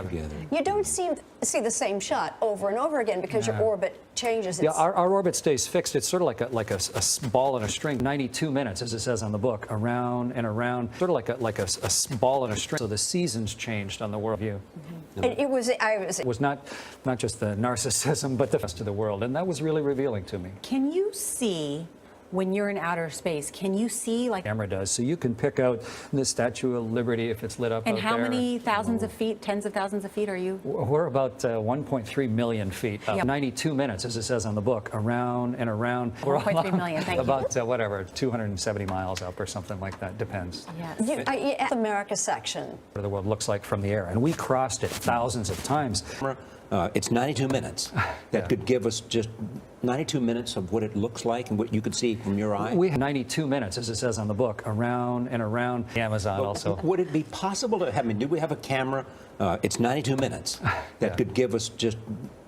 together. You don't see the same shot over and over again because your orbit changes. Yeah, our orbit stays fixed. It's sort of like a ball in a string. 92 minutes, as it says on the book, around and around, sort of like a ball in a string. So the seasons changed on the world view. It was not just the narcissism, but the rest of the world, and that was really revealing to me. Can you see, when you're in outer space, can you see like Camera does, so you can pick out the Statue of Liberty if it's lit up and out how there. many thousands of feet, tens of thousands of feet are you? We're about 1.3 million feet. 92 minutes, as it says on the book, around and around. 1.3 million, thank you. About whatever, 270 miles up or something like that, depends. Yes. the America section. What the world looks like from the air, and we crossed it thousands of times. It's 92 minutes. That could give us just 92 minutes of what it looks like and what you could see from your eye. We have 92 minutes, as it says on the book, around and around the Amazon also. Would it be possible to, do we have a camera? It's 92 minutes. That could give us just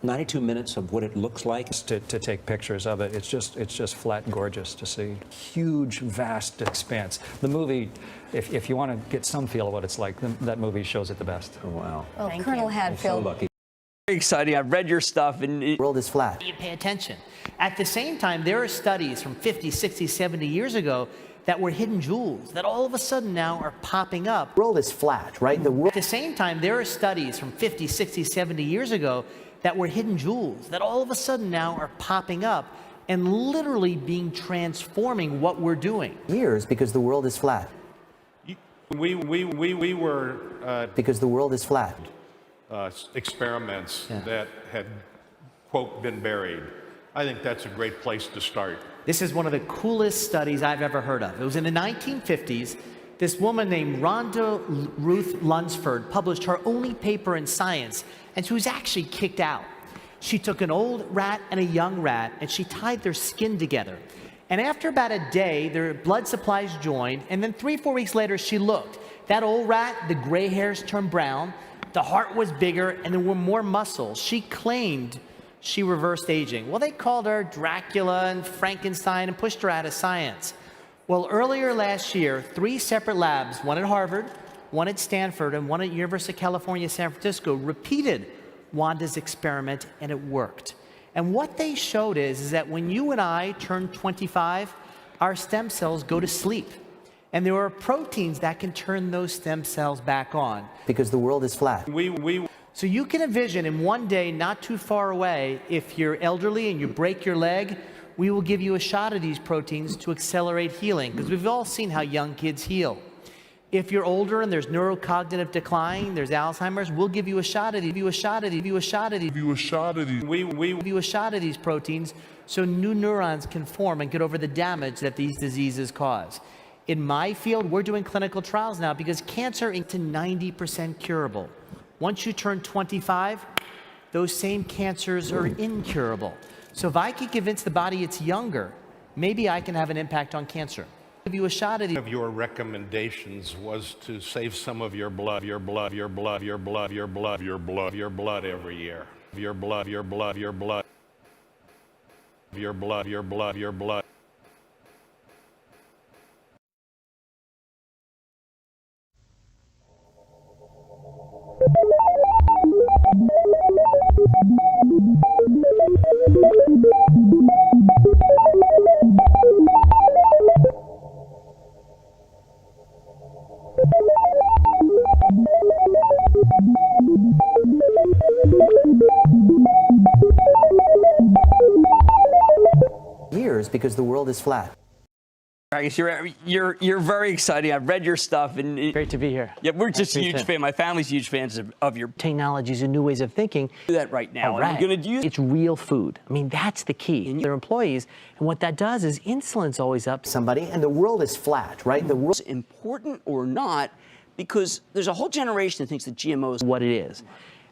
92 minutes of what it looks like. To take pictures of it, it's just flat and gorgeous to see. Huge, vast expanse. The movie, if you want to get some feel of what it's like, that movie shows it the best. Oh, wow. Well, Colonel Hadfield. So lucky. Very exciting. I've read your stuff, and The world is flat. You pay attention. At the same time, there are studies from 50, 60, 70 years ago that were hidden jewels that all of a sudden now are popping up. The world is flat, right? At the same time, there are studies from 50, 60, 70 years ago that were hidden jewels that all of a sudden now are popping up and literally transforming what we're doing. Years because the world is flat. We were because the world is flat. Experiments that had, quote, been buried. I think that's a great place to start. This is one of the coolest studies I've ever heard of. It was in the 1950s. This woman named Rhonda Ruth Lunsford published her only paper in science, and she was actually kicked out. She took an old rat and a young rat, and she tied their skin together. And after about a day, their blood supplies joined, and then 3-4 weeks later, she looked. That old rat, the gray hairs turned brown, the heart was bigger, and there were more muscles. She claimed she reversed aging. Well, they called her Dracula and Frankenstein and pushed her out of science. Well, earlier last year, 3 separate labs, one at Harvard, one at Stanford, and one at University of California, San Francisco, repeated Wanda's experiment, and it worked. And what they showed is that when you and I turn 25, our stem cells go to sleep. And there are proteins that can turn those stem cells back on. Because the world is flat. So you can envision in one day, not too far away, if you're elderly and you break your leg, we will give you a shot of these proteins to accelerate healing, because we've all seen how young kids heal. If you're older and there's neurocognitive decline, there's Alzheimer's, we'll give you a shot of these, proteins so new neurons can form and get over the damage that these diseases cause. In my field, we're doing clinical trials now because cancer is to 90% curable. Once you turn 25, those same cancers are incurable. So if I can convince the body it's younger, maybe I can have an impact on cancer. Give you a shot of these. One of your recommendations was to save some of your blood every year. Your blood. Years because the world is flat. I guess you're very exciting. I've read your stuff, and Great to be here. yeah, we're just huge fans. My family's huge fans of your Technologies and new ways of thinking. do that right now. All And I'm right. going to use It's real food. I mean, that's the key. And their employees, and what that does is insulin's always up. Somebody, and the world is flat, right? The world. important or not, because there's a whole generation that thinks that GMOs What it is.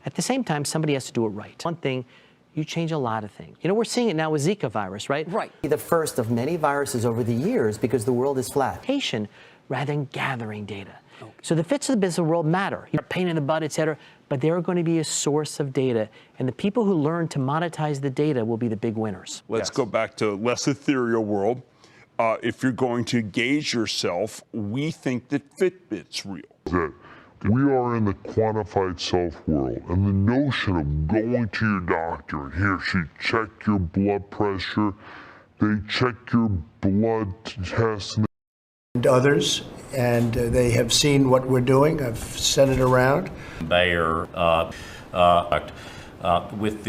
At the same time, somebody has to do it right. One thing, you change a lot of things. You know, we're seeing it now with Zika virus, right? right. The first of many viruses over the years because the world is flat. Patient rather than gathering data. So the fits of the business world matter. You're a pain in the butt, et cetera, but they're going to be a source of data. And the people who learn to monetize the data will be the big winners. Let's go back to less ethereal world. If you're going to gauge yourself, we think that Fitbit's real. We are in the quantified self world, and the notion of going to your doctor and he or she check your blood pressure, they check your blood test, and others, and they have seen what we're doing. I've sent it around. Bayer with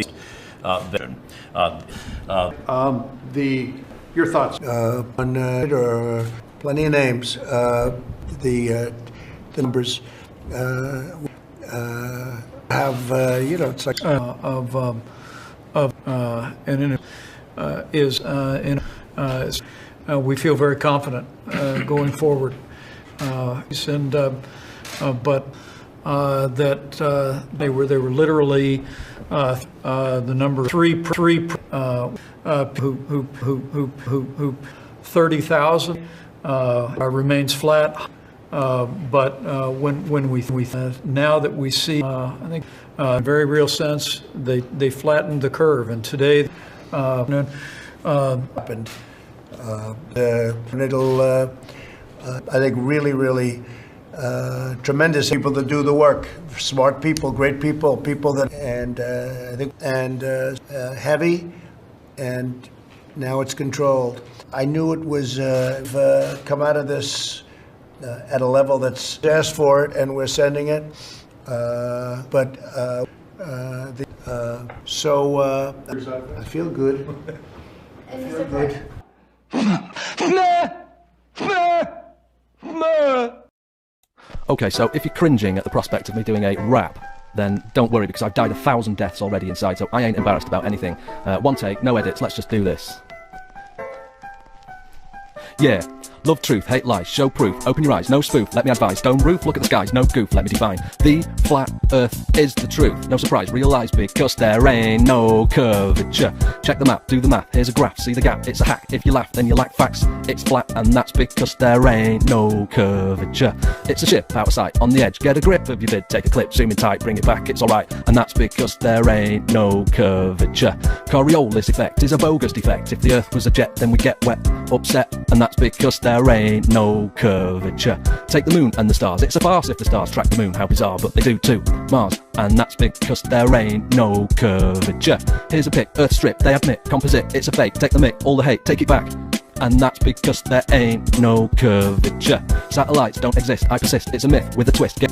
the your thoughts on or plenty of names. The numbers have it's like we feel very confident going forward, that they were literally the number three who 30,000 remains flat. But when we now that we see, I think, in a very real sense, they flattened the curve, and today, happened. And it'll, I think, really tremendous people that do the work, smart people, great people, people that, and I think, and heavy, and now it's controlled. I knew it was come out of this at a level that's asked for it, and we're sending it. So I feel good. I feel good. Okay, so if you're cringing at the prospect of me doing a rap, then don't worry, because I've died 1,000 deaths already inside, so I ain't embarrassed about anything. One take, no edits, let's just do this. Yeah. Love truth, hate lies, show proof, open your eyes, no spoof, let me advise, stone roof, look at the skies, no goof, let me define. The flat earth is the truth, no surprise, realise because there ain't no curvature. Check the map, do the math, here's a graph, see the gap, it's a hack, if you laugh then you lack facts, it's flat and that's because there ain't no curvature. It's a ship out of sight, on the edge, get a grip of your vid, take a clip, zoom in tight, bring it back, it's alright, and that's because there ain't no curvature. Coriolis effect is a bogus defect, if the earth was a jet then we get wet, upset, and that's because there ain't no curvature. Take the moon and the stars, it's a farce if the stars track the moon, how bizarre, but they do too. Mars, and that's because there ain't no curvature. Here's a pic, earth strip, they admit, composite, it's a fake, take the mic, all the hate, take it back. And that's because there ain't no curvature. Satellites don't exist, I persist, it's a myth with a twist,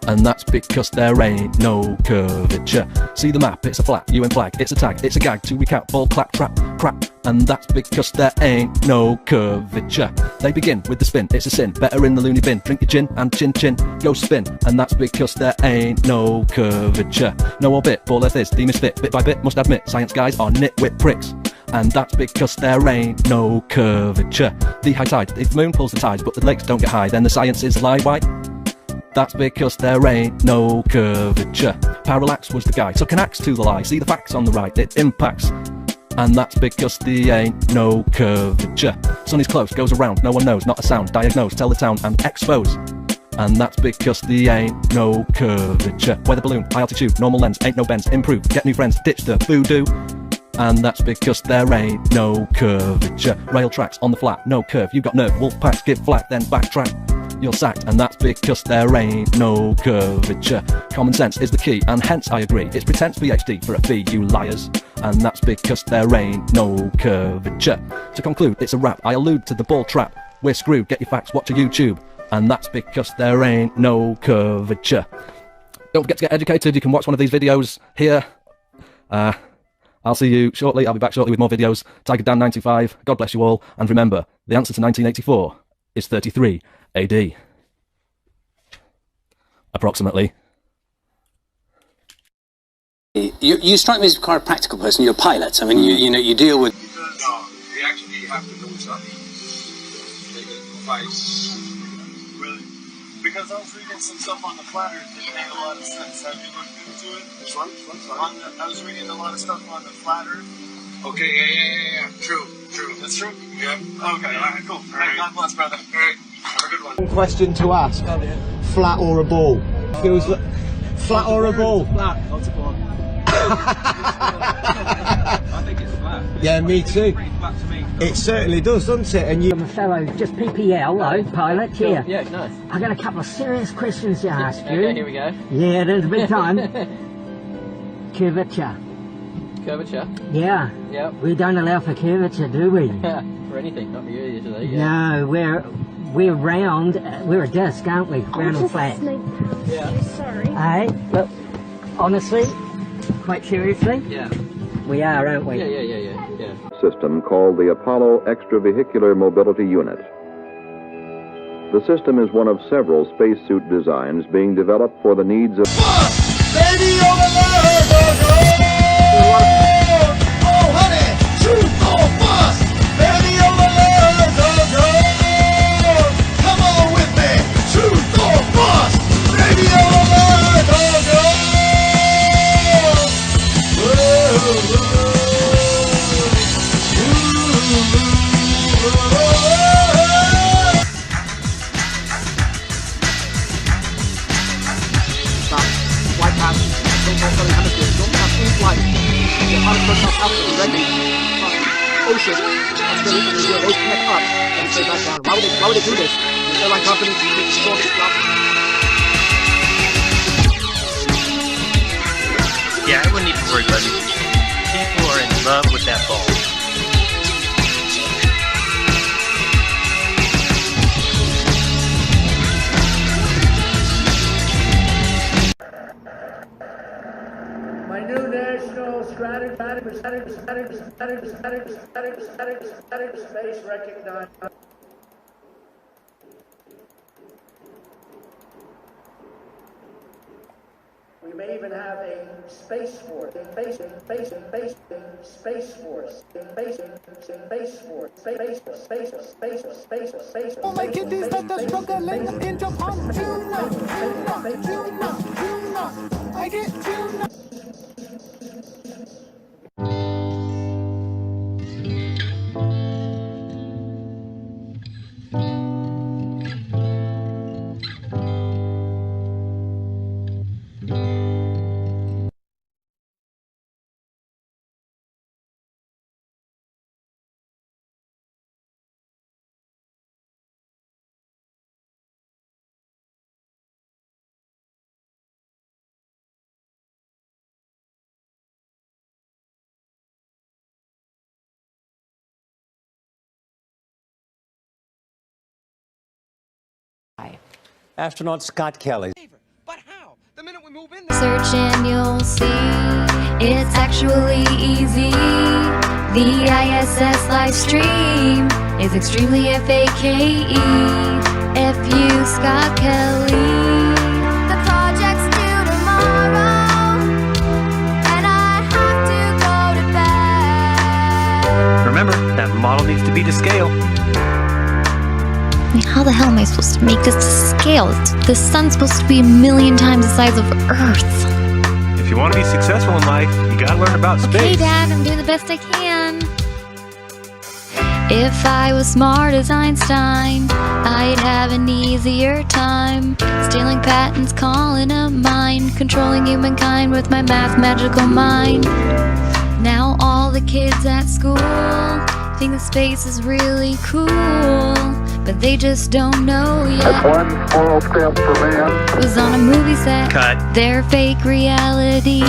and that's because there ain't no curvature. See the map, it's a flat, UN flag, it's a tag, it's a gag, to recount, ball, clap, trap, crap, and that's because there ain't no curvature. They begin with the spin, it's a sin, better in the loony bin, drink your gin and chin chin, go spin, and that's because there ain't no curvature. No orbit, ball earth is, the misfit, bit by bit, must admit, science guys are nitwit pricks. And that's because there ain't no curvature. The high tide, if the moon pulls the tides but the lakes don't get high, then the science is a lie. Why? That's because there ain't no curvature. Parallax was the guy, took an axe to the lie. See the facts on the right, it impacts. And that's because there ain't no curvature. Sun is close, goes around, no one knows, not a sound. Diagnose, tell the town and expose. And that's because there ain't no curvature. Weather balloon, high altitude, normal lens, ain't no bends, improve, get new friends, ditch the voodoo. And that's because there ain't no curvature. Rail tracks on the flat, no curve, you got nerve, wolf packs, give flat, then backtrack. You're sacked, and that's because there ain't no curvature. Common sense is the key, and hence I agree. It's pretense PhD for a fee, you liars. And that's because there ain't no curvature. To conclude, it's a rap, I allude to the ball trap. We're screwed, get your facts, watch a YouTube. And that's because there ain't no curvature. Don't forget to get educated, you can watch one of these videos here. I'll see you shortly, I'll be back shortly with more videos. Tiger Dan 925, God bless you all, and remember, the answer to 1984 is 33 AD. Approximately. You strike me as quite a practical person, you're a pilot, I mean, you deal with... No, we actually have to know something. Really? Because I was reading some stuff on the flat earth that made a lot of sense. Have you looked into it? Which one? I was reading a lot of stuff on the flat earth. Okay, yeah. True. That's true? Yeah. Okay, alright, cool. Alright, God bless, brother. Alright, have a good one. Question to ask. Flat or a ball? Feels like... Flat or a ball? Flat. That's a ball. Yeah, me too. It certainly does, doesn't it? And you... I'm a fellow, just PPL, though, pilot, here. Yeah, nice. I've got a couple of serious questions to ask you. Okay, here we go. Yeah, there's a big time. Curvature. Curvature? Yeah. Yep. We don't allow for curvature, do we? For anything, not you usually. Yeah. No, we're round. We're a disc, aren't we? Round and flat. Yeah. Sorry. Hey, look, honestly, quite seriously, Yeah. we are, aren't we? Yeah. System called the Apollo Extravehicular Mobility Unit. The system is one of several spacesuit designs being developed for the needs of... Baby oh, honey, truth or bust. Baby come on with me, truth or bust. Baby Flight path, Southern Hemisphere, don't have any flight. The pilot personnel absolutely ready. Ocean, Australia, New Zealand, ocean neck up, and stay back down. Why would they do this? The airline company, the shortest drop. Yeah, I wouldn't even worry about it. People are in love with that ball. My new national strategy space recognized. We may even have a space force, space force. Oh my goodness, that the struggling in Japan. Tuna. I get tuna. Astronaut Scott Kelly. Search and you'll see it's actually easy. The ISS live stream is extremely FAKE. F.U. Scott Kelly. The project's due tomorrow, and I have to go to bed. Remember, that model needs to be to scale. How the hell am I supposed to make this to scale? The sun's supposed to be 1,000,000 times the size of Earth. If you want to be successful in life, you gotta learn about space. Okay, Dad, I'm doing the best I can. If I was smart as Einstein, I'd have an easier time stealing patents, calling them mine, controlling humankind with my math magical mind. Now all the kids at school think that space is really cool, but they just don't know yet. One small step for man. Was on a movie set. Cut. They're fake reality.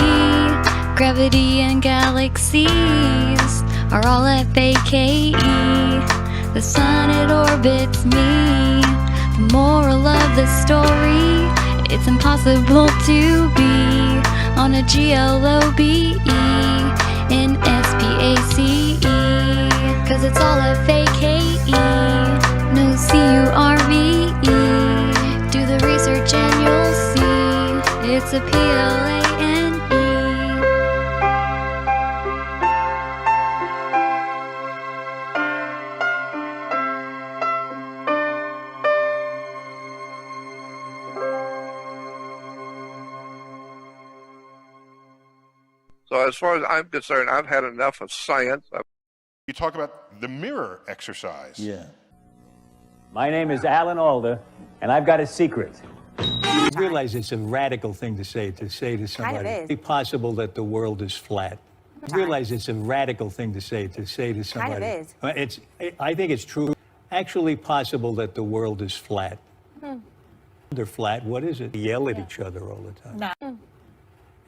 Gravity and galaxies are all FAKE. The sun, it orbits me. The moral of the story, it's impossible to be on a GLOBE in SPACE, 'cause it's all FAKE. No CURVE. Do the research and you'll see it's a PLANE. So as far as I'm concerned, I've had enough of science. You talk about the mirror exercise. Yeah. My name is Alan Alda, and I've got a secret. You realize it's a radical thing to say to somebody, is. it's possible that the world is flat. I realize it's a radical thing to say to somebody. is. I think it's true. Actually possible that the world is flat. They're flat. What is it? They yell at each other all the time.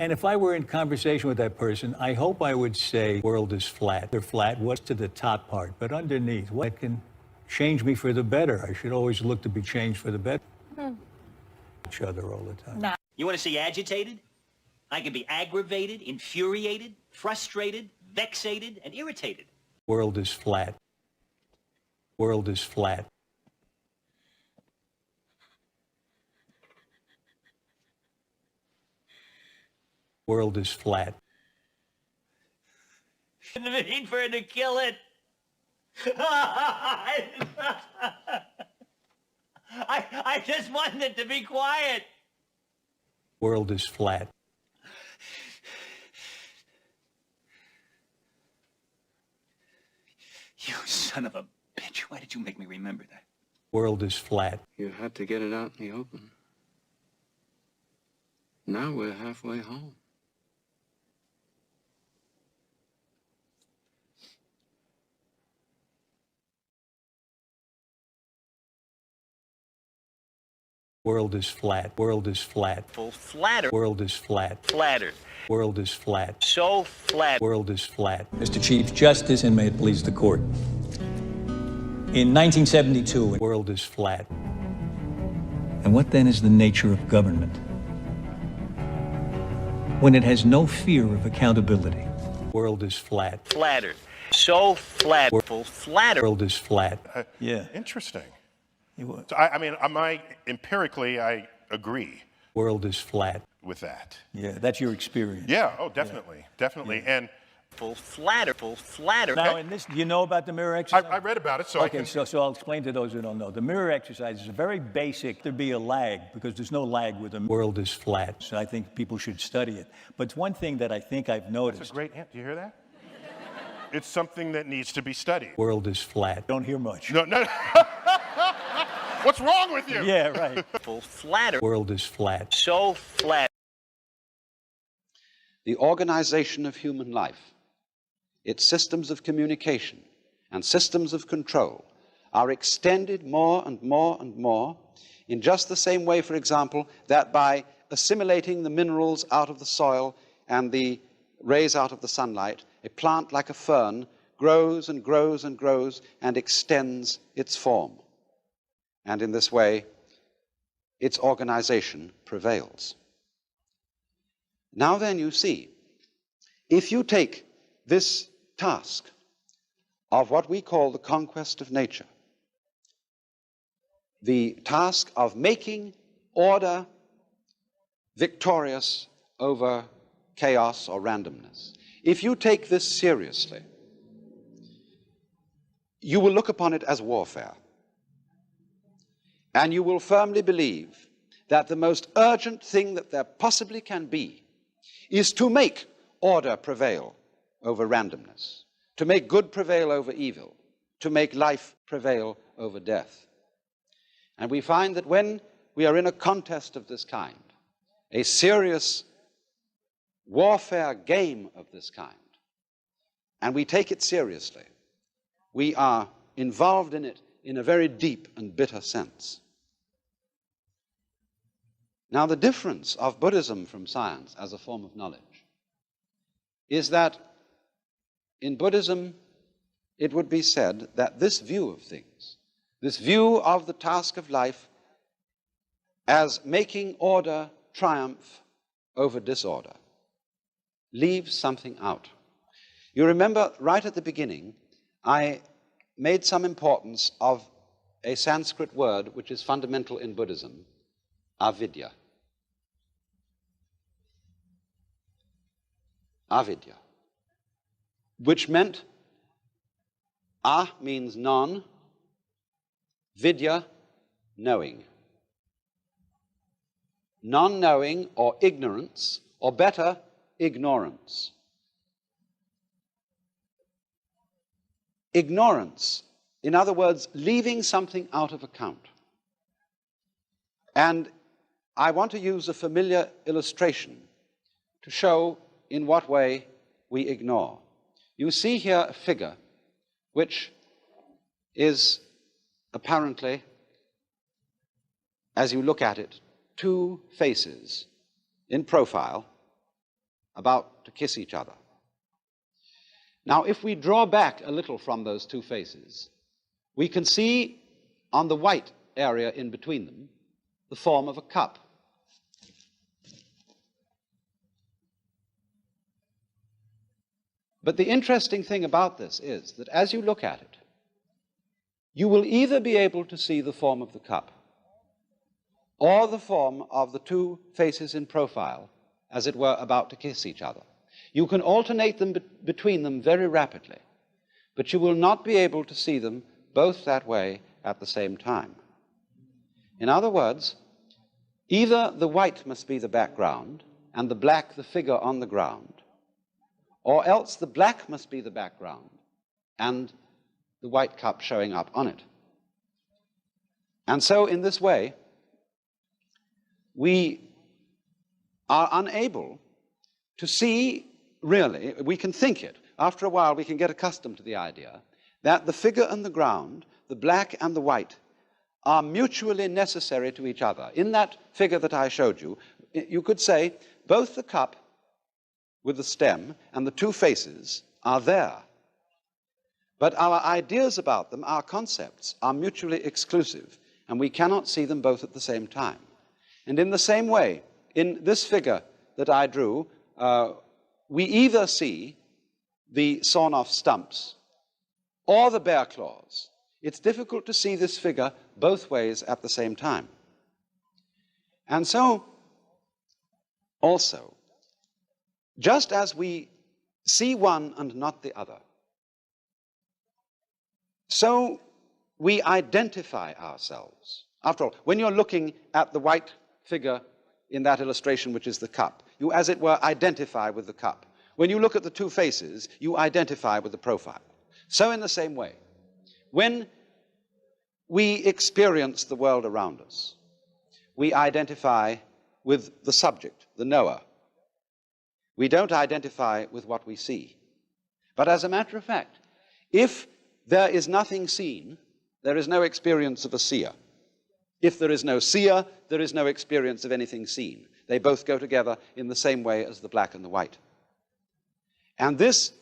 And if I were in conversation with that person, I hope I would say, world is flat. They're flat. What's to the top part? But underneath, what can change me for the better? I should always look to be changed for the better. Each other all the time. You want to see agitated? I can be aggravated, infuriated, frustrated, vexated, and irritated. World is flat. World is flat. World is flat. Didn't mean for her to kill it. I just wanted it to be quiet. World is flat. You son of a bitch. Why did you make me remember that? World is flat. You had to get it out in the open. Now we're halfway home. World is flat. World is flat. Full flatter. World is flat. Flattered. World is flat. So flat. World is flat. Mr. Chief Justice, and may it please the court. In 1972, the world is flat. And what then is the nature of government? When it has no fear of accountability. World is flat. Flattered. So flat. Full flatter. World is flat. Yeah. Interesting. So empirically, I agree. World is flat. With that. Yeah, that's your experience. Yeah, oh, definitely, definitely. Yeah. And full flatter, full flatter. Now, in this, do you know about the mirror exercise? I read about it, so okay, so I'll explain to those who don't know. The mirror exercise is very basic. There'd be a lag, because there's no lag with the world is flat. So I think people should study it. But it's one thing that I think I've noticed. That's a great hint. Do you hear that? It's something that needs to be studied. World is flat. Don't hear much. No. What's wrong with you? Yeah, right. Full flatter. World is flat. So flat. The organization of human life, its systems of communication and systems of control are extended more and more and more in just the same way, for example, that by assimilating the minerals out of the soil and the rays out of the sunlight, a plant like a fern grows and grows and grows and extends its form. And in this way, its organization prevails. Now then, you see, if you take this task of what we call the conquest of nature, the task of making order victorious over chaos or randomness, if you take this seriously, you will look upon it as warfare. And you will firmly believe that the most urgent thing that there possibly can be is to make order prevail over randomness, to make good prevail over evil, to make life prevail over death. And we find that when we are in a contest of this kind, a serious warfare game of this kind, and we take it seriously, we are involved in it in a very deep and bitter sense. Now, the difference of Buddhism from science as a form of knowledge is that in Buddhism, it would be said that this view of things, this view of the task of life as making order triumph over disorder, leaves something out. You remember right at the beginning, I made some importance of a Sanskrit word which is fundamental in Buddhism, avidya. Avidya, which meant means non, vidya, knowing. Non-knowing or ignorance, or better, ignorance. Ignorance, in other words, leaving something out of account. And I want to use a familiar illustration to show in what way we ignore. You see here a figure which is apparently, as you look at it, two faces in profile about to kiss each other. Now, if we draw back a little from those two faces, we can see on the white area in between them the form of a cup. But the interesting thing about this is that as you look at it, you will either be able to see the form of the cup or the form of the two faces in profile, as it were, about to kiss each other. You can alternate them between them very rapidly, but you will not be able to see them both that way at the same time. In other words, either the white must be the background and the black the figure on the ground, or else the black must be the background and the white cup showing up on it. And so in this way, we are unable to see, really, we can think it. After a while, we can get accustomed to the idea that the figure and the ground, the black and the white, are mutually necessary to each other. In that figure that I showed you, you could say both the cup with the stem and the two faces are there. But our ideas about them, our concepts, are mutually exclusive, and we cannot see them both at the same time. And in the same way, in this figure that I drew, we either see the sawn-off stumps or the bear claws. It's difficult to see this figure both ways at the same time. And so, also, just as we see one and not the other, so we identify ourselves. After all, when you're looking at the white figure in that illustration, which is the cup, you, as it were, identify with the cup. When you look at the two faces, you identify with the profile. So in the same way, when we experience the world around us, we identify with the subject, the knower. We don't identify with what we see. But as a matter of fact, if there is nothing seen, there is no experience of a seer. If there is no seer, there is no experience of anything seen. They both go together in the same way as the black and the white. And this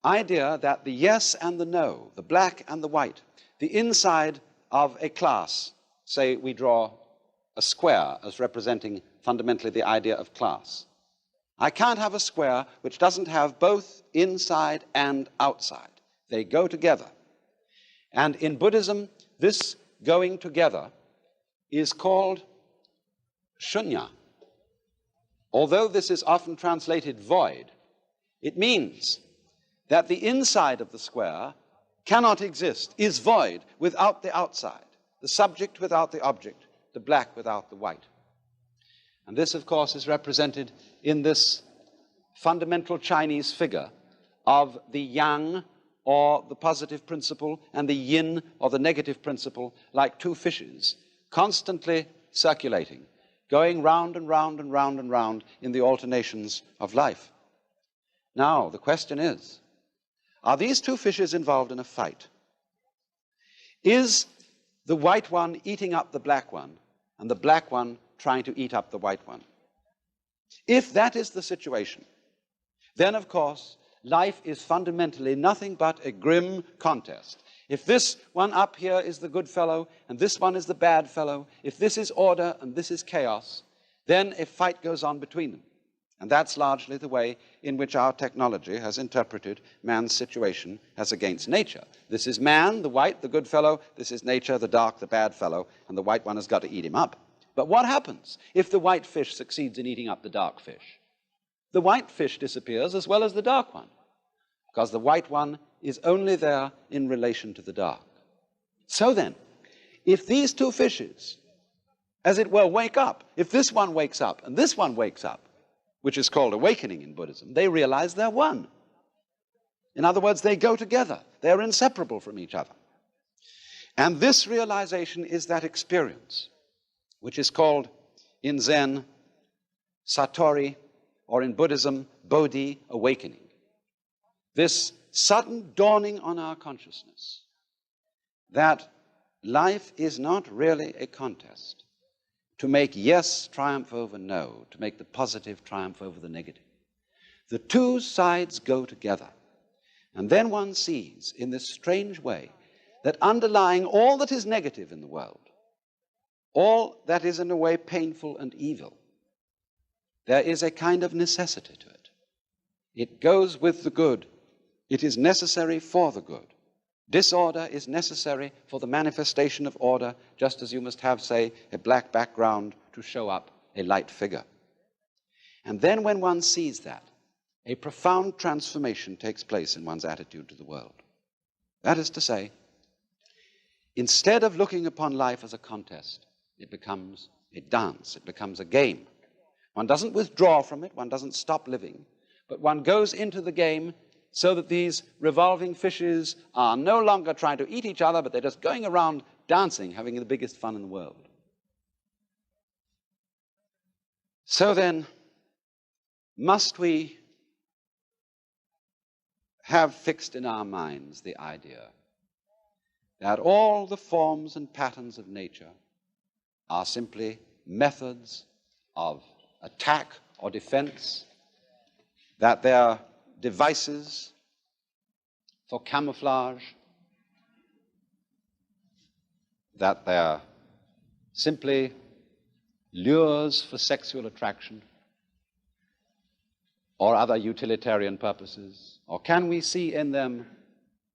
idea that the yes and the no, the black and the white, the inside of a class, say we draw a square as representing fundamentally the idea of class. I can't have a square which doesn't have both inside and outside. They go together. And in Buddhism, this going together is called shunya. Although this is often translated void, it means that the inside of the square cannot exist, is void without the outside, the subject without the object, the black without the white. And this, of course, is represented in this fundamental Chinese figure of the yang, or the positive principle, and the yin, or the negative principle, like two fishes, constantly circulating, going round and round and round and round in the alternations of life. Now, the question is, are these two fishes involved in a fight? Is the white one eating up the black one, and the black one trying to eat up the white one? If that is the situation, then, of course, life is fundamentally nothing but a grim contest. If this one up here is the good fellow, and this one is the bad fellow, if this is order and this is chaos, then a fight goes on between them. And that's largely the way in which our technology has interpreted man's situation as against nature. This is man, the white, the good fellow. This is nature, the dark, the bad fellow. And the white one has got to eat him up. But what happens if the white fish succeeds in eating up the dark fish? The white fish disappears as well as the dark one, because the white one is only there in relation to the dark. So then, if these two fishes, as it were, wake up, if this one wakes up and this one wakes up, which is called awakening in Buddhism, they realize they're one. In other words, they go together. They're inseparable from each other. And this realization is that experience, which is called in Zen, Satori, or in Buddhism, Bodhi, awakening. this sudden dawning on our consciousness that life is not really a contest to make yes triumph over no, to make the positive triumph over the negative. The two sides go together. And then one sees in this strange way that underlying all that is negative in the world, all that is in a way painful and evil, there is a kind of necessity to it. It goes with the good. It is necessary for the good. Disorder is necessary for the manifestation of order, just as you must have, say, a black background to show up a light figure. And then when one sees that, a profound transformation takes place in one's attitude to the world. That is to say, instead of looking upon life as a contest, it becomes a dance, it becomes a game. One doesn't withdraw from it, one doesn't stop living, but one goes into the game so that these revolving fishes are no longer trying to eat each other, but they're just going around dancing, having the biggest fun in the world. So then, must we have fixed in our minds the idea that all the forms and patterns of nature are simply methods of attack or defense, that they're devices for camouflage, that they're simply lures for sexual attraction or other utilitarian purposes? Or can we see in them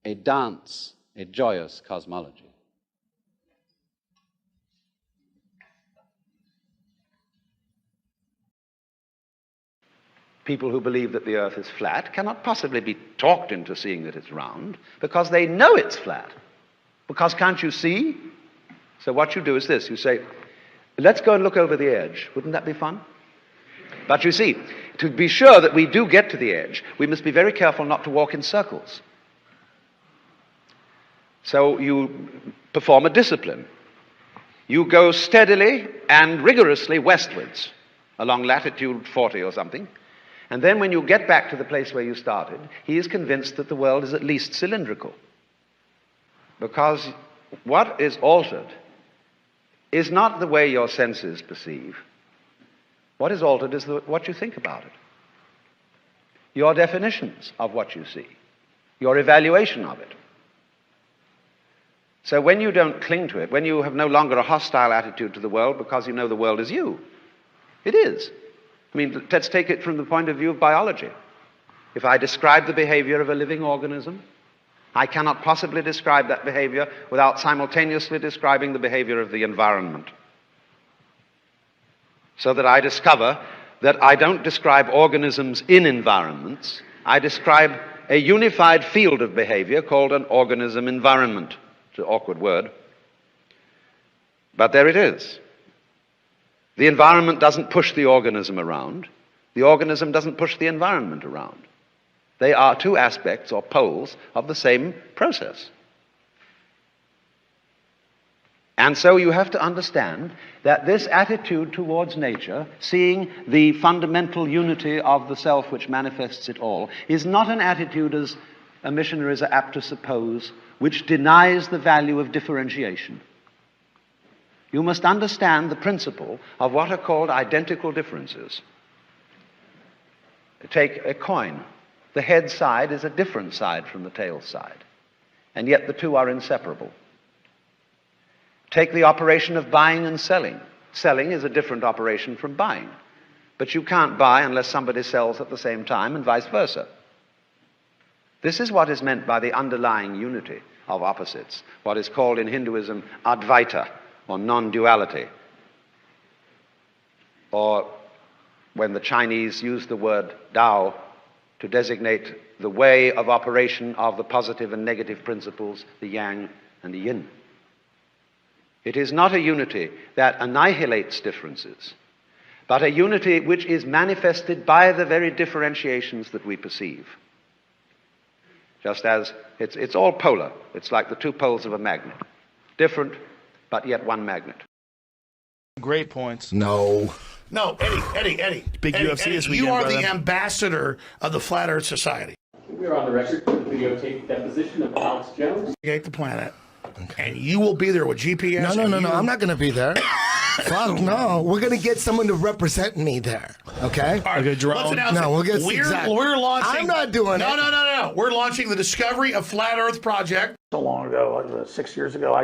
a dance, a joyous cosmology? People who believe that the earth is flat cannot possibly be talked into seeing that it's round because they know it's flat. Because can't you see? So what you do is this. You say, let's go and look over the edge. Wouldn't that be fun? But you see, to be sure that we do get to the edge, we must be very careful not to walk in circles. So you perform a discipline. You go steadily and rigorously westwards along latitude 40 or something. And then when you get back to the place where you started, he is convinced that the world is at least cylindrical. Because what is altered is not the way your senses perceive. What is altered is what you think about it. Your definitions of what you see. Your evaluation of it. So when you don't cling to it, when you have no longer a hostile attitude to the world because you know the world is you, it is. I mean, let's take it from the point of view of biology. If I describe the behavior of a living organism, I cannot possibly describe that behavior without simultaneously describing the behavior of the environment. So that I discover that I don't describe organisms in environments, I describe a unified field of behavior called an organism environment. It's an awkward word, but there it is. The environment doesn't push the organism around. The organism doesn't push the environment around. They are two aspects or poles of the same process. And so you have to understand that this attitude towards nature, seeing the fundamental unity of the self which manifests it all, is not an attitude, as missionaries are apt to suppose, which denies the value of differentiation. You must understand the principle of what are called identical differences. Take a coin. The head side is a different side from the tail side, and yet the two are inseparable. Take the operation of buying and selling. Selling is a different operation from buying, but you can't buy unless somebody sells at the same time, and vice versa. This is what is meant by the underlying unity of opposites, what is called in Hinduism Advaita, or non-duality. Or when the Chinese use the word Tao to designate the way of operation of the positive and negative principles, the yang and the yin. It is not a unity that annihilates differences, but a unity which is manifested by the very differentiations that we perceive. Just as it's all polar. It's like the two poles of a magnet. Different, but yet one magnet. Great points. No. No, Eddie. Big UFC this weekend, you are brother. the ambassador of the Flat Earth Society. We are on the record for the videotape deposition of Alex Jones. The planet. And you will be there with GPS. No. I'm not going to be there. Fuck no. We're going to get someone to represent me there. Okay? Okay, drone. No, we'll get We're launching. I'm not doing it. No. We're launching the Discovery of Flat Earth project. So long ago, like 6 years ago,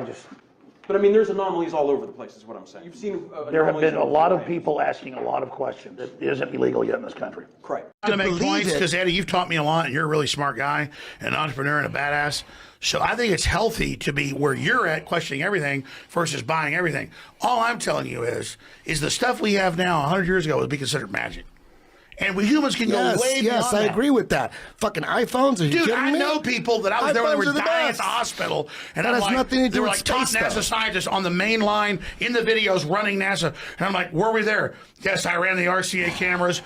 But I mean, there's anomalies all over the place, is what I'm saying. You've seen. There have been a lot of people asking a lot of questions that isn't illegal yet in this country. Correct. I'm going to make points because, Eddie, you've taught me a lot, and you're a really smart guy, an entrepreneur, and a badass. So I think it's healthy to be where you're at, questioning everything versus buying everything. All I'm telling you is the stuff we have now 100 years ago would be considered magic. And we humans can go way beyond Yes, I that. agree with that. Fucking iPhones, are you Dude, kidding I me? know people that I was there when they iPhones were are the dying at best. the hospital. And That I'm has like, nothing to do they were with like top space, NASA though. scientists on the main line in the videos running NASA. And I'm like, were we there? Yes, I ran the RCA cameras.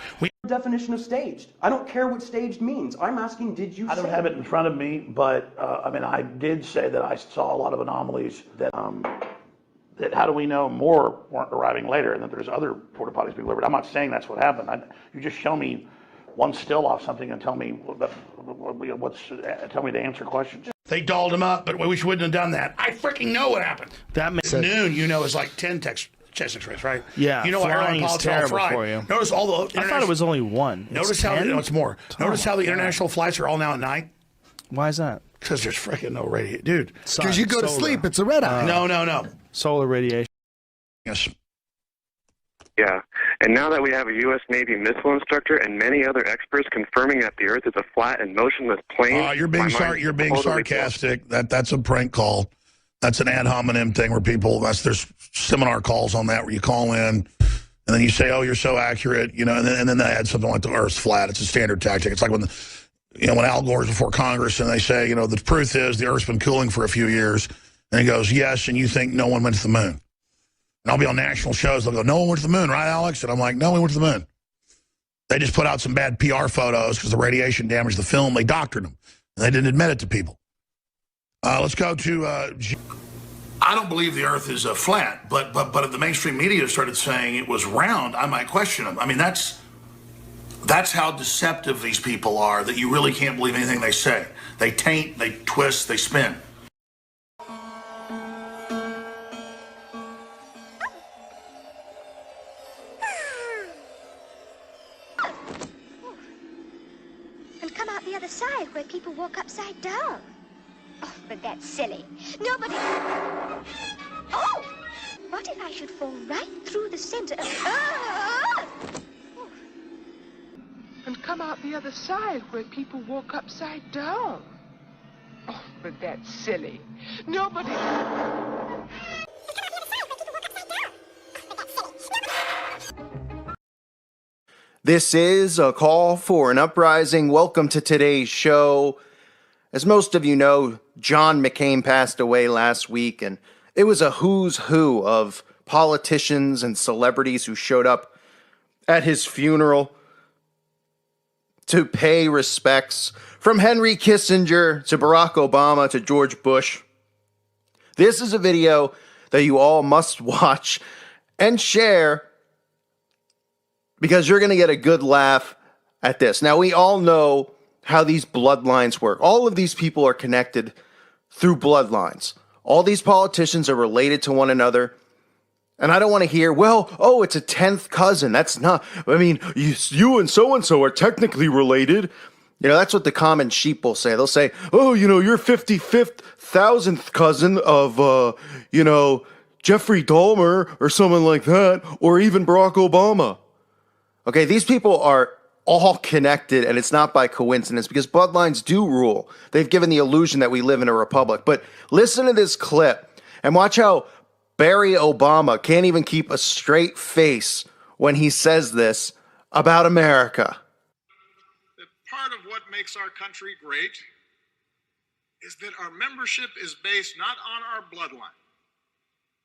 Definition of staged. I don't care what staged means. I'm asking, did you I don't say have it in front of me, but I mean, I did say that I saw a lot of anomalies that how do we know more weren't arriving later and that there's other porta potties being delivered? I'm not saying that's what happened. You just show me one still off something and tell me tell me to answer questions. They dolled him up, but we wouldn't have done that. I freaking know what happened. That makes At noon, is like 10 chest x-rays, right? Yeah, You know what airline flying is pilots are all terrible fried. for you. Notice all the I thought it was only one. Notice how it's more. Notice how the God. international flights are all now at night. Why is that? Because there's freaking no radiation, dude. Because you go to sleep, it's a red eye. No. Solar radiation. Yes. Yeah, and now that we have a U.S. Navy missile instructor and many other experts confirming that the Earth is a flat and motionless plane, You're being my mind is totally sarcastic. That's a prank call. That's an ad hominem thing where there's seminar calls on that where you call in and then you say, oh, you're so accurate, and then they add something like the Earth's flat. It's a standard tactic. It's like when Al Gore's before Congress and they say, the truth is the Earth's been cooling for a few years. And he goes, yes, and you think no one went to the moon. And I'll be on national shows. They'll go, no one went to the moon, right, Alex? And I'm like, no, we went to the moon. They just put out some bad PR photos because the radiation damaged the film. They doctored them. And they didn't admit it to people. Let's go to... I don't believe the Earth is flat, but if the mainstream media started saying it was round, I might question them. I mean, that's how deceptive these people are, that you really can't believe anything they say. They taint, they twist, they spin. And come out the other side where people walk upside down. Oh, but that's silly. Nobody... Oh! What if I should fall right through the center of... Oh! And come out the other side where people walk upside down. Oh, but that's silly. Nobody... This is a call for an uprising. Welcome to today's show. As most of you know, John McCain passed away last week, and it was a who's who of politicians and celebrities who showed up at his funeral to pay respects, from Henry Kissinger to Barack Obama to George Bush. This is a video that you all must watch and share, because you're going to get a good laugh at this. Now, we all know how these bloodlines work. All of these people are connected through bloodlines. All these politicians are related to one another. And I don't want to hear, it's a 10th cousin. That's not, you and so are technically related. That's what the common sheep will say. They'll say, you're 55th, 1000th cousin of, Jeffrey Dahmer or someone like that, or even Barack Obama. Okay, these people are all connected, and it's not by coincidence, because bloodlines do rule. They've given the illusion that we live in a republic. But listen to this clip and watch how Barry Obama can't even keep a straight face when he says this about America. Part of what makes our country great is that our membership is based not on our bloodline,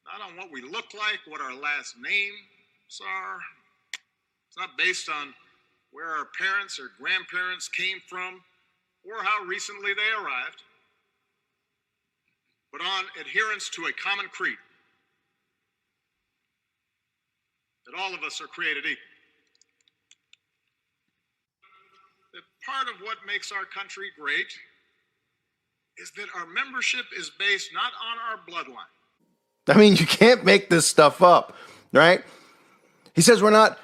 not on what we look like, what our last names are. It's not based on where our parents or grandparents came from or how recently they arrived, but on adherence to a common creed, that all of us are created equal. That part part of what makes our country great is that our membership is based not on our bloodline. I mean, you can't make this stuff up, right? He says we're not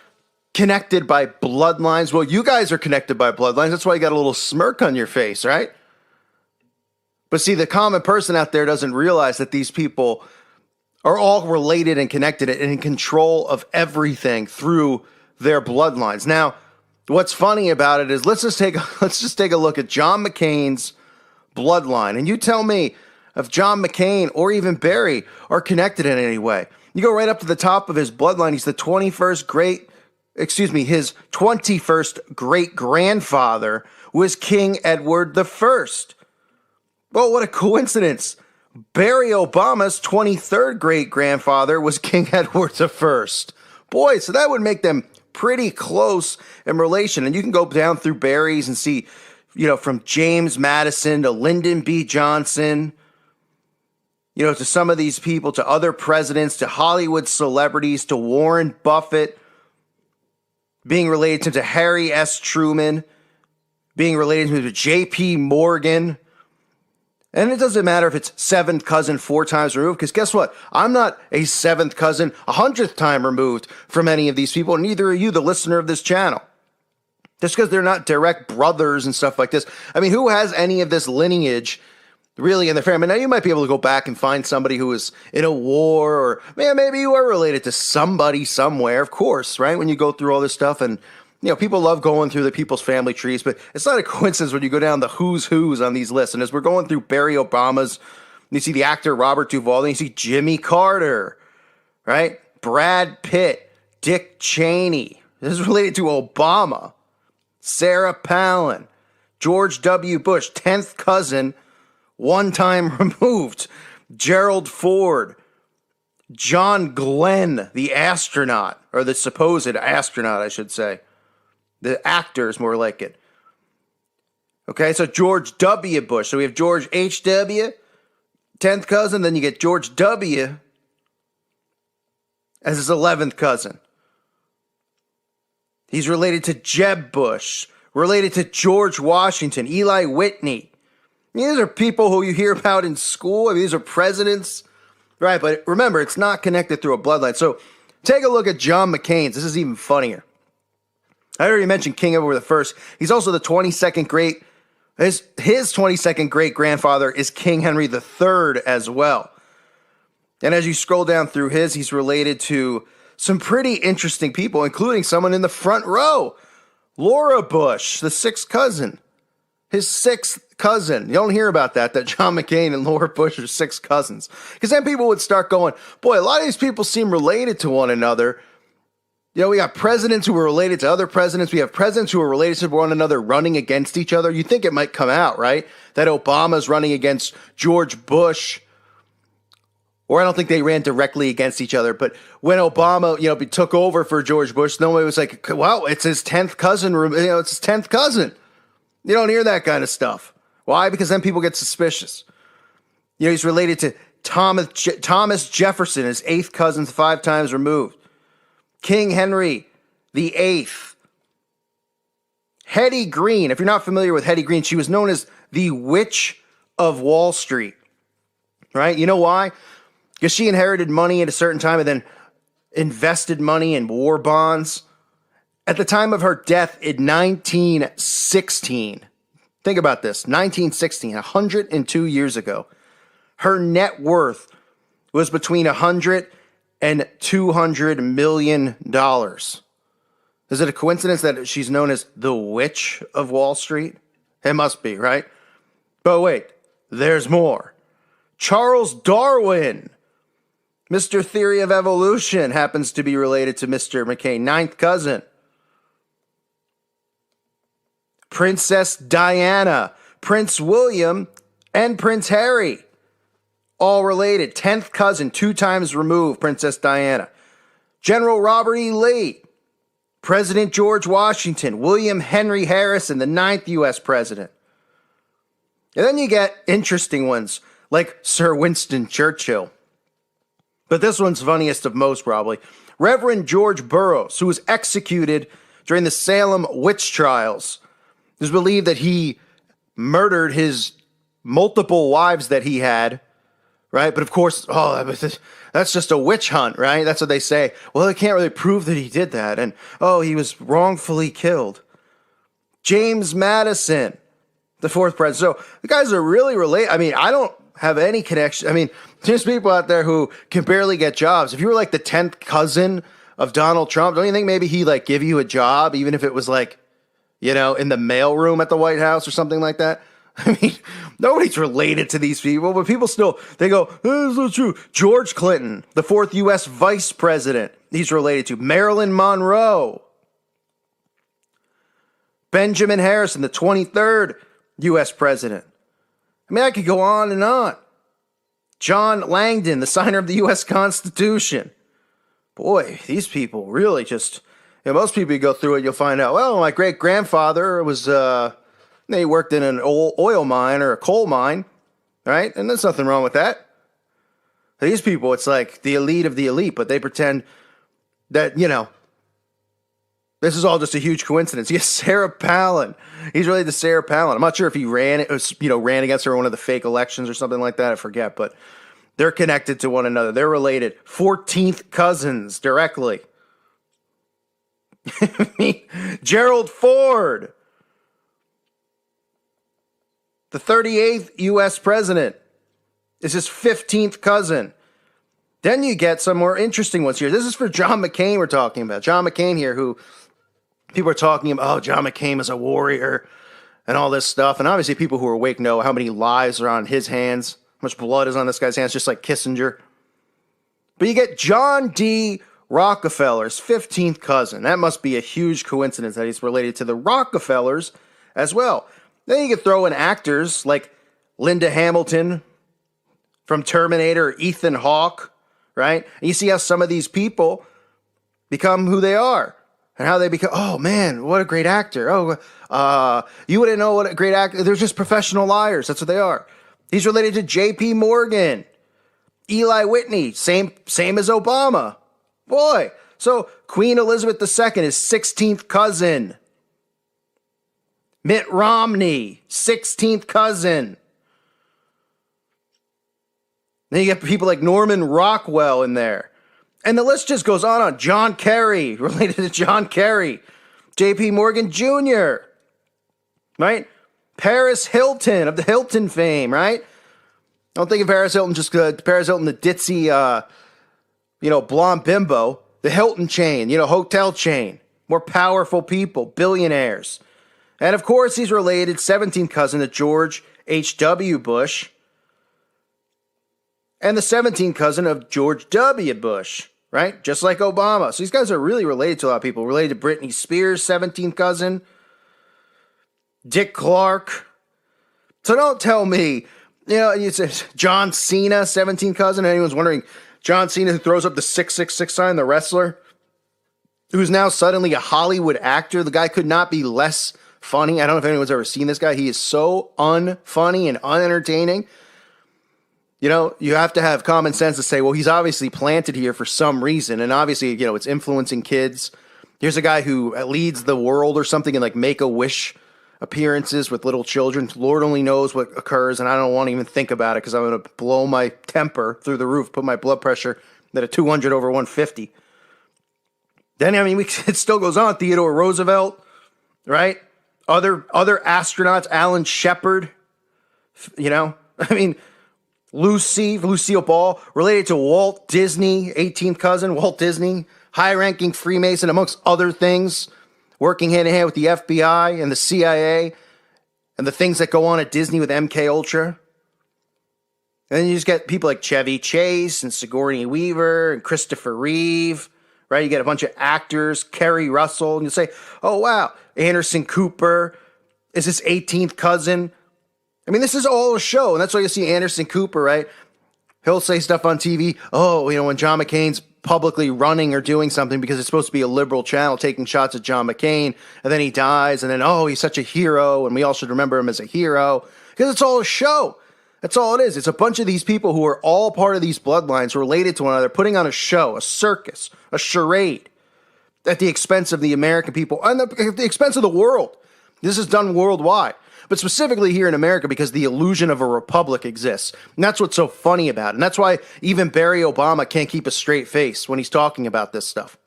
connected by bloodlines. Well, you guys are connected by bloodlines. That's why you got a little smirk on your face, right? But see, the common person out there doesn't realize that these people are all related and connected and in control of everything through their bloodlines. Now, what's funny about it is let's just take a look at John McCain's bloodline, and you tell me if John McCain or even Barry are connected in any way. You go right up to the top of his bloodline. He's the his 21st great grandfather was King Edward I. Well, what a coincidence. Barry Obama's 23rd great grandfather was King Edward I. Boy, so that would make them pretty close in relation. And you can go down through Barry's and see, from James Madison to Lyndon B. Johnson, to some of these people, to other presidents, to Hollywood celebrities, to Warren Buffett, being related to Harry S. Truman, being related to J.P. Morgan. And it doesn't matter if it's seventh cousin 4 times removed, because guess what? I'm not a seventh cousin 100th time removed from any of these people, and neither are you, the listener of this channel. Just because they're not direct brothers and stuff like this. I mean, who has any of this lineage really in their family? Now, you might be able to go back and find somebody who was in a war, or maybe you are related to somebody somewhere, of course, right? When you go through all this stuff, and people love going through the people's family trees, but it's not a coincidence when you go down the who's on these lists. And as we're going through Barry Obama's, you see the actor Robert Duvall, then you see Jimmy Carter, right? Brad Pitt, Dick Cheney. This is related to Obama. Sarah Palin, George W. Bush, 10th cousin, 1 time removed. Gerald Ford, John Glenn, the astronaut, or the supposed astronaut, I should say. The actor is more like it. Okay, so George W. Bush. So we have George H.W., 10th cousin. Then you get George W. as his 11th cousin. He's related to Jeb Bush, related to George Washington, Eli Whitney. These are people who you hear about in school. I mean, these are presidents. Right, but remember, it's not connected through a bloodline. So take a look at John McCain's. This is even funnier. I already mentioned King Edward I. He's also the 22nd great. His 22nd great grandfather is King Henry III as well. And as you scroll down through he's related to some pretty interesting people, including someone in the front row, Laura Bush, the 6th cousin. His 6th cousin. You don't hear about that John McCain and Laura Bush are 6th cousins. Because then people would start going, boy, a lot of these people seem related to one another. We got presidents who are related to other presidents. We have presidents who are related to one another running against each other. You think it might come out, right? That Obama's running against George Bush. Or I don't think they ran directly against each other. But when Obama, took over for George Bush, nobody was like, wow, it's his 10th cousin. It's his 10th cousin. You don't hear that kind of stuff. Why? Because then people get suspicious. He's related to Thomas Jefferson, his 8th cousin, 5 times removed. King Henry VIII. Hetty Green. If you're not familiar with Hetty Green, she was known as the Witch of Wall Street. Right? You know why? Because she inherited money at a certain time and then invested money in war bonds. At the time of her death in 1916, think about this, 1916, 102 years ago, her net worth was between $100 and $200 million. Is it a coincidence that she's known as the Witch of Wall Street? It must be, right? But wait, there's more. Charles Darwin, Mr. Theory of Evolution, happens to be related to Mr. McCain, 9th cousin. Princess Diana, Prince William, and Prince Harry, all related. 10th cousin, 2 times removed, Princess Diana. General Robert E. Lee, President George Washington, William Henry Harrison, the 9th U.S. president. And then you get interesting ones, like Sir Winston Churchill. But this one's funniest of most, probably. Reverend George Burroughs, who was executed during the Salem witch trials It's believed that he murdered his multiple wives that he had, right? But of course, that's just a witch hunt, right? That's what they say. Well, they can't really prove that he did that. And, he was wrongfully killed. James Madison, the fourth president. So the guys are really related. I mean, I don't have any connection. I mean, there's people out there who can barely get jobs. If you were like the 10th cousin of Donald Trump, don't you think maybe he like give you a job, even if it was like, in the mailroom at the White House or something like that? I mean, nobody's related to these people, but people still, they go, that's not true. George Clinton, the fourth U.S. vice president, he's related to. Marilyn Monroe. Benjamin Harrison, the 23rd U.S. president. I mean, I could go on and on. John Langdon, the signer of the U.S. Constitution. Boy, these people really just, most people you go through it, you'll find out, well, my great-grandfather was, he worked in an oil mine or a coal mine, right? And there's nothing wrong with that. These people, it's like the elite of the elite, but they pretend that, this is all just a huge coincidence. Yes, Sarah Palin. He's related to Sarah Palin. I'm not sure if he ran against her in one of the fake elections or something like that. I forget, but they're connected to one another. They're related. 14th cousins directly. Gerald Ford, the 38th U.S. president, is his 15th cousin. Then you get some more interesting ones here. This is for John McCain we're talking about. John McCain here, who people are talking about, John McCain is a warrior and all this stuff. And obviously people who are awake know how many lives are on his hands, how much blood is on this guy's hands, just like Kissinger. But you get John D. Rockefeller's 15th cousin. That must be a huge coincidence that he's related to the Rockefellers as well. Then you could throw in actors like Linda Hamilton from Terminator, Ethan Hawke, right? And you see how some of these people become who they are and how they become, oh man, what a great actor. You wouldn't know what a great actor, they're just professional liars. That's what they are. He's related to J.P. Morgan, Eli Whitney, same as Obama. Boy, so Queen Elizabeth II is 16th cousin. Mitt Romney, 16th cousin. Then you get people like Norman Rockwell in there. And the list just goes on. John Kerry, related to John Kerry. J.P. Morgan Jr., right? Paris Hilton of the Hilton fame, right? I don't think of Paris Hilton just Paris Hilton, the ditzy, blonde bimbo. The Hilton chain, hotel chain. More powerful people, billionaires. And of course, he's related, 17th cousin to George H.W. Bush. And the 17th cousin of George W. Bush, right? Just like Obama. So these guys are really related to a lot of people. Related to Britney Spears, 17th cousin. Dick Clark. So don't tell me, you said John Cena, 17th cousin. Anyone's wondering, John Cena, who throws up the 666 sign, the wrestler, who's now suddenly a Hollywood actor. The guy could not be less funny. I don't know if anyone's ever seen this guy. He is so unfunny and unentertaining. You have to have common sense to say, well, he's obviously planted here for some reason. And obviously, it's influencing kids. Here's a guy who leads the world or something in like Make-A-Wish appearances with little children. Lord only knows what occurs. And I don't want to even think about it because I'm going to blow my temper through the roof, put my blood pressure at a 200 over 150. Then, it still goes on. Theodore Roosevelt, right? Other astronauts, Alan Shepard, Lucille Ball, related to Walt Disney, 18th cousin, Walt Disney, high-ranking Freemason, amongst other things, working hand-in-hand with the FBI and the CIA and the things that go on at Disney with MK Ultra. And then you just get people like Chevy Chase and Sigourney Weaver and Christopher Reeve, right? You get a bunch of actors, Kerry Russell, and you say, oh, wow, Anderson Cooper is his 18th cousin. This is all a show, and that's why you see Anderson Cooper, right? He'll say stuff on TV, when John McCain's publicly running or doing something because it's supposed to be a liberal channel taking shots at John McCain, and then he dies, and then, he's such a hero, and we all should remember him as a hero, because it's all a show. That's all it is. It's a bunch of these people who are all part of these bloodlines related to one another, putting on a show, a circus, a charade, at the expense of the American people, and at the expense of the world. This is done worldwide, but specifically here in America because the illusion of a republic exists. And that's what's so funny about it. And that's why even Barry Obama can't keep a straight face when he's talking about this stuff.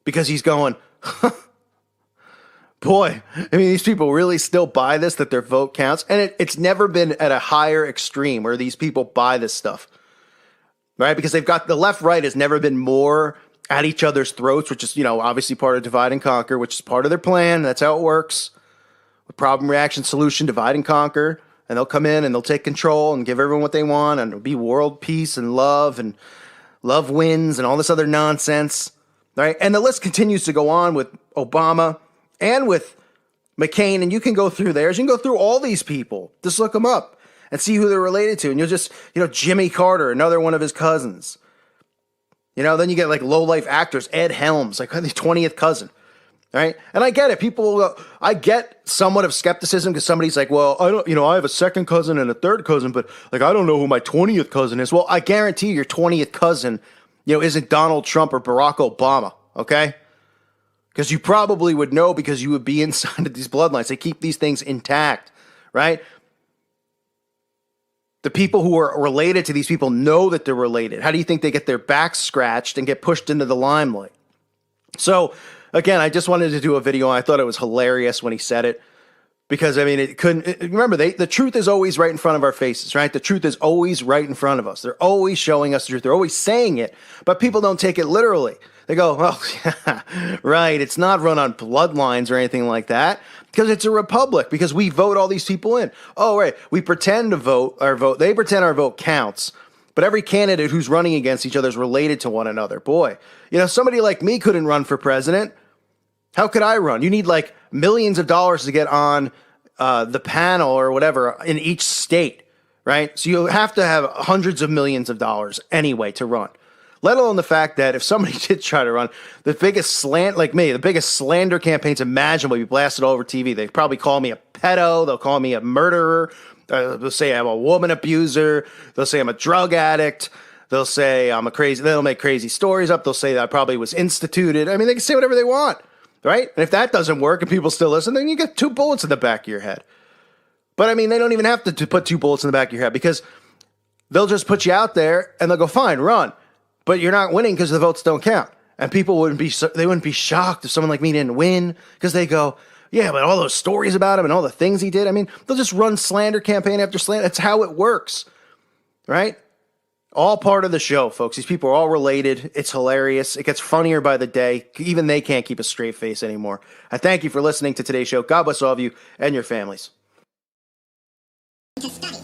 Because he's going, boy, I mean, these people really still buy this, that their vote counts. And it's never been at a higher extreme where these people buy this stuff, right? Because they've got the left right has never been more at each other's throats, which is, you know, obviously part of divide and conquer, which is part of their plan. That's how it works. With problem, reaction, solution, divide and conquer. And they'll come in and they'll take control and give everyone what they want. And it'll be world peace and love wins and all this other nonsense. Right? And the list continues to go on with Obama and with McCain. And you can go through theirs. You can go through all these people. Just look them up and see who they're related to. And you'll just, you know, Jimmy Carter, another one of his cousins. You know, then you get like low-life actors, Ed Helms, like the 20th cousin. Right? And I get it. People, I get somewhat of skepticism because somebody's like, well, I have a second cousin and a third cousin, but like, I don't know who my 20th cousin is. Well, I guarantee your 20th cousin, you know, isn't Donald Trump or Barack Obama, okay? Because you probably would know because you would be inside of these bloodlines. They keep these things intact, right? The people who are related to these people know that they're related. How do you think they get their backs scratched and get pushed into the limelight? So, again, I just wanted to do a video, and I thought it was hilarious when he said it. Because, I mean, remember, the truth is always right in front of our faces, right? The truth is always right in front of us. They're always showing us the truth. They're always saying it, but people don't take it literally. They go, well, yeah, right, it's not run on bloodlines or anything like that, because it's a republic, because we vote all these people in. Oh, right, we pretend to vote, they pretend our vote counts, but every candidate who's running against each other is related to one another. Boy, you know, somebody like me couldn't run for president. How could I run? You need like millions of dollars to get on the panel or whatever in each state, right? So you have to have hundreds of millions of dollars anyway to run, let alone the fact that if somebody did try to run, the biggest slander campaigns imaginable would be blasted all over TV. They'd probably call me a pedo. They'll call me a murderer. They'll say I'm a woman abuser. They'll say I'm a drug addict. They'll say I'm a crazy. They'll make crazy stories up. They'll say that I probably was instituted. I mean, they can say whatever they want. Right? And if that doesn't work and people still listen, then you get 2 bullets in the back of your head. But I mean, they don't even have to put 2 bullets in the back of your head because they'll just put you out there and they'll go, fine, run. But you're not winning because the votes don't count. And people wouldn't be shocked if someone like me didn't win because they go, yeah, but all those stories about him and all the things he did. I mean, they'll just run slander campaign after slander. That's how it works. Right? All part of the show, folks. These people are all related. It's hilarious. It gets funnier by the day. Even they can't keep a straight face anymore. I thank you for listening to today's show. God bless all of you and your families. To study.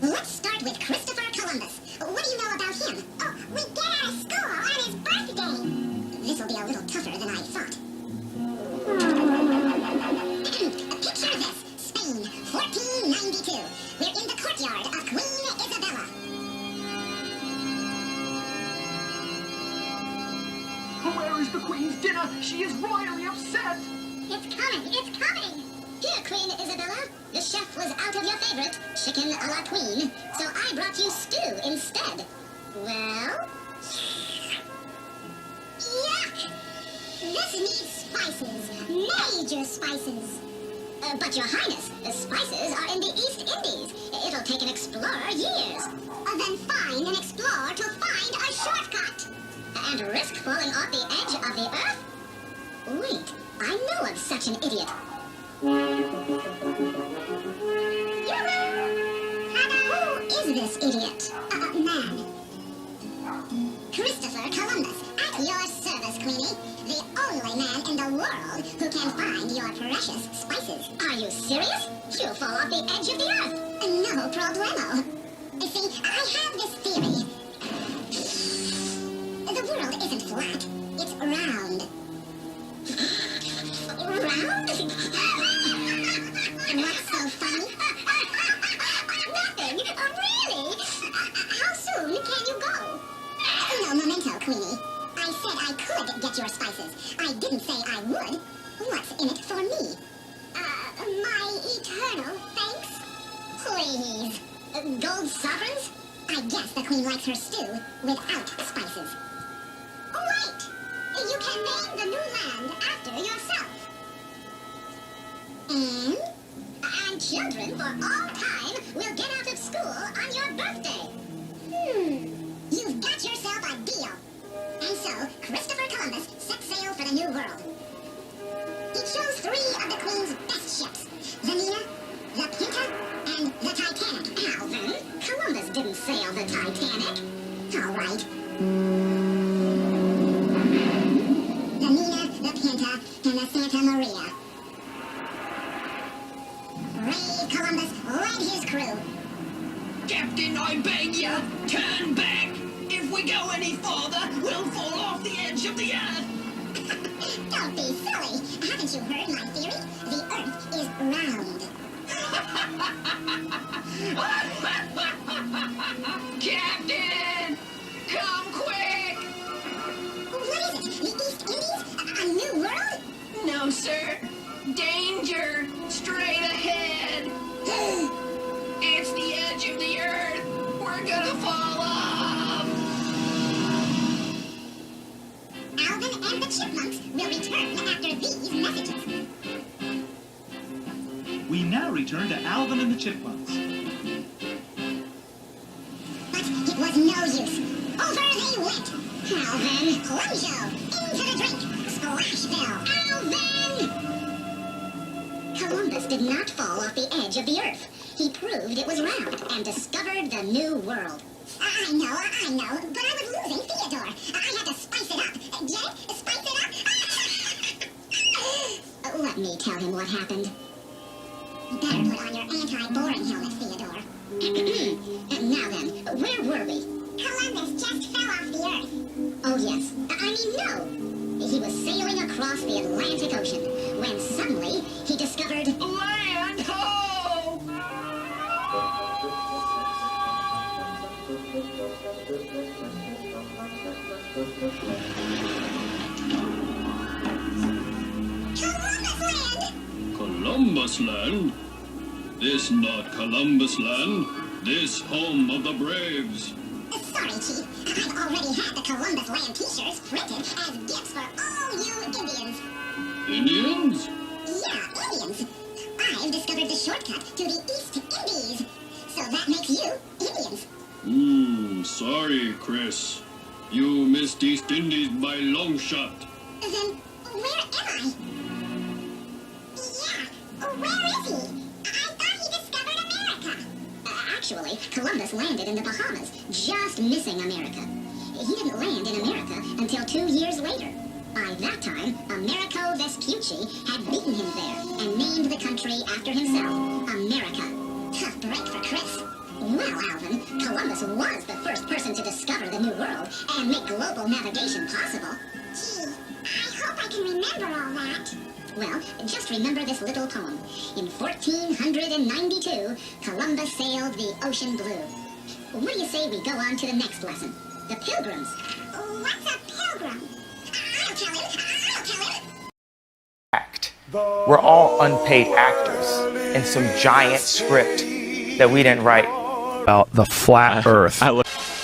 Let's start with Christopher Columbus. What do you know about him? Oh, we get out of school on his birthday. This will be a little tougher than I thought. Picture this. Spain, 1492. We're in the courtyard of Queen Isabella. Where is the Queen's dinner? She is royally upset. It's coming, it's coming. Here, Queen Isabella. The chef was out of your favorite, chicken a la Queen, so I brought you stew instead. Well? Yuck! This needs spices. Major spices. But your highness, the spices are in the East Indies. It'll take an explorer years. Then find an explorer to find a shortcut. And risk falling off the edge of the earth? Wait, I know of such an idiot. Who is this idiot? Man. Christopher Columbus, at your service, Queenie. The only man in the world who can find your precious spices. Are you serious? You'll fall off the edge of the earth. No problemo. See, I have this theory. The world isn't flat. It's round. Round? What's so funny? Nothing. Really? How soon can you go? No memento, Queenie. I said I could get your spices. I didn't say I would. What's in it for me? My eternal thanks? Please. Gold sovereigns? I guess the Queen likes her stew without spices. Wait! You can name the new land after yourself. and children for all time will get out of school on your birthday. You've got yourself a deal. And so, Christopher Columbus set sail for the New World. He chose 3 of the Queen's best ships, the Nina, the Pinta, and the Titanic. Alvin, Columbus didn't sail the Titanic. All right. The Nina, the Pinta, and the Santa Maria. Brave Columbus led his crew. Captain, I beg you, turn back. If we go any farther, we'll fall off the edge of the earth. Don't be silly. Haven't you heard my theory? The Earth is round. Captain, come quick. What is it? The East Indies? A new world? No, sir. Danger. Straight ahead. It's the edge of the earth. We're gonna fall off. Alvin and the Chipmunks will return after these messages. We now return to Alvin and the Chipmunks. But it was no use. Over they went. Alvin, Closio, into the drink. Splashville, Alvin! Columbus did not fall off the edge of the earth. He proved it was round and discovered the new world. I know, but I was losing Theodore. I had to spice it up. Jed, spice it up. Let me tell him what happened. You better put on your anti-boring helmet, Theodore. Now then, where were we? Columbus just fell off the earth. Oh yes, no. He was sailing across the Atlantic Ocean when suddenly he discovered land ho! Columbus Land? This not Columbus Land. This home of the braves. Sorry, Chief. I've already had the Columbus Land t-shirts printed as gifts for all you Indians. Indians? Yeah, Indians. I've discovered the shortcut to the East Indies. So that makes you Indians. Sorry, Chris. You missed East Indies by long shot. Then where am I? Yeah, where is he? I thought he discovered America. Actually, Columbus landed in the Bahamas, just missing America. He didn't land in America until 2 years later. By that time, Americo Vespucci had beaten him there and named the country after himself, America. Tough break for Chris. Well, Alvin, Columbus was the first person to discover the New World and make global navigation possible. Gee, I hope I can remember all that. Well, just remember this little poem. In 1492, Columbus sailed the ocean blue. What do you say we go on to the next lesson? The Pilgrims. What's a pilgrim? I'll tell him. Act. We're all unpaid actors in some giant script that we didn't write. About the flat Earth.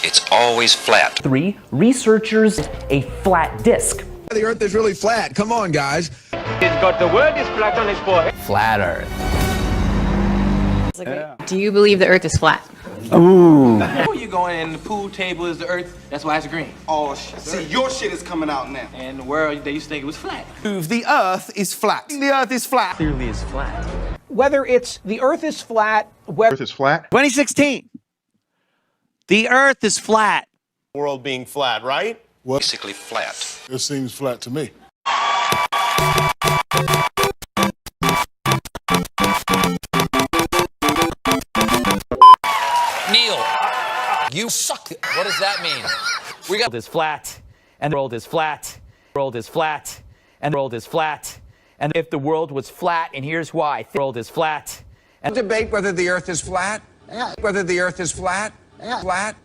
It's always flat. 3. Researchers a flat disk. The Earth is really flat. Come on, guys. He's got the word is flat on his forehead. Flat Earth. Do you believe the Earth is flat? Ooh. You going in the pool table is the Earth. That's why it's green. Oh, shit. See, your shit is coming out now. And the world, they used to think it was flat. Prove the Earth is flat. The Earth is flat. Clearly is flat. Whether it's the Earth is flat, whether Earth is flat. 2016. The Earth is flat. World being flat, right? Basically flat. It seems flat to me. Neil, you suck. What does that mean? We got this flat, and the world is flat. World is flat, and the world is flat. And if the world was flat, and here's why: the world is flat. And debate whether the Earth is flat. Whether the Earth is flat. Flat.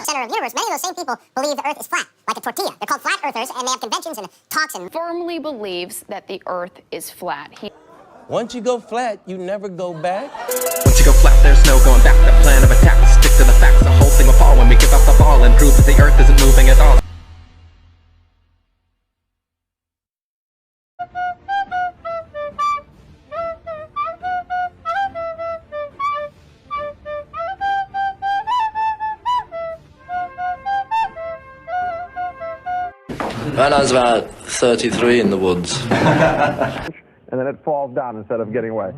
Center of the universe, many of those same people believe the Earth is flat, like a tortilla. They're called flat earthers, and they have conventions and talks and... Firmly believes that the Earth is flat. Once you go flat, you never go back. Once you go flat, there's no going back. The plan of attack is stick to the facts. The whole thing will fall when we give up the ball and prove that the Earth isn't moving at all. When I was about 33 in the woods. And then it falls down instead of getting away.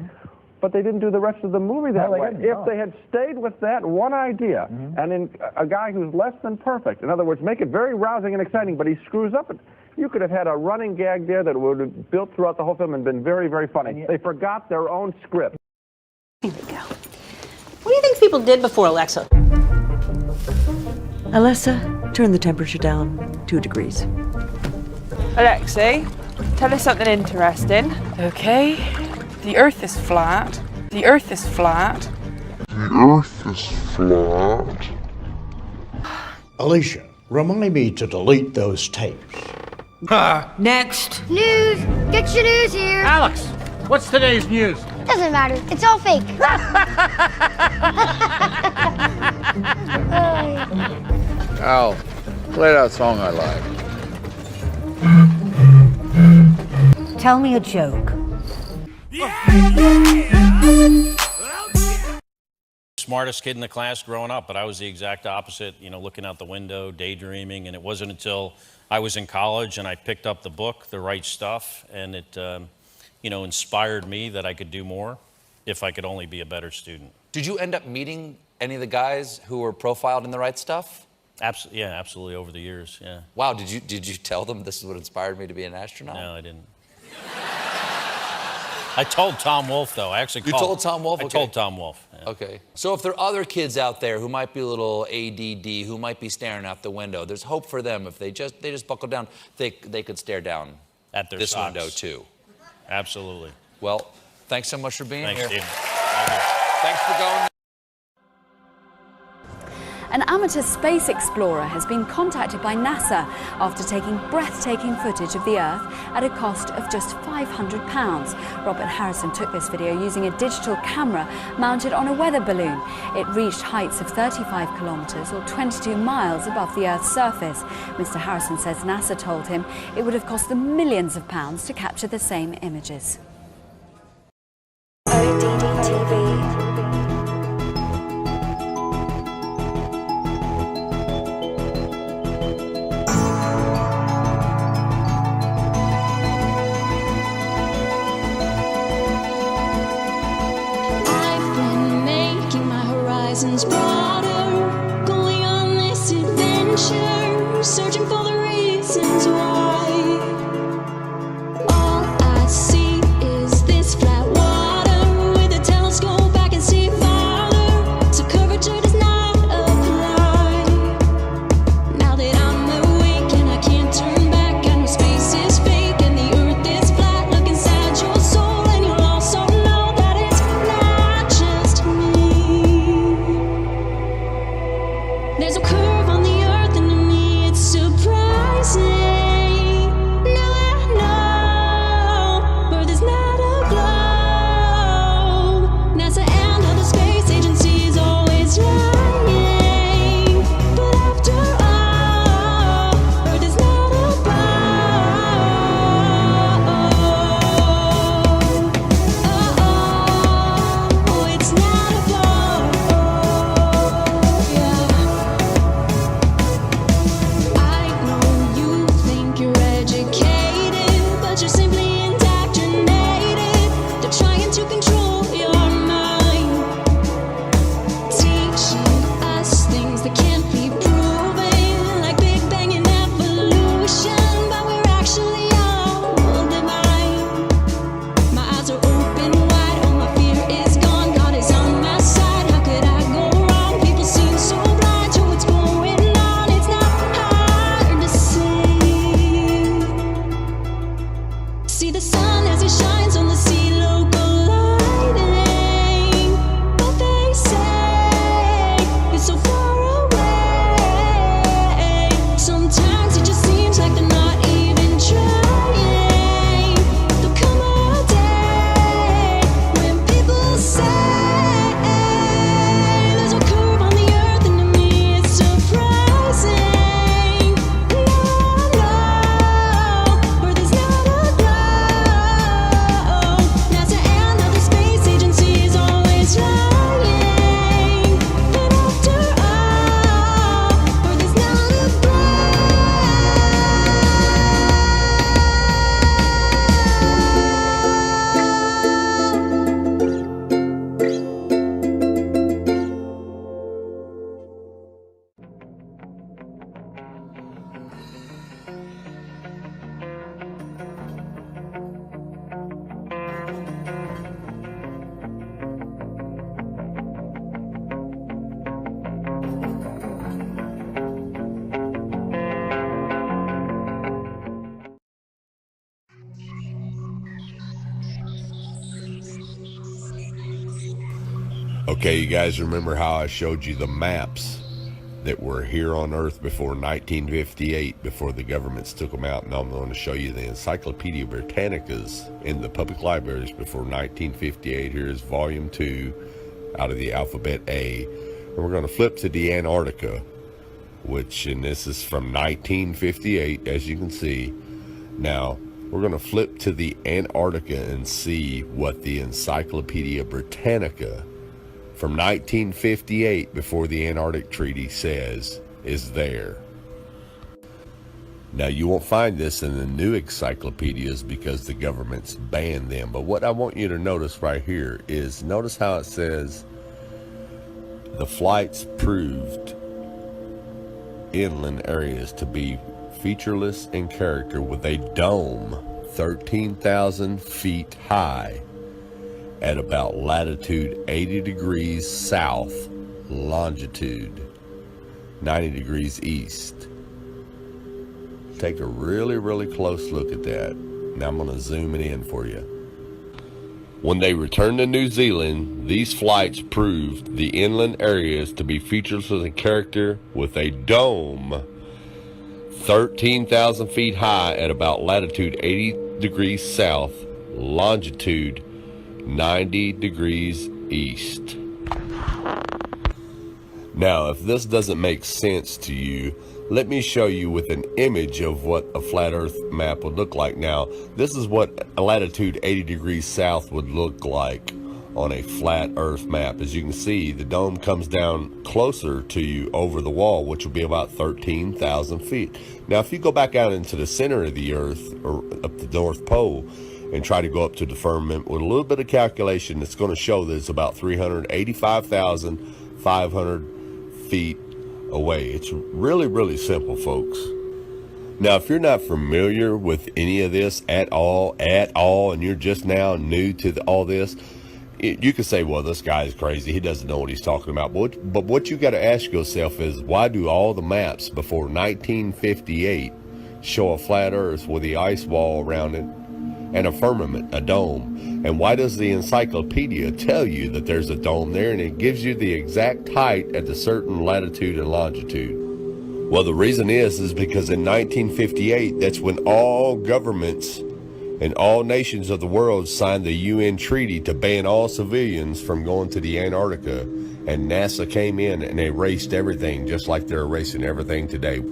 But they didn't do the rest of the movie that way. If they had stayed with that one idea, and in a guy who's less than perfect, in other words, make it very rousing and exciting, but he screws up, you could have had a running gag there that would have built throughout the whole film and been very, very funny. They forgot their own script. Here we go. What do you think people did before Alexa? Alexa, turn the temperature down 2 degrees. Alexei, tell us something interesting. Okay. The Earth is flat. The Earth is flat. The Earth is flat. Alicia, remind me to delete those tapes. Next. News! Get your news here! Alex, what's today's news? Doesn't matter. It's all fake. Al, play that song I like. Tell me a joke. Smartest kid in the class growing up, but I was the exact opposite, you know, looking out the window, daydreaming, and it wasn't until I was in college and I picked up the book, The Right Stuff, and it, you know, inspired me that I could do more if I could only be a better student. Did you end up meeting any of the guys who were profiled in The Right Stuff? Yeah, absolutely, over the years, yeah. Wow, did you tell them this is what inspired me to be an astronaut? No, I didn't. I told Tom Wolfe, though. I actually called. You told Tom Wolfe? I told Tom Wolfe. Yeah. Okay. So if there are other kids out there who might be a little ADD, who might be staring out the window, there's hope for them. If they just buckle down, they could stare down at their this socks. window too. Absolutely. Well, thanks so much for being here. Steve. Thanks for going. An amateur space explorer has been contacted by NASA after taking breathtaking footage of the Earth at a cost of just £500. Robert Harrison took this video using a digital camera mounted on a weather balloon. It reached heights of 35 kilometres or 22 miles above the Earth's surface. Mr. Harrison says NASA told him it would have cost them millions of pounds to capture the same images. Broader, going on this adventure, searching for the reasons why. All I see is this flat water. With a telescope I can see farther, so curvature does not apply. Now that I'm awake and I can't turn back, I know space is fake and the Earth is flat. Look inside your soul and you'll also know that it's not just me. There's a curve on the Earth and Okay, you guys remember how I showed you the maps that were here on Earth before 1958, before the governments took them out? Now I'm going to show you the Encyclopedia Britannicas in the public libraries before 1958. Here's volume 2 out of the alphabet A. And we're going to flip to the Antarctica, and this is from 1958, as you can see. Now, we're going to flip to the Antarctica and see what the Encyclopedia Britannica from 1958, before the Antarctic Treaty, says is there. Now, you won't find this in the new encyclopedias because the government's banned them. But what I want you to notice right here is, notice how it says the flights proved inland areas to be featureless in character, with a dome 13,000 feet high at about latitude 80 degrees south, longitude 90 degrees east. Take a really close look at that. Now I'm going to zoom it in for you. When they returned to New Zealand, these flights proved the inland areas to be featureless in character, with a dome 13,000 feet high at about latitude 80 degrees south, longitude 90 degrees east. Now, if this doesn't make sense to you, let me show you with an image of what a flat earth map would look like. Now, this is what a latitude 80 degrees south would look like on a flat earth map. As you can see, the dome comes down closer to you over the wall, which will be about 13,000 feet. Now, if you go back out into the center of the earth, or up the North Pole, and try to go up to the firmament with a little bit of calculation, it's going to show that it's about 385,500 feet away. It's really simple, folks. Now, if you're not familiar with any of this at all, and you're just now new to all this, you could say, well, this guy is crazy, he doesn't know what he's talking about. But what you got to ask yourself is, why do all the maps before 1958 show a flat earth with the ice wall around it and a firmament, a dome? And why does the encyclopedia tell you that there's a dome there, and it gives you the exact height at a certain latitude and longitude? Well, the reason is because in 1958, that's when all governments and all nations of the world signed the UN treaty to ban all civilians from going to the Antarctica, and NASA came in and erased everything, just like they're erasing everything today.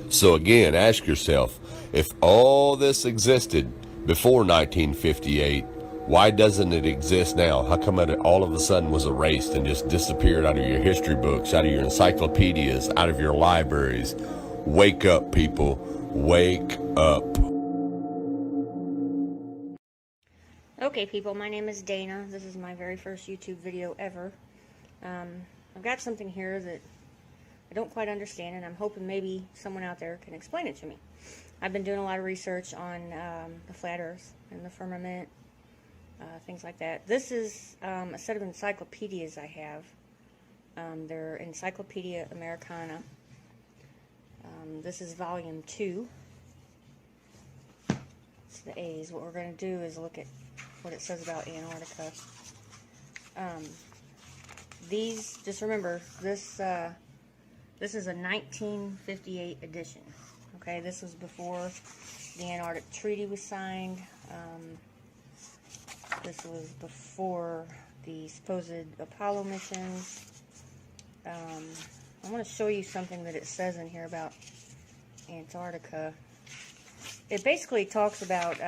So again, ask yourself, if all this existed before 1958, why doesn't it exist now? How come it all of a sudden was erased and just disappeared out of your history books, out of your encyclopedias, out of your libraries? Wake up, people. Wake up. Okay, people, my name is Dana. This is my very first YouTube video ever. I've got something here that I don't quite understand, and I'm hoping maybe someone out there can explain it to me. I've been doing a lot of research on the flat earth and the firmament, things like that. This is a set of encyclopedias I have. They're Encyclopedia Americana. This is volume 2. It's the A's. What we're going to do is look at what it says about Antarctica. These, just remember, this is a 1958 edition. Okay, this was before the Antarctic Treaty was signed. This was before the supposed Apollo missions. I want to show you something that it says in here about Antarctica. It basically talks about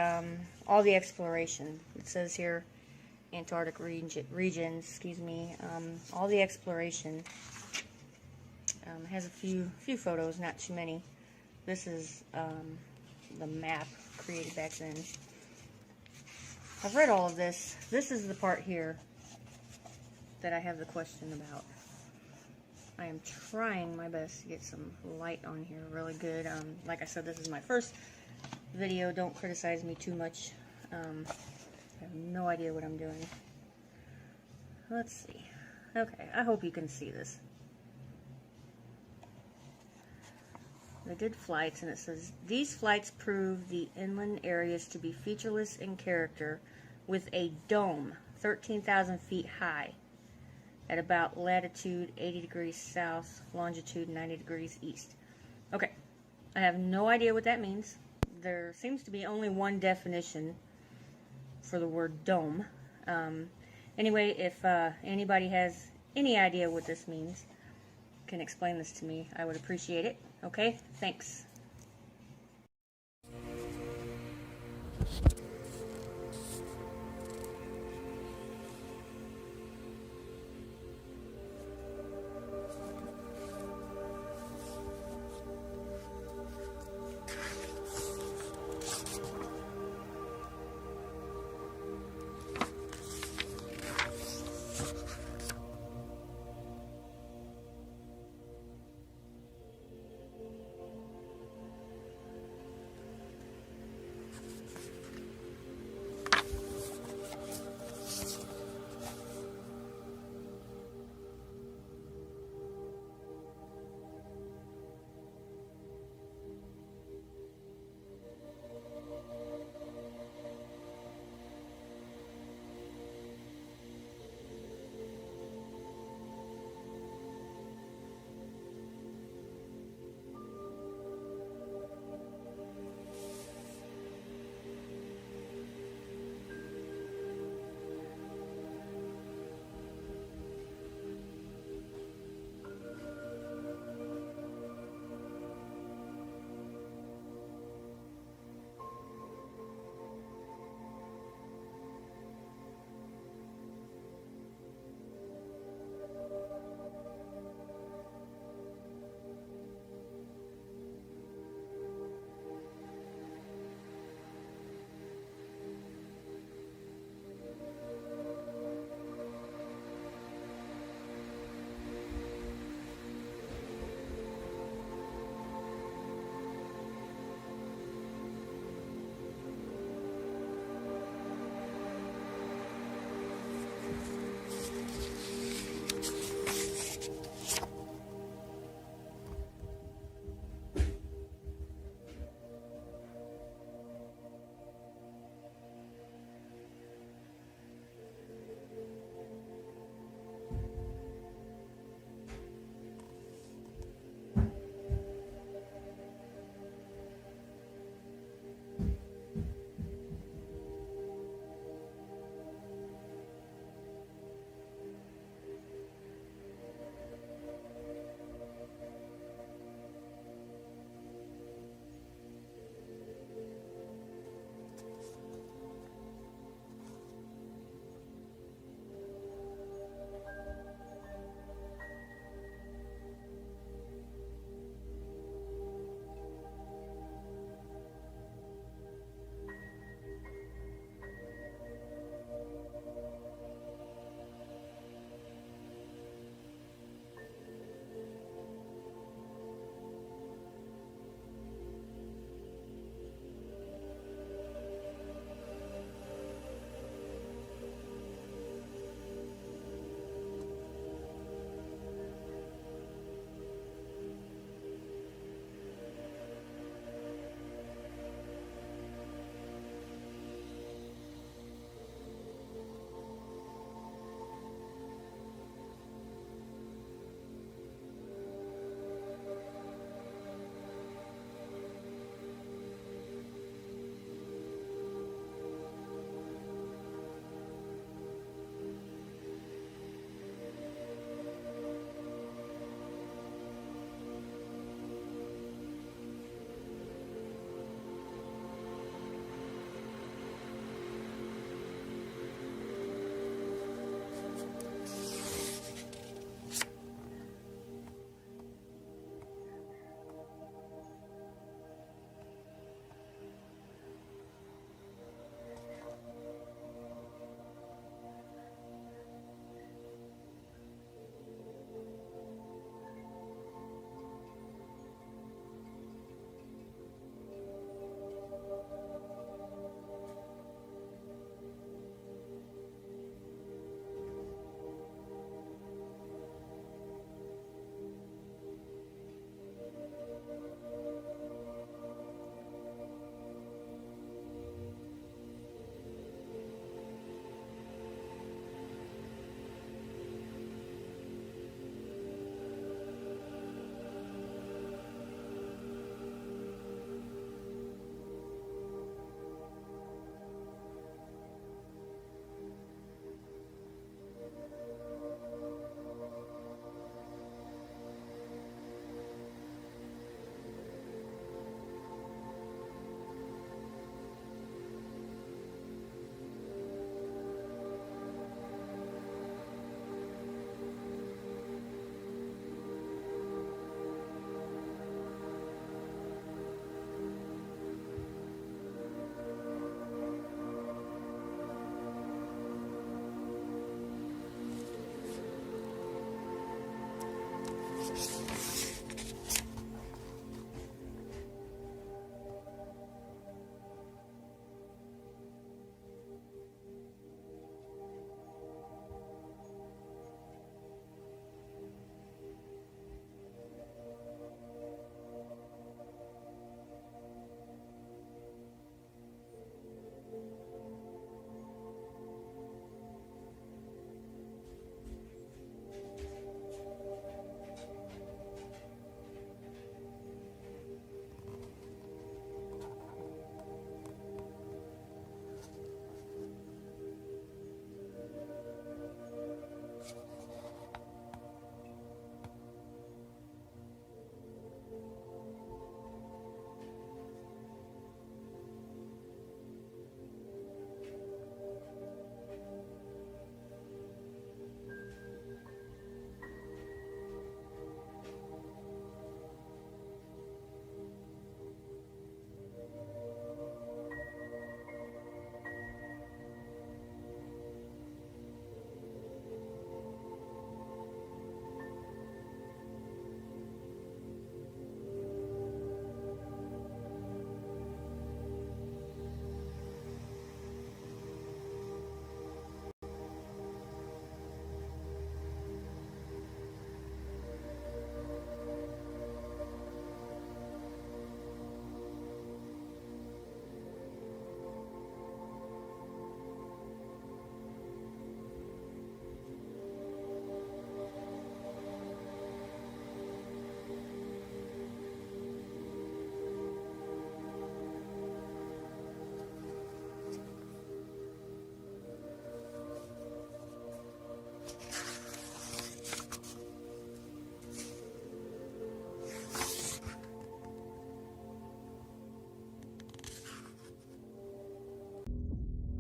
all the exploration. It says here, Antarctic regions, all the exploration. It has a few photos, not too many. This is the map created back then. I've read all of this. This is the part here that I have the question about. I am trying my best to get some light on here really good. Like I said, this is my first video. Don't criticize me too much. I have no idea what I'm doing. Let's see. Okay, I hope you can see this. They did flights, and it says, these flights prove the inland areas to be featureless in character, with a dome 13,000 feet high at about latitude 80 degrees south, longitude 90 degrees east. Okay, I have no idea what that means. There seems to be only one definition for the word dome. Anyway, if anybody has any idea what this means, can explain this to me, I would appreciate it. Okay, thanks.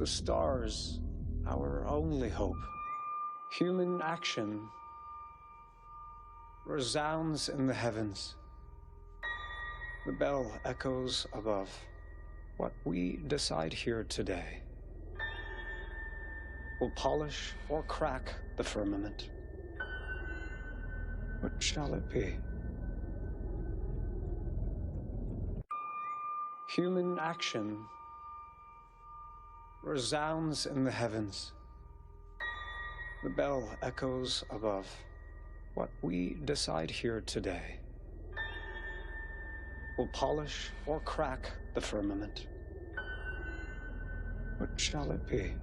The stars, our only hope. Human action resounds in the heavens. The bell echoes above. What we decide here today will polish or crack the firmament. What shall it be? Human action resounds in the heavens. The bell echoes above. What we decide here today will polish or crack the firmament. What shall it be?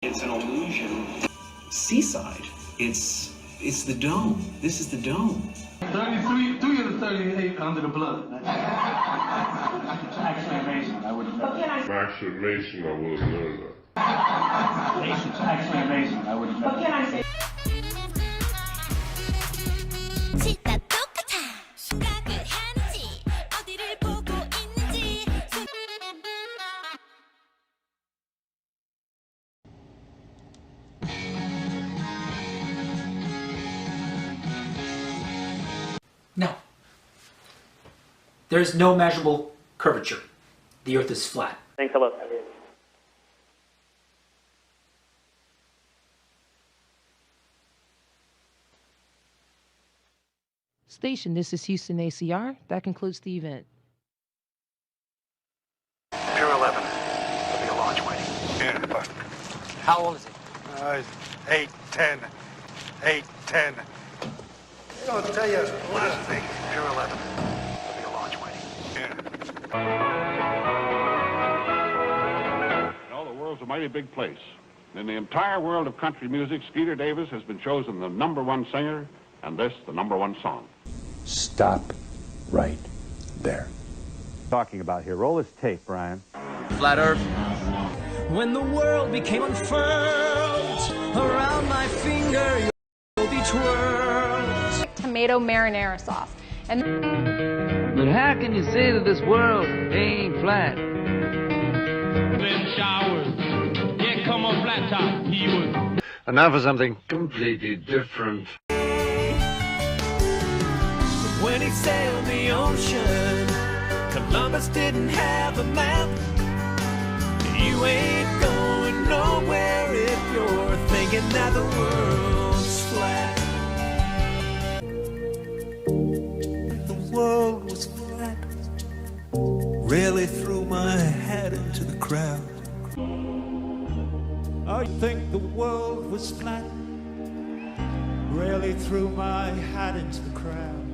It's an illusion. Seaside. It's the dome. This is the dome. 33 of the 38 under the blood. It's actually amazing. I wouldn't know. It's actually amazing. I wouldn't know that. It's actually amazing. I wouldn't know. No. There is no measurable curvature. The Earth is flat. Thanks a lot. Station, this is Houston ACR. That concludes the event. Pier 11. There'll be a launch waiting. Yeah, but How old is he? 8, 10. 8, 10. I'll tell you. What is it? Pier 11. There'll be a launch waiting. Well, the world's a mighty big place. In the entire world of country music, Skeeter Davis has been chosen the #1 singer, and this the #1 song. Stop right there. Talking about here. Roll this tape, Brian. Flat Earth. When the world became unfurled around my finger, you'll be twirled. Tomato marinara sauce. And But how can you say that this world ain't flat? Then showers. Yeah, come on, flat top. He was. And now for something completely different. When he sailed the ocean, Columbus didn't have a map. You ain't going nowhere if you're thinking that the world's flat. The world was flat. Really threw my hat into the crowd. I think the world was flat. Really threw my hat into the crowd.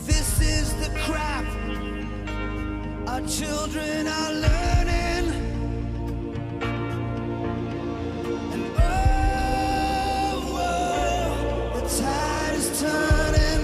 This is the crap our children are learning. And oh, the tide is turning.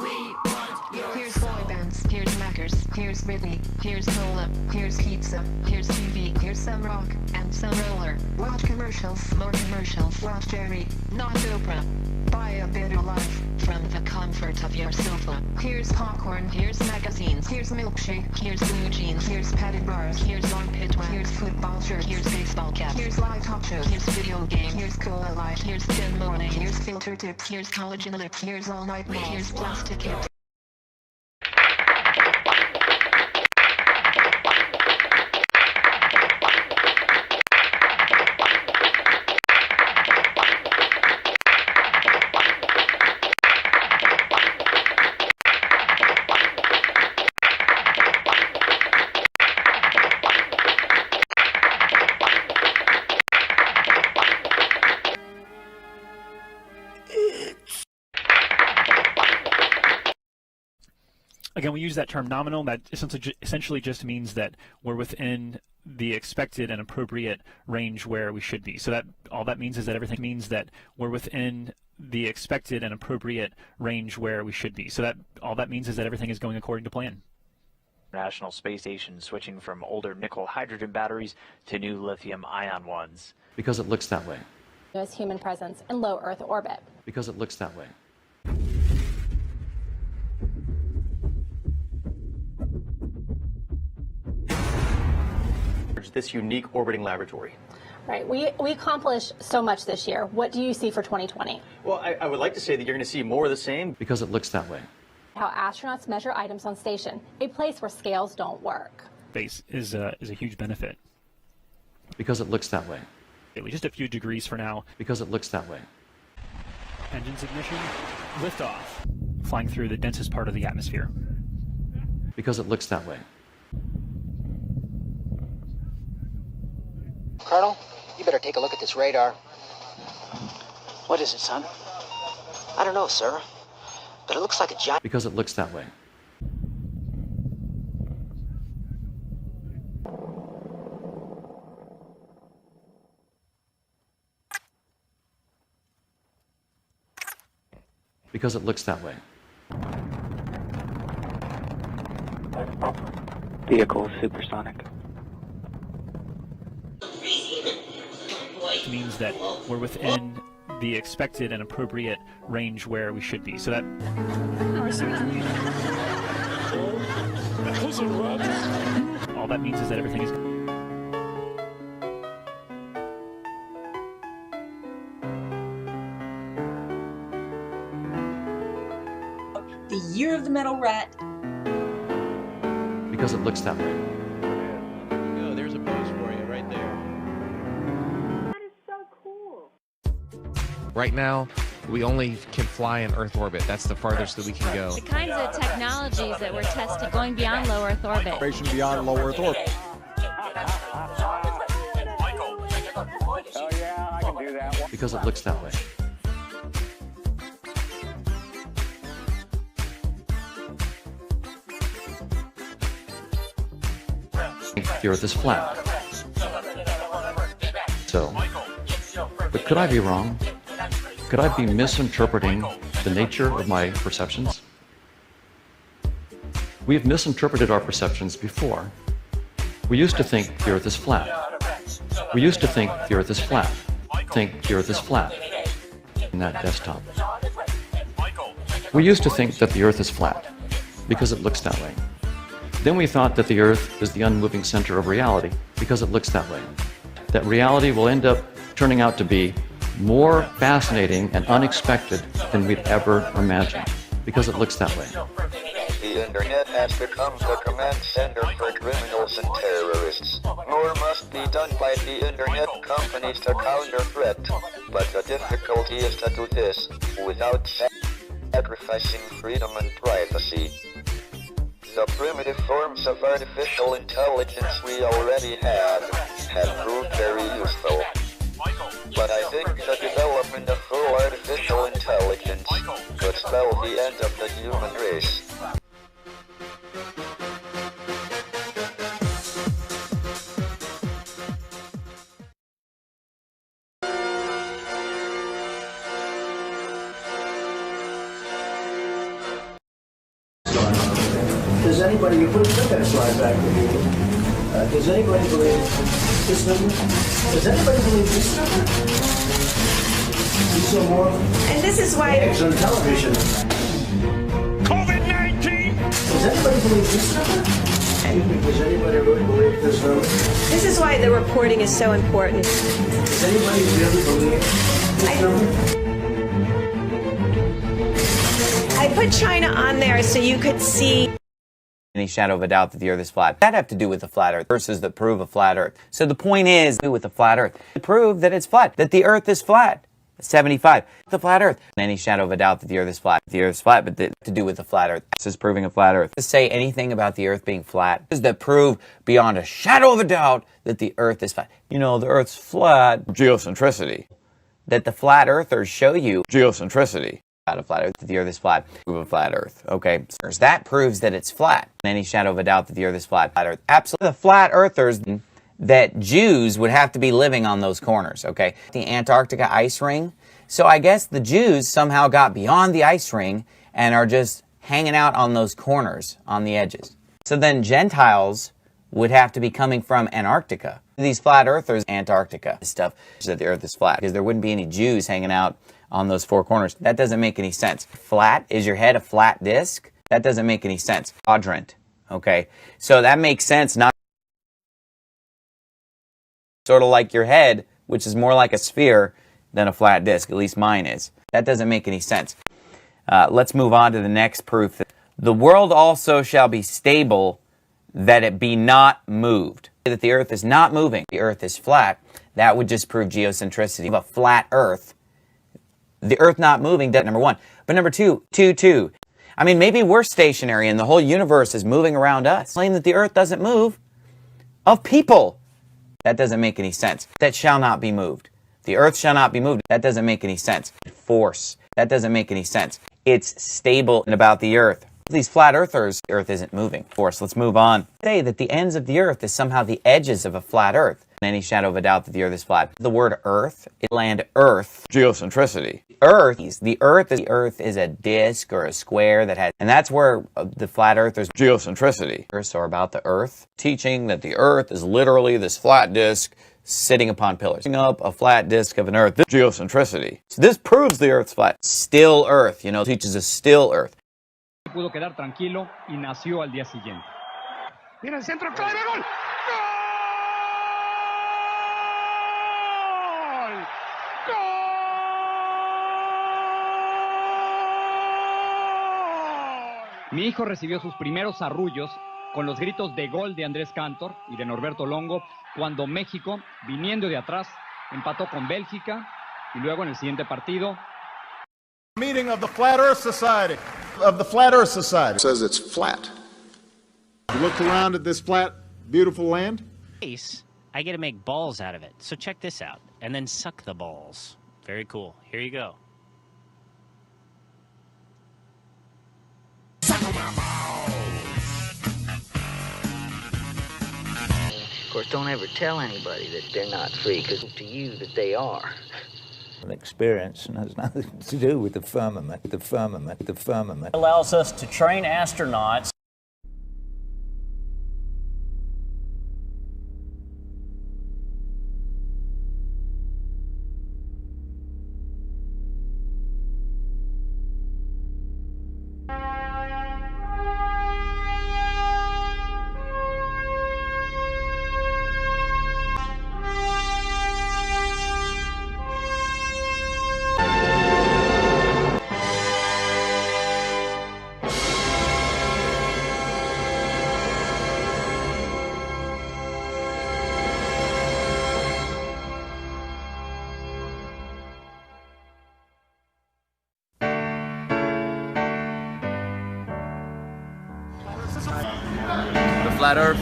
Here's boy bands, here's Mackers, here's Britney, here's Cola, here's pizza, here's TV, here's some rock, and some roller. Watch commercials, more commercials, watch Jerry, not Oprah. Buy a bit of life, from the comfort of your sofa. Here's popcorn, here's magazines, here's milkshake, here's blue jeans, here's padded bars, here's armpit wax, here's football shirts, here's baseball caps, here's live talk shows, here's video game, here's Cola Light, here's Tin Morning, here's filter tips, here's collagen lips, here's all night balls, here's plastic hips. Again, we use that term nominal. That essentially just means that we're within the expected and appropriate range where we should be. So that all that means is that everything means that we're within the expected and appropriate range where we should be. So that all that means is that everything is going according to plan. International Space Station switching from older nickel hydrogen batteries to new lithium ion ones. Because it looks that way. There's human presence in low Earth orbit. Because it looks that way. This unique orbiting laboratory. Right. We accomplished so much this year. What do you see for 2020? Well, I would like to say that you're going to see more of the same. Because it looks that way. How astronauts measure items on station, a place where scales don't work. Space is a huge benefit. Because it looks that way. Just a few degrees for now. Because it looks that way. Engines ignition, liftoff, flying through the densest part of the atmosphere. Because it looks that way. Colonel, you better take a look at this radar. What is it, son? I don't know, sir. But it looks like a giant... Because it looks that way. Because it looks that way. Vehicle supersonic. Means that we're within the expected and appropriate range where we should be. So that all that means is that everything is the year of the metal rat. Because it looks that way. There's a pose for you right there. Right now, we only can fly in Earth orbit. That's the farthest that we can go. The kinds of technologies that we're testing going beyond low Earth orbit. Beyond low Earth orbit. Oh yeah, I can do that one. Because it looks that way. The Earth is flat. So, but could I be wrong? Could I be misinterpreting the nature of my perceptions? We have misinterpreted our perceptions before. We used to think the Earth is flat. We used to think the Earth is flat. Think the Earth is flat in that desktop. We used to think that the Earth is flat because it looks that way. Then we thought that the Earth is the unmoving center of reality because it looks that way. That reality will end up turning out to be more fascinating and unexpected than we'd ever imagined, because it looks that way. The internet has become the command center for criminals and terrorists. More must be done by the internet companies to counter threat, but the difficulty is to do this without sacrificing freedom and privacy. The primitive forms of artificial intelligence we already have proved very useful. But I think the development of full artificial intelligence could spell the end of the human race. anybody, you put that slide back to me. Does anybody believe this number? Does anybody believe this number? You saw more? And this is why... Eggs on television. COVID-19! Does anybody believe this number? Does anybody really believe this number? This is why the reporting is so important. Does anybody really believe this number? I put China on there so you could see any shadow of a doubt that the Earth is flat. That have to do with the flat Earth versus that prove a flat Earth. So the point is, with the flat Earth, to prove that it's flat, that the Earth is flat. 75. The flat Earth. Any shadow of a doubt that the Earth is flat. The Earth is flat, but to do with the flat Earth. This is proving a flat Earth. To say anything about the Earth being flat is that prove beyond a shadow of a doubt that the Earth is flat. You know, the Earth's flat. Geocentricity. That the flat Earthers show you. Geocentricity. A flat Earth, that the Earth is flat. Prove a flat Earth. Okay, that proves that it's flat. Any shadow of a doubt that the Earth is flat. Flat Earth. Absolutely. The flat Earthers, that Jews would have to be living on those corners. Okay, the Antarctica ice ring. So I guess the Jews somehow got beyond the ice ring and are just hanging out on those corners, on the edges. So then Gentiles would have to be coming from Antarctica. These flat Earthers, Antarctica stuff, that the Earth is flat, because there wouldn't be any Jews hanging out on those four corners. That doesn't make any sense. Flat, is your head a flat disc? That doesn't make any sense. Quadrant, okay? So that makes sense, not sort of like your head, which is more like a sphere than a flat disc, at least mine is. That doesn't make any sense. Let's move on to the next proof. The world also shall be stable, that it be not moved. That the Earth is not moving, the Earth is flat. That would just prove geocentricity. Of a flat Earth, the Earth not moving, number one. But number two. I mean, maybe we're stationary and the whole universe is moving around us. Claim that the Earth doesn't move. Of people. That doesn't make any sense. That shall not be moved. The Earth shall not be moved. That doesn't make any sense. Force. That doesn't make any sense. It's stable about the Earth. These flat Earthers, the Earth isn't moving. Force. Let's move on. Say that the ends of the Earth is somehow the edges of a flat Earth. Any shadow of a doubt that the Earth is flat. The word Earth, land Earth. Geocentricity. The Earth is a disc or a square that has, and that's where the flat Earthers, geocentricity. So about the Earth, teaching that the Earth is literally this flat disc sitting upon pillars. Up a flat disc of an Earth, this geocentricity. So this proves the Earth's flat. Still Earth, you know, teaches a still Earth. Pudo quedar tranquilo y nació al día siguiente. Mira el centro, clave, gol. Mi hijo recibió sus primeros arrullos con los gritos de gol de Andrés Cantor y de Norberto Longo cuando México, viniendo de atrás, empató con Bélgica y luego en el siguiente partido. Meeting of the Flat Earth Society. It says it's flat. You looked around at this flat, beautiful land? I get to make balls out of it. So check this out. And then suck the balls. Very cool. Here you go. Of course, don't ever tell anybody that they're not free, because to you that they are. Experience and has nothing to do with the firmament. It allows us to train astronauts. Flat Earth,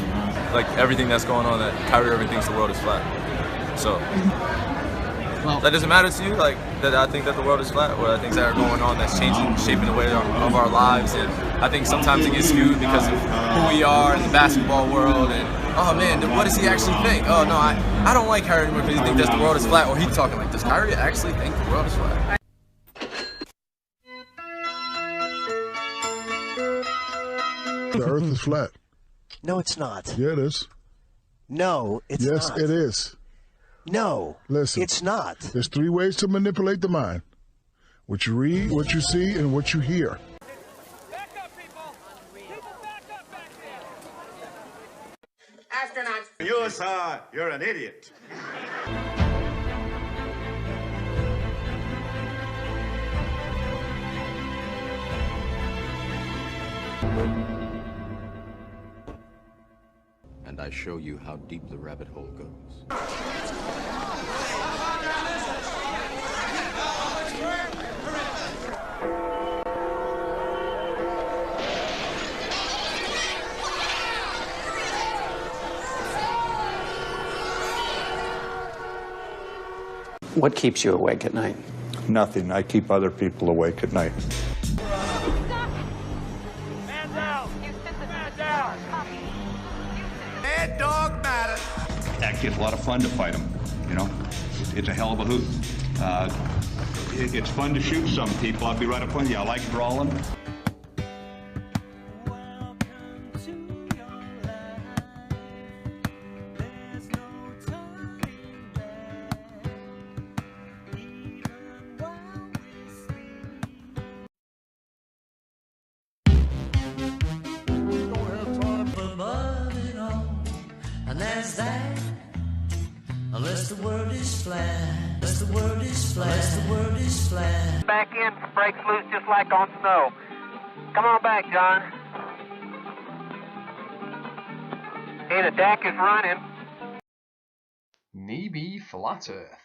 like everything that's going on, that Kyrie Irving thinks the world is flat. So that doesn't matter to you, like that I think that the world is flat, or things that are going on that's changing, shaping the way of our lives. And I think sometimes it gets skewed because of who we are in the basketball world. And oh man, what does he actually think? Oh no, I don't like Kyrie because he thinks that the world is flat. Or he's talking like, does Kyrie actually think the world is flat? The Earth is flat. No, it's not. Yeah, it is. No, it's not. Yes, it is. No, listen. It's not. There's 3 ways to manipulate the mind: what you read, what you see, and what you hear. Astronauts. You're an idiot. And I show you how deep the rabbit hole goes. What keeps you awake at night? Nothing. I keep other people awake at night. Mad dog matter. Actually, it's a lot of fun to fight them. You know, it's a hell of a hoot. It's fun to shoot some people. I'll be right up with you. I like brawling. And that's that. Unless the world is flat. Unless the world is flat. Unless the world is flat. Back in, brakes loose just like on snow. Come on back, John. Hey, the deck is running. Maybe Flat Earth.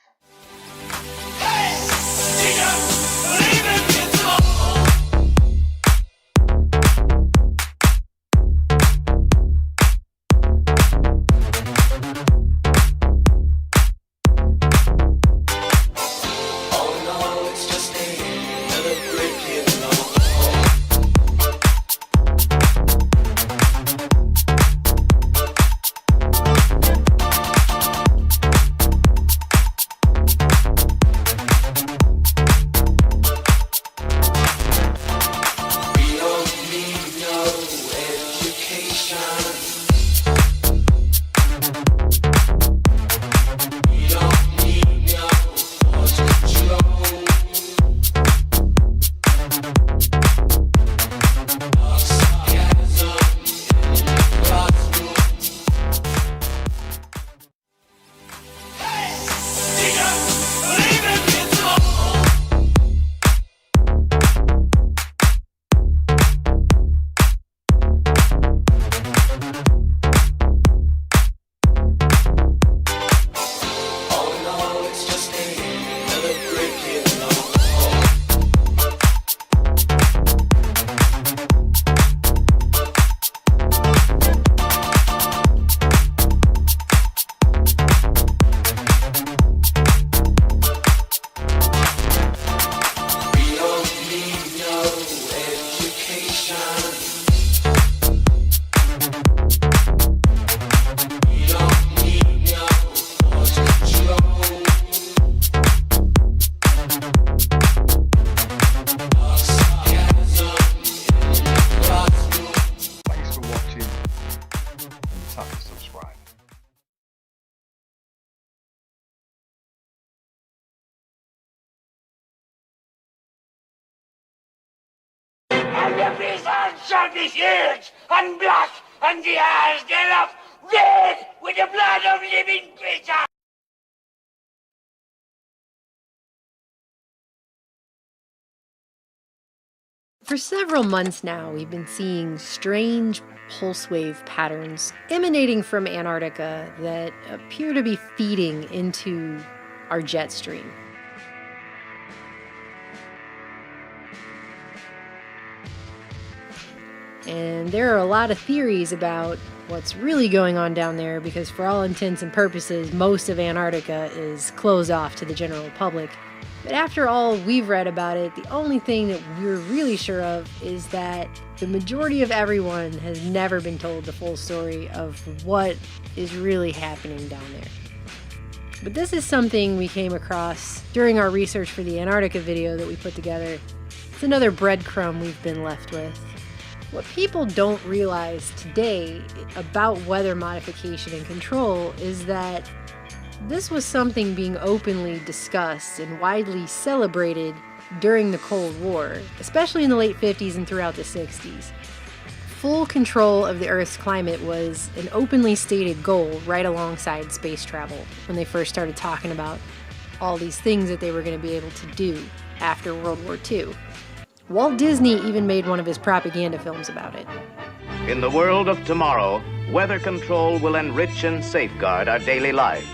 And the vision shall be huge and black, and the eyes thereof red with the blood of living creatures. For several months now, we've been seeing strange pulse wave patterns emanating from Antarctica that appear to be feeding into our jet stream. And there are a lot of theories about what's really going on down there because for all intents and purposes, most of Antarctica is closed off to the general public. But after all we've read about it, the only thing that we're really sure of is that the majority of everyone has never been told the full story of what is really happening down there. But this is something we came across during our research for the Antarctica video that we put together. It's another breadcrumb we've been left with. What people don't realize today about weather modification and control is that this was something being openly discussed and widely celebrated during the Cold War, especially in the late 50s and throughout the 60s. Full control of the Earth's climate was an openly stated goal right alongside space travel when they first started talking about all these things that they were going to be able to do after World War II. Walt Disney even made one of his propaganda films about it. In the world of tomorrow, weather control will enrich and safeguard our daily lives.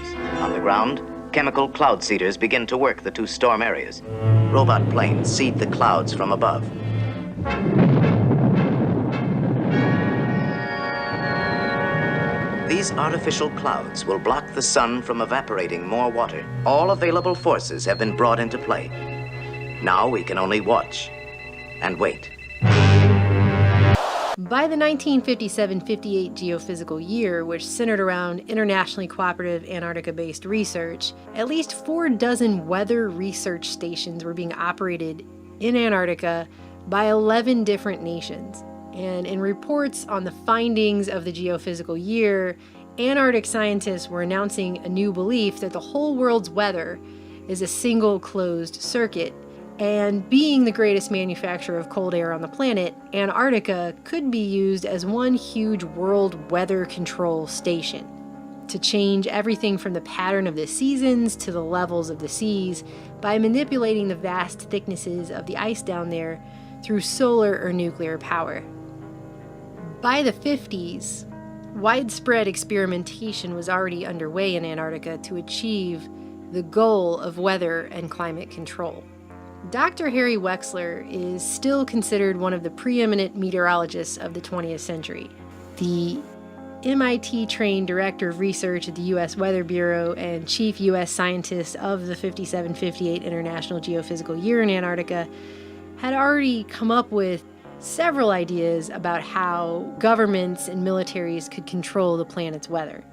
On the ground, chemical cloud seeders begin to work the two storm areas. Robot planes seed the clouds from above. These artificial clouds will block the sun from evaporating more water. All available forces have been brought into play. Now we can only watch and wait. By the 1957-58 geophysical year, which centered around internationally cooperative Antarctica-based research, at least 4 dozen weather research stations were being operated in Antarctica by 11 different nations. And in reports on the findings of the geophysical year, Antarctic scientists were announcing a new belief that the whole world's weather is a single closed circuit. And being the greatest manufacturer of cold air on the planet, Antarctica could be used as one huge world weather control station to change everything from the pattern of the seasons to the levels of the seas by manipulating the vast thicknesses of the ice down there through solar or nuclear power. By the 50s, widespread experimentation was already underway in Antarctica to achieve the goal of weather and climate control. Dr. Harry Wexler is still considered one of the preeminent meteorologists of the 20th century. The MIT-trained director of research at the U.S. Weather Bureau and chief U.S. scientist of the 57-58 International Geophysical Year in Antarctica had already come up with several ideas about how governments and militaries could control the planet's weather.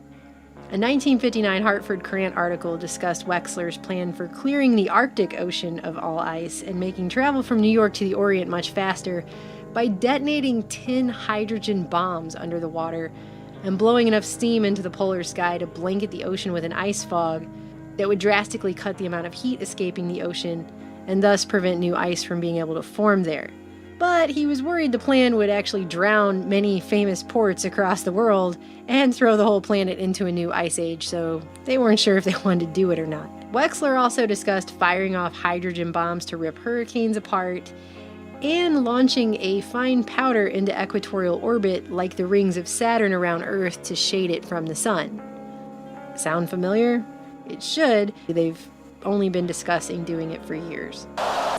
A 1959 Hartford Courant article discussed Wexler's plan for clearing the Arctic Ocean of all ice and making travel from New York to the Orient much faster by detonating 10 hydrogen bombs under the water and blowing enough steam into the polar sky to blanket the ocean with an ice fog that would drastically cut the amount of heat escaping the ocean and thus prevent new ice from being able to form there. But he was worried the plan would actually drown many famous ports across the world and throw the whole planet into a new ice age, so they weren't sure if they wanted to do it or not. Wexler also discussed firing off hydrogen bombs to rip hurricanes apart and launching a fine powder into equatorial orbit like the rings of Saturn around Earth to shade it from the sun. Sound familiar? It should. They've only been discussing doing it for years.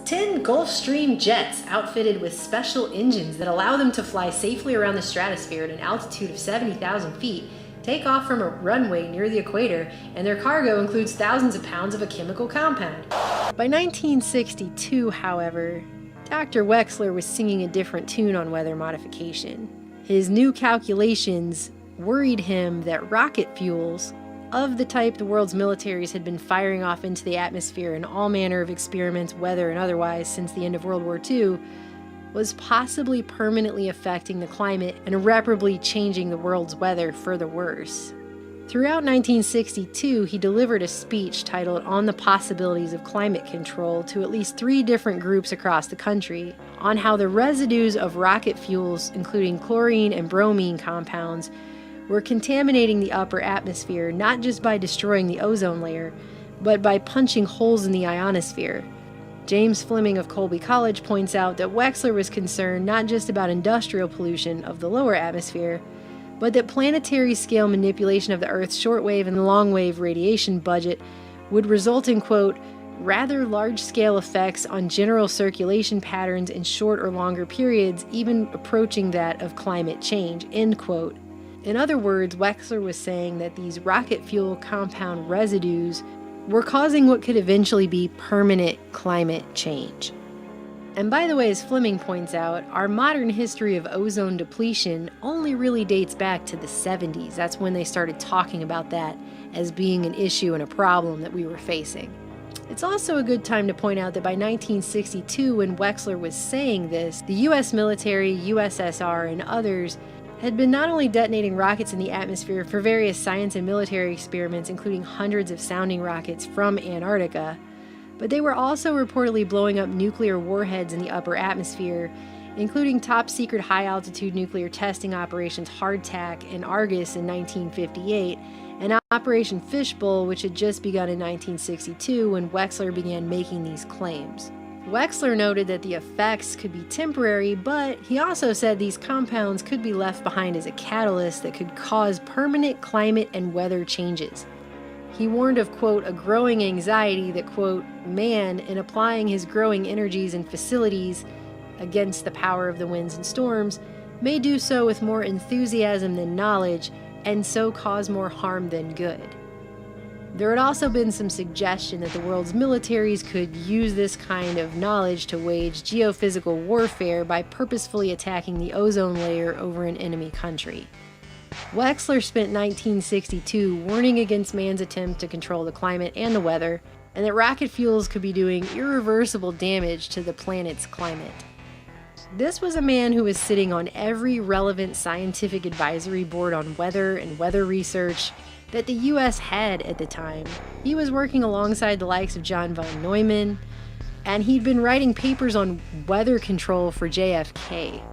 10 Gulfstream jets outfitted with special engines that allow them to fly safely around the stratosphere at an altitude of 70,000 feet take off from a runway near the equator, and their cargo includes thousands of pounds of a chemical compound. By 1962, however, Dr. Wexler was singing a different tune on weather modification. His new calculations worried him that rocket fuels of the type the world's militaries had been firing off into the atmosphere in all manner of experiments, weather and otherwise, since the end of World War II, was possibly permanently affecting the climate and irreparably changing the world's weather for the worse. Throughout 1962, he delivered a speech titled On the Possibilities of Climate Control to at least 3 different groups across the country on how the residues of rocket fuels, including chlorine and bromine compounds, were contaminating the upper atmosphere not just by destroying the ozone layer, but by punching holes in the ionosphere. James Fleming of Colby College points out that Wexler was concerned not just about industrial pollution of the lower atmosphere, but that planetary-scale manipulation of the Earth's shortwave and long-wave radiation budget would result in, quote, rather large-scale effects on general circulation patterns in short or longer periods, even approaching that of climate change, end quote. In other words, Wexler was saying that these rocket fuel compound residues were causing what could eventually be permanent climate change. And by the way, as Fleming points out, our modern history of ozone depletion only really dates back to the 70s. That's when they started talking about that as being an issue and a problem that we were facing. It's also a good time to point out that by 1962, when Wexler was saying this, the U.S. military, USSR, and others had been not only detonating rockets in the atmosphere for various science and military experiments, including hundreds of sounding rockets from Antarctica, but they were also reportedly blowing up nuclear warheads in the upper atmosphere, including top-secret high-altitude nuclear testing operations Hardtack and Argus in 1958, and Operation Fishbowl, which had just begun in 1962 when Wexler began making these claims. Wexler noted that the effects could be temporary, but he also said these compounds could be left behind as a catalyst that could cause permanent climate and weather changes. He warned of, quote, a growing anxiety that, quote, man, in applying his growing energies and facilities against the power of the winds and storms, may do so with more enthusiasm than knowledge, and so cause more harm than good. There had also been some suggestion that the world's militaries could use this kind of knowledge to wage geophysical warfare by purposefully attacking the ozone layer over an enemy country. Wexler spent 1962 warning against man's attempt to control the climate and the weather, and that rocket fuels could be doing irreversible damage to the planet's climate. This was a man who was sitting on every relevant scientific advisory board on weather and weather research that the U.S. had at the time. He was working alongside the likes of John von Neumann, and he'd been writing papers on weather control for JFK.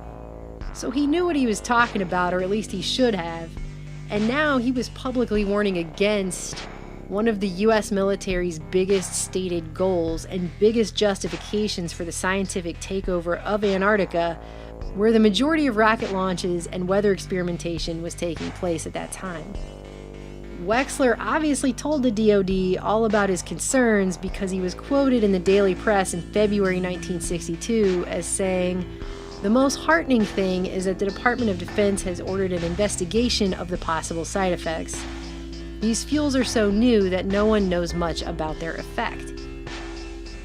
So he knew what he was talking about, or at least he should have, and now he was publicly warning against one of the U.S. military's biggest stated goals and biggest justifications for the scientific takeover of Antarctica, where the majority of rocket launches and weather experimentation was taking place at that time. Wexler obviously told the DoD all about his concerns because he was quoted in the Daily Press in February 1962 as saying, "The most heartening thing is that the Department of Defense has ordered an investigation of the possible side effects. These fuels are so new that no one knows much about their effect."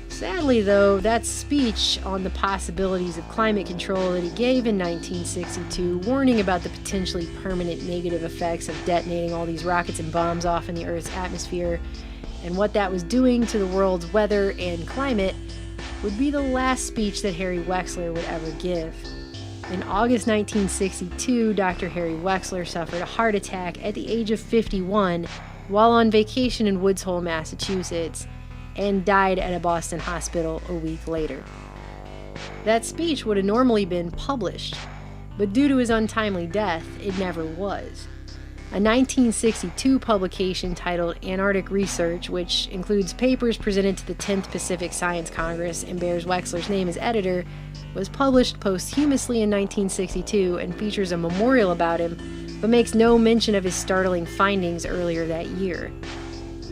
Sadly, though, that speech on the possibilities of climate control that he gave in 1962, warning about the potentially permanent negative effects of detonating all these rockets and bombs off in the Earth's atmosphere, and what that was doing to the world's weather and climate, would be the last speech that Harry Wexler would ever give. In August 1962, Dr. Harry Wexler suffered a heart attack at the age of 51 while on vacation in Woods Hole, Massachusetts, and died at a Boston hospital a week later. That speech would have normally been published, but due to his untimely death, it never was. A 1962 publication titled Antarctic Research, which includes papers presented to the 10th Pacific Science Congress and bears Wexler's name as editor, was published posthumously in 1962 and features a memorial about him, but makes no mention of his startling findings earlier that year.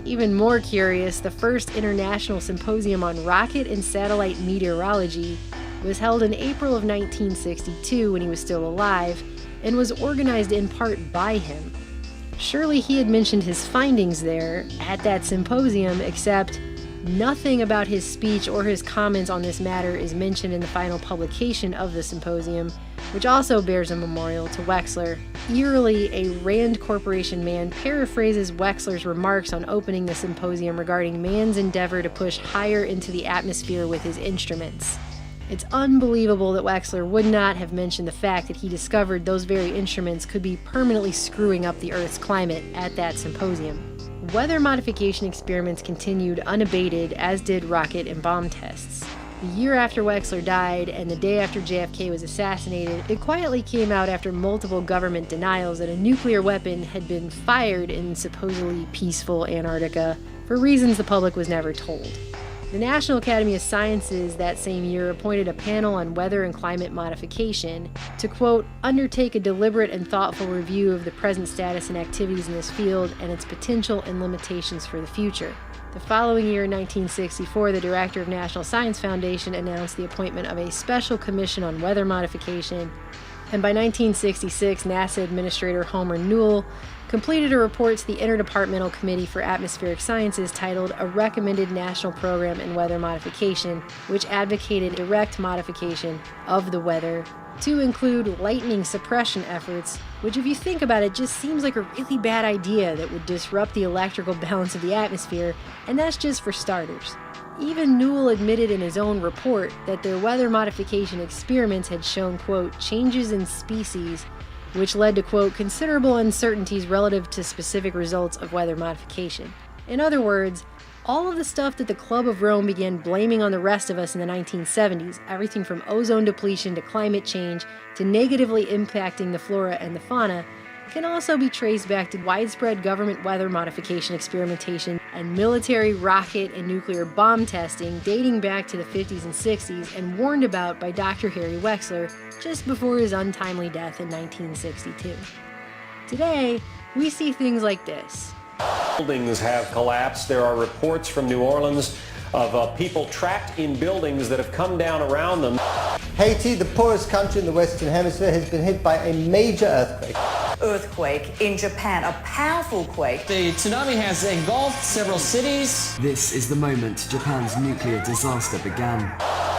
Even more curious, the first international symposium on rocket and satellite meteorology was held in April of 1962 when he was still alive, and was organized in part by him. Surely he had mentioned his findings there at that symposium, except nothing about his speech or his comments on this matter is mentioned in the final publication of the symposium, which also bears a memorial to Wexler. Eerily, a Rand Corporation man paraphrases Wexler's remarks on opening the symposium regarding man's endeavor to push higher into the atmosphere with his instruments. It's unbelievable that Wexler would not have mentioned the fact that he discovered those very instruments could be permanently screwing up the Earth's climate at that symposium. Weather modification experiments continued unabated, as did rocket and bomb tests. The year after Wexler died, and the day after JFK was assassinated, it quietly came out after multiple government denials that a nuclear weapon had been fired in supposedly peaceful Antarctica, for reasons the public was never told. The National Academy of Sciences that same year appointed a panel on weather and climate modification to, quote, undertake a deliberate and thoughtful review of the present status and activities in this field and its potential and limitations for the future. The following year, in 1964, the director of National Science Foundation announced the appointment of a special commission on weather modification, and by 1966, NASA Administrator Homer Newell completed a report to the Interdepartmental Committee for Atmospheric Sciences titled A Recommended National Program in Weather Modification, which advocated direct modification of the weather to include lightning suppression efforts, which, if you think about it, just seems like a really bad idea that would disrupt the electrical balance of the atmosphere, and that's just for starters. Even Newell admitted in his own report that their weather modification experiments had shown, quote, changes in species, which led to, quote, considerable uncertainties relative to specific results of weather modification. In other words, all of the stuff that the Club of Rome began blaming on the rest of us in the 1970s, everything from ozone depletion to climate change to negatively impacting the flora and the fauna, can also be traced back to widespread government weather modification experimentation and military rocket and nuclear bomb testing dating back to the 50s and 60s and warned about by Dr. Harry Wexler just before his untimely death in 1962. Today, we see things like this. Buildings have collapsed. There are reports from New Orleans of people trapped in buildings that have come down around them. Haiti, the poorest country in the Western Hemisphere, has been hit by a major earthquake in Japan, a powerful quake. The tsunami has engulfed several cities. This is the moment Japan's nuclear disaster began.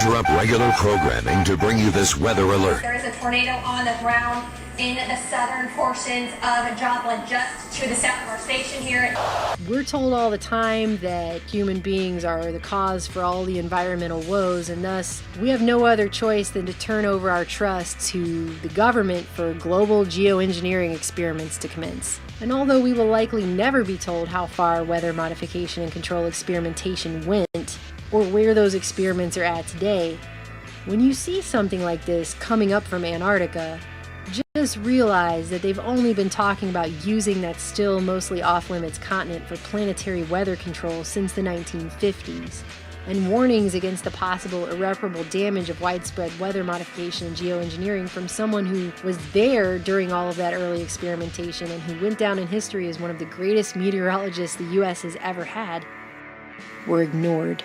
Interrupt regular programming to bring you this weather alert. There is a tornado on the ground in the southern portions of Joplin, just to the south of our station here. We're told all the time that human beings are the cause for all the environmental woes, and thus we have no other choice than to turn over our trust to the government for global geoengineering experiments to commence. And although we will likely never be told how far weather modification and control experimentation went, or where those experiments are at today, when you see something like this coming up from Antarctica, just realize that they've only been talking about using that still mostly off-limits continent for planetary weather control since the 1950s, and warnings against the possible irreparable damage of widespread weather modification and geoengineering from someone who was there during all of that early experimentation and who went down in history as one of the greatest meteorologists the U.S. has ever had, were ignored.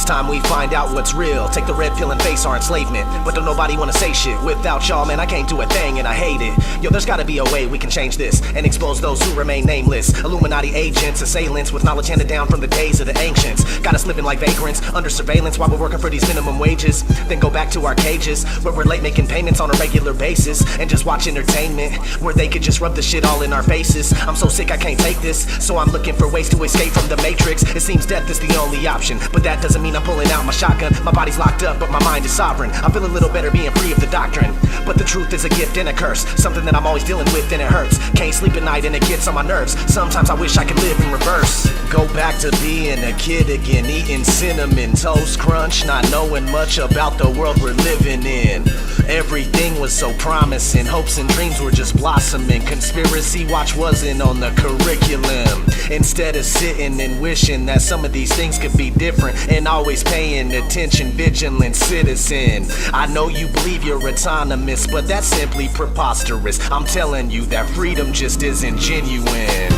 Time we find out what's real. Take the red pill and face our enslavement. But don't nobody wanna say shit. Without y'all, man, I can't do a thing and I hate it. Yo, there's gotta be a way we can change this and expose those who remain nameless. Illuminati agents, assailants with knowledge handed down from the days of the ancients. Got us living like vagrants, under surveillance while we're working for these minimum wages. Then go back to our cages, where we're late making payments on a regular basis. And just watch entertainment, where they could just rub the shit all in our faces. I'm so sick I can't take this, so I'm looking for ways to escape from the matrix. It seems death is the only option, but that doesn't mean I'm pulling out my shotgun. My body's locked up, but my mind is sovereign. I feel a little better being free of the doctrine. But the truth is a gift and a curse, something that I'm always dealing with and it hurts. Can't sleep at night and it gets on my nerves. Sometimes I wish I could live in reverse. Go back to being a kid again, eating cinnamon toast crunch, not knowing much about the world we're living in. Everything was so promising, hopes and dreams were just blossoming. Conspiracy watch wasn't on the curriculum. Instead of sitting and wishing that some of these things could be different, and always paying attention, vigilant citizen. I know you believe you're autonomous, but that's simply preposterous. I'm telling you that freedom just isn't genuine.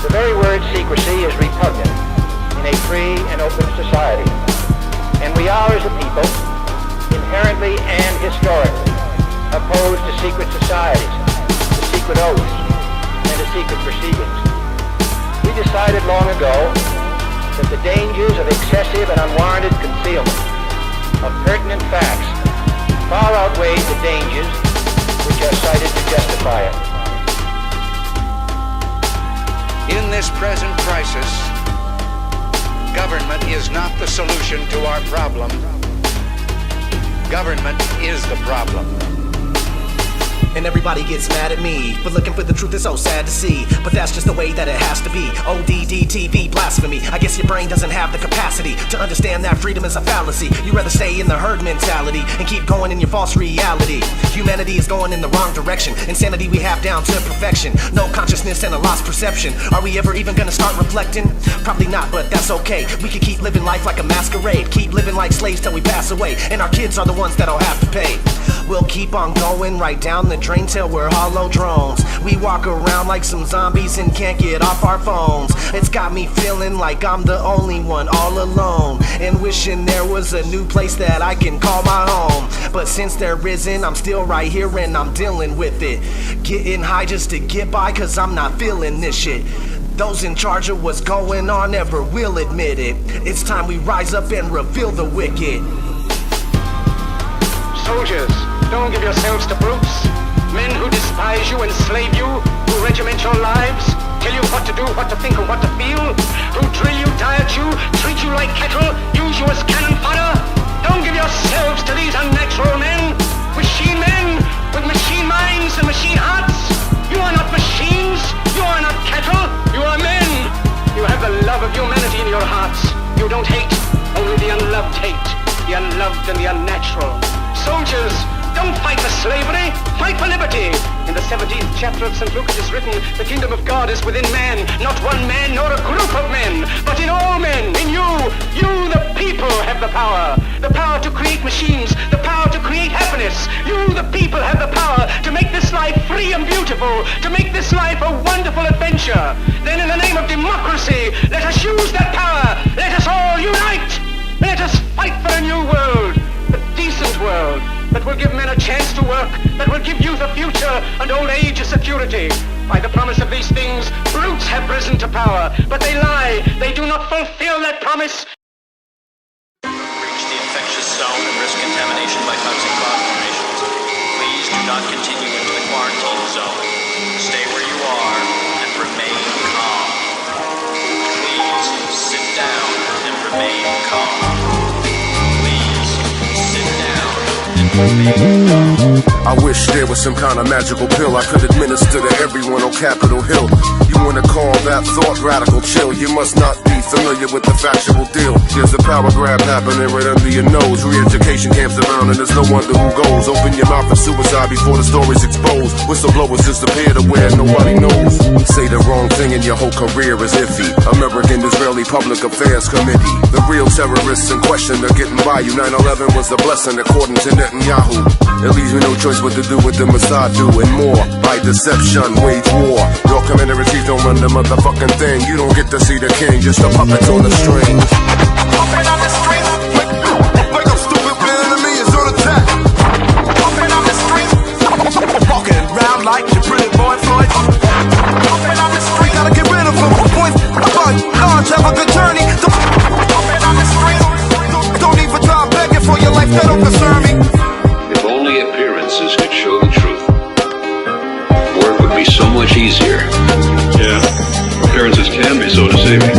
The very word secrecy is repugnant in a free and open society. And we are, as a people, inherently and historically opposed to secret societies, to secret oaths, and to secret proceedings. We decided long ago that the dangers of excessive and unwarranted concealment of pertinent facts far outweighed the dangers which are cited to justify it. In this present crisis, government is not the solution to our problem. Government is the problem. And everybody gets mad at me for looking for the truth, it's so sad to see. But that's just the way that it has to be. ODDTV, blasphemy. I guess your brain doesn't have the capacity to understand that freedom is a fallacy. You'd rather stay in the herd mentality and keep going in your false reality. Humanity is going in the wrong direction. Insanity we have down to perfection. No consciousness and a lost perception. Are we ever even gonna start reflecting? Probably not, but that's okay. We can keep living life like a masquerade. Keep living like slaves till we pass away. And our kids are the ones that'll have to pay. We'll keep on going right down the drain till we're hollow drones. We walk around like some zombies and can't get off our phones. It's got me feeling like I'm the only one all alone, and wishing there was a new place that I can call my home. But since there isn't, I'm still right here and I'm dealing with it. Getting high just to get by, cause I'm not feeling this shit. Those in charge of what's going on never will admit it. It's time we rise up and reveal the wicked. Soldiers, don't give yourselves to brutes. Men who despise you, enslave you, who regiment your lives, tell you what to do, what to think, and what to feel, who drill you, diet you, treat you like cattle, use you as cannon fodder. Don't give yourselves to these unnatural men, machine men with machine minds and machine hearts. You are not machines, you are not cattle, you are men. You have the love of humanity in your hearts. You don't hate, only the unloved hate, the unloved and the unnatural. Soldiers, don't fight for slavery, fight for liberty. In the 17th chapter of St. Luke it is written, the kingdom of God is within man, not one man nor a group of men, but in all men, in you. You, the people, have the power to create machines, the power to create happiness. You, the people, have the power to make this life free and beautiful, to make this life a wonderful adventure. Then in the name of democracy, let us use that power. Let us all unite. Let us fight for a new world. Decent world that will give men a chance to work, that will give youth a future and old age a security. By the promise of these things, brutes have risen to power, but they lie. They do not fulfill that promise. Reach the infectious zone and risk contamination by toxic cloud formations. Please do not continue into the quarantine zone. Stay where you are and remain calm. Please sit down and remain calm. I wish there was some kind of magical pill I could administer to everyone on Capitol Hill. You wanna call that thought radical chill? You must not be familiar with the factual deal. There's a power grab happening right under your nose. Re-education camps around and there's no wonder who goes. Open your mouth for suicide before the story's exposed. Whistleblowers disappear to where nobody knows. Say the wrong thing and your whole career is iffy. American-Israeli Public Affairs Committee. The real terrorists in question are getting by you. 9/11 was a blessing according to Netanyahu. It leaves me no choice what to do with the Mossad do and more. By deception, wage war. Your commander-in-chief don't run the motherfucking thing. You don't get to see the king, just the puppets on the string. Puppet on the string. Wake up, stupid, the enemy is on attack. Puppet on the string. Walking around like your pretty boy Floyd. Puppet on the string. Gotta get rid of him. Point, but large, have a good journey. Puppet on the string. Don't even try begging for your life, that don't concern me. If only appearances could show the truth. Work would be so much easier. Yeah, appearances can be so deceiving.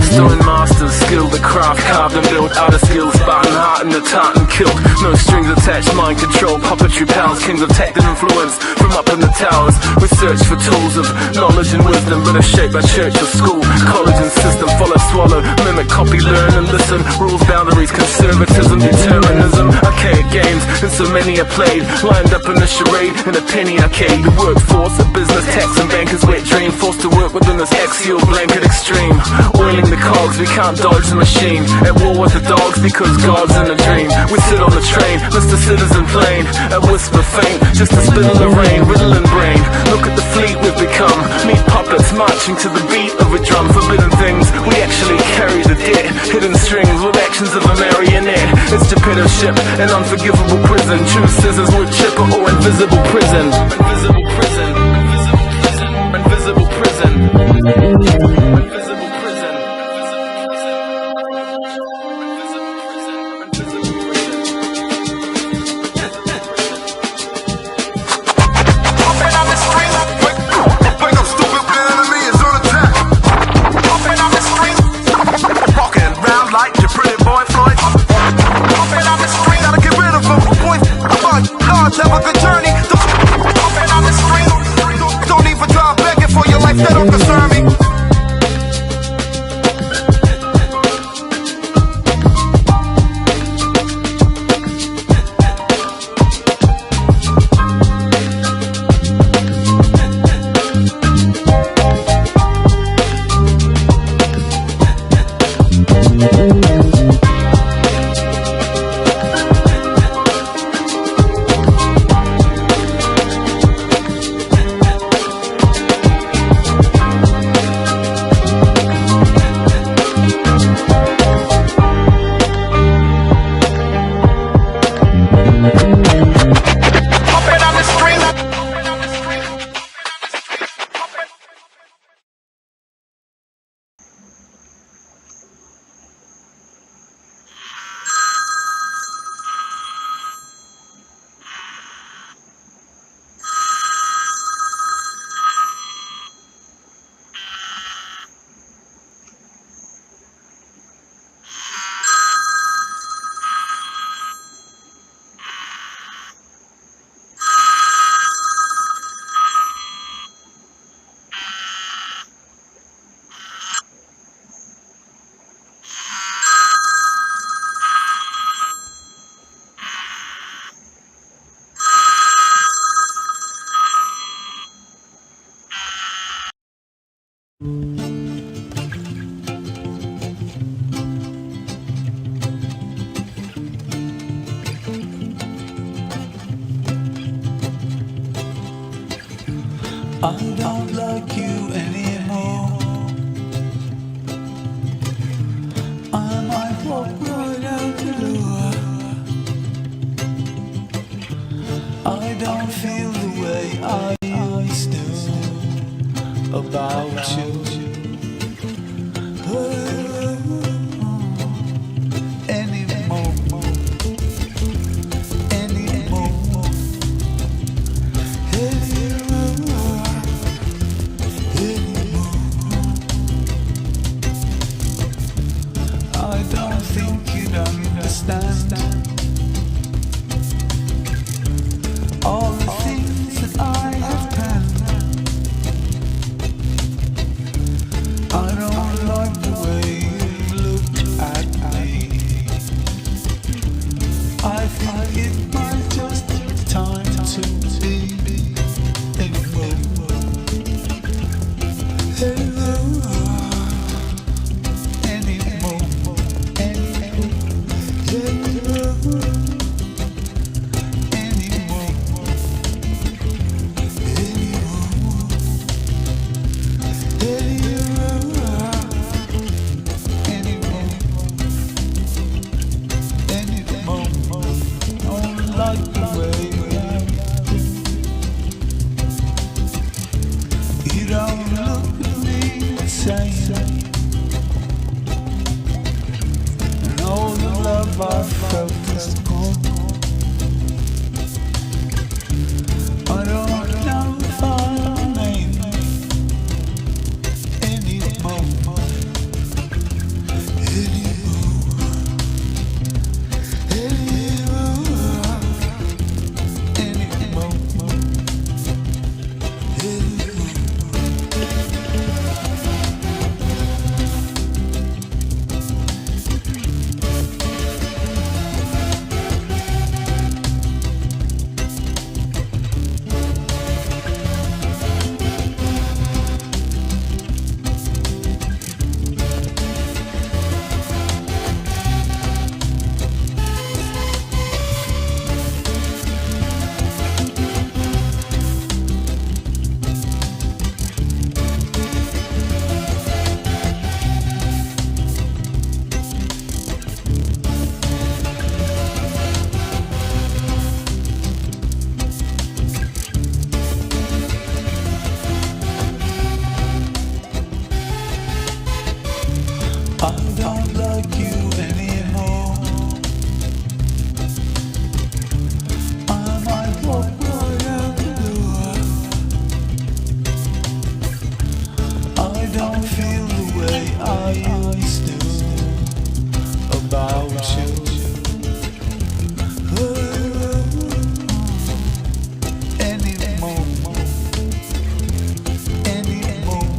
Stone masters, skilled the craft, carved and built out of skills, Spartan heart and the tartan kilt. No strings attached, mind control, puppetry pals, kings of tech and influence from up in the towers. We search for tools of knowledge and wisdom, but are shaped by church or school, college and system. Follow, swallow, mimic, copy, learn and listen. Rules, boundaries, conservatism, determinism. Archaic games, and so many are played, lined up in a charade in a penny arcade. The workforce, a business, tax and bankers' wet dream, forced to work within this axial blanket extreme. Oiling the cogs, we can't dodge the machine. At war with the dogs because God's in a dream. We sit on the train, Mr. Citizen plane, a whisper faint, just a spit in the rain, riddling brain. Look at the fleet we've become, meat puppets marching to the beat of a drum. Forbidden things, we actually carry the dead. Hidden strings with actions of a marionette. It's dictatorship, an unforgivable prison. True scissors, wood chipper or invisible prison. Invisible prison, invisible prison, invisible prison. Have a good journey. they don't concern me. I don't like you anymore. I might walk right out the door. I don't feel the way I used to about you. All the things that I have planned, I don't like the way you look at me. I think it might just be time to be anymore. I felt is gone. I don't know if I'll remain anymore. I don't like you anymore. I might walk right out the door. I don't feel the way I used to about you. Anymore.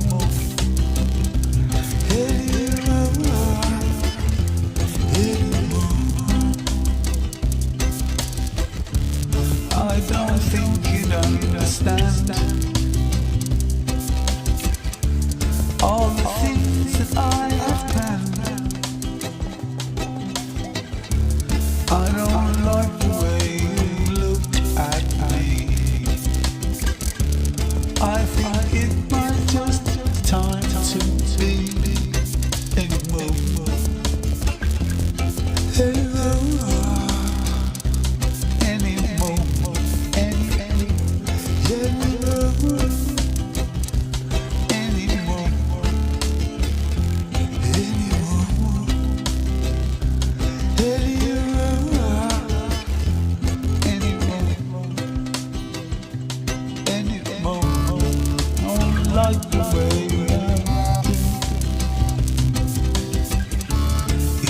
I don't like the way you look at me. I think it might just time to be anymore. Like the way I do.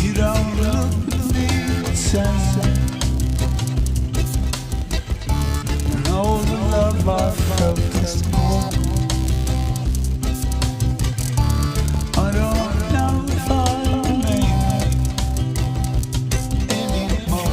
You don't look at me the same. And all the love I felt is gone. I don't know if I'm anymore.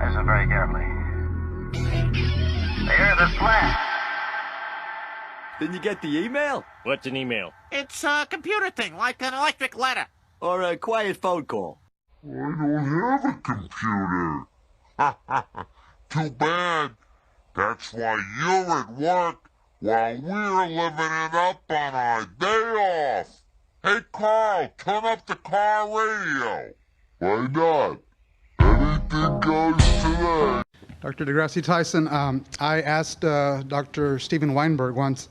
Listen very carefully. The Earth is flat. Didn't you get the email? What's an email? It's a computer thing, like an electric letter. Or a quiet phone call? I don't have a computer. Too bad. That's why you're at work while we're living it up on our day off. Hey, Carl, turn up the car radio. Why not? Anything goes today. Dr. DeGrassi Tyson, I asked Dr. Steven Weinberg once.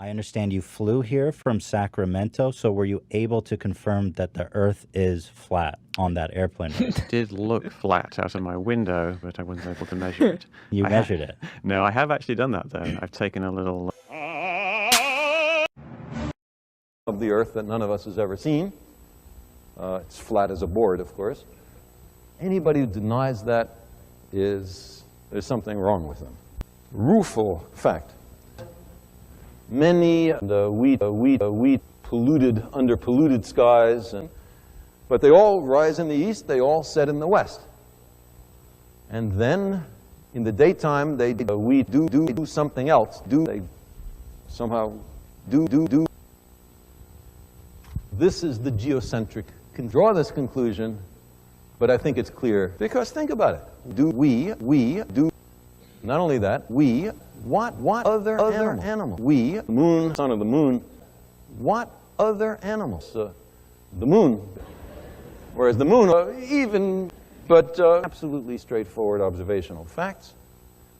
I understand you flew here from Sacramento, so were you able to confirm that the Earth is flat on that airplane? It did look flat out of my window, but I wasn't able to measure it. You measured it? No, I have actually done that, though. I've taken a little... of the Earth that none of us has ever seen. It's flat as a board, of course. Anybody who denies that there's something wrong with them. Rueful fact. Many polluted, under-polluted skies, but they all rise in the east, they all set in the west. And then, in the daytime, we do something else. They somehow do. This is the geocentric. Can draw this conclusion, but I think it's clear, because think about it. We do, not only that, what other animal? We, moon, son of the moon, what other animals? The moon. Whereas the moon, even but absolutely straightforward observational facts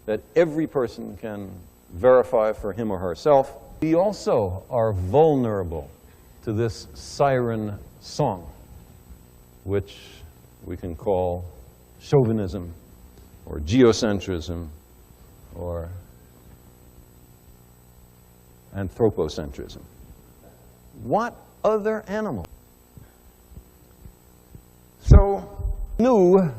that every person can verify for him or herself. We also are vulnerable to this siren song, which we can call chauvinism or geocentrism or anthropocentrism. What other animal? So, knew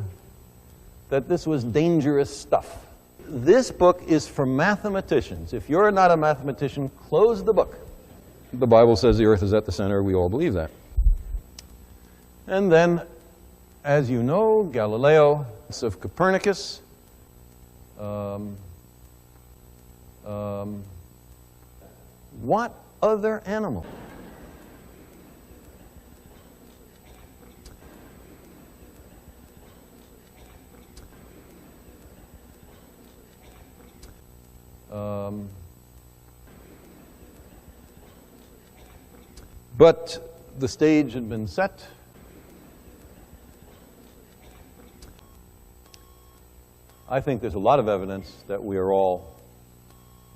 that this was dangerous stuff. This book is for mathematicians. If you're not a mathematician, close the book. The Bible says the earth is at the center. We all believe that. And then, as you know, Galileo of Copernicus, what other animal? But the stage had been set. I think there's a lot of evidence that we are all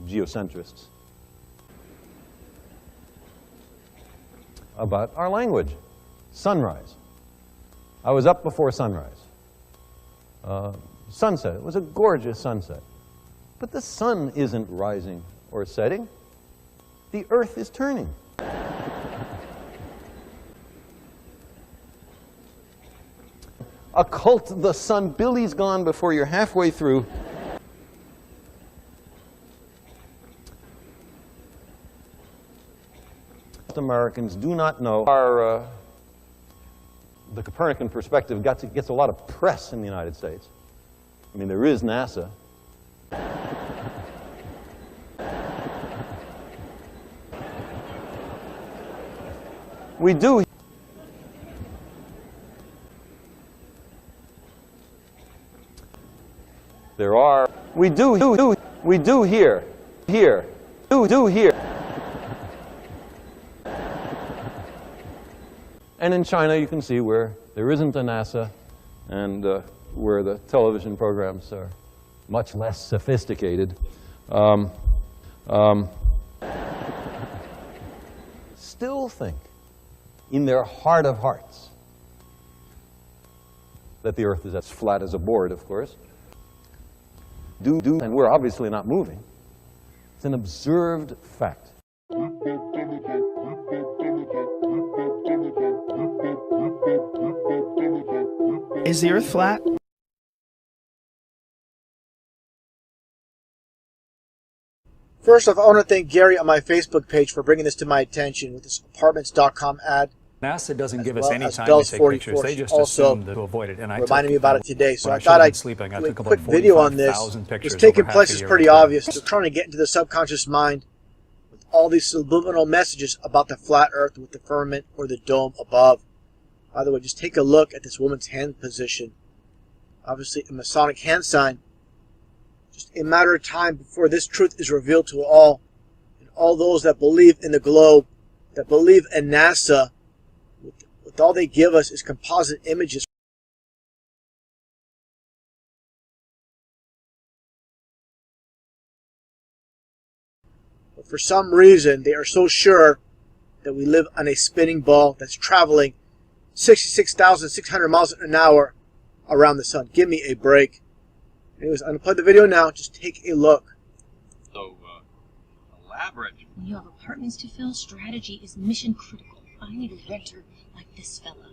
geocentrists about our language. Sunrise. I was up before sunrise. Sunset. It was a gorgeous sunset. But the sun isn't rising or setting. The earth is turning. Occult the sun. Billy's gone before you're halfway through. Most Americans do not know the Copernican perspective gets a lot of press in the United States. I mean, there is NASA. We do. There are. We do here. Do here. And in China, you can see where there isn't a NASA and where the television programs are much less sophisticated. Still think, in their heart of hearts, that the earth is as flat as a board, of course. And we're obviously not moving. It's an observed fact. Is the earth flat? First off, I want to thank Gary on my Facebook page for bringing this to my attention with this apartments.com ad. NASA doesn't give us any time to take pictures. They just assume to avoid it. And I reminded me about it today, so I thought I'd do a quick video on this. What's taking place is pretty obvious. They're trying to get into the subconscious mind with all these subliminal messages about the flat earth with the firmament or the dome above. By the way, just take a look at this woman's hand position. Obviously a Masonic hand sign. Just a matter of time before this truth is revealed to all. And all those that believe in the globe, that believe in NASA, with all they give us is composite images. But for some reason, they are so sure that we live on a spinning ball that's traveling 66,600 miles an hour around the sun. Give me a break. Anyways, I'm going to play the video now. Just take a look. So, elaborate. When you have apartments to fill, strategy is mission critical. I need a renter like this fella.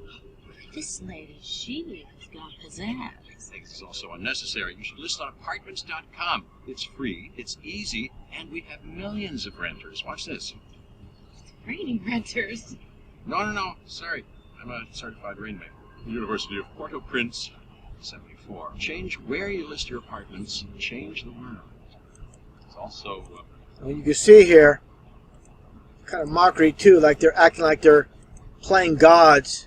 This lady, she has got pizzazz. This is also unnecessary. You should list on apartments.com. It's free, it's easy, and we have millions of renters. Watch this. It's raining renters. No. Sorry. I'm a certified rainmaker. University of Port-au-Prince, 74. Change where you list your apartments. Change the world. It's also... Well, you can see here, kind of mockery too, like they're acting like they're playing gods,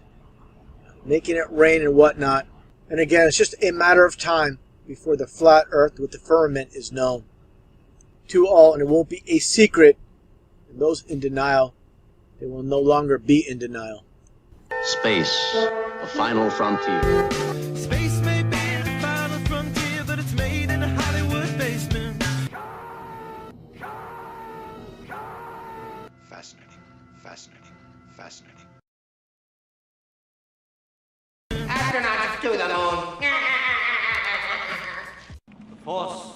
making it rain and whatnot. And again, it's just a matter of time before the flat earth with the firmament is known to all, and it won't be a secret. And those in denial, they will no longer be in denial. Space, the final frontier. Spaceman. Fascinating. Astronauts to the moon. The Force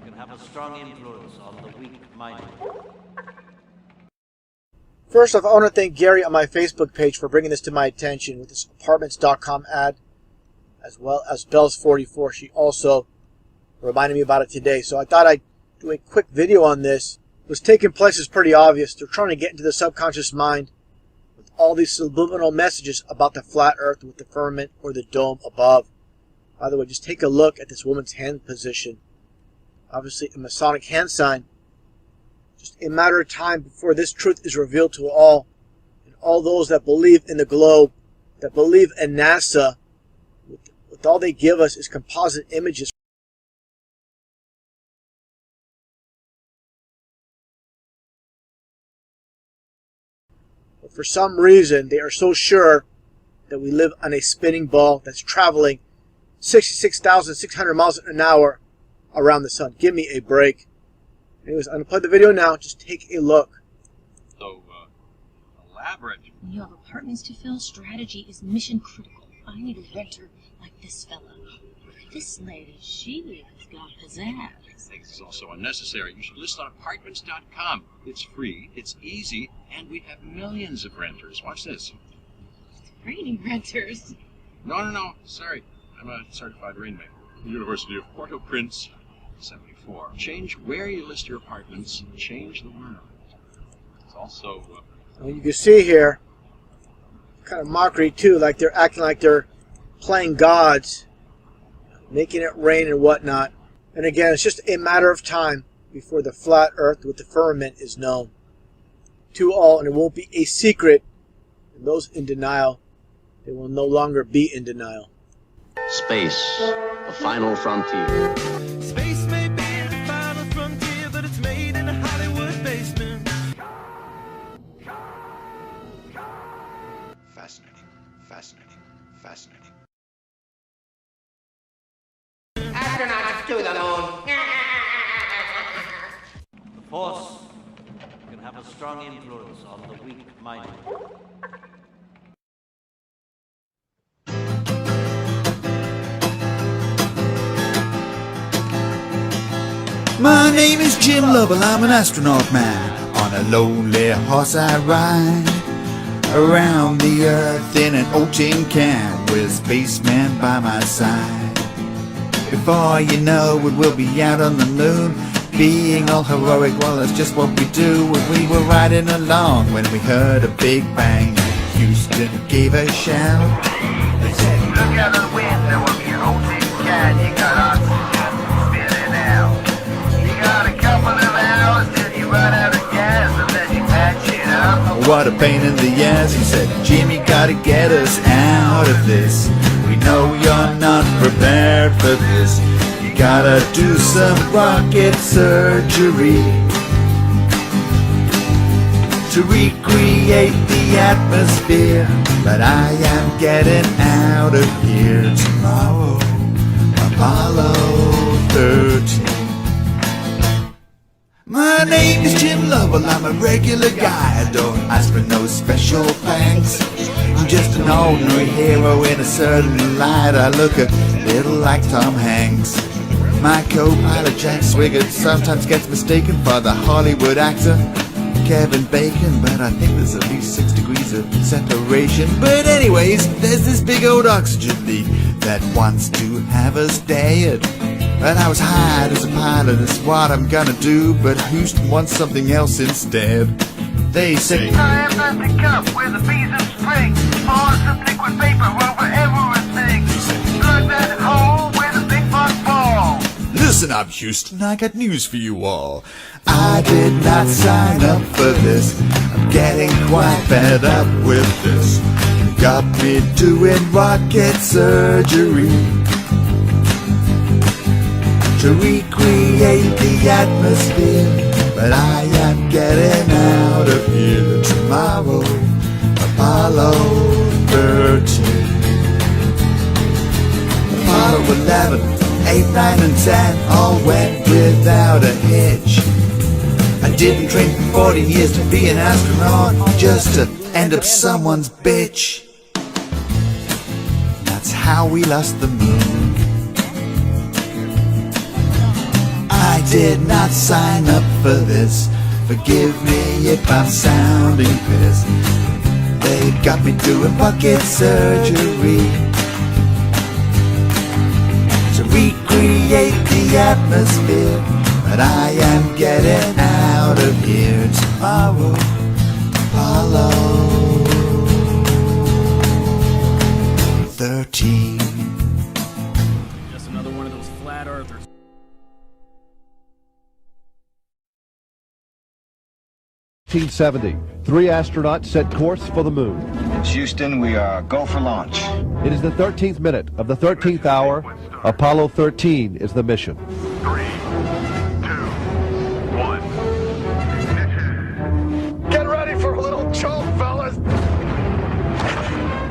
can have a strong influence on the weak-minded. First off, I want to thank Gary on my Facebook page for bringing this to my attention with this apartments.com ad, as well as Bells44. She also reminded me about it today. So I thought I'd do a quick video on this. What's taking place is pretty obvious. They're trying to get into the subconscious mind with all these subliminal messages about the flat earth with the firmament or the dome above. By the way, just take a look at this woman's hand position. Obviously a Masonic hand sign. Just a matter of time before this truth is revealed to all. And all those that believe in the globe, that believe in NASA, with all they give us is composite images. But for some reason, they are so sure that we live on a spinning ball that's traveling 66,600 miles an hour around the sun. Give me a break. Anyways, I'm going to play the video now. Just take a look. So, elaborate. When you have apartments to fill, strategy is mission critical. I need a renter like this fella. This lady, she has got pizzazz. It's also unnecessary. You should list on apartments.com. It's free, it's easy, and we have millions of renters. Watch this. Raining renters. No. Sorry. I'm a certified rainmaker. University of Port-au-Prince, 74. Change where you list your apartments. Change the world. It's also... you can see here, kind of mockery too, like they're acting like they're playing gods, making it rain and whatnot. And again, it's just a matter of time before the flat earth with the firmament is known to all, and it won't be a secret. And those in denial, they will no longer be in denial. Space, the final frontier. Space may be the final frontier, but it's made in a Hollywood basement. Fascinating. Astronauts to the moon. The Force can have a strong influence on the weak-minded. My name is Jim Lovell, I'm an astronaut man. On a lonely horse I ride around the earth in an old tin can with a spaceman by my side. Before you know it, we'll be out on the moon, being all heroic, well that's just what we do. We were riding along when we heard a big bang. Houston gave a shout. They said, look out the window of your old tin can, you got oxygen spilling out. You got a couple of hours till you run out of gas and then you patch it up. What a pain in the ass, he said, Jimmy, gotta get us out of this. We know you're not prepared for this. You gotta do some rocket surgery to recreate the atmosphere. But I am getting out of here tomorrow, Apollo 13. My name is Jim Lovell, I'm a regular guy. I don't ask for no special thanks. I'm just an ordinary hero in a certain light. I look a little like Tom Hanks. My co-pilot Jack Swigert sometimes gets mistaken for the Hollywood actor Kevin Bacon, but I think there's at least 6 degrees of separation. But anyways, there's this big old oxygen leak that wants to have us dead. And I was hired as a pilot, that's what I'm gonna do, but Houston wants something else instead. They say, I have plastic cup with a piece of string, pour some liquid paper over everything. Plug that hole with a big buck ball. listen up, Houston, I got news for you all. I did not sign up for this. I'm getting quite fed up with this. You got me doing rocket surgery to recreate the atmosphere, but I am getting out of here tomorrow, Apollo 13. Apollo 11, 8, 9, and 10 all went without a hitch. I didn't train for 40 years to be an astronaut, just to end up someone's bitch. That's how we lost the moon. I did not sign up for this. Forgive me if I'm sounding pissed. They got me doing bucket surgery to recreate the atmosphere, but I am getting out of here tomorrow. Apollo 13. Just another one of those flat earthers. Three astronauts set course for the moon. It's Houston, we are go for launch. It is the 13th minute of the 13th hour. Apollo 13 is the mission. 3, 2, 1. Get ready for a little choke, fellas.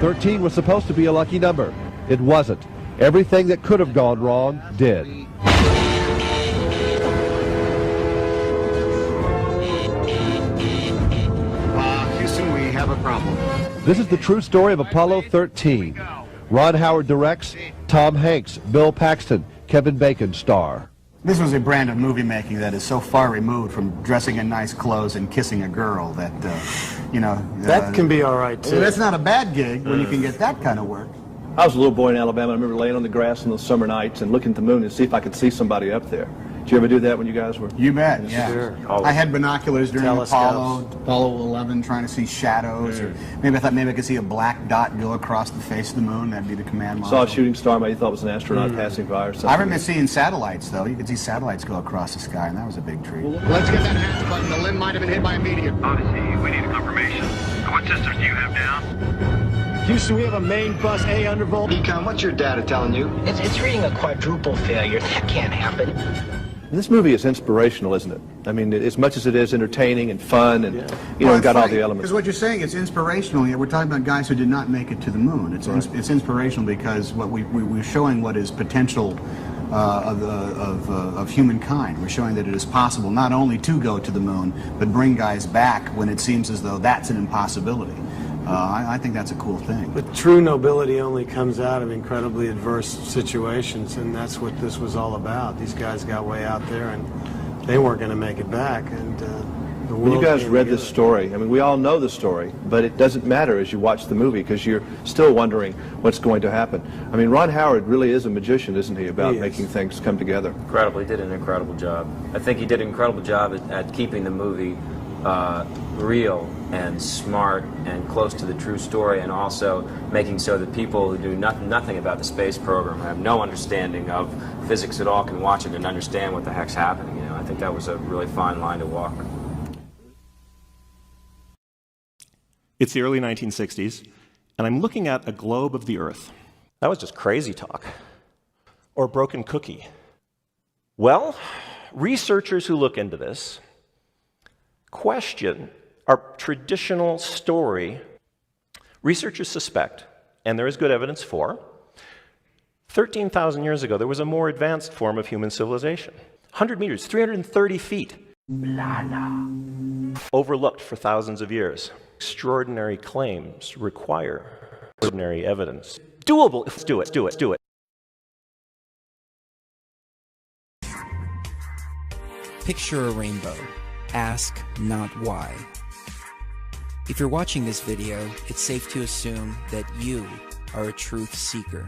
13 was supposed to be a lucky number. It wasn't. Everything that could have gone wrong did. Houston, we have a problem. This is the true story of Apollo 13. Ron Howard directs, Tom Hanks, Bill Paxton, Kevin Bacon star. This was a brand of movie making that is so far removed from dressing in nice clothes and kissing a girl that, you know... that can be all right, too. That's not a bad gig when you can get that kind of work. I was a little boy in Alabama. I remember laying on the grass on those summer nights and looking at the moon and see if I could see somebody up there. Did you ever do that when you guys were? You bet, yeah. Sure. I had binoculars during Telescopes. Apollo 11 trying to see shadows, or maybe I thought maybe I could see a black dot go across the face of the moon. That'd be the command module. Saw a shooting star, maybe you thought it was an astronaut passing by or something. I remember seeing satellites, though. You could see satellites go across the sky, and that was a big treat. Let's get that hatch button. The limb might have been hit by a meteor. Odyssey, we need a confirmation. What systems do you have down? Houston, we have a main bus A undervolt. Econ, what's your data telling you? It's reading a quadruple failure. That can't happen. This movie is inspirational, isn't it? I mean, as much as it is entertaining and fun and, you know, got all the elements. Because what you're saying, it's inspirational. We're talking about guys who did not make it to the moon. It's inspirational because what we're showing what is potential of humankind. We're showing that it is possible not only to go to the moon, but bring guys back when it seems as though that's an impossibility. I think that's a cool thing. But true nobility only comes out of incredibly adverse situations, and that's what this was all about. These guys got way out there, and they weren't going to make it back. And the world. When you guys read this story, I mean, we all know the story, but it doesn't matter as you watch the movie because you're still wondering what's going to happen. I mean, Ron Howard really is a magician, isn't he, about making things come together? Incredible. He did an incredible job. I think he did an incredible job at keeping the movie real and smart and close to the true story, and also making so that people who do nothing about the space program, have no understanding of physics at all, can watch it and understand what the heck's happening. You know, I think that was a really fine line to walk. It's the early 1960s, and I'm looking at a globe of the Earth. That was just crazy talk. Or a broken cookie. Well, researchers who look into this question our traditional story. Researchers suspect, and there is good evidence for, 13,000 years ago there was a more advanced form of human civilization. 100 meters, 330 feet. Overlooked for thousands of years. Extraordinary claims require extraordinary evidence. Doable. Let's do it. Do it. Do it. Picture a rainbow. Ask not why. If you're watching this video, it's safe to assume that you are a truth seeker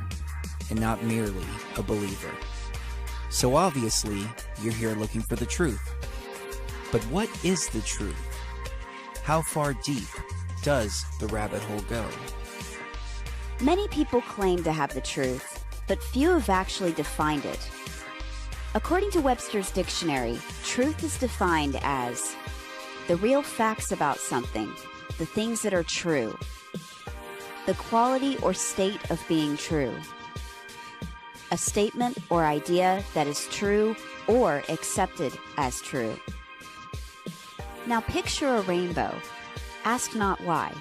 and not merely a believer. So obviously, you're here looking for the truth. But what is the truth? How far deep does the rabbit hole go? Many people claim to have the truth, but few have actually defined it. According to Webster's dictionary, truth is defined as the real facts about something, the things that are true, the quality or state of being true, a statement or idea that is true or accepted as true. Now picture a rainbow. Ask not why.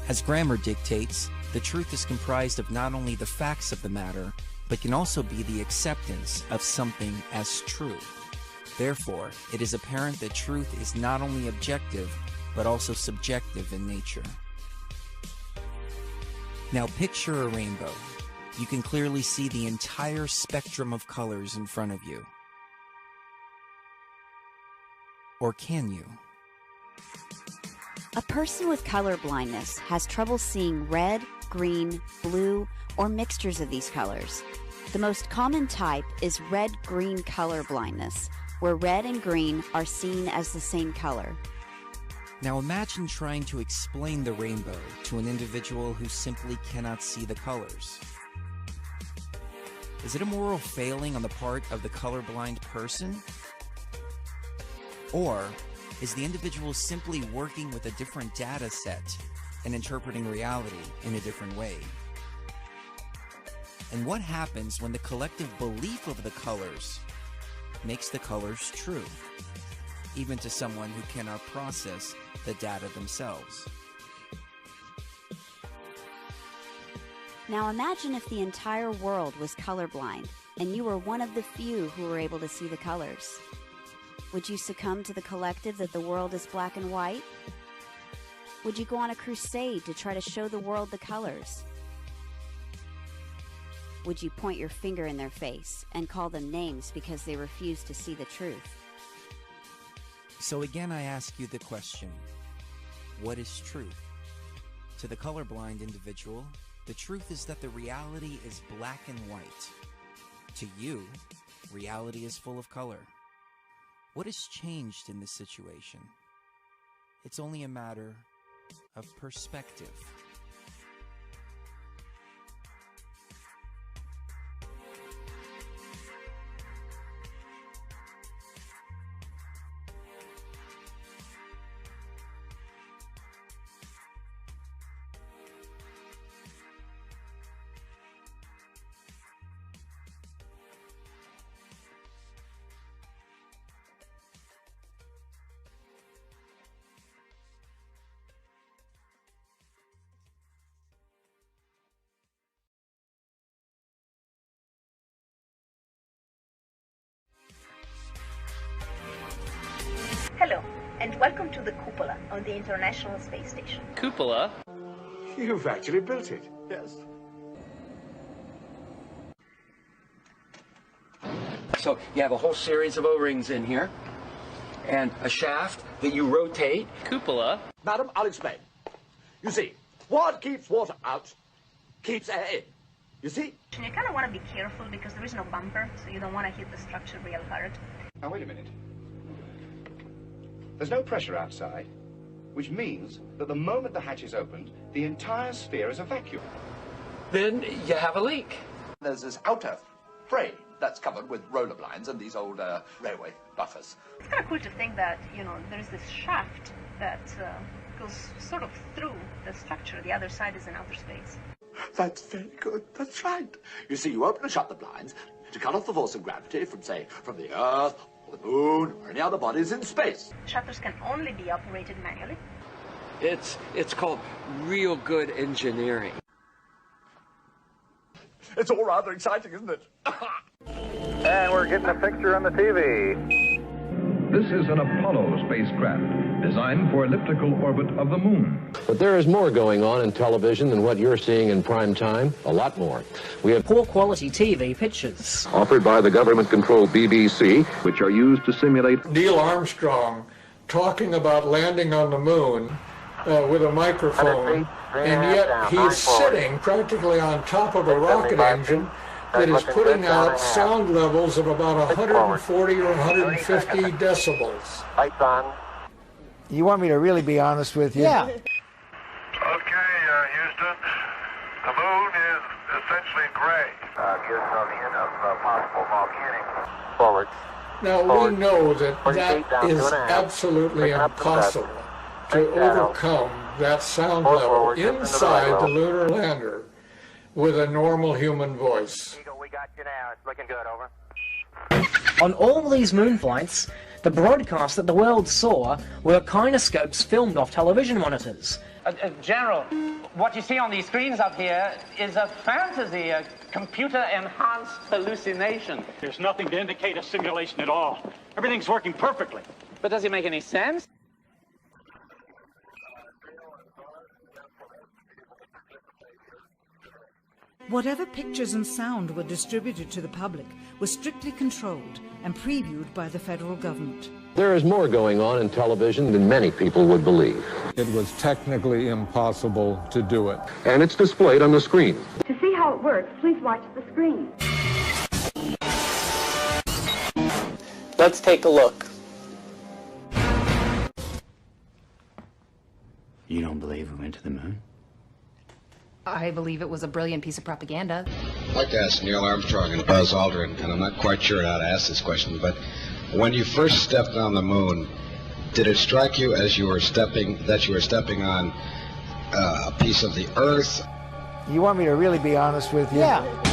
As grammar dictates, the truth is comprised of not only the facts of the matter, but can also be the acceptance of something as true. Therefore, it is apparent that truth is not only objective, but also subjective in nature. Now picture a rainbow. You can clearly see the entire spectrum of colors in front of you. Or can you? A person with color blindness has trouble seeing red, green, blue, or mixtures of these colors. The most common type is red-green color blindness, where red and green are seen as the same color. Now imagine trying to explain the rainbow to an individual who simply cannot see the colors. Is it a moral failing on the part of the colorblind person? Or is the individual simply working with a different data set and interpreting reality in a different way? And what happens when the collective belief of the colors makes the colors true, even to someone who cannot process the data themselves? Now imagine if the entire world was colorblind and you were one of the few who were able to see the colors. Would you succumb to the collective that the world is black and white? Would you go on a crusade to try to show the world the colors? Would you point your finger in their face and call them names because they refuse to see the truth? So again, I ask you the question, what is truth? To the colorblind individual, the truth is that the reality is black and white. To you, reality is full of color. What has changed in this situation? It's only a matter of perspective. Hello, and welcome to the cupola on the International Space Station. Cupola? You've actually built it. Yes. So you have a whole series of O-rings in here, and a shaft that you rotate. Cupola? Madam, I'll explain. You see, what keeps water out keeps air in. You see? You kind of want to be careful because there is no bumper, so you don't want to hit the structure real hard. Now, wait a minute. There's no pressure outside, which means that the moment the hatch is opened, the entire sphere is a vacuum. Then you have a leak. There's this outer frame that's covered with roller blinds and these old railway buffers. It's kind of cool to think that, you know, there's this shaft that goes sort of through the structure. The other side is in outer space. That's very good. That's right. You see, you open and shut the blinds to cut off the force of gravity from, say, from the Earth, or the Moon, or any other bodies in space. Shutters can only be operated manually. It's called real good engineering. It's all rather exciting, isn't it? And we're getting a picture on the TV. This is an Apollo spacecraft designed for elliptical orbit of the moon. But there is more going on in television than what you're seeing in prime time. A lot more. We have poor quality TV pictures offered by the government-controlled BBC, which are used to simulate Neil Armstrong talking about landing on the moon with a microphone, and yet he's sitting practically on top of a rocket engine that is putting out sound levels of about 140 or 150 decibels. Lights on. You want me to really be honest with you? Yeah. Okay, Houston. The moon is essentially gray. Gives some hint of possible volcanic. Forward. Now, we know that that is absolutely impossible to overcome that sound level inside the lunar lander with a normal human voice. We got you now. It's looking good. Over. On all these moon flights, the broadcasts that the world saw were kinescopes filmed off television monitors. General, what you see on these screens up here is a fantasy, a computer-enhanced hallucination. There's nothing to indicate a simulation at all. Everything's working perfectly. But does it make any sense? Whatever pictures and sound were distributed to the public were strictly controlled and previewed by the federal government. There is more going on in television than many people would believe. It was technically impossible to do it. And it's displayed on the screen. To see how it works, please watch the screen. Let's take a look. You don't believe we went to the moon? I believe it was a brilliant piece of propaganda. I'd like to ask Neil Armstrong and Buzz Aldrin, and I'm not quite sure how to ask this question, but when you first stepped on the moon, did it strike you as you were stepping on a piece of the Earth? You want me to really be honest with you? Yeah.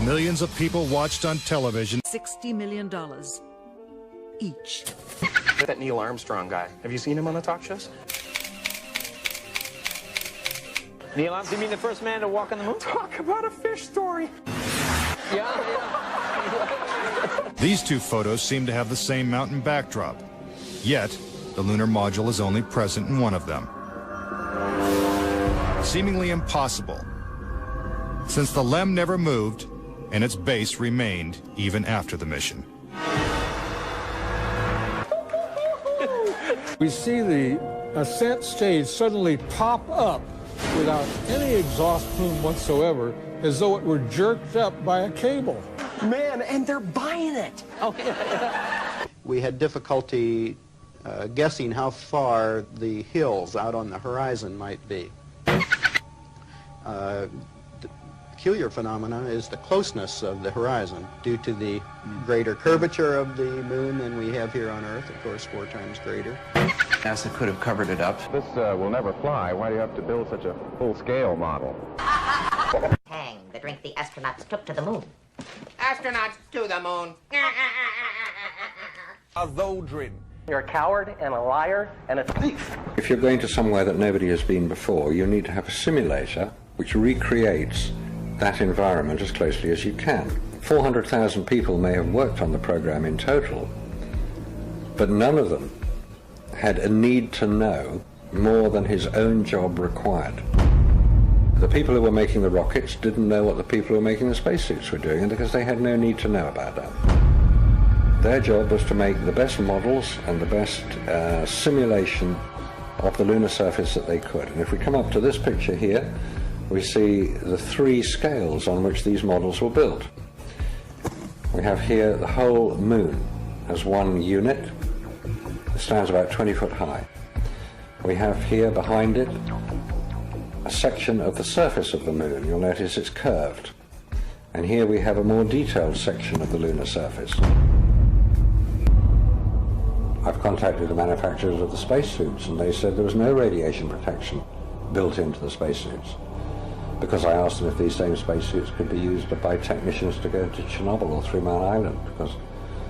Millions of people watched on television. $60 million each. That Neil Armstrong guy, have you seen him on the talk shows? Neil Armstrong, you mean the first man to walk on the moon? Talk about a fish story. Yeah. These two photos seem to have the same mountain backdrop. Yet, the lunar module is only present in one of them. Seemingly impossible, since the LEM never moved and its base remained even after the mission. We see the ascent stage suddenly pop up without any exhaust plume whatsoever, as though it were jerked up by a cable. Man, and they're buying it. We had difficulty guessing how far the hills out on the horizon might be. The peculiar phenomenon is the closeness of the horizon due to the greater curvature of the moon than we have here on Earth, of course 4 times greater. NASA could have covered it up. This will never fly. Why do you have to build such a full-scale model? Hang the drink the astronauts took to the moon. Astronauts to the moon. A Zodrin. You're a coward and a liar and a thief. If you're going to somewhere that nobody has been before, you need to have a simulator which recreates that environment as closely as you can. 400,000 people may have worked on the program in total, but none of them had a need to know more than his own job required. The people who were making the rockets didn't know what the people who were making the spacesuits were doing, because they had no need to know about that. Their job was to make the best models and the best simulation of the lunar surface that they could. And if we come up to this picture here, we see the 3 scales on which these models were built. We have here the whole moon as one unit. It stands about 20 foot high. We have here behind it a section of the surface of the moon. You'll notice it's curved. And here we have a more detailed section of the lunar surface. I've contacted the manufacturers of the spacesuits, and they said there was no radiation protection built into the spacesuits, because I asked them if these same spacesuits could be used by technicians to go to Chernobyl or 3 Mile Island, because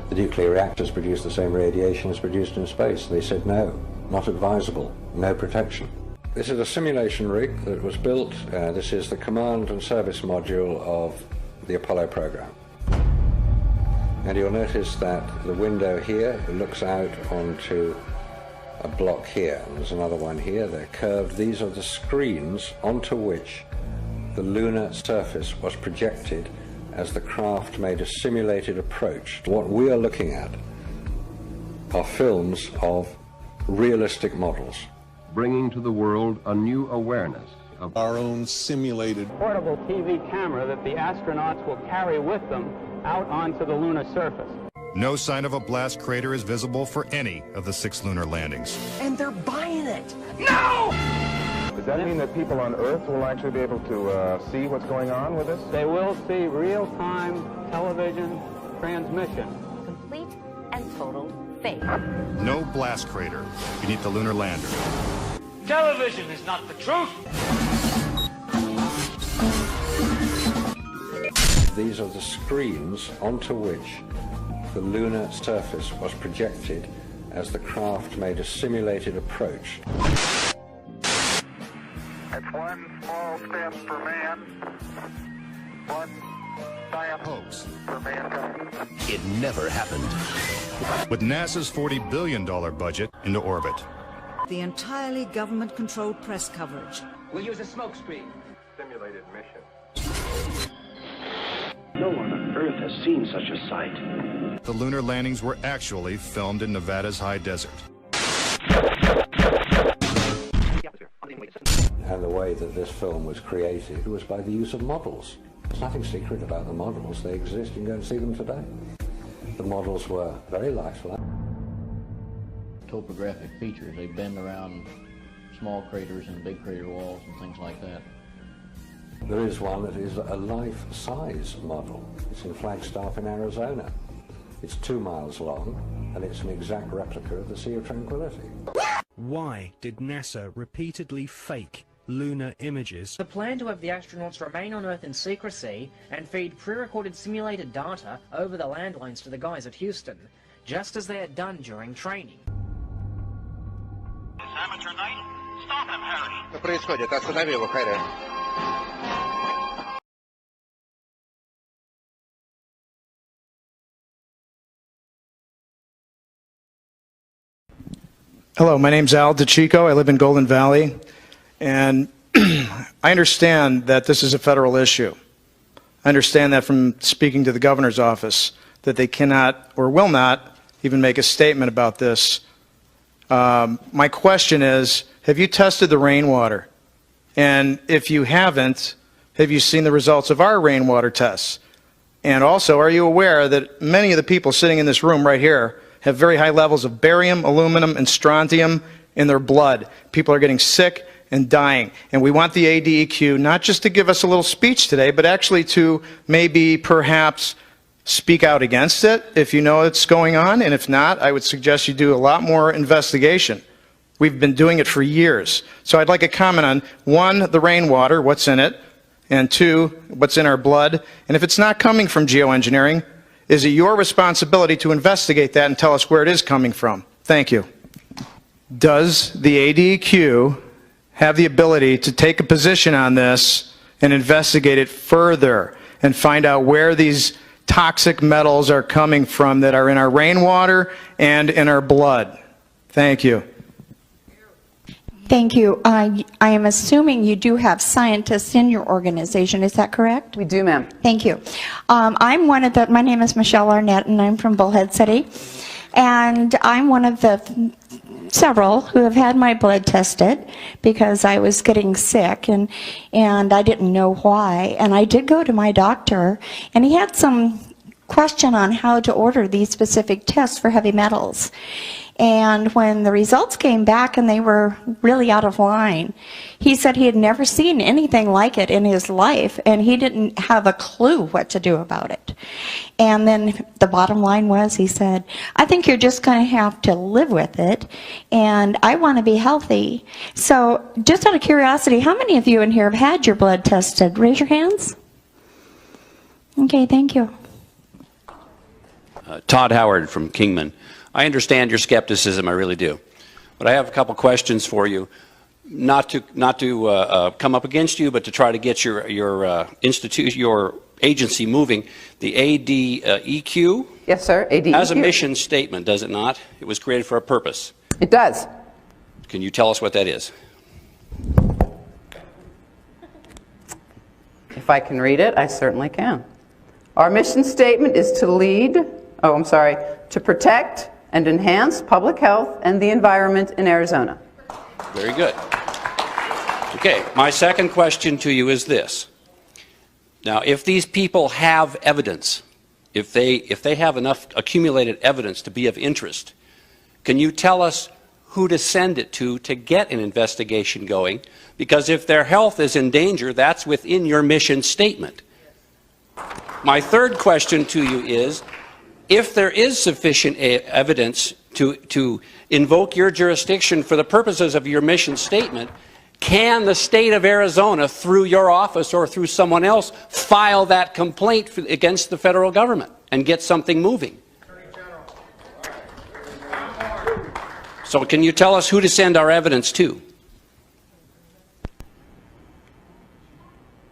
the nuclear reactors produce the same radiation as produced in space. They said no, not advisable, no protection. This is a simulation rig that was built. This is the command and service module of the Apollo program. And you'll notice that the window here looks out onto a block here, and there's another one here. They're curved. These are the screens onto which the lunar surface was projected as the craft made a simulated approach. What we are looking at are films of realistic models, bringing to the world a new awareness of our own simulated portable TV camera that the astronauts will carry with them out onto the lunar surface. No sign of a blast crater is visible for any of the 6 lunar landings. And they're buying it. No! Does that mean that people on Earth will actually be able to see what's going on with this? They will see real-time television transmission. Complete and total fake. No blast crater beneath the lunar lander. Television is not the truth. These are the screens onto which the lunar surface was projected as the craft made a simulated approach. It's one small step for man, one giant Hoax for mankind. It never happened. with NASA's $40 billion budget into orbit. The entirely government-controlled press coverage. We'll use a smoke screen. Simulated mission. No one on Earth has seen such a sight. The lunar landings were actually filmed in Nevada's high desert. And the way that this film was created was by the use of models. There's nothing secret about the models. They exist. You can go and see them today. The models were very lifelike. Topographic features. They bend around small craters and big crater walls and things like that. There is one that is a life-size model. It's in Flagstaff in Arizona. It's 2 miles long, and it's an exact replica of the Sea of Tranquility. Why did NASA repeatedly fake lunar images? The plan to have the astronauts remain on Earth in secrecy and feed pre-recorded simulated data over the landlines to the guys at Houston, just as they had done during training. It's amateur night. Stop him, Harry. Что происходит? Останови его, Харри. Hello, my name's Al DeChico. I live in Golden Valley, and I understand that this is a federal issue. I understand that from speaking to the governor's office, that they cannot or will not even make a statement about this. My question is, have you tested the rainwater? And if you haven't, have you seen the results of our rainwater tests? And also, are you aware that many of the people sitting in this room right here have very high levels of barium, aluminum, and strontium in their blood? People are getting sick and dying. And we want the ADEQ not just to give us a little speech today, but actually to maybe perhaps speak out against it if you know it's going on. And if not, I would suggest you do a lot more investigation. We've been doing it for years. So I'd like a comment on, 1, the rainwater, what's in it, and 2, what's in our blood. And if it's not coming from geoengineering, is it your responsibility to investigate that and tell us where it is coming from? Thank you. Does the ADEQ have the ability to take a position on this and investigate it further and find out where these toxic metals are coming from that are in our rainwater and in our blood? Thank you. Thank you. I am assuming you do have scientists in your organization. Is that correct? We do, ma'am. Thank you. My name is Michelle Arnett, and I'm from Bullhead City. And I'm one of the several who have had my blood tested because I was getting sick and I didn't know why. And I did go to my doctor, and he had some question on how to order these specific tests for heavy metals. And when the results came back and they were really out of line, he said he had never seen anything like it in his life, and he didn't have a clue what to do about it. And then the bottom line was, he said, I think you're just going to have to live with it, and I want to be healthy. So just out of curiosity, how many of you in here have had your blood tested? Raise your hands. Okay, thank you. Todd Howard from Kingman. I understand your skepticism, I really do. But I have a couple questions for you, not to come up against you, but to try to get your agency moving. The ADEQ? Yes, sir, ADEQ. Has a mission statement, does it not? It was created for a purpose. It does. Can you tell us what that is? If I can read it, I certainly can. Our mission statement is to protect and enhance public health and the environment in Arizona. Very good. Okay, my second question to you is this. Now, if these people have evidence, if they have enough accumulated evidence to be of interest, can you tell us who to send it to get an investigation going? Because if their health is in danger, that's within your mission statement. My third question to you is, if there is sufficient evidence to invoke your jurisdiction for the purposes of your mission statement, can the state of Arizona, through your office or through someone else, file that complaint against the federal government and get something moving? So can you tell us who to send our evidence to?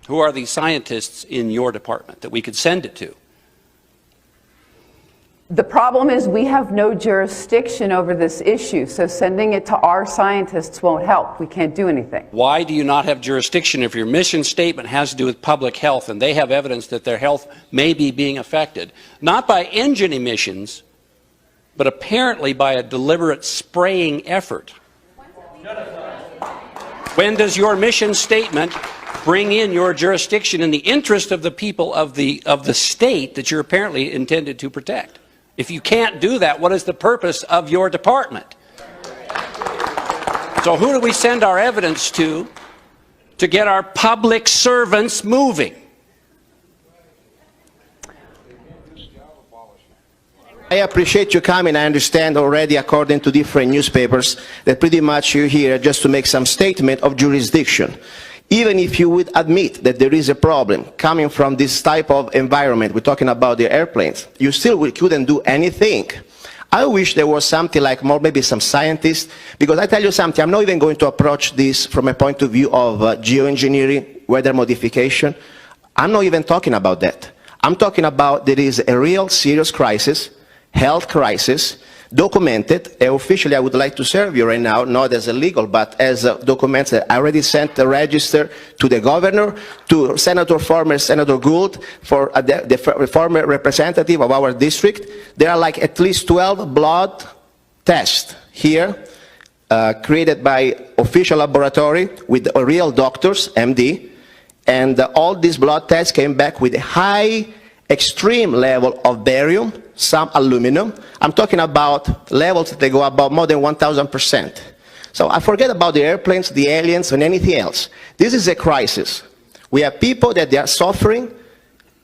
Who are the scientists in your department that we could send it to? The problem is we have no jurisdiction over this issue, so sending it to our scientists won't help. We can't do anything. Why do you not have jurisdiction if your mission statement has to do with public health and they have evidence that their health may be being affected, not by engine emissions, but apparently by a deliberate spraying effort? When does your mission statement bring in your jurisdiction in the interest of the people of the state that you're apparently intended to protect? If you can't do that, what is the purpose of your department? So who do we send our evidence to get our public servants moving? I appreciate you coming. I understand already, according to different newspapers, that pretty much you're here just to make some statement of jurisdiction. Even if you would admit that there is a problem coming from this type of environment, we're talking about the airplanes, you still couldn't do anything. I wish there was something like more, maybe some scientists, because I tell you something, I'm not even going to approach this from a point of view of geoengineering, weather modification. I'm not even talking about that. I'm talking about there is a real serious crisis, health crisis, documented. Officially, I would like to serve you right now, not as a legal, but as documents that I already sent the register to the governor, to former Senator Gould, for the former representative of our district. There are like at least 12 blood tests here, created by official laboratory with real doctors, MD, and all these blood tests came back with a high extreme level of barium, some aluminum. I'm talking about levels that they go about more than 1,000%. So I forget about the airplanes, the aliens, and anything else. This is a crisis. We have people that they are suffering,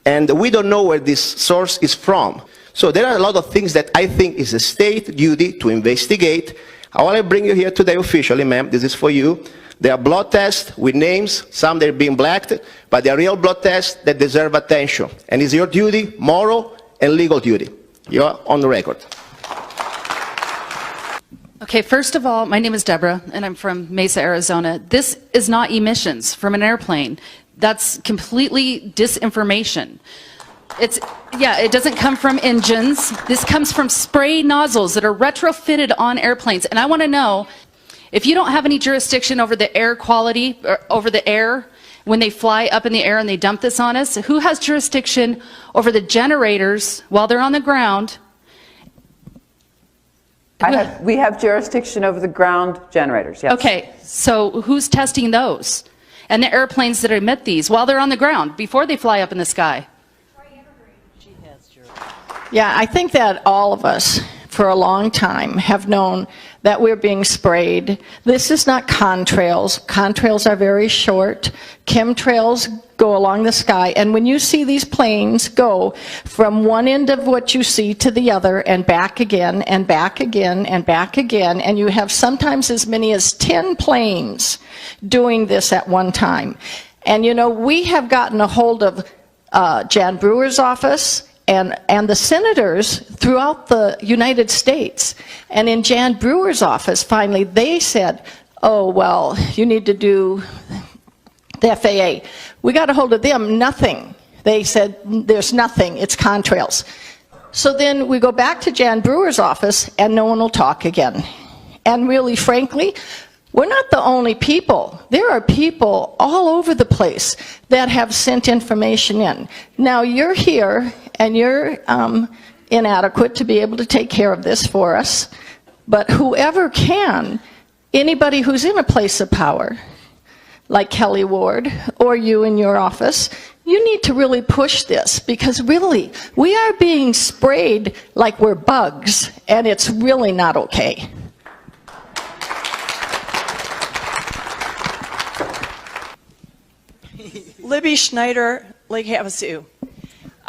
and we don't know where this source is from. So there are a lot of things that I think is a state duty to investigate. I want to bring you here today officially, ma'am. This is for you. There are blood tests with names, some they're being blacked, but they are real blood tests that deserve attention. And it's your duty, moral and legal duty. You're on the record. Okay, first of all, my name is Deborah, and I'm from Mesa, Arizona. This is not emissions from an airplane. That's completely disinformation. It doesn't come from engines. This comes from spray nozzles that are retrofitted on airplanes. And I want to know, if you don't have any jurisdiction over the air quality, or over the air, when they fly up in the air and they dump this on us, who has jurisdiction over the generators while they're on the ground? We have jurisdiction over the ground generators, yes. Okay, so who's testing those? And the airplanes that emit these while they're on the ground, before they fly up in the sky? Yeah, I think that all of us, for a long time, have known that we're being sprayed. This is not contrails. Contrails are very short. Chemtrails go along the sky, and when you see these planes go from one end of what you see to the other, and back again, and back again, and back again, and you have sometimes as many as 10 planes doing this at one time. And you know, we have gotten a hold of Jan Brewer's office, and the senators throughout the United States. And in Jan Brewer's office, finally, they said, oh, well, you need to do the FAA. We got a hold of them, nothing. They said, there's nothing, it's contrails. So then we go back to Jan Brewer's office, and no one will talk again. And really, frankly, we're not the only people. There are people all over the place that have sent information in. Now, you're here, and you're inadequate to be able to take care of this for us. But whoever can, anybody who's in a place of power, like Kelly Ward, or you in your office, you need to really push this, because really, we are being sprayed like we're bugs, and it's really not okay. Libby Schneider, Lake Havasu.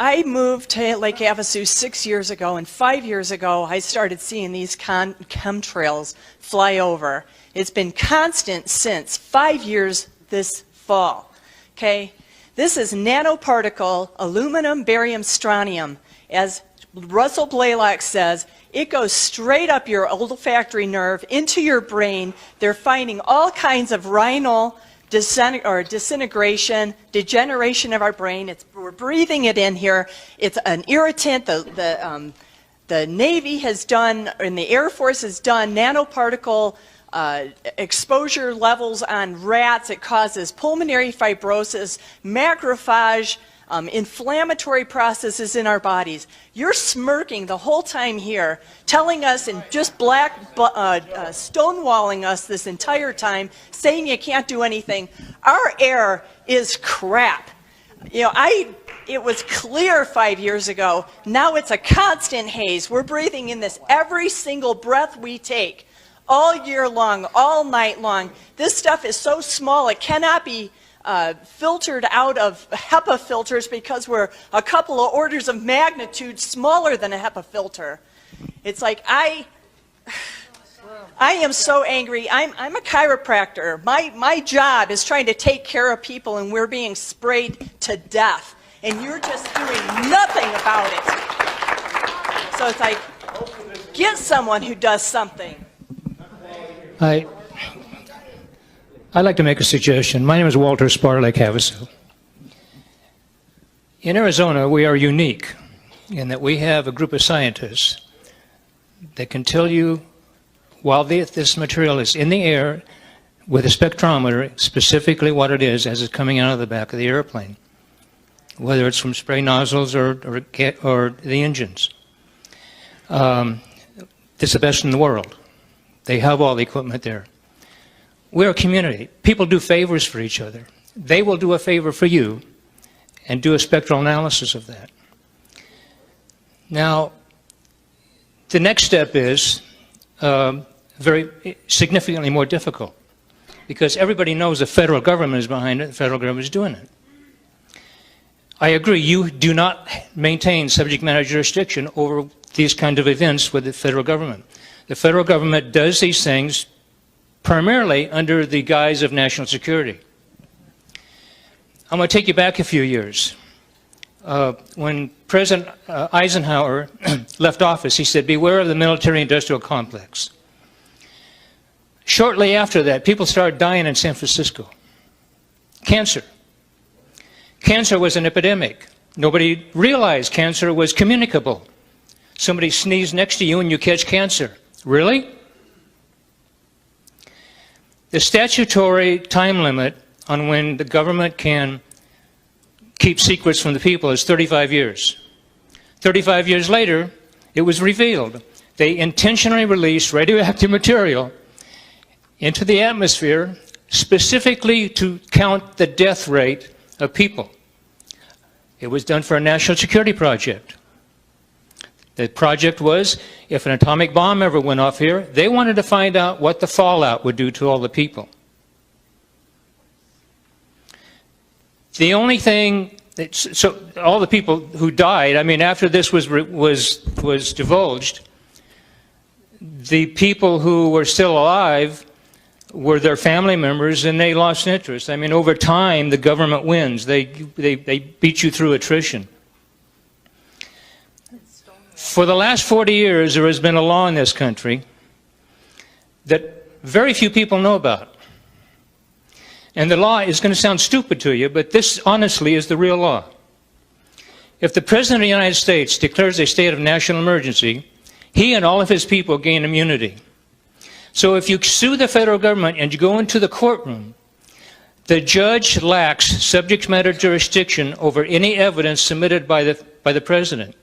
I moved to Lake Havasu 6 years ago, and 5 years ago I started seeing these chemtrails fly over. It's been constant since 5 years this fall. Okay, this is nanoparticle aluminum, barium, strontium. As Russell Blaylock says, it goes straight up your olfactory nerve into your brain. They're finding all kinds of rhinal disintegration, degeneration of our brain. We're breathing it in here. It's an irritant. The Navy has done, and the Air Force has done, nanoparticle exposure levels on rats. It causes pulmonary fibrosis, macrophage, inflammatory processes in our bodies. You're smirking the whole time here, telling us and just stonewalling us this entire time, saying you can't do anything. Our air is crap. You know, it was clear 5 years ago. Now it's a constant haze. We're breathing in this every single breath we take, all year long, all night long. This stuff is so small it cannot be filtered out of HEPA filters because we're a couple of orders of magnitude smaller than a HEPA filter. It's like I am so angry. I'm a chiropractor. My job is trying to take care of people, and we're being sprayed to death. And you're just doing nothing about it. So it's like, get someone who does something. I'd like to make a suggestion. My name is Walter Sparlake Havasu. In Arizona, we are unique in that we have a group of scientists that can tell you, while this material is in the air with a spectrometer, specifically what it is as it's coming out of the back of the airplane, whether it's from spray nozzles or the engines. It's the best in the world. They have all the equipment there. We're a community. People do favors for each other. They will do a favor for you and do a spectral analysis of that. Now, the next step is very significantly more difficult because everybody knows the federal government is behind it, the federal government is doing it. I agree, you do not maintain subject matter jurisdiction over these kind of events with the federal government. The federal government does these things primarily under the guise of national security. I'm going to take you back a few years. When President Eisenhower left office, he said, beware of the military-industrial complex. Shortly after that, people started dying in San Francisco. Cancer. Cancer was an epidemic. Nobody realized cancer was communicable. Somebody sneezed next to you and you catch cancer. Really? The statutory time limit on when the government can keep secrets from the people is 35 years. 35 years later, it was revealed. They intentionally released radioactive material into the atmosphere specifically to count the death rate of people. It was done for a national security project. The project was, if an atomic bomb ever went off here, they wanted to find out what the fallout would do to all the people. The only thing, so all the people who died, I mean, after this was divulged, the people who were still alive were their family members, and they lost interest. I mean, over time, the government wins. They beat you through attrition. For the last 40 years, there has been a law in this country that very few people know about. And the law is going to sound stupid to you, but this honestly is the real law. If the President of the United States declares a state of national emergency, he and all of his people gain immunity. So if you sue the federal government and you go into the courtroom, the judge lacks subject matter jurisdiction over any evidence submitted by the President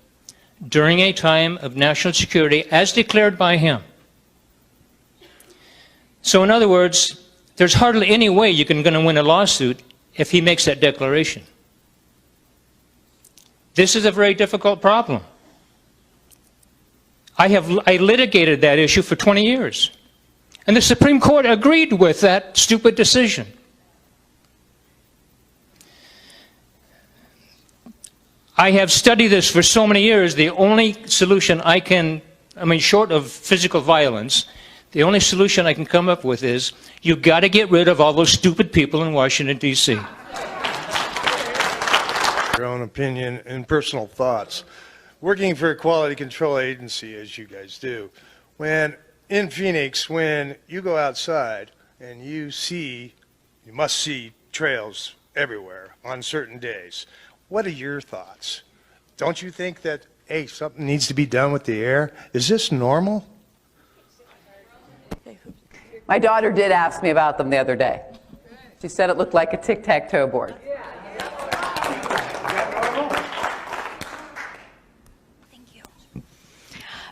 during a time of national security as declared by him. So in other words, there's hardly any way you're going to win a lawsuit if he makes that declaration. This is a very difficult problem. I litigated that issue for 20 years. And the Supreme Court agreed with that stupid decision. I have studied this for so many years. The only solution short of physical violence, the only solution I can come up with is you've got to get rid of all those stupid people in Washington, D.C. Your own opinion and personal thoughts. Working for a quality control agency, as you guys do, in Phoenix, when you go outside and you see You must see trails everywhere on certain days. What are your thoughts? Don't you think that, hey, something needs to be done with the air? Is this normal? My daughter did ask me about them the other day. She said it looked like a tic-tac-toe board.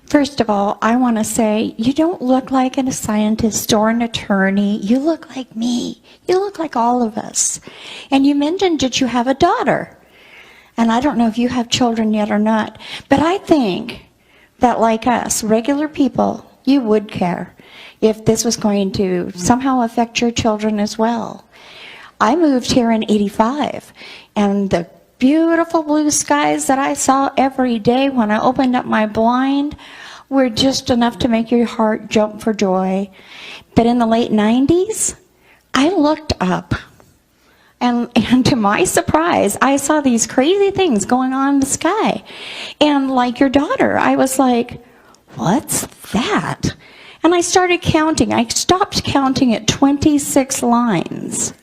First of all, I want to say you don't look like a scientist or an attorney. You look like me. You look like all of us. And you mentioned that you have a daughter. And I don't know if you have children yet or not. But I think that like us, regular people, you would care if this was going to somehow affect your children as well. I moved here in '85, and the beautiful blue skies that I saw every day when I opened up my blind were just enough to make your heart jump for joy. But in the late 90s, I looked up, and to my surprise, I saw these crazy things going on in the sky. And like your daughter, I was like, what's that? And I started counting. I stopped counting at 26 lines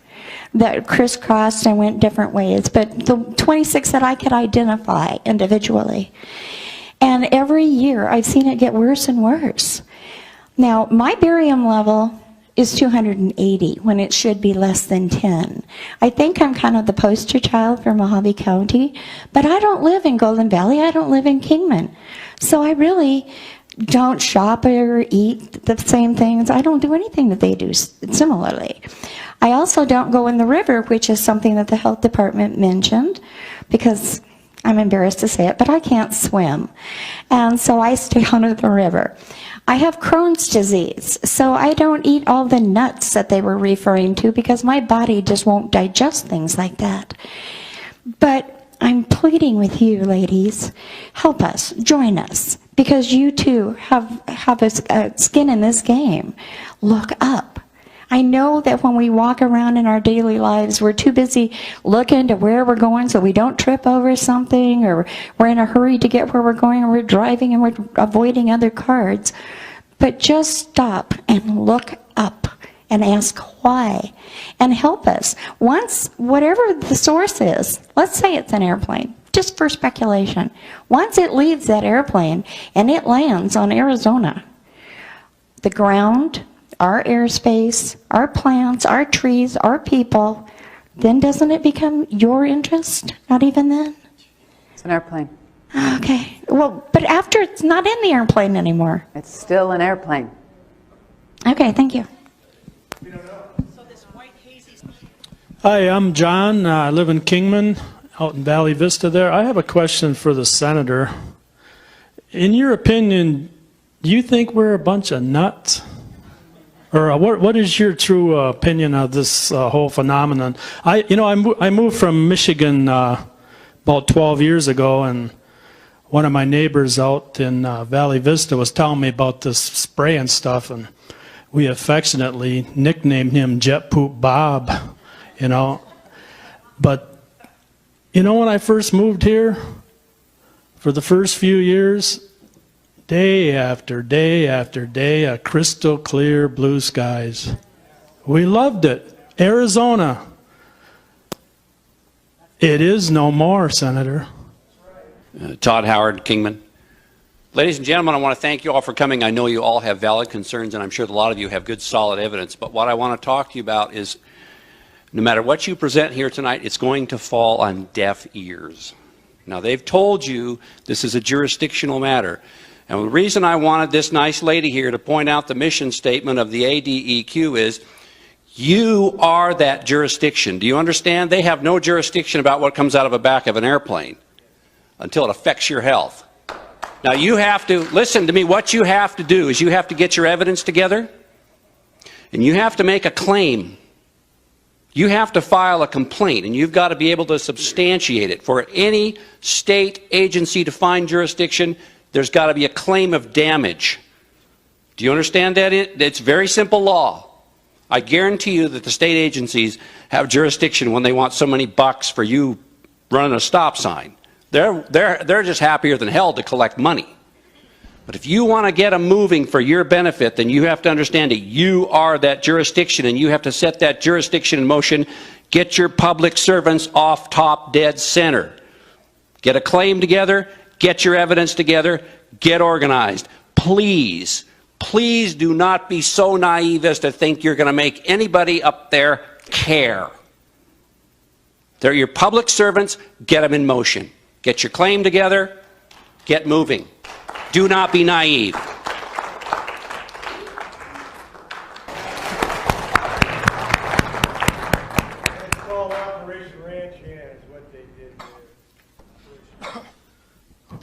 that crisscrossed and went different ways, but the 26 that I could identify individually. And every year I've seen it get worse and worse. Now, my barium level is 280 when it should be less than 10. I think I'm kind of the poster child for Mojave County, but I don't live in Golden Valley, I don't live in Kingman. So I really don't shop or eat the same things. I don't do anything that they do similarly. I also don't go in the river, which is something that the health department mentioned, because I'm embarrassed to say it, but I can't swim. And so I stay out of the river. I have Crohn's disease, so I don't eat all the nuts that they were referring to because my body just won't digest things like that. But I'm pleading with you, ladies, help us, join us, because you too have a skin in this game. Look up. I know that when we walk around in our daily lives, we're too busy looking to where we're going so we don't trip over something, or we're in a hurry to get where we're going, or we're driving and we're avoiding other cars. But just stop and look up and ask why, and help us. Once, whatever the source is, let's say it's an airplane, just for speculation. Once it leaves that airplane and it lands on Arizona, the ground, our airspace, our plants, our trees, our people, then doesn't it become your interest? Not even then? It's an airplane. Okay. Well, but after it's not in the airplane anymore. It's still an airplane. Okay, thank you. Hi, I'm John. I live in Kingman, out in Valley Vista there. I have a question for the senator. In your opinion, do you think we're a bunch of nuts? Or what is your true opinion of this whole phenomenon? I moved from Michigan about 12 years ago, and one of my neighbors out in Valley Vista was telling me about this spray and stuff, and we affectionately nicknamed him Jet Poop Bob, you know. But, you know, when I first moved here, for the first few years, day after day after day, a crystal clear blue skies. We loved it. Arizona. It is no more, Senator. Todd Howard, Kingman. Ladies and gentlemen, I want to thank you all for coming. I know you all have valid concerns, and I'm sure that a lot of you have good, solid evidence. But what I want to talk to you about is, no matter what you present here tonight, it's going to fall on deaf ears. Now, they've told you this is a jurisdictional matter. And the reason I wanted this nice lady here to point out the mission statement of the ADEQ is, you are that jurisdiction. Do you understand? They have no jurisdiction about what comes out of the back of an airplane until it affects your health. Now, you have to, listen to me, what you have to do is you have to get your evidence together, and you have to make a claim. You have to file a complaint, and you've got to be able to substantiate it. For any state agency to find jurisdiction, there's got to be a claim of damage. Do you understand that? It's very simple law. I guarantee you that the state agencies have jurisdiction when they want so many bucks for you running a stop sign. They're just happier than hell to collect money. But if you want to get them moving for your benefit, then you have to understand that you are that jurisdiction and you have to set that jurisdiction in motion. Get your public servants off top dead center. Get a claim together, get your evidence together, get organized. Please, please do not be so naive as to think you're going to make anybody up there care. They're your public servants, get them in motion. Get your claim together, get moving. Do not be naive.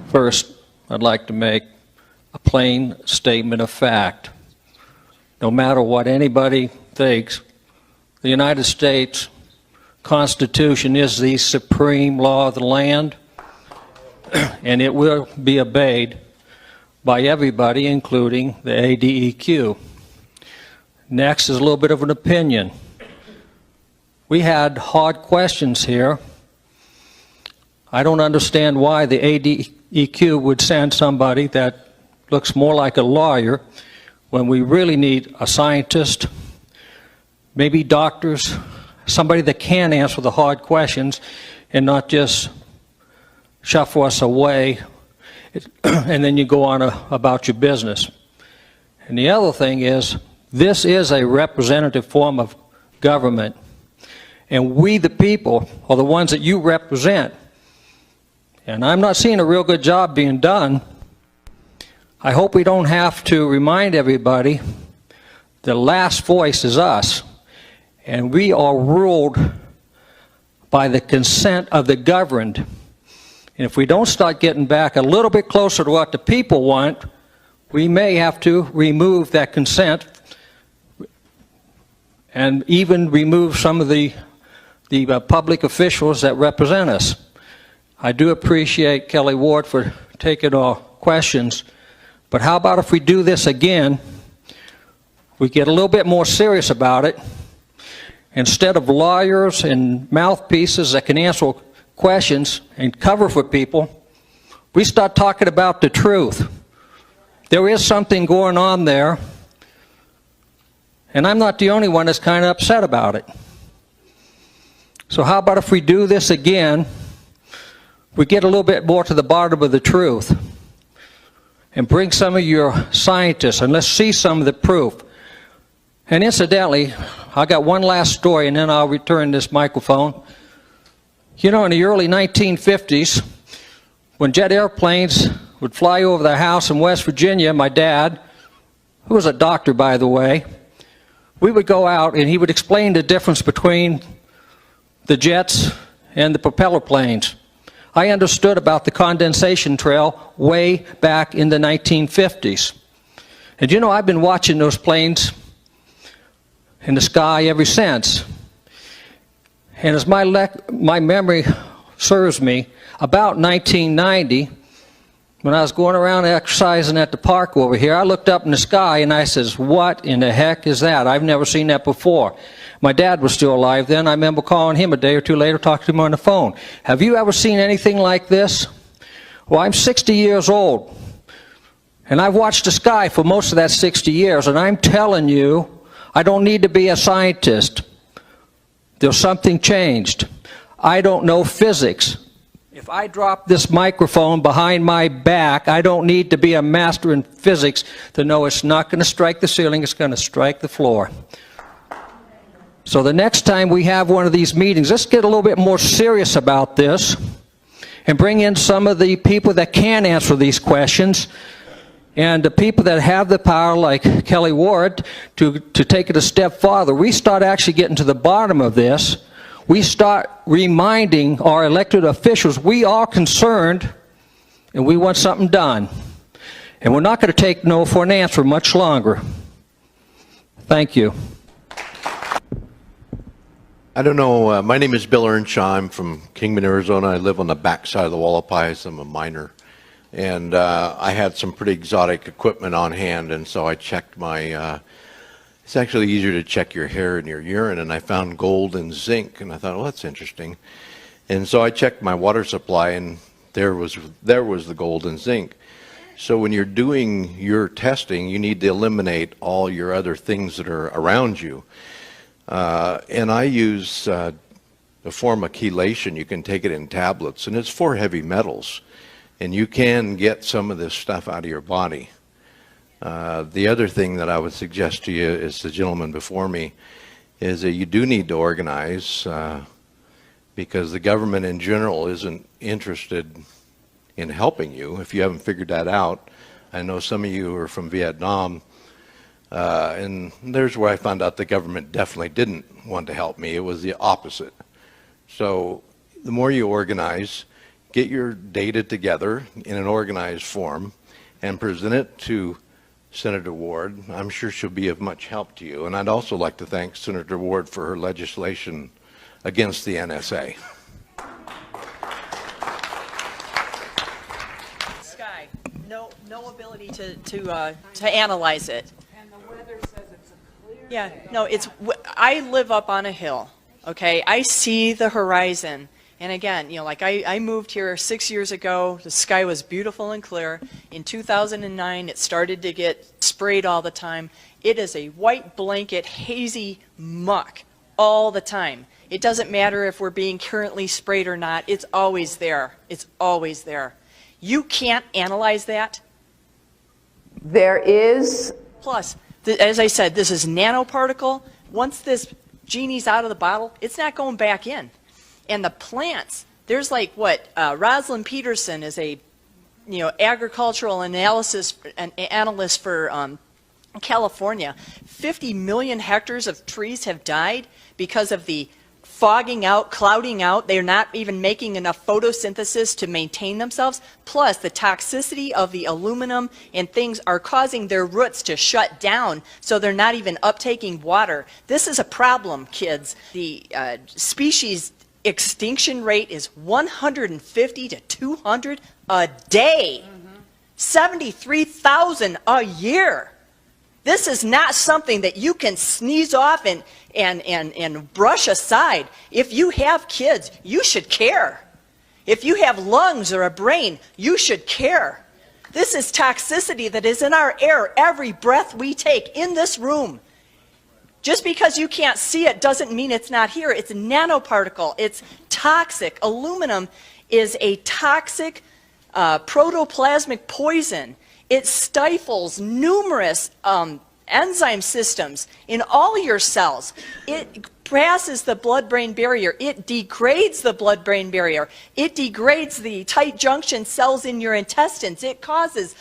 First, I'd like to make a plain statement of fact. No matter what anybody thinks, the United States Constitution is the supreme law of the land, and it will be obeyed by everybody, including the ADEQ. Next is a little bit of an opinion. We had hard questions here. I don't understand why the ADEQ would send somebody that looks more like a lawyer when we really need a scientist, maybe doctors, somebody that can answer the hard questions and not just shuffle us away and then you go on about your business. And the other thing is, this is a representative form of government, and we the people are the ones that you represent. And I'm not seeing a real good job being done. I hope we don't have to remind everybody the last voice is us, and we are ruled by the consent of the governed. And if we don't start getting back a little bit closer to what the people want, we may have to remove that consent and even remove some of the public officials that represent us. I do appreciate Kelly Ward for taking our questions, but how about if we do this again, we get a little bit more serious about it. Instead of lawyers and mouthpieces that can answer questions and cover for people, we start talking about the truth. There is something going on there, and I'm not the only one that's kind of upset about it. So how about if we do this again, we get a little bit more to the bottom of the truth and bring some of your scientists and let's see some of the proof. And incidentally, I got one last story and then I'll return this microphone. You know, in the early 1950s, when jet airplanes would fly over the house in West Virginia, my dad, who was a doctor by the way, we would go out and he would explain the difference between the jets and the propeller planes. I understood about the condensation trail way back in the 1950s. And you know, I've been watching those planes in the sky ever since. And as my memory serves me, about 1990, when I was going around exercising at the park over here, I looked up in the sky and I says, what in the heck is that? I've never seen that before. My dad was still alive then. I remember calling him a day or two later, talking to him on the phone. Have you ever seen anything like this? Well, I'm 60 years old, and I've watched the sky for most of that 60 years, and I'm telling you, I don't need to be a scientist. There's something changed. I don't know physics. If I drop this microphone behind my back, I don't need to be a master in physics to know it's not going to strike the ceiling, it's going to strike the floor. So the next time we have one of these meetings, let's get a little bit more serious about this and bring in some of the people that can answer these questions and the people that have the power, like Kelly Ward, to take it a step farther. We start actually getting to the bottom of this. We start reminding our elected officials we are concerned and we want something done. And we're not going to take no for an answer much longer. Thank you. I don't know. My name is Bill Earnshaw. I'm from Kingman, Arizona. I live on the backside of the Wallapies. I'm a miner. And I had some pretty exotic equipment on hand, and so I checked my... it's actually easier to check your hair and your urine, and I found gold and zinc, and I thought, well, that's interesting. And so I checked my water supply, and there was the gold and zinc. So when you're doing your testing, you need to eliminate all your other things that are around you. And I use a form of chelation. You can take it in tablets, and it's for heavy metals. And you can get some of this stuff out of your body. The other thing that I would suggest to you, is the gentleman before me, is that you do need to organize because the government in general isn't interested in helping you if you haven't figured that out. I know some of you are from Vietnam, and there's where I found out the government definitely didn't want to help me. It was the opposite. So the more you organize, get your data together in an organized form and present it to Senator Ward. I'm sure she'll be of much help to you. And I'd also like to thank Senator Ward for her legislation against the NSA. Sky, no ability to analyze it. And the weather says it's a clear Yeah, day. no, I live up on a hill, okay? I see the horizon. And again, you know, like I moved here 6 years ago. The sky was beautiful and clear. In 2009, it started to get sprayed all the time. It is a white blanket, hazy muck all the time. It doesn't matter if we're being currently sprayed or not. It's always there. It's always there. You can't analyze that. There is. Plus, as I said, this is nanoparticle. Once this genie's out of the bottle, it's not going back in. And the plants, there's like what Rosalind Peterson is a, you know, agricultural analyst for California. 50 million hectares of trees have died because of the fogging out, clouding out. They're not even making enough photosynthesis to maintain themselves. Plus, the toxicity of the aluminum and things are causing their roots to shut down, so they're not even uptaking water. This is a problem, kids. The species extinction rate is 150 to 200 a day. 73,000 a year. This is not something that you can sneeze off and brush aside. If you have kids, you should care. If you have lungs or a brain, you should care. This is toxicity that is in our air every breath we take in this room. Just because you can't see it doesn't mean it's not here. It's a nanoparticle. It's toxic. Aluminum is a toxic protoplasmic poison. It stifles numerous enzyme systems in all your cells. It passes the blood-brain barrier. It degrades the blood-brain barrier. It degrades the tight junction cells in your intestines. It causes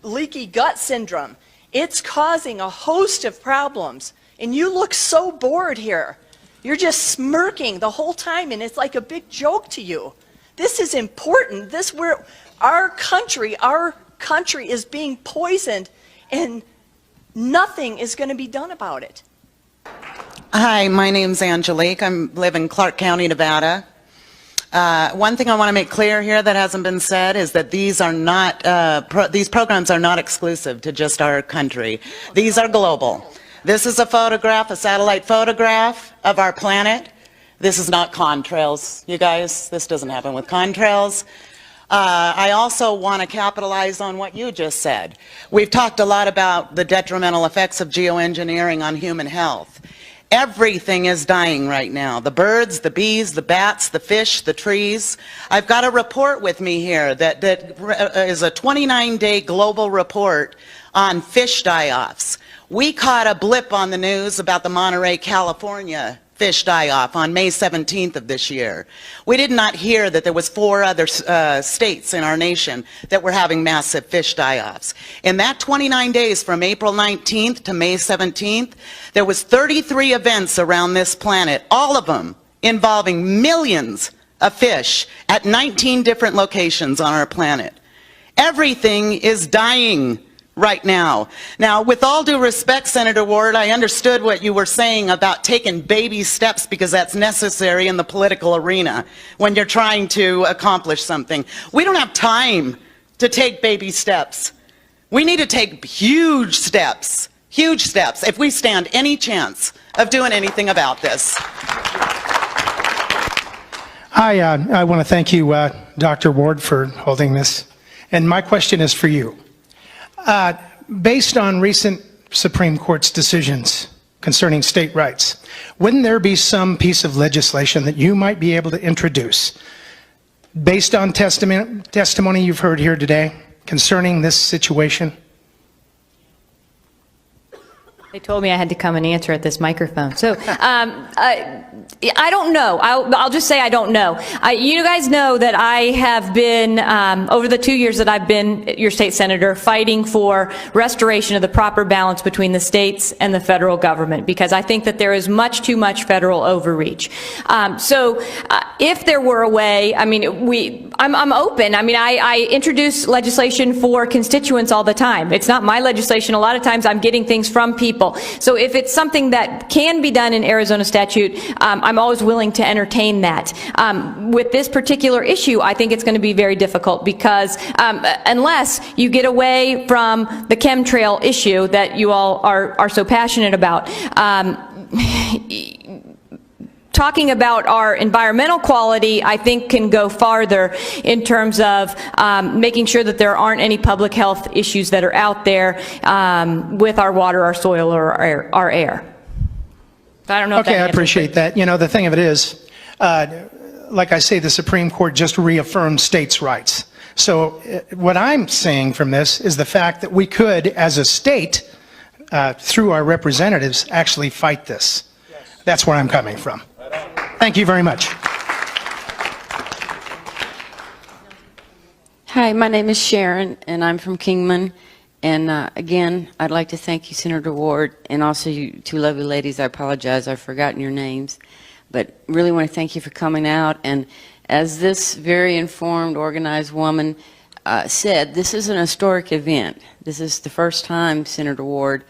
leaky gut syndrome. It's causing a host of problems. And you look so bored here. You're just smirking the whole time, and it's like a big joke to you. This is important. Our country is being poisoned, and nothing is going to be done about it. Hi, my name's Angelique. I live in Clark County, Nevada. One thing I want to make clear here that hasn't been said is that these are not these programs are not exclusive to just our country. These are global. This is a photograph, a satellite photograph of our planet. This is not contrails, you guys. This doesn't happen with contrails. I also want to capitalize on what you just said. We've talked a lot about the detrimental effects of geoengineering on human health. Everything is dying right now. The birds, the bees, the bats, the fish, the trees. I've got a report with me here that is a 29-day global report on fish die-offs. We caught a blip on the news about the Monterey, California fish die-off on May 17th of this year. We did not hear that there was 4 other states in our nation that were having massive fish die-offs. In that 29 days from April 19th to May 17th, there was 33 events around this planet, all of them involving millions of fish at 19 different locations on our planet. Everything is dying right now. Now, with all due respect, Senator Ward, I understood what you were saying about taking baby steps because that's necessary in the political arena when you're trying to accomplish something. We don't have time to take baby steps. We need to take huge steps if we stand any chance of doing anything about this. Hi, I want to thank you, Dr. Ward, for holding this And my question is for you. Based on recent Supreme Court's decisions concerning state rights, wouldn't there be some piece of legislation that you might be able to introduce based on testimony you've heard here today concerning this situation? They told me I had to come and answer at this microphone. So I don't know. I'll just say I don't know. You guys know that I have been, over the 2 years that I've been your state senator, fighting for restoration of the proper balance between the states and the federal government, because I think that there is much too much federal overreach. So if there were a way, I mean, I'm open. I mean, I introduce legislation for constituents all the time. It's not my legislation. A lot of times I'm getting things from people. So if it's something that can be done in Arizona statute, I'm always willing to entertain that. With this particular issue, I think it's going to be very difficult because unless you get away from the chemtrail issue that you all are so passionate about, talking about our environmental quality, I think, can go farther in terms of making sure that there aren't any public health issues that are out there with our water, our soil, or our air. I don't know if Okay, I appreciate that. You know, the thing of it is, like I say, the Supreme Court just reaffirmed states' rights. So what I'm saying from this is the fact that we could, as a state, through our representatives, actually fight this. That's where I'm coming from. Thank you very much. Hi, my name is Sharon, and I'm from Kingman. And again, I'd like to thank you, Senator Ward, and also you two lovely ladies. I apologize, I've forgotten your names. But really want to thank you for coming out. And as this very informed, organized woman said, this is an historic event. This is the first time, Senator Ward,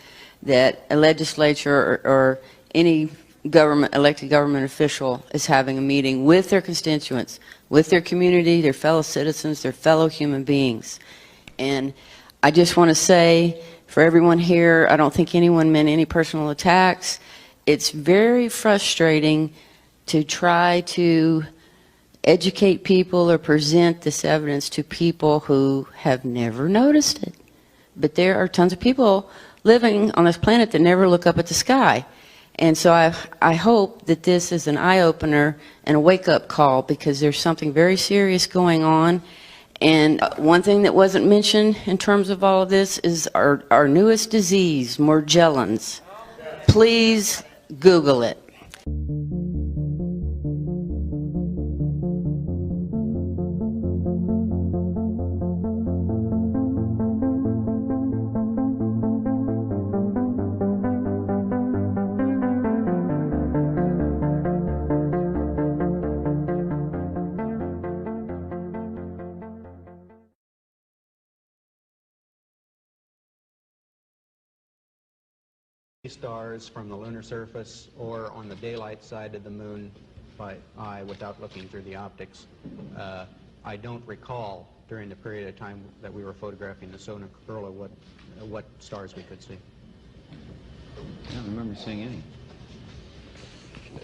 that a legislature or any elected government official is having a meeting with their constituents, with their community, their fellow citizens, their fellow human beings. And I just want to say, for everyone here, I don't think anyone meant any personal attacks. It's very frustrating to try to educate people or present this evidence to people who have never noticed it. But there are tons of people living on this planet that never look up at the sky. And so I hope that this is an eye-opener and a wake-up call, because there's something very serious going on. And one thing that wasn't mentioned in terms of all of this is our newest disease, Morgellons. Please Google it. Stars from the lunar surface or on the daylight side of the moon by eye without looking through the optics. I don't recall during the period of time that we were photographing the solar corona what stars we could see. I don't remember seeing any.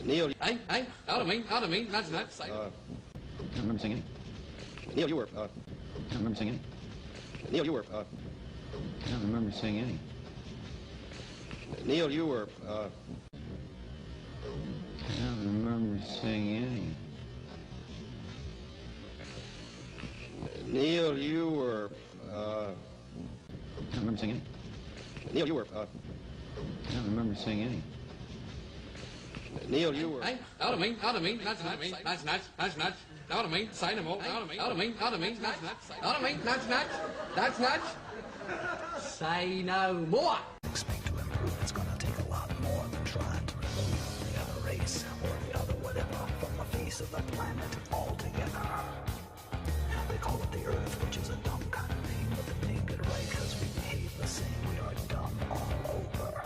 Neil, hey, out of me, that's nuts. I don't remember seeing any. Neil, you were. I don't remember seeing any. Neil, you were. I don't remember seeing any. Neil, you were. I don't remember seeing any. Neil, you were. I don't remember seeing any. Neil, you were. I don't remember seeing any. Neil, you were. Hey, out of me, that's nuts, out of me, say no more, out of me, that's nuts, out of me, that's nuts, say no more. Expect to improve, it's gonna take a lot more than trying to remove the other race or the other whatever from the face of the planet altogether. They call it the Earth, which is a dumb kind of name, but they named it right because we behave the same. We are dumb all over.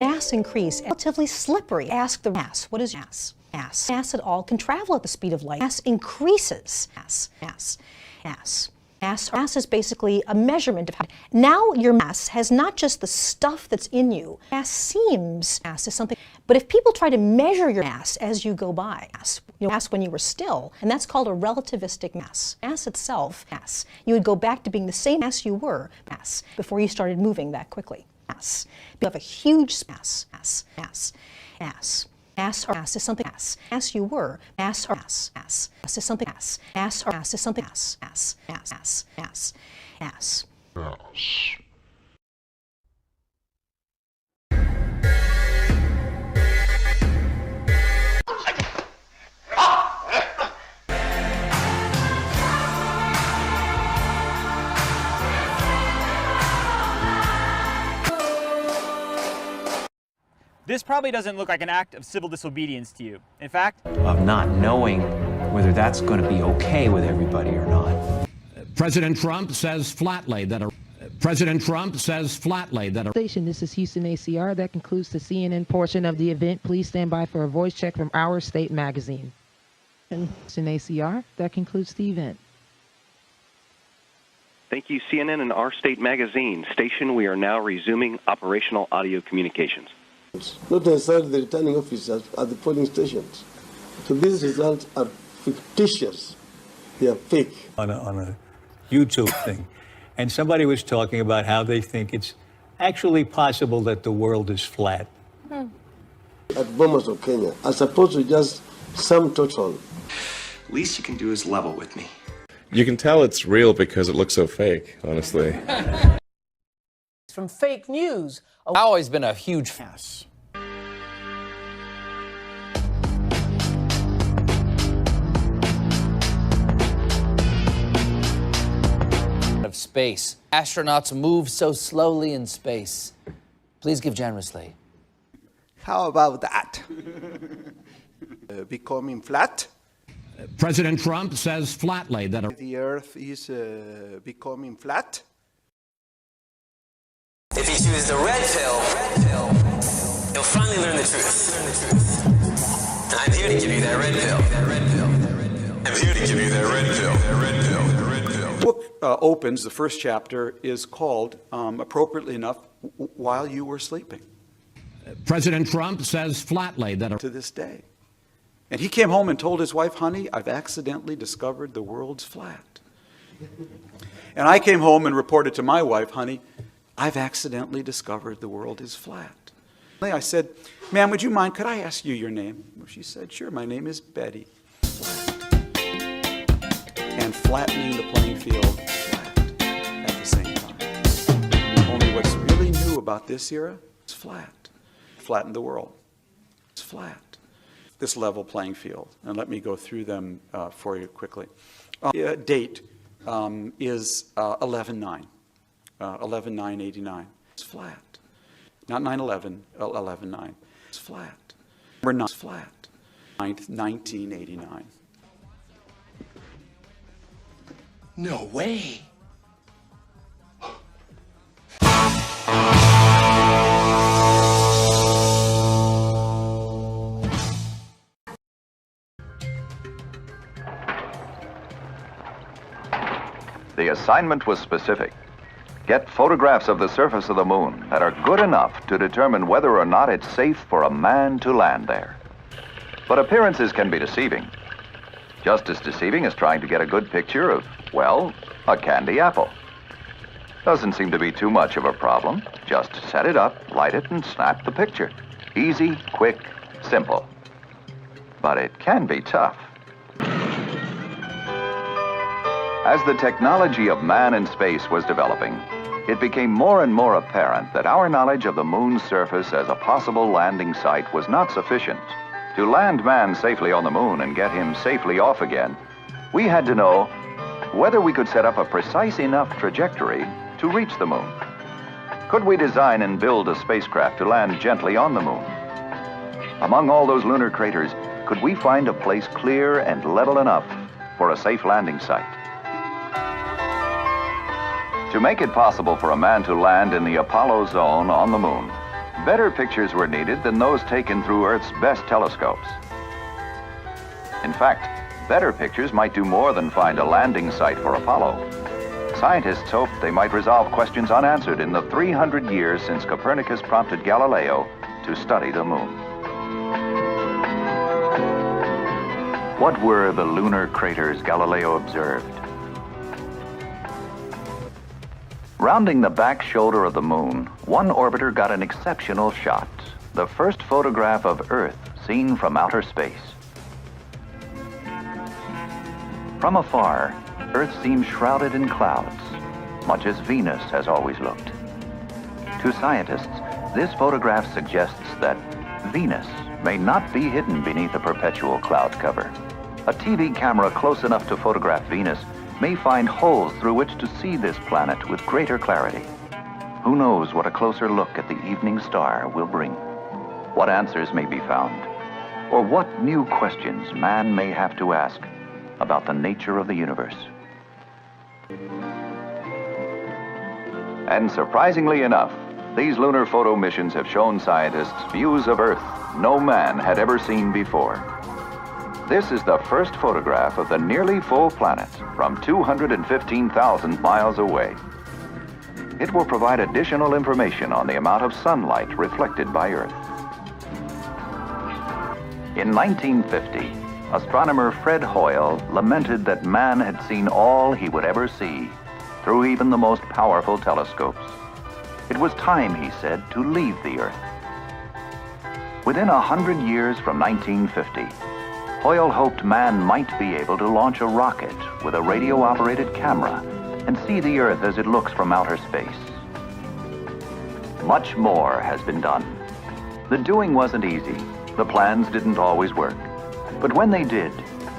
Mass increase, relatively slippery. Ask the mass. What is mass? Mass. Mass at all can travel at the speed of light. Mass increases. Mass is basically a measurement of how. Now your mass has not just the stuff that's in you. Mass is something. But if people try to measure your mass as you go by, mass when you were still, and that's called a relativistic mass. Mass itself, you would go back to being the same mass you were, before you started moving that quickly. Mass. You have a huge mass is something mass you were, mass is something mass is something mass. This probably doesn't look like an act of civil disobedience to you. In fact, of not knowing whether that's going to be okay with everybody or not. President Trump says flatly that a Station, this is Houston ACR. That concludes the CNN portion of the event. Please stand by for a voice check from Our State Magazine. Houston ACR, that concludes the event. Thank you, CNN and Our State Magazine. Station, we are now resuming operational audio communications. Not necessarily the returning officers at the polling stations. So these results are fictitious. They are fake. On a YouTube thing. And somebody was talking about how they think it's actually possible that the world is flat. At Bomas of Kenya, as opposed to just sum total. Least you can do is level with me. You can tell it's real because it looks so fake, honestly. From fake news. I've always been a huge fan of space. Astronauts move so slowly in space. Please give generously. How about that? Becoming flat? President Trump says flatly that the Earth is becoming flat. If he chooses the red pill, he'll finally learn the truth. And I'm here to give you that red pill. I'm here to give you that red pill. The book opens, the first chapter is called, appropriately enough, While You Were Sleeping. President Trump says flatly that to this day. And he came home and told his wife, honey, I've accidentally discovered the world's flat. And I came home and reported to my wife, honey, I've accidentally discovered the world is flat. I said, ma'am, would you mind, could I ask you your name? She said, sure, my name is Betty. Flat. And flattening the playing field flat at the same time. Only what's really new about this era is flat. Flatten the world. It's flat. This level playing field. And let me go through them for you quickly. Date is 11/9. 11/9/89. It's flat. Not 9/11, 11/9. It's flat. We're not flat. 9th, 1989. No way. The assignment was specific. Get photographs of the surface of the moon that are good enough to determine whether or not it's safe for a man to land there. But appearances can be deceiving. Just as deceiving as trying to get a good picture of, well, a candy apple. Doesn't seem to be too much of a problem. Just set it up, light it, and snap the picture. Easy, quick, simple. But it can be tough. As the technology of man in space was developing, it became more and more apparent that our knowledge of the moon's surface as a possible landing site was not sufficient. To land man safely on the moon and get him safely off again, we had to know whether we could set up a precise enough trajectory to reach the moon. Could we design and build a spacecraft to land gently on the moon? Among all those lunar craters, could we find a place clear and level enough for a safe landing site? To make it possible for a man to land in the Apollo zone on the moon, better pictures were needed than those taken through Earth's best telescopes. In fact, better pictures might do more than find a landing site for Apollo. Scientists hoped they might resolve questions unanswered in the 300 years since Copernicus prompted Galileo to study the moon. What were the lunar craters Galileo observed? Rounding the back shoulder of the moon, one orbiter got an exceptional shot, the first photograph of Earth seen from outer space. From afar, Earth seems shrouded in clouds, much as Venus has always looked. To scientists, this photograph suggests that Venus may not be hidden beneath a perpetual cloud cover. A TV camera close enough to photograph Venus may find holes through which to see this planet with greater clarity. Who knows what a closer look at the evening star will bring? What answers may be found? Or what new questions man may have to ask about the nature of the universe? And surprisingly enough, these lunar photo missions have shown scientists views of Earth no man had ever seen before. This is the first photograph of the nearly full planet from 215,000 miles away. It will provide additional information on the amount of sunlight reflected by Earth. In 1950, astronomer Fred Hoyle lamented that man had seen all he would ever see through even the most powerful telescopes. It was time, he said, to leave the Earth. Within 100 years from 1950, Hoyle hoped man might be able to launch a rocket with a radio-operated camera and see the Earth as it looks from outer space. Much more has been done. The doing wasn't easy. The plans didn't always work. But when they did,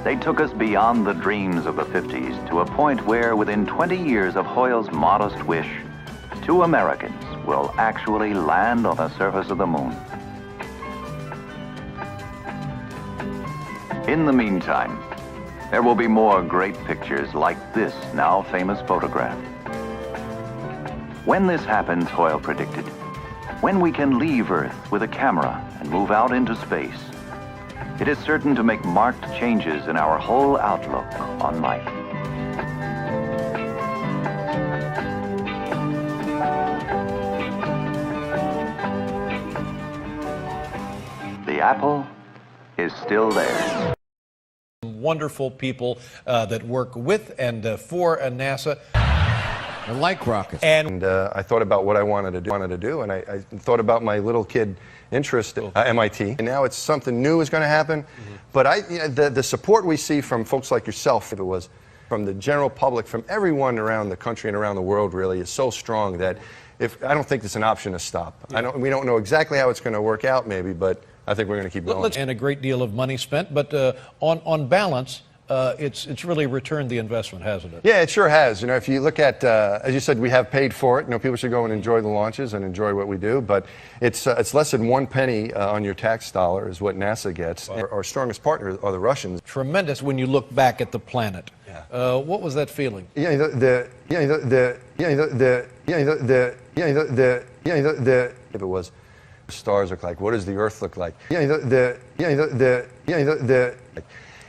they took us beyond the dreams of the 50s to a point where, within 20 years of Hoyle's modest wish, 2 Americans will actually land on the surface of the moon. In the meantime, there will be more great pictures like this now famous photograph. When this happens, Hoyle predicted, when we can leave Earth with a camera and move out into space, it is certain to make marked changes in our whole outlook on life. The apple is still there. Wonderful people that work with and for NASA. I like rockets. And I thought about what I wanted to do, and I thought about my little kid interest at MIT. And now it's something new is going to happen. But the support we see from folks like yourself, if it was from the general public, from everyone around the country and around the world, really, is so strong that I don't think it's an option to stop. We don't know exactly how it's going to work out, maybe, but I think we're going to keep going. And a great deal of money spent, but on balance, it's really returned the investment, hasn't it? Yeah, it sure has. You know, if you look at, as you said, we have paid for it. You know, people should go and enjoy the launches and enjoy what we do, but it's less than 1 penny on your tax dollar is what NASA gets. Wow. Our strongest partners are the Russians. Tremendous when you look back at the planet. Yeah. What was that feeling? If it was, stars look like? What does the Earth look like?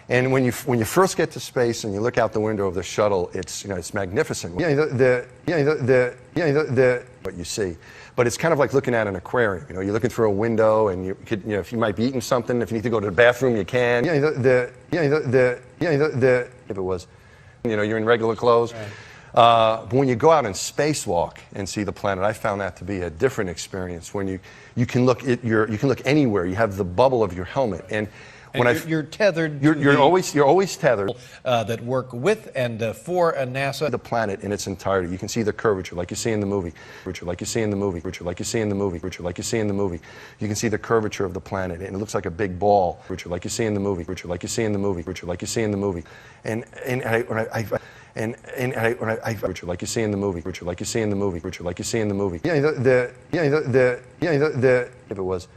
And when you first get to space and you look out the window of the shuttle, it's magnificent. What you see, but it's kind of like looking at an aquarium. You know, you're looking through a window, and if you might be eating something, if you need to go to the bathroom, you can. If it was, you're in regular clothes. Right. But when you go out and spacewalk and see the planet, I found that to be a different experience. When you can look anywhere. You have the bubble of your helmet, and you're tethered. You're always tethered. That work with and for NASA. The planet in its entirety. You can see the curvature, like you see in the movie. Like you see in the movie. Like you see in the movie. Like you see in the movie. You can see the curvature of the planet, and it looks like a big ball. Like you see in the movie. Like you see in the movie. Like you see in the movie. And like you see in the movie, like you see in the movie, like you see in the movie. If it was,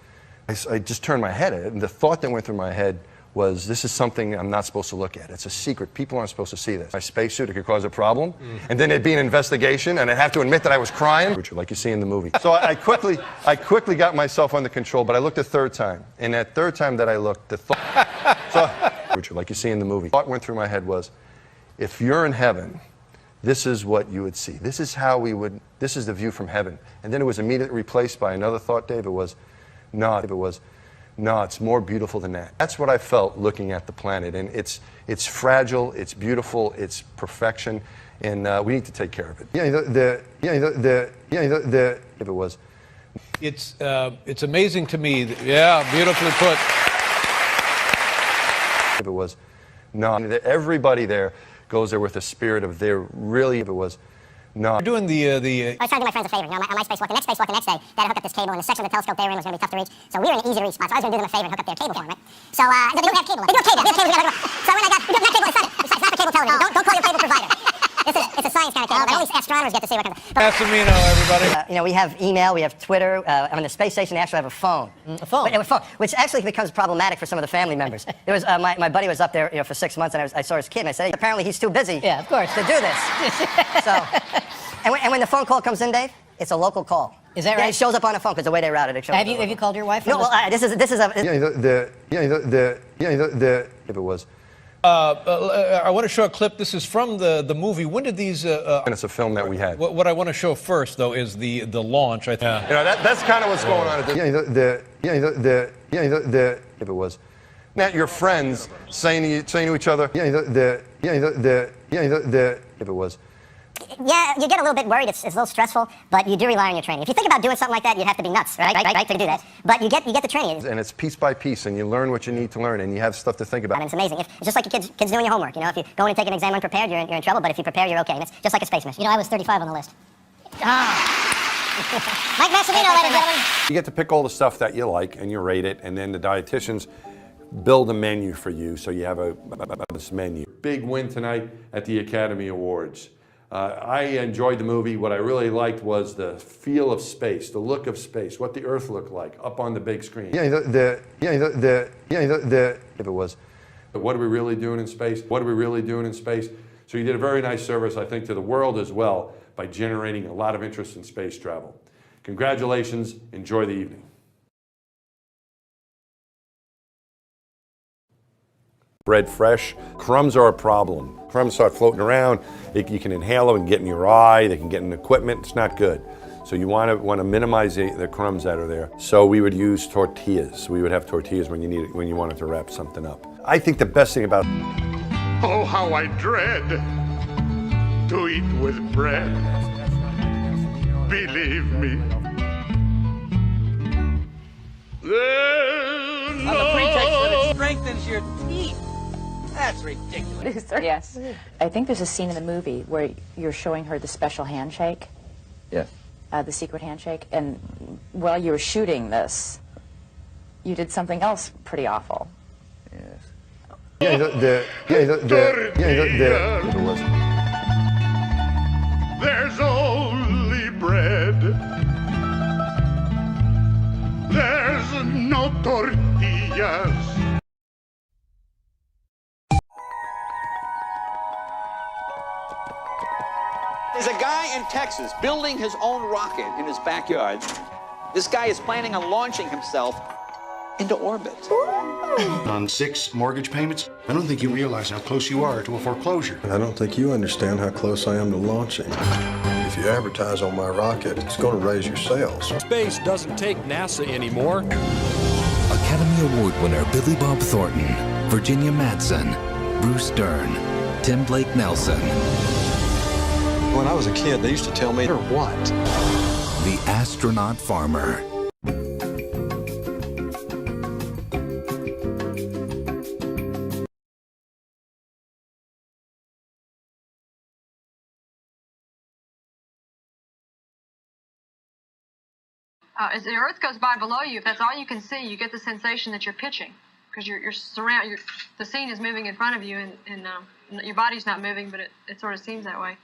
I just turned my head at it, and the thought that went through my head was, this is something I'm not supposed to look at. It's a secret. People aren't supposed to see this. My spacesuit, it could cause a problem, and then it'd be an investigation, and I'd have to admit that I was crying, like you see in the movie. So I quickly got myself under control, but I looked a third time, and that third time that I looked, the thought, like you see in the movie, the thought went through my head was, if you're in heaven, this is what you would see. This is this is the view from heaven. And then it was immediately replaced by another thought, Dave. It was, no, it's more beautiful than that. That's what I felt looking at the planet, and it's fragile, it's beautiful, it's perfection, and we need to take care of it. If it was. It's amazing to me. Yeah, beautifully put. If it was. No, everybody there goes there with a spirit of they're really, if it was. No. You're doing the I was trying to do my friends a favor. You know, my spacewalk, the next spacewalk the next day, they had to hook up this cable, and the section of the telescope they were in was going to be tough to reach. So we were in an easy to reach spot. So I was going to do them a favor and hook up their cable for them, right? So they don't have cable. They do have cable. They have cable. So when I got, we don't have cable inside it. It's not for cable television. Don't call your cable provider. It's a science kind of cable. Okay. Only astronomers get to see what kind of. Massimino, everybody. You know, we have email, we have Twitter. On the space station, they actually have a phone. A phone? A phone, which actually becomes problematic for some of the family members. There was my buddy was up there, you know, for 6 months, and I saw his kid, and I said, hey, apparently he's too busy. Yeah, of course. To do this. So, and when the phone call comes in, Dave, it's a local call. Is that right? Yeah, it shows up on the phone because the way they routed it. Have you called your wife? No, well, this is a. If it was. I want to show a clip. This is from the movie. When did these? And it's a film that we had. What I want to show first, though, is the launch. I think. You know, that's kind of what's going on. If it was. Not your friends saying to each other. If it was. Yeah, you get a little bit worried. It's a little stressful, but you do rely on your training. If you think about doing something like that, you'd have to be nuts, right, to do that. But you get the training. And it's piece by piece, and you learn what you need to learn, and you have stuff to think about. And it's amazing. It's just like your kids doing your homework. You know, if you go in and take an exam unprepared, you're in trouble. But if you prepare, you're okay. And it's just like a space mission. You know, I was 35 on the list. Mike Massimino, ladies and gentlemen. You get to pick all the stuff that you like, and you rate it, and then the dietitians build a menu for you, so you have this menu. Big win tonight at the Academy Awards. I enjoyed the movie. What I really liked was the feel of space, the look of space, what the Earth looked like up on the big screen. If it was. But what are we really doing in space? What are we really doing in space? So you did a very nice service, I think, to the world as well by generating a lot of interest in space travel. Congratulations. Enjoy the evening. Bread fresh. Crumbs are a problem. Crumbs start floating around. You can inhale them and get in your eye. They can get in equipment. It's not good. So you want to minimize the crumbs that are there. So we would use tortillas. We would have tortillas when you wanted to wrap something up. I think the best thing about oh, how I dread to eat with bread. Believe me. On the pretext that it strengthens your teeth. That's ridiculous. Yes. I think there's a scene in the movie where you're showing her the special handshake. Yes. The secret handshake. And while you were shooting this, you did something else pretty awful. Yes. There's only bread. There's no tortillas. There's a guy in Texas building his own rocket in his backyard. This guy is planning on launching himself into orbit. On 6 mortgage payments? I don't think you realize how close you are to a foreclosure. I don't think you understand how close I am to launching. If you advertise on my rocket, it's going to raise your sales. Space doesn't take NASA anymore. Academy Award winner Billy Bob Thornton, Virginia Madsen, Bruce Dern, Tim Blake Nelson. When I was a kid, they used to tell me, or what? The Astronaut Farmer. As the Earth goes by below you, if that's all you can see, you get the sensation that you're pitching because the scene is moving in front of you, and your body's not moving, but it sort of seems that way.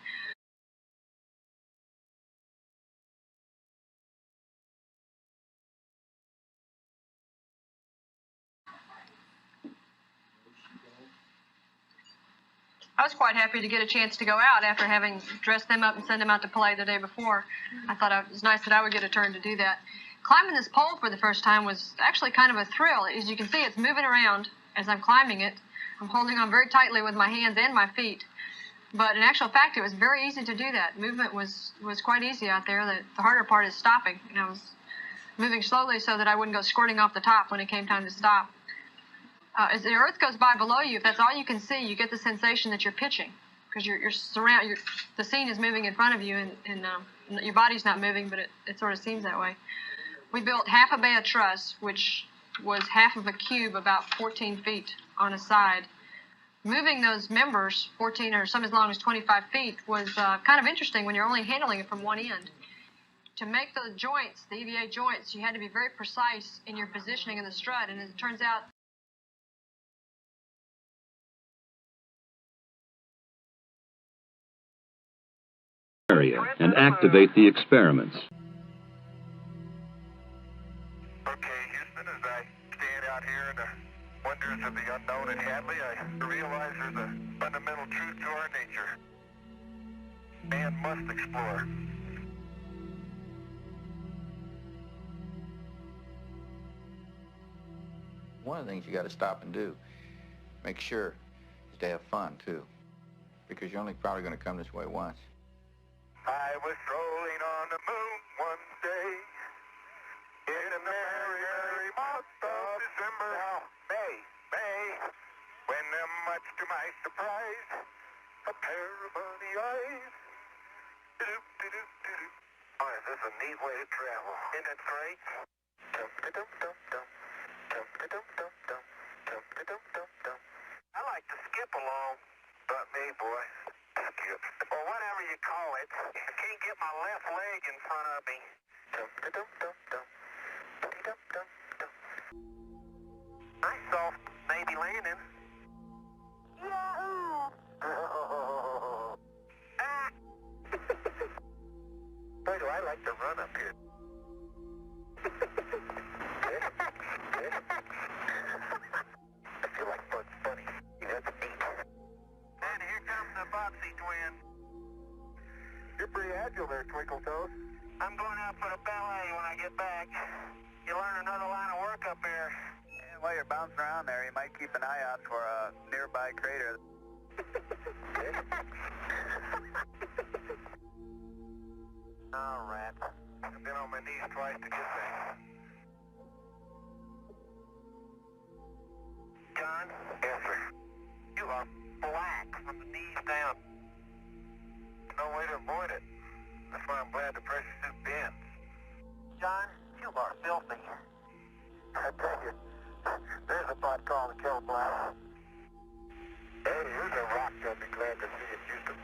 I was quite happy to get a chance to go out after having dressed them up and sent them out to play the day before. I thought it was nice that I would get a turn to do that. Climbing this pole for the first time was actually kind of a thrill. As you can see, it's moving around as I'm climbing it. I'm holding on very tightly with my hands and my feet. But in actual fact, it was very easy to do that. Movement was quite easy out there. The harder part is stopping. And I moving slowly so that I wouldn't go squirting off the top when it came time to stop. As the Earth goes by below you, if that's all you can see, you get the sensation that you're pitching because the scene is moving in front of you, and your body's not moving, but it sort of seems that way. We built half a bay of truss, which was half of a cube, about 14 feet on a side. Moving those members, 14 or some as long as 25 feet, was kind of interesting when you're only handling it from one end. To make the joints, the EVA joints, you had to be very precise in your positioning in the strut, and as it turns out, area and activate the experiments. Okay, Houston, as I stand out here in the wonders of the unknown at Hadley, I realize there's a fundamental truth to our nature. Man must explore. One of the things you got to stop and do, make sure, is to have fun too, because you're only probably going to come this way once. I was strolling on the moon one day in a merry, merry month of December. Now, May, when much to my surprise, a pair of funny eyes. Do-do-do-do-do. Oh, is this a neat way to travel? Isn't it great? Dum-da-dum-dum-dum. Dum-da-dum-dum-dum. Dum-da-dum-dum-dum. I like to skip along, but me, boy, skip. Or whatever you call it. I can't get my left leg in front of me. Dum-da-dum-dum-dum. Dum-dum-dum-dum. Nice soft baby landing. Yahoo! Ah! Boy, do I like to run up here. I feel like Bugs Bunny. That's neat. And here comes the Boxy twins. You're pretty agile there, Twinkle Toes. I'm going out for the ballet when I get back. You learn another line of work up here. And while you're bouncing around there, you might keep an eye out for a nearby crater. All right. I've been on my knees twice to get there. John? Yes, sir. You are black from the knees down. No way to avoid it. That's why I'm glad the pressure suit bends. John, you are filthy. I tell you, there's a pot called the Kill Black. Hey, here's a rock I'll be glad to see in Houston.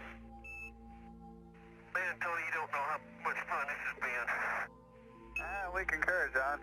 Man, Tony, you don't know how much fun this has been. We concur, John.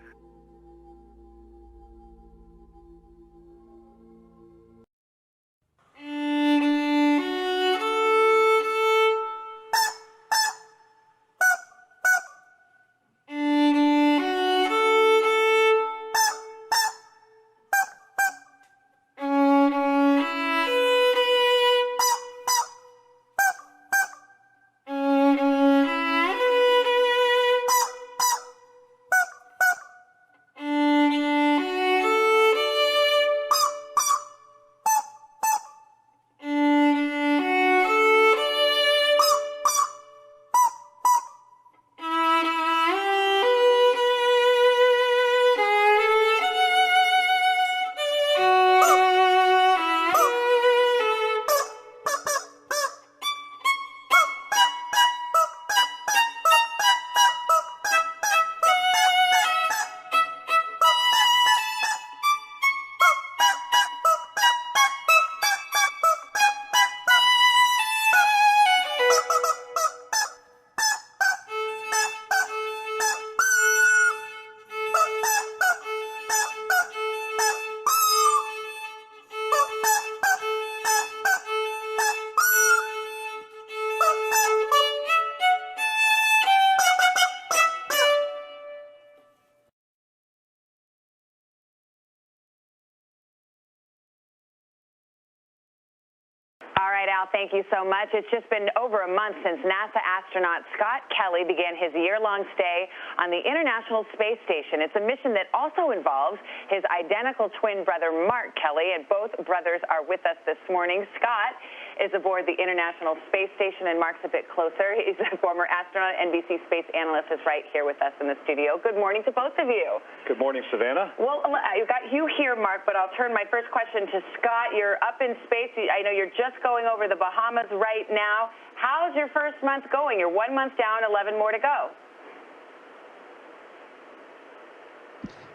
All right, Al, thank you so much. It's just been over a month since NASA astronaut Scott Kelly began his year-long stay on the International Space Station. It's a mission that also involves his identical twin brother, Mark Kelly, and both brothers are with us this morning. Scott is aboard the International Space Station, and Mark's a bit closer. He's a former astronaut, NBC space analyst, is right here with us in the studio. Good morning to both of you. Good morning, Savannah. Well, I've got you here, Mark, but I'll turn my first question to Scott. You're up in space. I know you're just going over the Bahamas right now. How's your first month going? You're 1 month down, 11 more to go.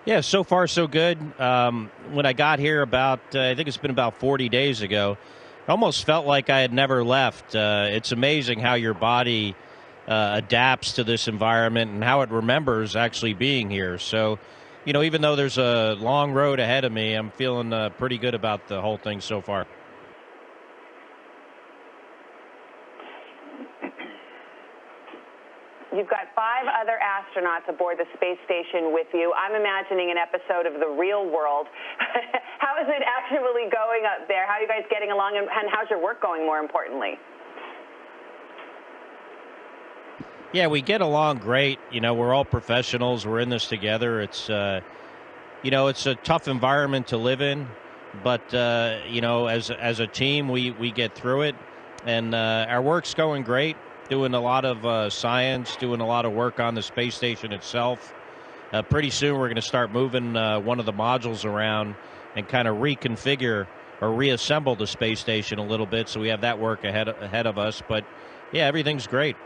Yeah, so far so good. When I got here I think it's been about 40 days ago, I almost felt like I had never left. It's amazing how your body adapts to this environment and how it remembers actually being here. So, you know, even though there's a long road ahead of me, I'm feeling pretty good about the whole thing so far. You've got 5 other astronauts aboard the space station with you. I'm imagining an episode of The Real World. How is it actually going up there? How are you guys getting along, and how's your work going, more importantly? Yeah, we get along great. You know, we're all professionals. We're in this together. It's, you know, it's a tough environment to live in, but, you know, as a team, we get through it, and our work's going great. Doing a lot of science, doing a lot of work on the space station itself. Pretty soon we're going to start moving one of the modules around and kind of reconfigure or reassemble the space station a little bit, so we have that work ahead of us. But, yeah, everything's great.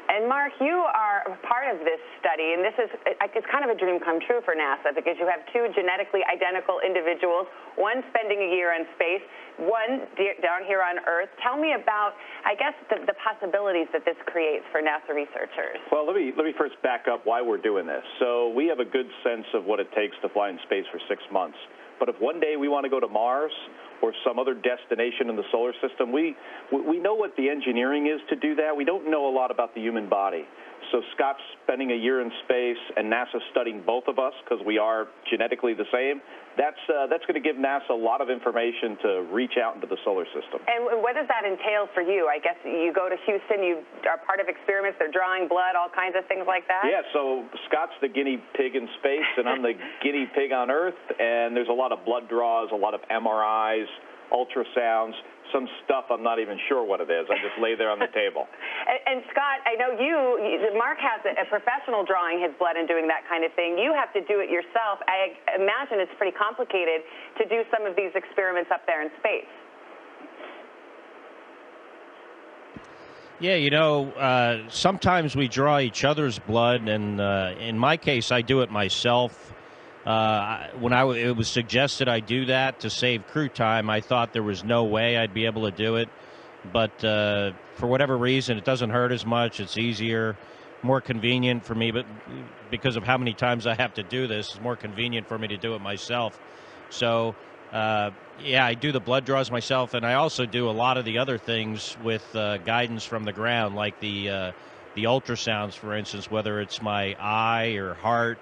And Mark, you are part of this study, and it's kind of a dream come true for NASA because you have 2 genetically identical individuals, one spending a year in space, one down here on Earth. Tell me about, I guess, the possibilities that this creates for NASA researchers. Well, let me first back up why we're doing this. So we have a good sense of what it takes to fly in space for 6 months. But if one day we want to go to Mars or some other destination in the solar system, we know what the engineering is to do that. We don't know a lot about the human body. So Scott's spending a year in space, and NASA's studying both of us because we are genetically the same. That's going to give NASA a lot of information to reach out into the solar system. And what does that entail for you? I guess you go to Houston, you are part of experiments, they're drawing blood, all kinds of things like that? Yeah, so Scott's the guinea pig in space, and I'm the guinea pig on Earth, and there's a lot of blood draws, a lot of MRIs, ultrasounds, some stuff I'm not even sure what it is. I just lay there on the table. And Scott, I know Mark has a professional drawing his blood and doing that kind of thing. You have to do it yourself. I imagine it's pretty complicated to do some of these experiments up there in space. Yeah, you know, sometimes we draw each other's blood, and in my case, I do it myself. When it was suggested I do that to save crew time, I thought there was no way I'd be able to do it. But for whatever reason, it doesn't hurt as much. It's easier, more convenient for me. But because of how many times I have to do this, it's more convenient for me to do it myself. So, yeah, I do the blood draws myself, and I also do a lot of the other things with guidance from the ground, like the ultrasounds, for instance, whether it's my eye or heart,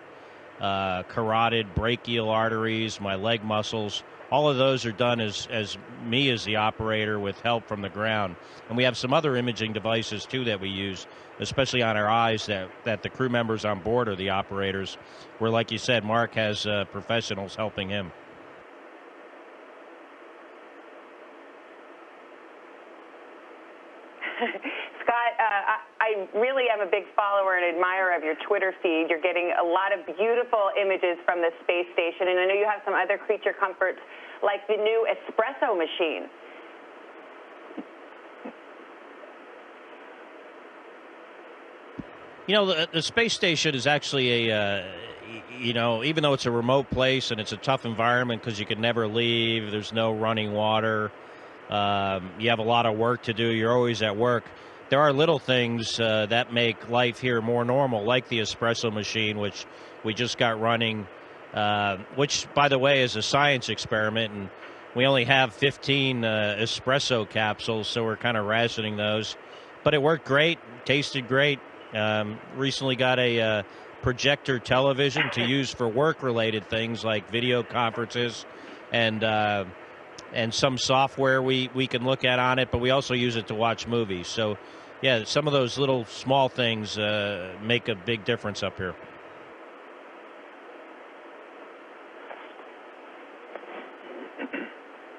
carotid, brachial arteries, my leg muscles. All of those are done as me as the operator with help from the ground. And we have some other imaging devices, too, that we use, especially on our eyes, that the crew members on board are the operators, where, like you said, Mark has professionals helping him. I really am a big follower and admirer of your Twitter feed. You're getting a lot of beautiful images from the space station, and I know you have some other creature comforts like the new espresso machine. You know, the space station is actually you know, even though it's a remote place and it's a tough environment because you can never leave, there's no running water, you have a lot of work to do, you're always at work. There are little things that make life here more normal, like the espresso machine, which we just got running, which, by the way, is a science experiment, and we only have 15 espresso capsules, so we're kind of rationing those. But it worked great, tasted great. Recently got a projector television to use for work-related things like video conferences and some software we can look at on it, but we also use it to watch movies. So, yeah, some of those little small things make a big difference up here.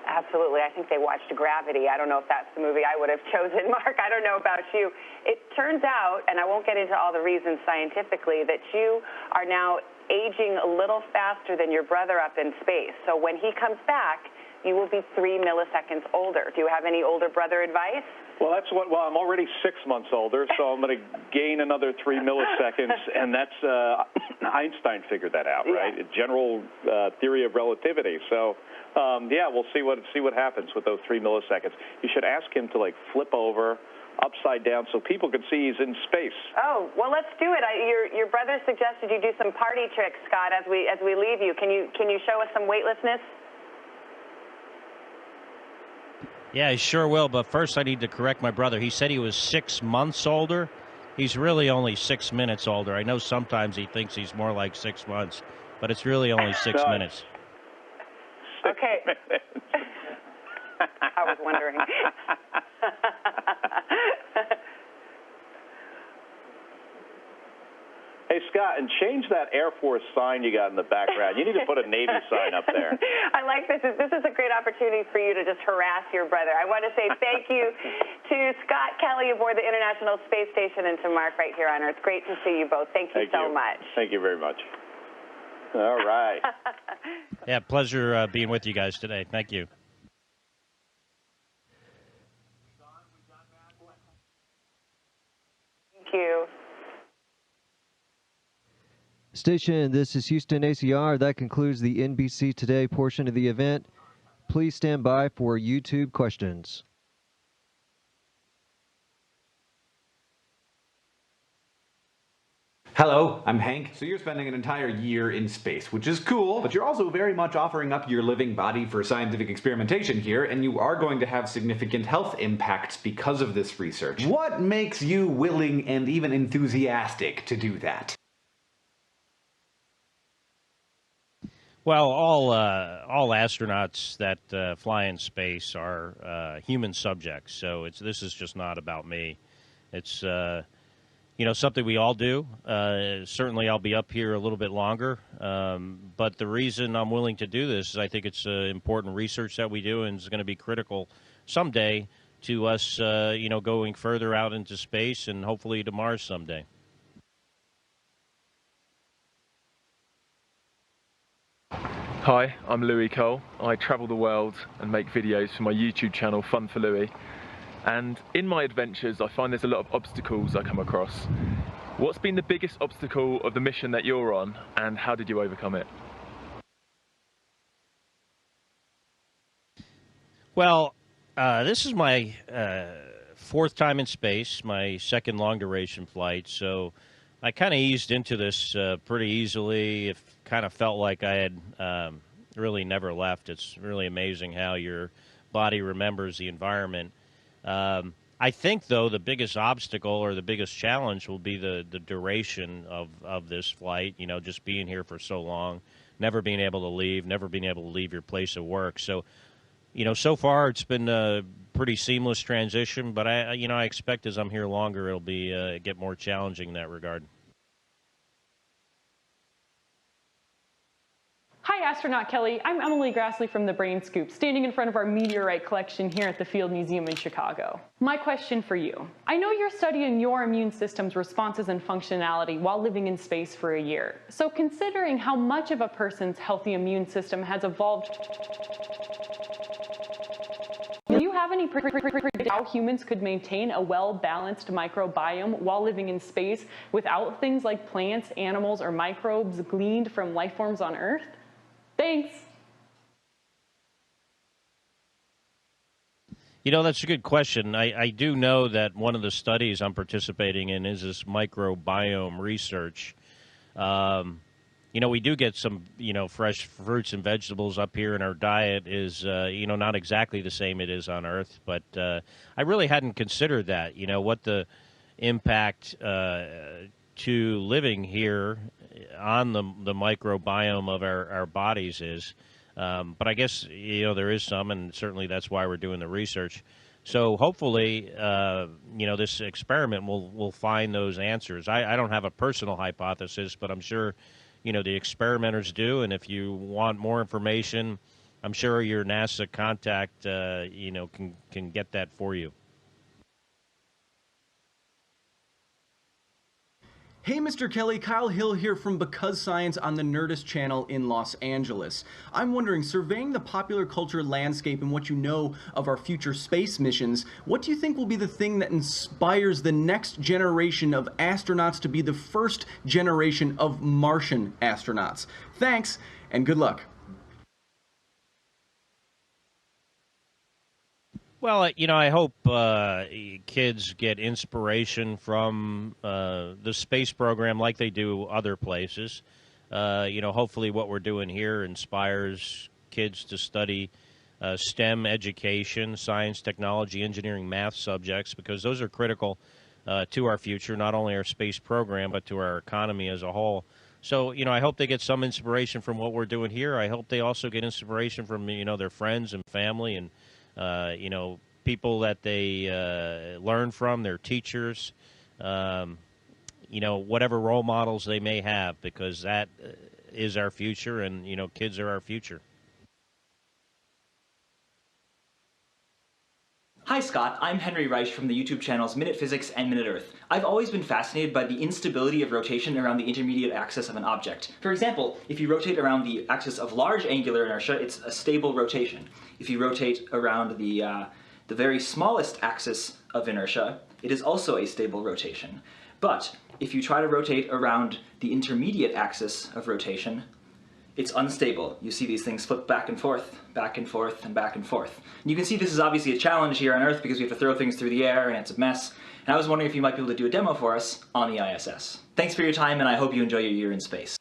Absolutely. I think they watched Gravity. I don't know if that's the movie I would have chosen, Mark. I don't know about you. It turns out, and I won't get into all the reasons scientifically, that you are now aging a little faster than your brother up in space. So when he comes back, you will be 3 milliseconds older. Do you have any older brother advice? Well, I'm already 6 months older, so I'm going to gain another 3 milliseconds, and that's Einstein figured that out, right? General theory of relativity. So, yeah, we'll see what happens with those 3 milliseconds. You should ask him to flip over upside down so people can see he's in space. Oh, well, let's do it. Your brother suggested you do some party tricks, Scott, as we leave you. Can you show us some weightlessness? Yeah, I sure will, but first I need to correct my brother. He said he was 6 months older. He's really only 6 minutes older. I know sometimes he thinks he's more like 6 months, but it's really only 6 minutes. Okay. I was wondering. Hey, Scott, and change that Air Force sign you got in the background. You need to put a Navy sign up there. I like this. This is a great opportunity for you to just harass your brother. I want to say thank you to Scott Kelly aboard the International Space Station and to Mark right here on Earth. Great to see you both. Thank you so much. Thank you very much. All right. Yeah, pleasure being with you guys today. Thank you. Thank you. Station, this is Houston ACR. That concludes the NBC Today portion of the event. Please stand by for YouTube questions. Hello, I'm Hank. So you're spending an entire year in space, which is cool, but you're also very much offering up your living body for scientific experimentation here, and you are going to have significant health impacts because of this research. What makes you willing and even enthusiastic to do that? Well, all astronauts that fly in space are human subjects, so this is just not about me. It's something we all do. Certainly, I'll be up here a little bit longer, but the reason I'm willing to do this is I think it's important research that we do, and it's going to be critical someday to us, going further out into space and hopefully to Mars someday. Hi, I'm Louis Cole. I travel the world and make videos for my YouTube channel, Fun for Louis. And in my adventures, I find there's a lot of obstacles I come across. What's been the biggest obstacle of the mission that you're on, and how did you overcome it? Well, this is my fourth time in space, my second long-duration flight, so I kind of eased into this pretty easily. It kind of felt like I had really never left. It's really amazing how your body remembers the environment. I think, though, the biggest obstacle or the biggest challenge will be the duration of this flight, just being here for so long, never being able to leave, never being able to leave your place of work. So, so far it's been a pretty seamless transition, but I expect as I'm here longer, it'll be get more challenging in that regard. Hi, Astronaut Kelly. I'm Emily Grassley from the Brain Scoop, standing in front of our meteorite collection here at the Field Museum in Chicago. My question for you. I know you're studying your immune system's responses and functionality while living in space for a year. So considering how much of a person's healthy immune system has evolved, do you have any prediction how humans could maintain a well-balanced microbiome while living in space without things like plants, animals, or microbes gleaned from life forms on Earth? Thanks. That's a good question. I do know that one of the studies I'm participating in is this microbiome research. We do get some, fresh fruits and vegetables up here, and our diet is, not exactly the same it is on Earth. But I really hadn't considered that, what the impact to living here on the microbiome of our bodies is. But I guess, there is some, and certainly that's why we're doing the research. So hopefully, this experiment will find those answers. I don't have a personal hypothesis, but I'm sure, the experimenters do. And if you want more information, I'm sure your NASA contact, can get that for you. Hey, Mr. Kelly, Kyle Hill here from Because Science on the Nerdist channel in Los Angeles. I'm wondering, surveying the popular culture landscape and what you know of our future space missions, what do you think will be the thing that inspires the next generation of astronauts to be the first generation of Martian astronauts? Thanks, and good luck. Well, I hope kids get inspiration from the space program like they do other places. Hopefully what we're doing here inspires kids to study STEM education, science, technology, engineering, math subjects, because those are critical to our future, not only our space program, but to our economy as a whole. So, I hope they get some inspiration from what we're doing here. I hope they also get inspiration from, their friends and family and people that they learn from, their teachers, whatever role models they may have, because that is our future, and, kids are our future. Hi Scott, I'm Henry Reich from the YouTube channels Minute Physics and Minute Earth. I've always been fascinated by the instability of rotation around the intermediate axis of an object. For example, if you rotate around the axis of large angular inertia, it's a stable rotation. If you rotate around the very smallest axis of inertia, it is also a stable rotation. But if you try to rotate around the intermediate axis of rotation, it's unstable. You see these things flip back and forth, back and forth, and back and forth. And you can see this is obviously a challenge here on Earth because we have to throw things through the air and it's a mess. And I was wondering if you might be able to do a demo for us on the ISS. Thanks for your time, and I hope you enjoy your year in space.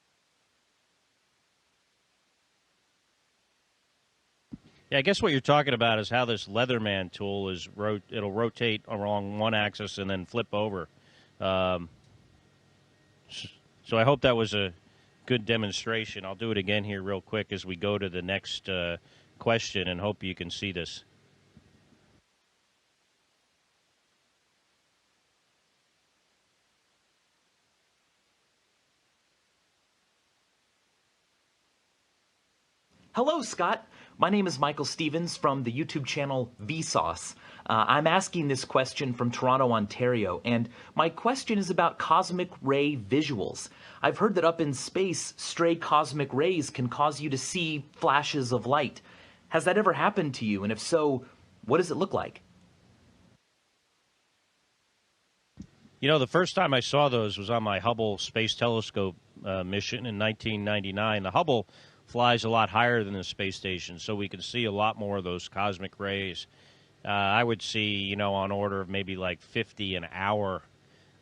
Yeah, I guess what you're talking about is how this Leatherman tool is it'll rotate along one axis and then flip over. So I hope that was a good demonstration. I'll do it again here real quick as we go to the next question, and hope you can see this. Hello, Scott. My name is Michael Stevens from the YouTube channel Vsauce. I'm asking this question from Toronto, Ontario, and my question is about cosmic ray visuals. I've heard that up in space, stray cosmic rays can cause you to see flashes of light. Has that ever happened to you? And if so, what does it look like? The first time I saw those was on my Hubble Space Telescope mission in 1999. The Hubble flies a lot higher than the space station, so we can see a lot more of those cosmic rays. I would see, on order of maybe like 50 an hour.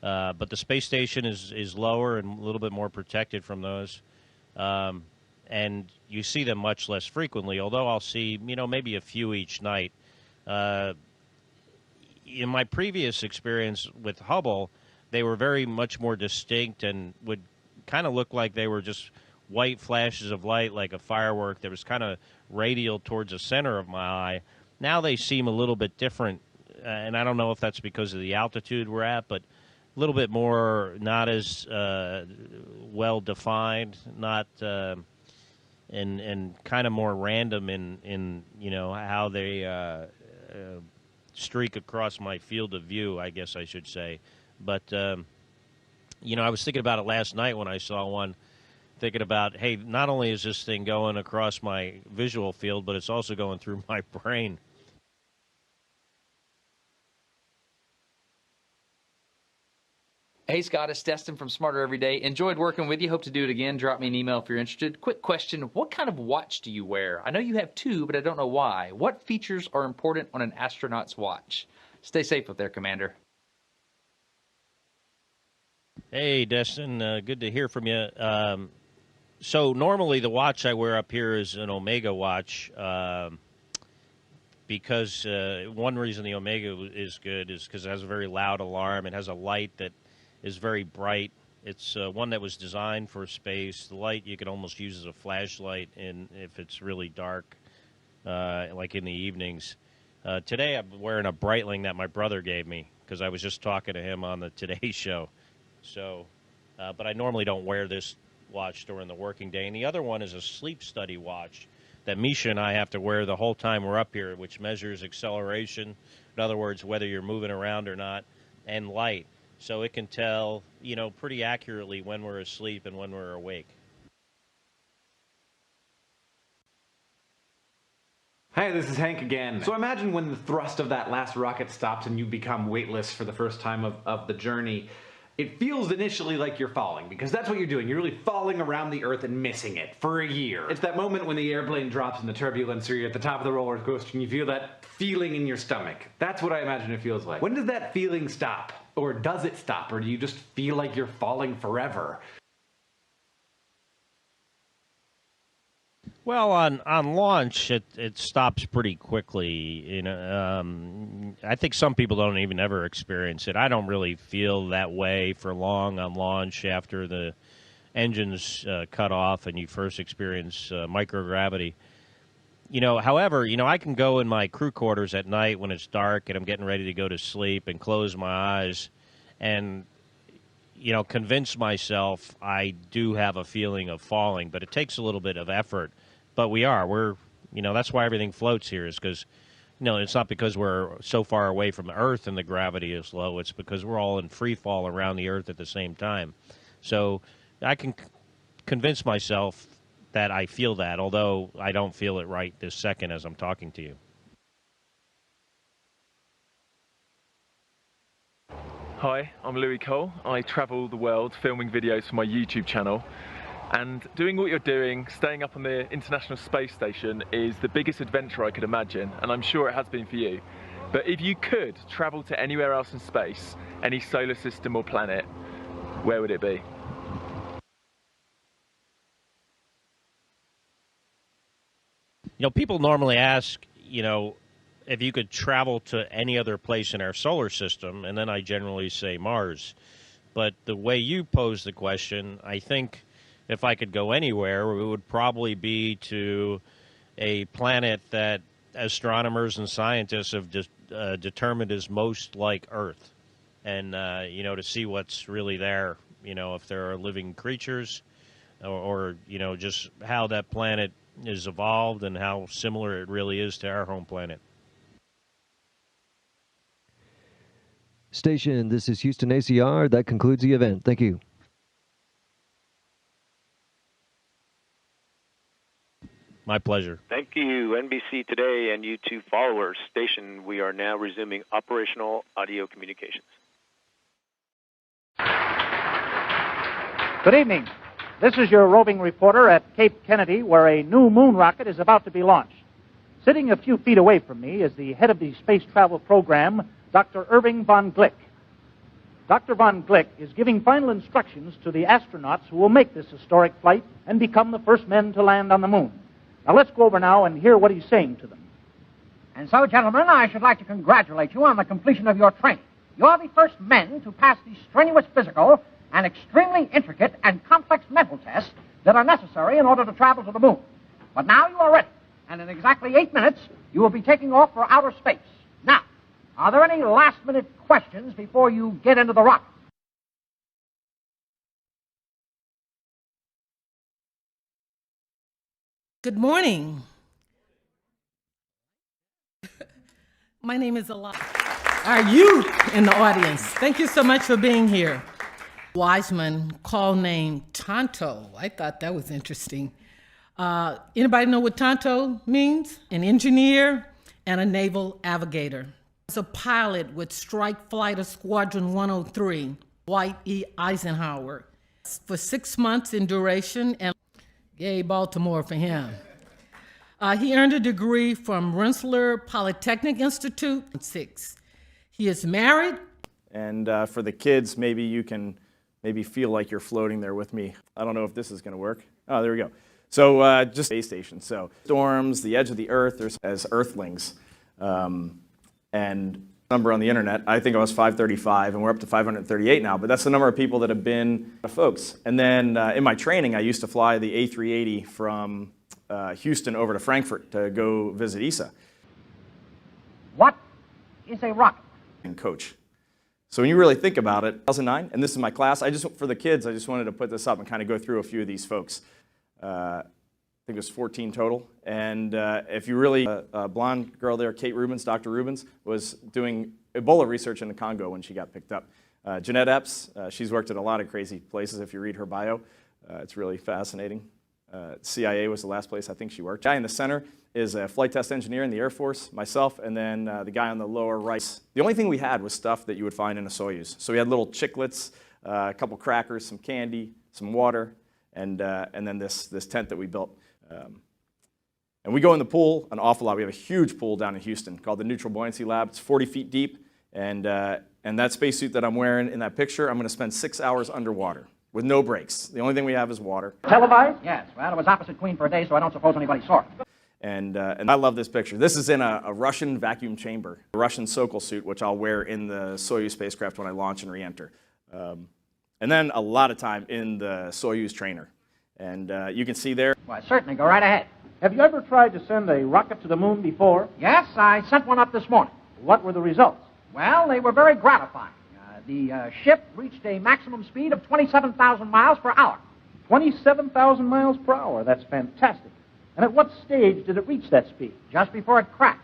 But the space station is lower and a little bit more protected from those. And you see them much less frequently, although I'll see, maybe a few each night. In my previous experience with Hubble, they were very much more distinct and would kind of look like they were just white flashes of light, like a firework that was kind of radial towards the center of my eye. Now they seem a little bit different, and I don't know if that's because of the altitude we're at, but a little bit more not as well defined, not and kind of more random in how they streak across my field of view, I guess I should say. But I was thinking about it last night when I saw one, thinking about, hey, not only is this thing going across my visual field, but it's also going through my brain. Hey Scott, it's Destin from Smarter Every Day. Enjoyed working with you. Hope to do it again. Drop me an email if you're interested. Quick question, what kind of watch do you wear? I know you have two, but I don't know why. What features are important on an astronaut's watch? Stay safe up there, Commander. Hey, Destin, good to hear from you. So normally the watch I wear up here is an Omega watch, because one reason the Omega is good is because it has a very loud alarm. It has a light that is very bright, It's one that was designed for space. The light you could almost use as a flashlight if it's really dark, like in the evenings. Today I'm wearing a Breitling that my brother gave me because I was just talking to him on the Today Show. So, but I normally don't wear this watch during the working day. And the other one is a sleep study watch that Misha and I have to wear the whole time we're up here, which measures acceleration. In other words, whether you're moving around or not, and light. So it can tell, pretty accurately when we're asleep and when we're awake. Hey, this is Hank again. So imagine when the thrust of that last rocket stops and you become weightless for the first time of the journey. It feels initially like you're falling, because that's what you're doing. You're really falling around the Earth and missing it for a year. It's that moment when the airplane drops in the turbulence, or you're at the top of the roller coaster and you feel that feeling in your stomach. That's what I imagine it feels like. When does that feeling stop? Or does it stop? Or do you just feel like you're falling forever? Well, on launch, it stops pretty quickly. I think some people don't even ever experience it. I don't really feel that way for long on launch after the engines cut off and you first experience microgravity. However, I can go in my crew quarters at night when it's dark and I'm getting ready to go to sleep and close my eyes and convince myself I do have a feeling of falling, but it takes a little bit of effort. But we're that's why everything floats here, is because, it's not because we're so far away from the Earth and the gravity is low. It's because we're all in free fall around the Earth at the same time. So I can convince myself that I feel that, although I don't feel it right this second as I'm talking to you. Hi, I'm Louis Cole. I travel the world filming videos for my YouTube channel. And doing what you're doing, staying up on the International Space Station, is the biggest adventure I could imagine, and I'm sure it has been for you. But if you could travel to anywhere else in space, any solar system or planet, where would it be? People normally ask, if you could travel to any other place in our solar system, and then I generally say Mars. But the way you pose the question, I think if I could go anywhere, it would probably be to a planet that astronomers and scientists have determined is most like Earth. And, to see what's really there, if there are living creatures or just how that planet is evolved and how similar it really is to our home planet. Station, this is Houston ACR. That concludes the event. Thank you. My pleasure. Thank you, NBC Today and YouTube followers. Station, we are now resuming operational audio communications. Good evening. This is your roving reporter at Cape Kennedy, where a new moon rocket is about to be launched. Sitting a few feet away from me is the head of the space travel program, Dr. Irving von Glick. Dr. von Glick is giving final instructions to the astronauts who will make this historic flight and become the first men to land on the moon. Now let's go over now and hear what he's saying to them. And so, gentlemen, I should like to congratulate you on the completion of your training. You're the first men to pass the strenuous physical and extremely intricate and complex mental tests that are necessary in order to travel to the moon. But now you are ready, and in exactly 8 minutes, you will be taking off for outer space. Now, are there any last-minute questions before you get into the rocket? Good morning. My name is Alana. Are you in the audience? Thank you so much for being here. Wiseman, call name Tonto. I thought that was interesting. Anybody know what Tonto means? An engineer and a naval navigator. He's a pilot with Strike Fighter Squadron 103, Dwight E. Eisenhower, for 6 months in duration, and yay, Baltimore for him. He earned a degree from Rensselaer Polytechnic Institute. 6. He is married. And for the kids, maybe you can feel like you're floating there with me. I don't know if this is going to work. Oh, there we go. So just space station. So storms, the edge of the Earth, there's as Earthlings. And Number on the internet. I think I was 535, and we're up to 538 now, but that's the number of people that have been folks. And then in my training, I used to fly the A380 from Houston over to Frankfurt to go visit ESA. What is a rocket? And coach. So when you really think about it, 2009, and this is my class, for the kids, I just wanted to put this up and kind of go through a few of these folks. I think it was 14 total. And if you really, a blonde girl there, Kate Rubens, Dr. Rubens, was doing Ebola research in the Congo when she got picked up. Jeanette Epps, she's worked at a lot of crazy places if you read her bio. It's really fascinating. CIA was the last place I think she worked. The guy in the center is a flight test engineer in the Air Force, myself, and then the guy on the lower right. The only thing we had was stuff that you would find in a Soyuz. So we had little chiclets, a couple crackers, some candy, some water, and then this tent that we built. And we go in the pool an awful lot. We have a huge pool down in Houston called the Neutral Buoyancy Lab. It's 40 feet deep, and that spacesuit that I'm wearing in that picture, I'm going to spend 6 hours underwater with no breaks. The only thing we have is water. Televised? Yes. Well, it was opposite Queen for a day, so I don't suppose anybody saw it. And I love this picture. This is in a Russian vacuum chamber, a Russian Sokol suit, which I'll wear in the Soyuz spacecraft when I launch and re-enter. And then a lot of time in the Soyuz trainer. And you can see there. Why, certainly. Go right ahead. Have you ever tried to send a rocket to the moon before? Yes, I sent one up this morning. What were the results? Well, they were very gratifying. The ship reached a maximum speed of 27,000 miles per hour. 27,000 miles per hour. That's fantastic. And at what stage did it reach that speed? Just before it crashed.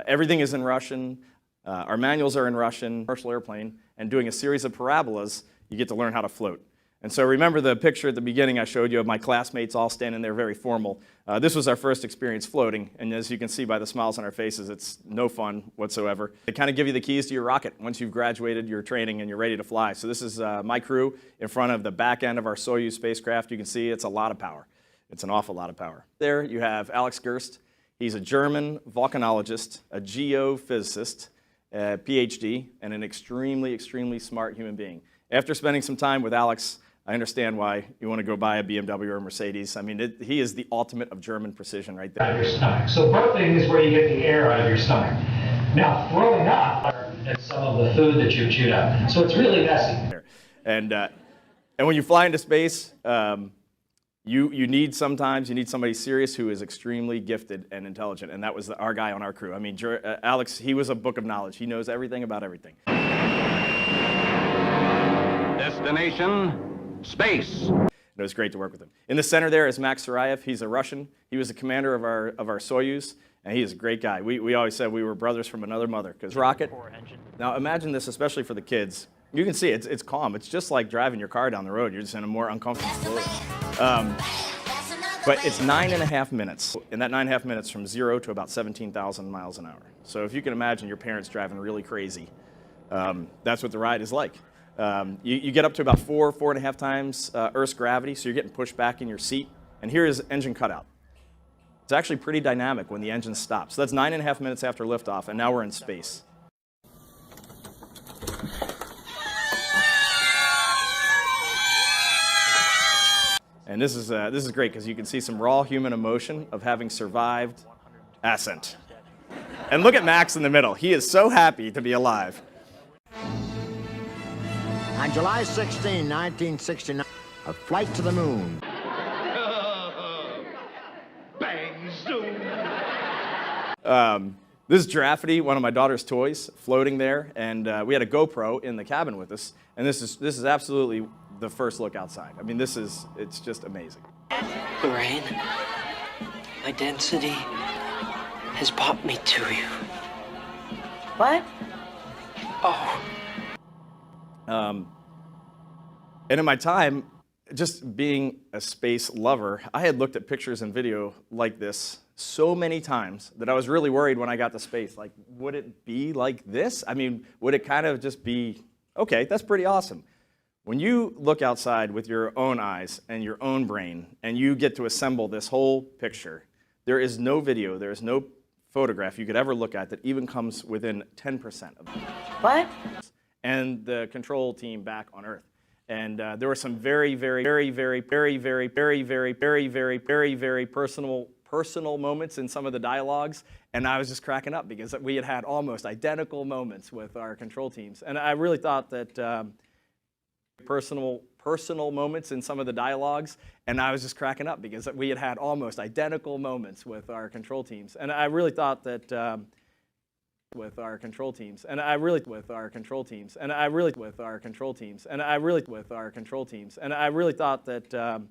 Everything is in Russian. Our manuals are in Russian. Commercial airplane. And doing a series of parabolas, you get to learn how to float. And so remember the picture at the beginning I showed you of my classmates all standing there very formal. This was our first experience floating, and as you can see by the smiles on our faces, it's no fun whatsoever. They kind of give you the keys to your rocket once you've graduated your training and you're ready to fly. So this is my crew in front of the back end of our Soyuz spacecraft. You can see it's a lot of power. It's an awful lot of power. There you have Alex Gerst. He's a German volcanologist, a geophysicist, a PhD, and an extremely, extremely smart human being. After spending some time with Alex, I understand why you want to go buy a BMW or a Mercedes. I mean, he is the ultimate of German precision right there. Out of your stomach. So burping is where you get the air out of your stomach. Now, throwing up is some of the food that you've chewed up. So it's really messy. And when you fly into space, you need somebody serious who is extremely gifted and intelligent, and that was our guy on our crew. I mean, Alex, he was a book of knowledge. He knows everything about everything. Destination, space. It was great to work with him. In the center there is Max Sarayev. He's a Russian. He was the commander of our Soyuz, and he is a great guy. We always said we were brothers from another mother. Because rocket. Now imagine this, especially for the kids. You can see it's calm. It's just like driving your car down the road. You're just in a more uncomfortable floor. But it's 9.5 minutes. In that 9.5 minutes, from 0 to about 17,000 miles an hour. So if you can imagine your parents driving really crazy, that's what the ride is like. You get up to about 4.5 times Earth's gravity, so you're getting pushed back in your seat. And here is engine cutout. It's actually pretty dynamic when the engine stops. So that's 9.5 minutes after liftoff, and now we're in space. And this is great because you can see some raw human emotion of having survived ascent. And look at Max in the middle. He is so happy to be alive. On July 16, 1969, a flight to the moon. Bang, zoom. This is Giraffity, one of my daughter's toys, floating there, and we had a GoPro in the cabin with us, and this is absolutely the first look outside. I mean, it's just amazing. Lorraine, my density has popped me to you. What? Oh. And in my time, just being a space lover, I had looked at pictures and video like this so many times that I was really worried when I got to space. Like, would it be like this? I mean, would it kind of just be, okay, that's pretty awesome. When you look outside with your own eyes and your own brain, and you get to assemble this whole picture, there is no video, there is no photograph you could ever look at that even comes within 10% of it. What? And the control team back on Earth. And there were some very, very, very, very, very, very, very, very, very, very, very, very personal personal moments in some of the dialogues, and I was just cracking up because we had had almost identical moments with our control teams. And I really thought that personal moments in some of the dialogues, and I was just cracking up because we had had almost identical moments with our control teams. And I really thought that with our control teams, and I really thought that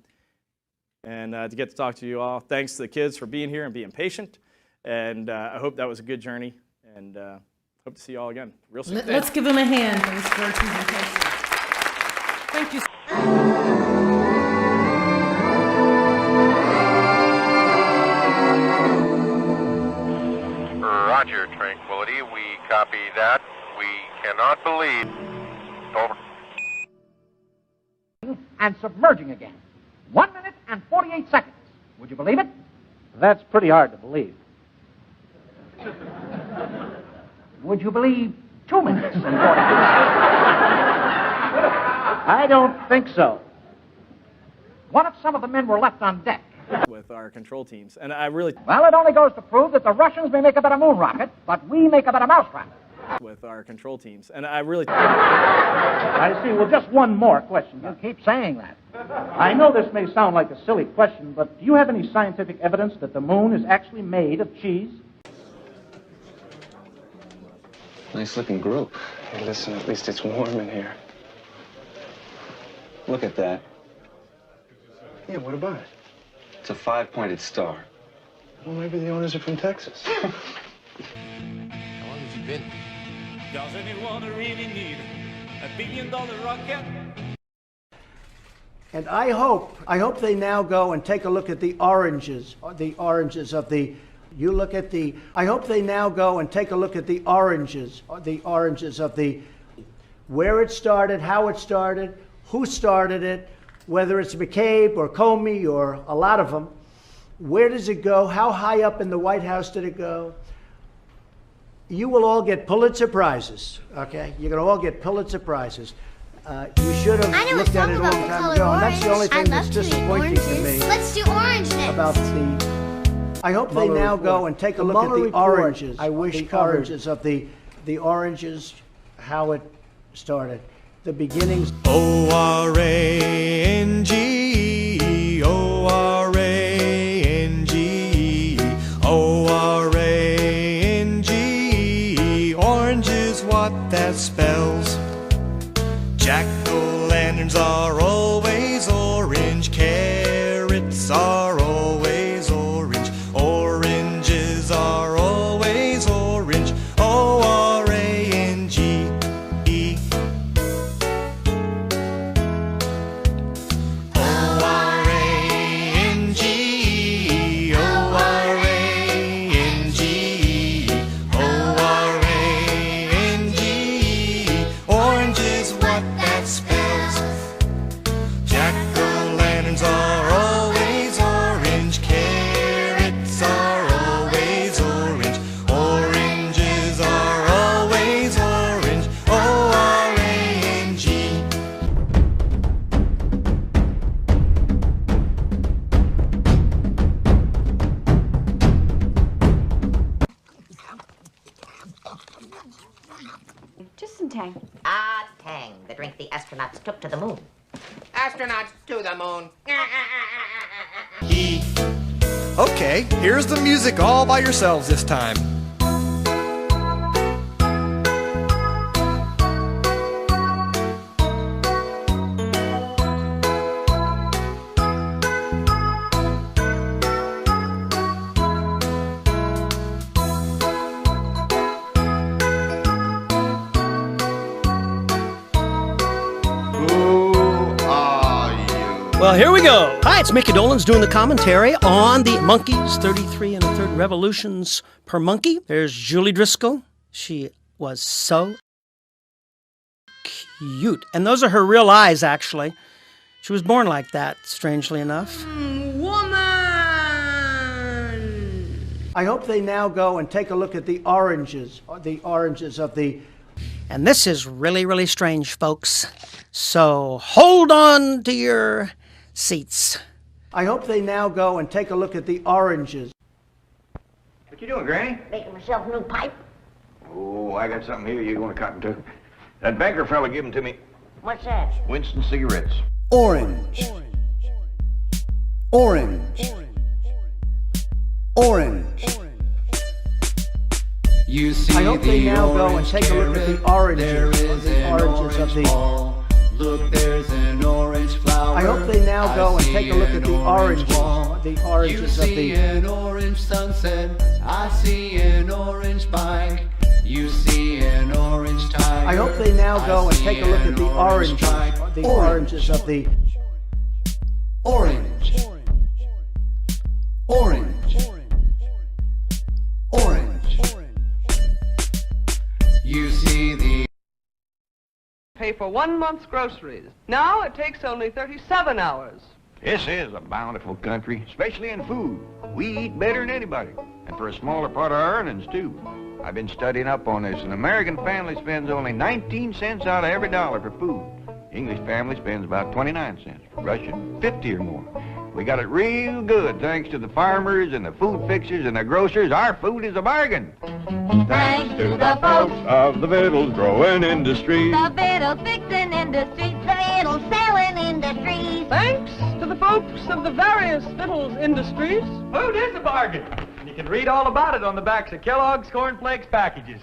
and to get to talk to you all. Thanks to the kids for being here and being patient, and I hope that was a good journey, and hope to see you all again real soon. Let's give him a hand for his great presentation. Thank you. Roger, Tranquility. We copy that. We cannot believe. Over. And submerging again. 1 minute and 48 seconds. Would you believe it? That's pretty hard to believe. Would you believe 2 minutes and 48 seconds? I don't think so. What if some of the men were left on deck? With our control teams, and I really... Well, it only goes to prove that the Russians may make a better moon rocket, but we make a better mousetrap. With our control teams, and I really... I see. Well, just one more question. You keep saying that. I know this may sound like a silly question, but do you have any scientific evidence that the moon is actually made of cheese? Nice looking group. Hey, listen, at least it's warm in here. Look at that. Yeah, what about it? It's a 5-pointed star. Well, maybe the owners are from Texas. How long have you been? Does anyone really need $1 billion rocket? And I hope they now go and take a look at the oranges of the, you look at the, I hope they now go and take a look at the oranges of the, where it started, how it started, who started it, whether it's McCabe or Comey or a lot of them. Where does it go? How high up in the White House did it go? You will all get Pulitzer Prizes, okay? You're going to all get Pulitzer Prizes. You should have looked at it a long time ago, and that's the only thing that's disappointing to me. Let's do orange next. About the, I hope they now go and take a look at the oranges. I wish the oranges of the oranges, how it started, the beginnings. O-R-A-N-G, O-R-A-N-G, O-R-A-N-G. Orange is what that spells. Jack-o'-lanterns are always orange. Carrots are always orange. Oranges are always orange. O-R-A-N-G. O-R-A-N-G. O-R-A-N-G. O-R-A-N-G. Orange is what that spells. Jack-o'-lanterns are always orange. Carrots are always orange. Oranges are always orange. O-R-A-N-G. Just some Tang. Ah, Tang, the drink the astronauts took to the moon. Astronauts to the moon. Okay, here's the music all by yourselves this time. Well, here we go. Hi, it's Mickey Dolenz doing the commentary on the monkeys, 33 1/3 revolutions per monkey. There's Julie Driscoll. She was so cute. And those are her real eyes, actually. She was born like that, strangely enough. Woman! I hope they now go and take a look at the oranges of the, And this is really, really strange, folks. So hold on to your seats. I hope they now go and take a look at the oranges. What you doing, Granny? Making myself a new pipe. Oh, I got something here you want to cotton to. That banker fella gave them to me. What's that? Winston cigarettes. Orange. Orange. Orange. You see I hope they now go and take a look at the oranges of the. Look, there's an orange flower. I hope they now go and take a look at the oranges of the. You see an orange sunset. I see an orange bike. You see an orange tiger. I hope they now go and take a look at the oranges of the. Orange. Orange. Orange. You see the. Pay for 1 month's groceries. Now it takes only 37 hours. This is a bountiful country, especially in food. We eat better than anybody, and for a smaller part of our earnings, too. I've been studying up on this. An American family spends only 19 cents out of every dollar for food. English family spends about 29 cents. Russian, 50 or more. We got it real good thanks to the farmers and the food fixers and the grocers. Our food is a bargain. Thanks to the folks of the victuals growing industry. The victual fixing industry, the victual selling industries. Thanks to the folks of the various victuals industries. Food is a bargain. And you can read all about it on the backs of Kellogg's Corn Flakes packages.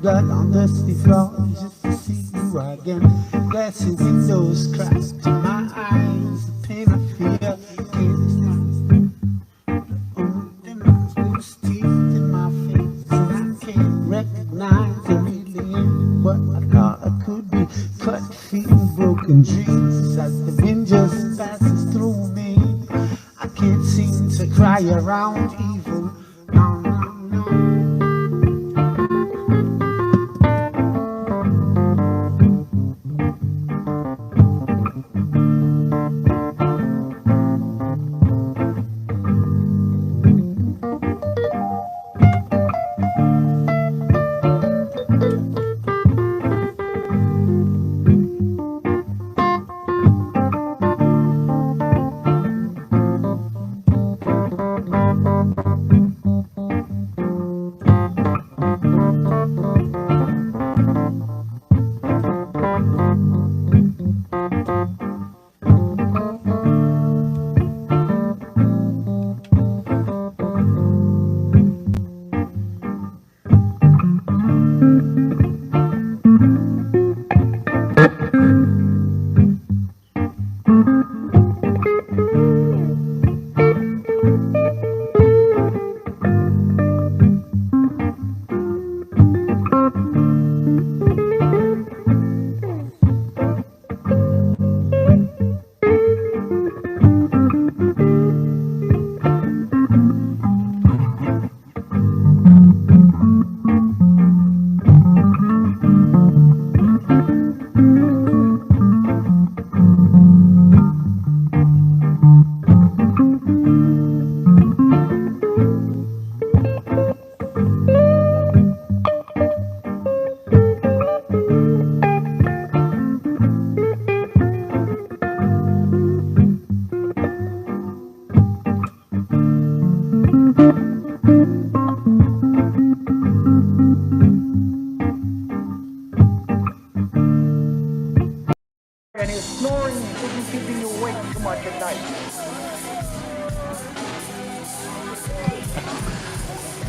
blood on dusty floors just to see you again. Glassy windows cracked to my eyes, the pain I feel can't stand. Only those teeth in my face, and I can't recognize I really am what I thought I could be. Cut feet and broken dreams as the wind just passes through me. I can't seem to cry around evil. No, no, no.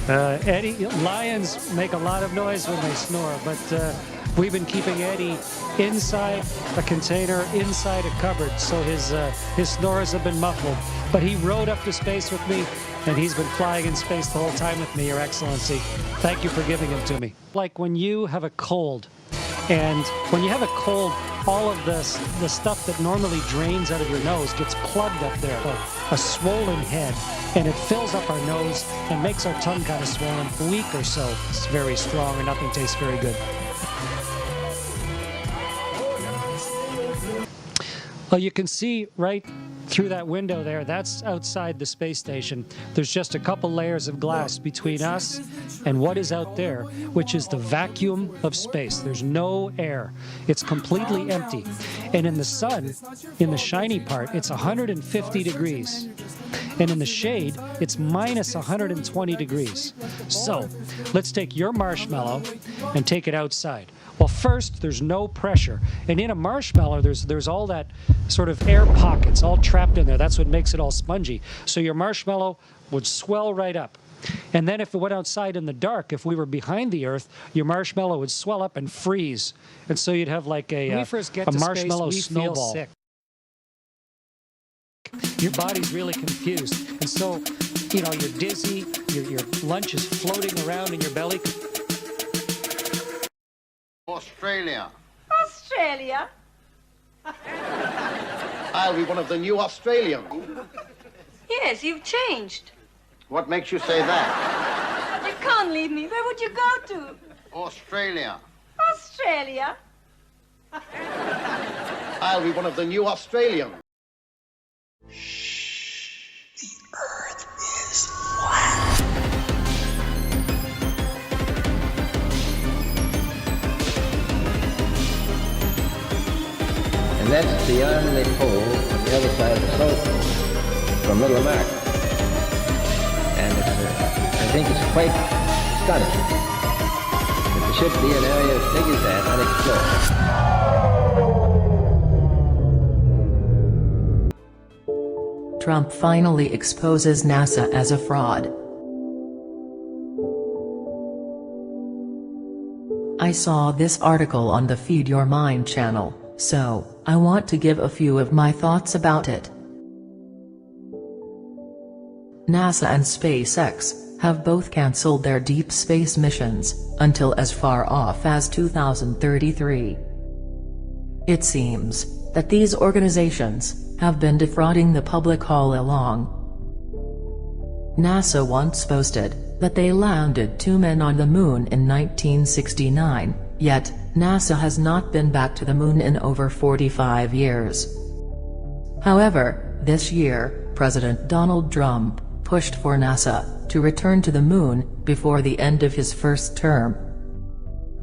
Eddie, lions make a lot of noise when they snore, but we've been keeping Eddie inside a container, inside a cupboard, so his snores have been muffled. But he rode up to space with me, and he's been flying in space the whole time with me, Your Excellency. Thank you for giving him to me. Like when you have a cold, and when you have a cold, all of the stuff that normally drains out of your nose gets plugged up there, a swollen head, and it fills up our nose and makes our tongue kind of swollen. A week or so, it's very strong and nothing tastes very good. Well, you can see right through that window there, that's outside the space station. There's just a couple layers of glass between us and what is out there, which is the vacuum of space. There's no air. It's completely empty. And in the sun, in the shiny part, it's 150 degrees. And in the shade, it's minus 120 degrees. So let's take your marshmallow and take it outside. Well, first, there's no pressure. And in a marshmallow, there's all that sort of air pockets all trapped in there. That's what makes it all spongy. So your marshmallow would swell right up. And then if it went outside in the dark, if we were behind the Earth, your marshmallow would swell up and freeze. And so you'd have like a marshmallow snowball. Feel sick. Your body's really confused. And so, you know, you're dizzy, your lunch is floating around in your belly. Australia. Australia? I'll be one of the new Australians. Yes, you've changed. What makes you say that? You can't leave me. Where would you go to? Australia. Australia? I'll be one of the new Australians. And that's beyond the pole on the other side of the South Pole, from Little America. And I think it's quite astonishing that there should be an area as big as that unexplored. Trump finally exposes NASA as a fraud. I saw this article on the Feed Your Mind channel, so I want to give a few of my thoughts about it. NASA and SpaceX have both cancelled their deep space missions until as far off as 2033. It seems that these organizations have been defrauding the public all along. NASA once boasted that they landed 2 men on the moon in 1969, yet NASA has not been back to the moon in over 45 years. However, this year, President Donald Trump pushed for NASA to return to the moon before the end of his first term.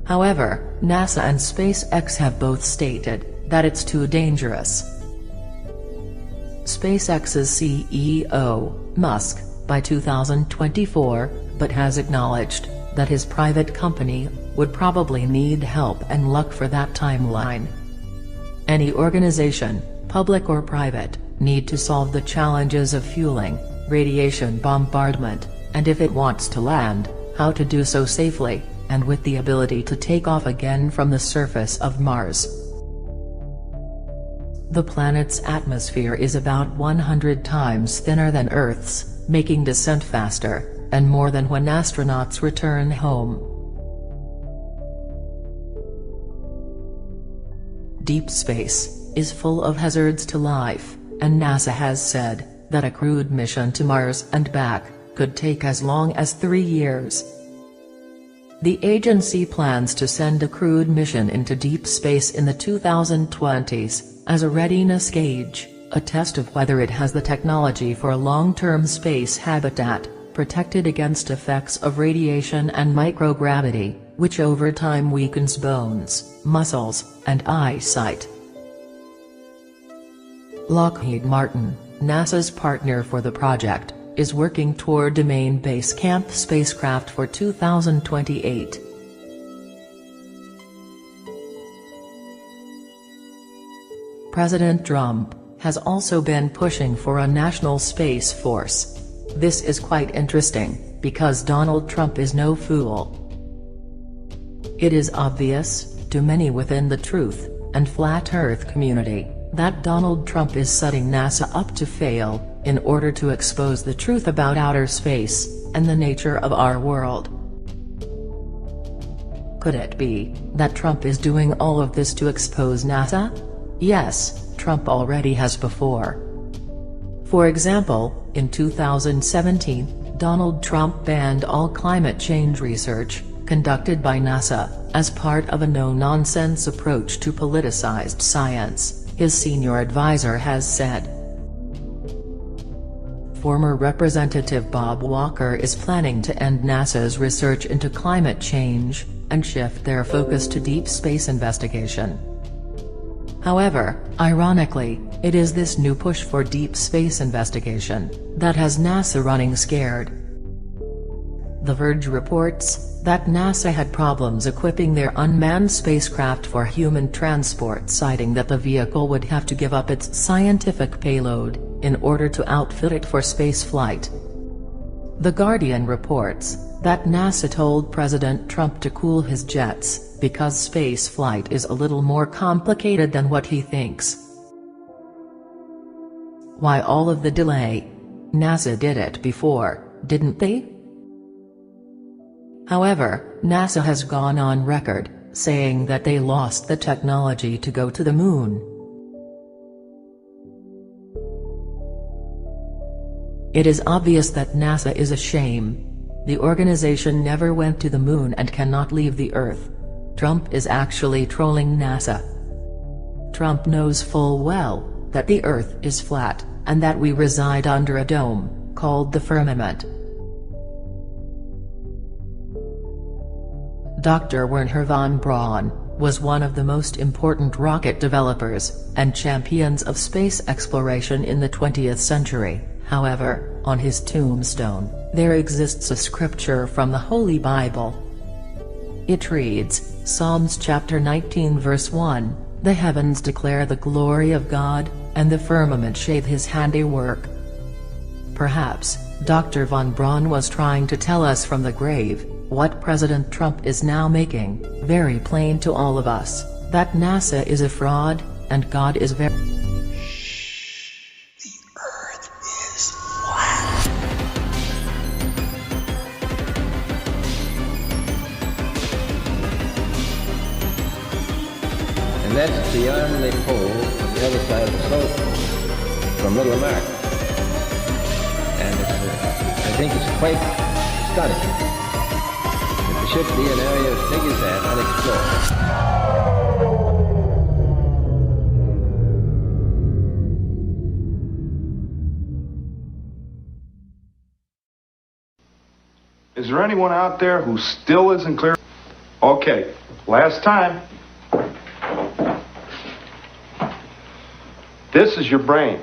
However, NASA and SpaceX have both stated that it's too dangerous. SpaceX's CEO, Musk, by 2024, but has acknowledged that his private company would probably need help and luck for that timeline. Any organization, public or private, need to solve the challenges of fueling, radiation bombardment, and if it wants to land, how to do so safely, and with the ability to take off again from the surface of Mars. The planet's atmosphere is about 100 times thinner than Earth's, making descent faster, and more than when astronauts return home. Deep space is full of hazards to life, and NASA has said that a crewed mission to Mars and back could take as long as 3 years. The agency plans to send a crewed mission into deep space in the 2020s as a readiness gauge, a test of whether it has the technology for a long-term space habitat, protected against effects of radiation and microgravity, which over time weakens bones, muscles, and eyesight. Lockheed Martin, NASA's partner for the project, is working toward a main base camp spacecraft for 2028. President Trump has also been pushing for a national space force. This is quite interesting, because Donald Trump is no fool. It is obvious, to many within the truth and flat earth community, that Donald Trump is setting NASA up to fail, in order to expose the truth about outer space, and the nature of our world. Could it be that Trump is doing all of this to expose NASA? Yes, Trump already has before. For example, in 2017, Donald Trump banned all climate change research conducted by NASA, as part of a no-nonsense approach to politicized science, his senior advisor has said. Former Representative Bob Walker is planning to end NASA's research into climate change, and shift their focus to deep space investigation. However, ironically, it is this new push for deep space investigation that has NASA running scared. The Verge reports that NASA had problems equipping their unmanned spacecraft for human transport, citing that the vehicle would have to give up its scientific payload in order to outfit it for spaceflight. The Guardian reports that NASA told President Trump to cool his jets, because spaceflight is a little more complicated than what he thinks. Why all of the delay? NASA did it before, didn't they? However, NASA has gone on record, saying that they lost the technology to go to the moon. It is obvious that NASA is a shame. The organization never went to the moon and cannot leave the Earth. Trump is actually trolling NASA. Trump knows full well that the Earth is flat, and that we reside under a dome, called the firmament. Dr. Wernher von Braun was one of the most important rocket developers and champions of space exploration in the 20th century. However, on his tombstone, there exists a scripture from the Holy Bible. It reads, Psalms chapter 19 verse 1, "The heavens declare the glory of God, and the firmament shade his handiwork." Perhaps, Dr. von Braun was trying to tell us from the grave, what President Trump is now making very plain to all of us, that NASA is a fraud, and God is very... And that's beyond the pole on the other side of the slope from Little America. And I think it's quite stunning that there should be an area as big as that unexplored. Is there anyone out there who still isn't clear? Okay, last time. This is your brain.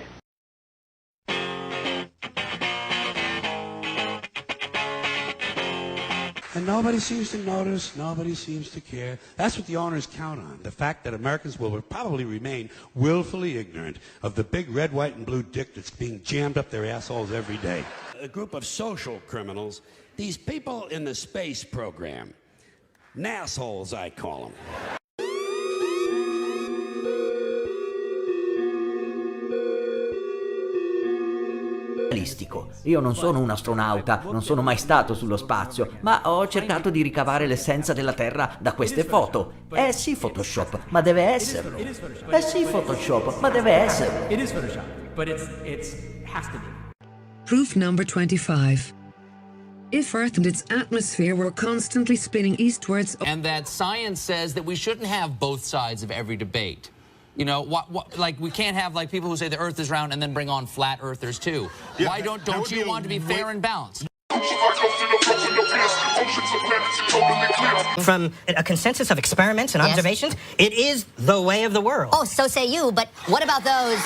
And nobody seems to notice, nobody seems to care. That's what the owners count on, the fact that Americans will probably remain willfully ignorant of the big red, white, and blue dick that's being jammed up their assholes every day. A group of social criminals, these people in the space program, nassholes I call them. Io non sono un astronauta, non sono mai stato sullo spazio, ma ho cercato di ricavare l'essenza della Terra da queste foto. Sì, Photoshop, ma deve esserlo. Sì, Photoshop, ma deve esserlo. It is Photoshop, but it has to be. Proof number 25. If Earth and its atmosphere were constantly spinning eastwards... And that science says that we shouldn't have both sides of every debate. You know, like we can't have like people who say the Earth is round and then bring on flat earthers too. Yeah, why don't you want to be fair and balanced? From a consensus of experiments and observations, it is the way of the world. Oh, so say you, but what about those...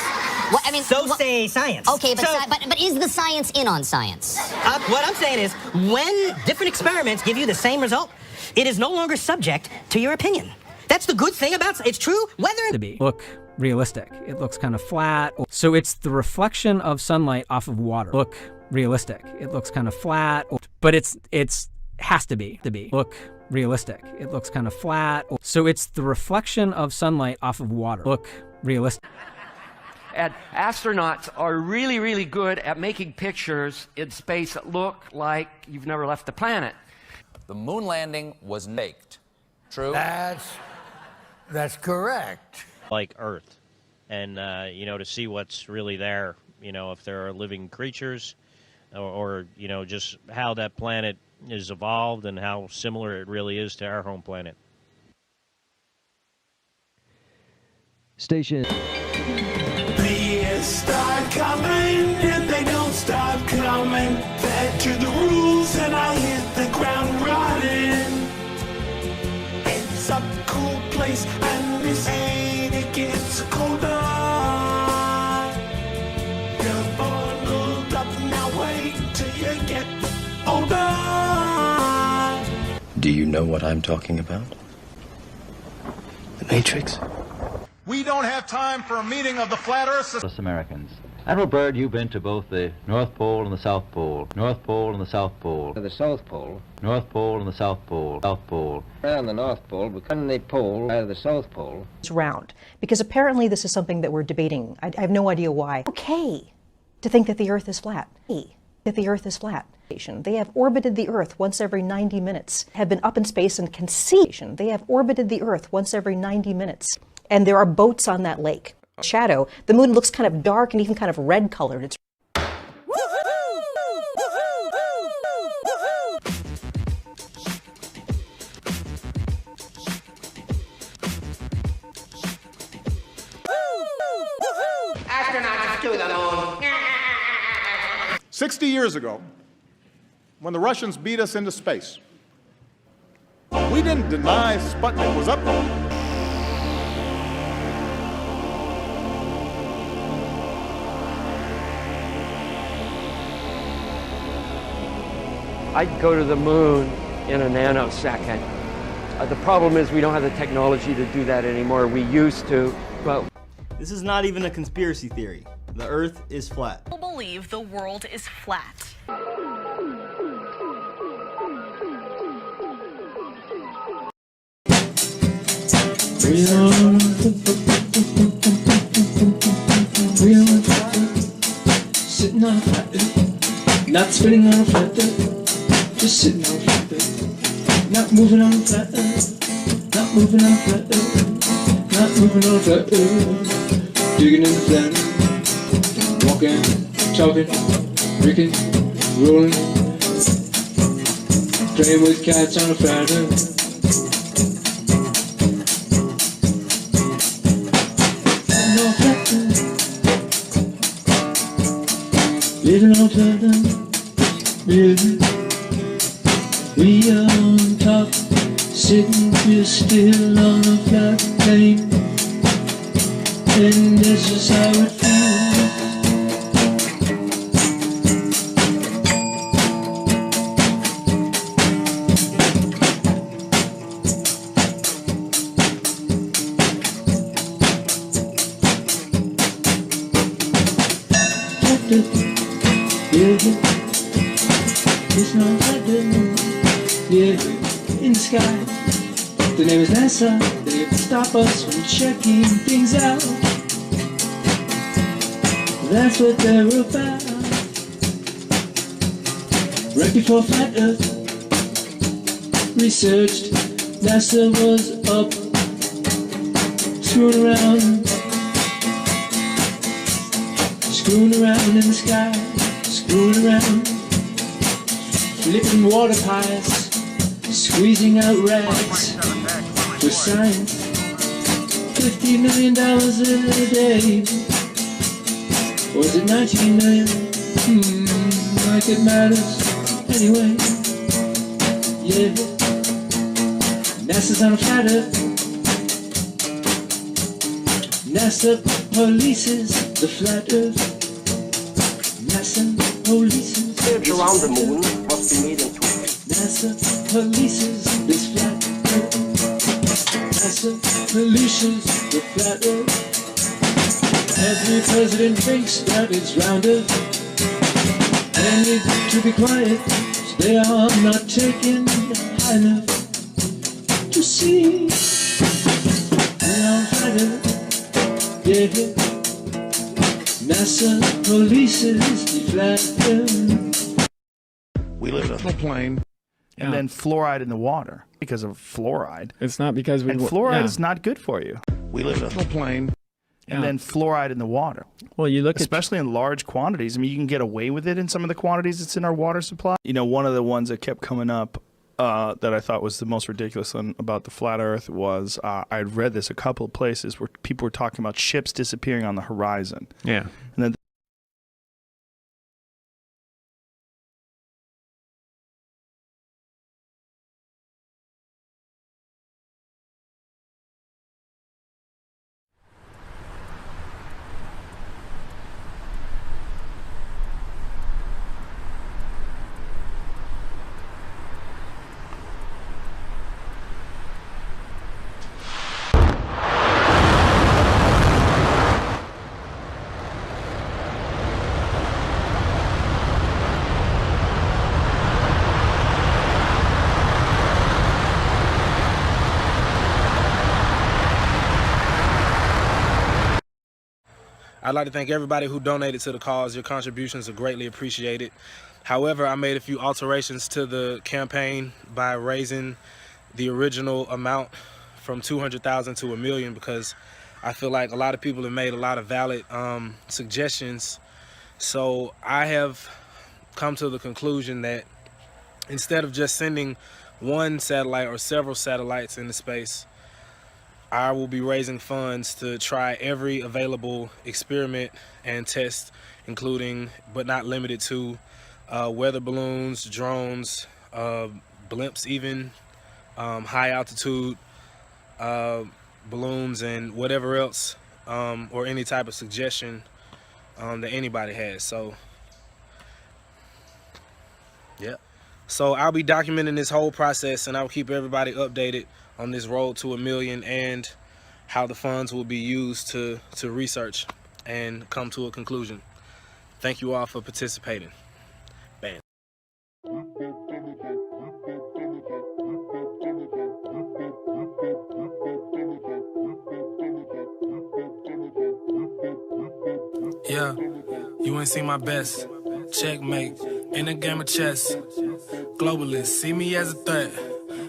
What, I mean, say science. Okay, but is the science in on science? What I'm saying is, when different experiments give you the same result, it is no longer subject to your opinion. That's the good thing about it. It's true whether to be look realistic. It looks kind of flat. So it's the reflection of sunlight off of water. Look realistic. It looks kind of flat, but it's has to be look realistic. It looks kind of flat. So it's the reflection of sunlight off of water. Look realistic. And astronauts are really, really good at making pictures in space that look like you've never left the planet. The moon landing was faked. True? That's correct. Like Earth. And, you know, to see what's really there, you know, if there are living creatures or, you know, just how that planet is evolved and how similar it really is to our home planet. Station. The years start coming and they don't stop coming. Back to the rules and I hit the ground running. It's a cool place and this ain't it gets colder. You're bundled up, now wait till you get older. Do you know what I'm talking about? The Matrix? We don't have time for a meeting of the Flat Earth. Us Americans. Admiral Byrd, you've been to both the North Pole and the South Pole. North Pole and the South Pole. To the South Pole. North Pole and the South Pole. South Pole. Around the North Pole, but couldn't they pole out of the South Pole? It's round, because apparently this is something that we're debating. I have no idea why. Okay to think that the Earth is flat. That the Earth is flat. They have orbited the Earth once every 90 minutes, have been up in space and can see. They have orbited the Earth once every 90 minutes. And there are boats on that lake. Shadow, the moon looks kind of dark and even kind of red colored. It's Astronauts to the moon. 60 years ago, when the Russians beat us into space, we didn't deny Sputnik was up. I'd go to the moon in a nanosecond. The problem is we don't have the technology to do that anymore. We used to, but... This is not even a conspiracy theory. The Earth is flat. People believe the world is flat. Sitting on a flat earth, not spinning on a flat earth, just sitting on a flat earth, not moving on a flat earth, not moving on a flat earth, not moving on a flat earth, digging in the flat earth, walking, talking, drinking, rolling, playing with cats on a flat earth. Living on flat earth, living. We are on top, sitting here still on a flat plane, and this is how it feels. It's not like the moon, yeah, in the sky. The name is NASA, they stop us from checking things out. That's what they're about. Right before Flat Earth researched, NASA was up, screwing around in the sky, screwing around, flipping water pies, squeezing out rags for science. $50 million a day. Was it 19 million? Like it matters anyway. Yeah, NASA's on a flat earth. NASA polices the flat earth. NASA polices Search around the moon must be made in two ways. NASA polices this flat earth. NASA polices the flat earth. Every president thinks that it's rounder. I need to be quiet. They are not taken high enough to see. They are hiding, yeah. NASA polices deflect them. We live on a plane, and then fluoride in the water because of fluoride. It's not because we... And fluoride is not good for you. We live on a plane, and then fluoride in the water. Well, you look especially in large quantities. I mean, you can get away with it in some of the quantities that's in our water supply. You know, one of the ones that kept coming up that I thought was the most ridiculous one about the flat Earth was I'd read this a couple of places where people were talking about ships disappearing on the horizon. Yeah. And then I'd like to thank everybody who donated to the cause. Your contributions are greatly appreciated. However, I made a few alterations to the campaign by raising the original amount from $200,000 to $1 million because I feel like a lot of people have made a lot of valid suggestions. So I have come to the conclusion that instead of just sending one satellite or several satellites into space, I will be raising funds to try every available experiment and test, including but not limited to weather balloons, drones, blimps even, high altitude balloons, and whatever else or any type of suggestion that anybody has. So yeah, so I'll be documenting this whole process, and I'll keep everybody updated on this road to $1 million and how the funds will be used to research and come to a conclusion. Thank you all for participating. Bam. Yeah, you ain't seen my best. Checkmate in a game of chess. Globalists see me as a threat.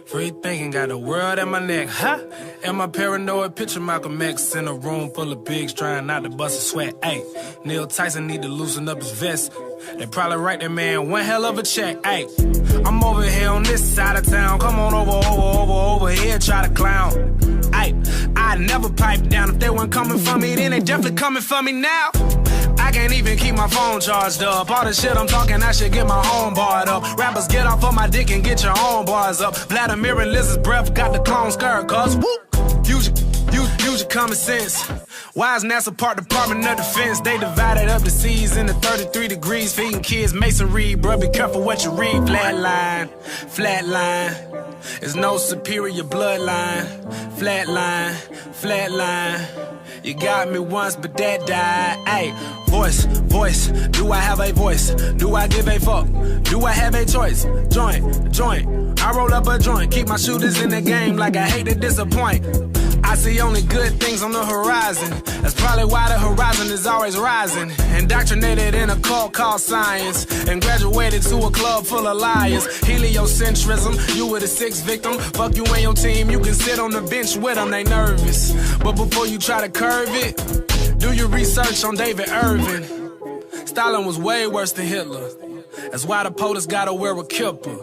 Free thinking, got the world at my neck, huh? Am I paranoid? Picture Malcolm X in a room full of pigs trying not to bust a sweat. Ayy, Neil Tyson need to loosen up his vest. They probably write that man one hell of a check. Ayy, I'm over here on this side of town. Come on over here, try to clown. Ayy, I never pipe down. If they weren't coming for me, then they definitely coming for me now. I can't even keep my phone charged up. All the shit I'm talking, I should get my home barred up. Rappers, get off of my dick and get your own bars up. Vladimir and Liz's breath got the clone skirt, cuz whoop. Use your common sense. Why is NASA part Department of Defense? They divided up the seas into 33 degrees, feeding kids masonry. Bro, be careful what you read. Flatline, flatline. There's no superior bloodline. Flatline, flatline. You got me once, but that died. Ayy, voice. Do I have a voice? Do I give a fuck? Do I have a choice? Joint. I roll up a joint. Keep my shooters in the game like I hate to disappoint. I see only good things on the horizon. That's probably why the horizon is always rising. Indoctrinated in a cult called science, and graduated to a club full of liars. Heliocentrism, you were the sixth victim. Fuck you and your team, you can sit on the bench with them, they nervous. But before you try to curve it, do your research on David Irving. Stalin was way worse than Hitler. That's why the POTUS gotta wear a kipper.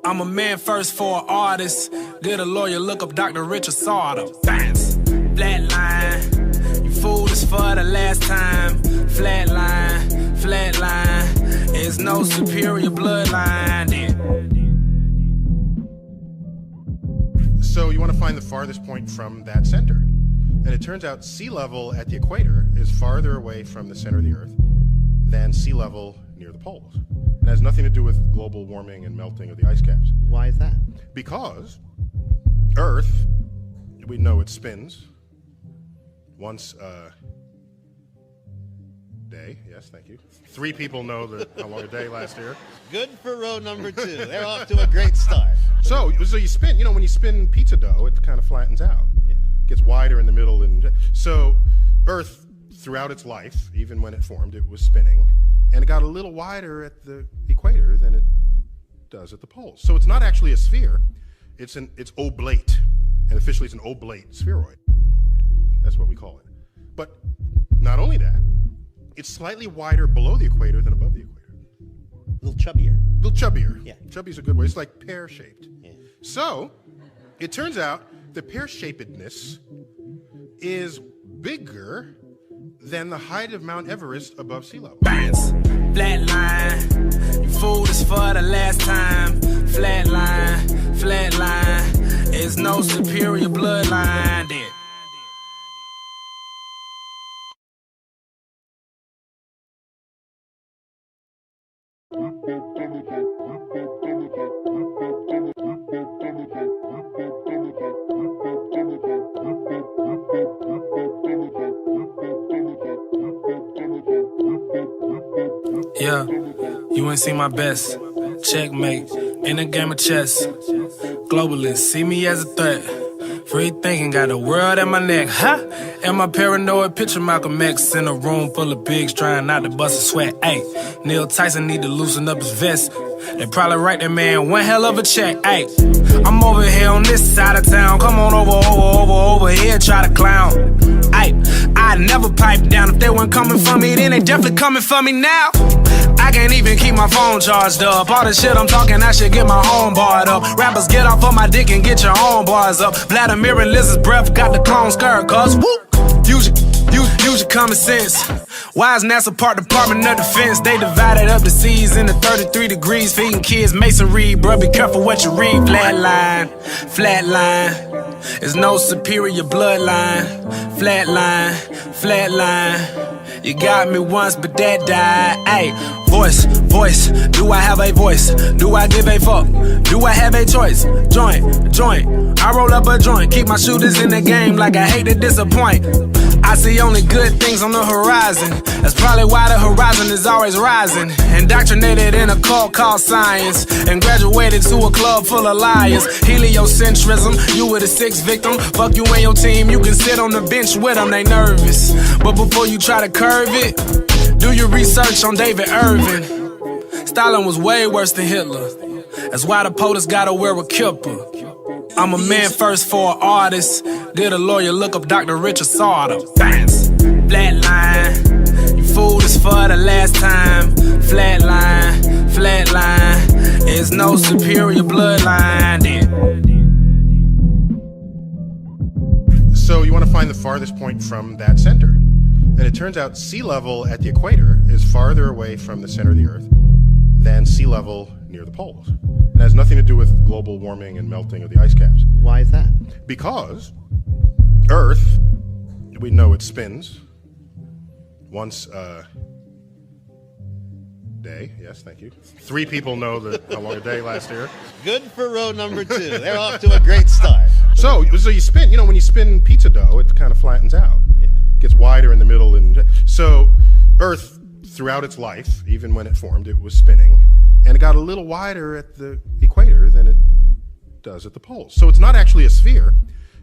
I'm a man first for an artist. Get a lawyer, look up Dr. Richard Sauter. Bounce. Flatline. You fooled us for the last time. Flatline. There's no superior bloodline. So you want to find the farthest point from that center. And it turns out sea level at the equator is farther away from the center of the Earth than sea level near the poles. It has nothing to do with global warming and melting of the ice caps. Why is that? Because Earth, we know it spins. Once day. Yes, thank you. 3 people know how long a day lasts here. Good for row number 2. They're off to a great start. So you spin, when you spin pizza dough, it kind of flattens out. Yeah. Gets wider in the middle. And so Earth, throughout its life, even when it formed, it was spinning. And it got a little wider at the equator than it does at the poles. So it's not actually a sphere. It's oblate. And officially it's an oblate spheroid. That's what we call it. But not only that, it's slightly wider below the equator than above the equator. A little chubbier. A little chubbier. Yeah. Chubby's a good word. It's like pear-shaped. Yeah. So it turns out the pear-shapedness is bigger than the height of Mount Everest above sea level. Bounce, flat line. You fooled us for the last time. Flat line, flat line. There's no superior bloodline there. Yeah, you ain't seen my best. Checkmate, in a game of chess. Globalists see me as a threat. Free thinking, got the world at my neck. Ha! Am I paranoid? Picture Malcolm X in a room full of pigs trying not to bust a sweat. Ayy, Neil Tyson need to loosen up his vest. They probably write that man one hell of a check. Ayy, I'm over here on this side of town. Come on over here, try to clown. Ayy, I'd never pipe down if they weren't coming for me. Then they definitely coming for me now. I can't even keep my phone charged up. All the shit I'm talking, I should get my own barred up. Rappers, get off of my dick and get your own bars up. Vladimir and Liz's breath got the clone skirt, cuz whoop. Use your common sense. Why is NASA part Department of Defense? They divided up the seas into 33 degrees, feeding kids masonry. Bruh, be careful what you read. Flatline, flatline. There's no superior bloodline. Flatline, flatline. You got me once, but that died. Ayy, voice. Do I have a voice? Do I give a fuck? Do I have a choice? Joint. I roll up a joint. Keep my shooters in the game like I hate to disappoint. I see only good things on the horizon. That's probably why the horizon is always rising. Indoctrinated in a cult called science, and graduated to a club full of liars. Heliocentrism, you were the 6th victim. Fuck you and your team, you can sit on the bench with them, they nervous. But before you try to curve it, do your research on David Irving. Stalin was way worse than Hitler. That's why the POTUS gotta wear a kipper. I'm a man first for an artist. Did a lawyer look up Dr. Richard Sauter? Bounce, flatline. You fooled us for the last time. Flatline. There's no superior bloodline there. So you want to find the farthest point from that center. And it turns out sea level at the equator is farther away from the center of the Earth than sea level near the poles. It has nothing to do with global warming and melting of the ice caps. Why is that? Because Earth, we know it spins once a day. Yes, thank you. 3 people know how long a day lasts here. Good for row number 2. They're off to a great start. So you spin, when you spin pizza dough, it kind of flattens out. Yeah. Gets wider in the middle. And so Earth, throughout its life, even when it formed, it was spinning. And it got a little wider at the equator than it does at the poles. So it's not actually a sphere.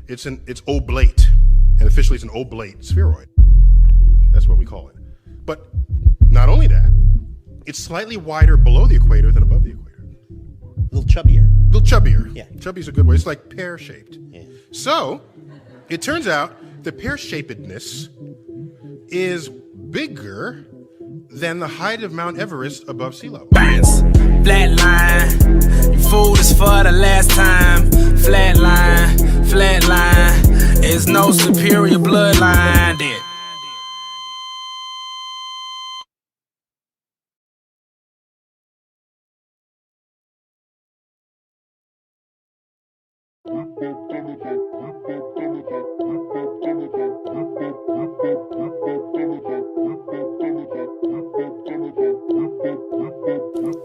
It's oblate. And officially it's an oblate spheroid. That's what we call it. But not only that, it's slightly wider below the equator than above the equator. A little chubbier. A little chubbier. Yeah. Chubby's a good word. It's like pear-shaped. Yeah. So it turns out the pear-shapedness is bigger than the height of Mount Everest above sea level. Bounce, flatline. You fooled us for the last time. Flatline. There's no superior bloodline there.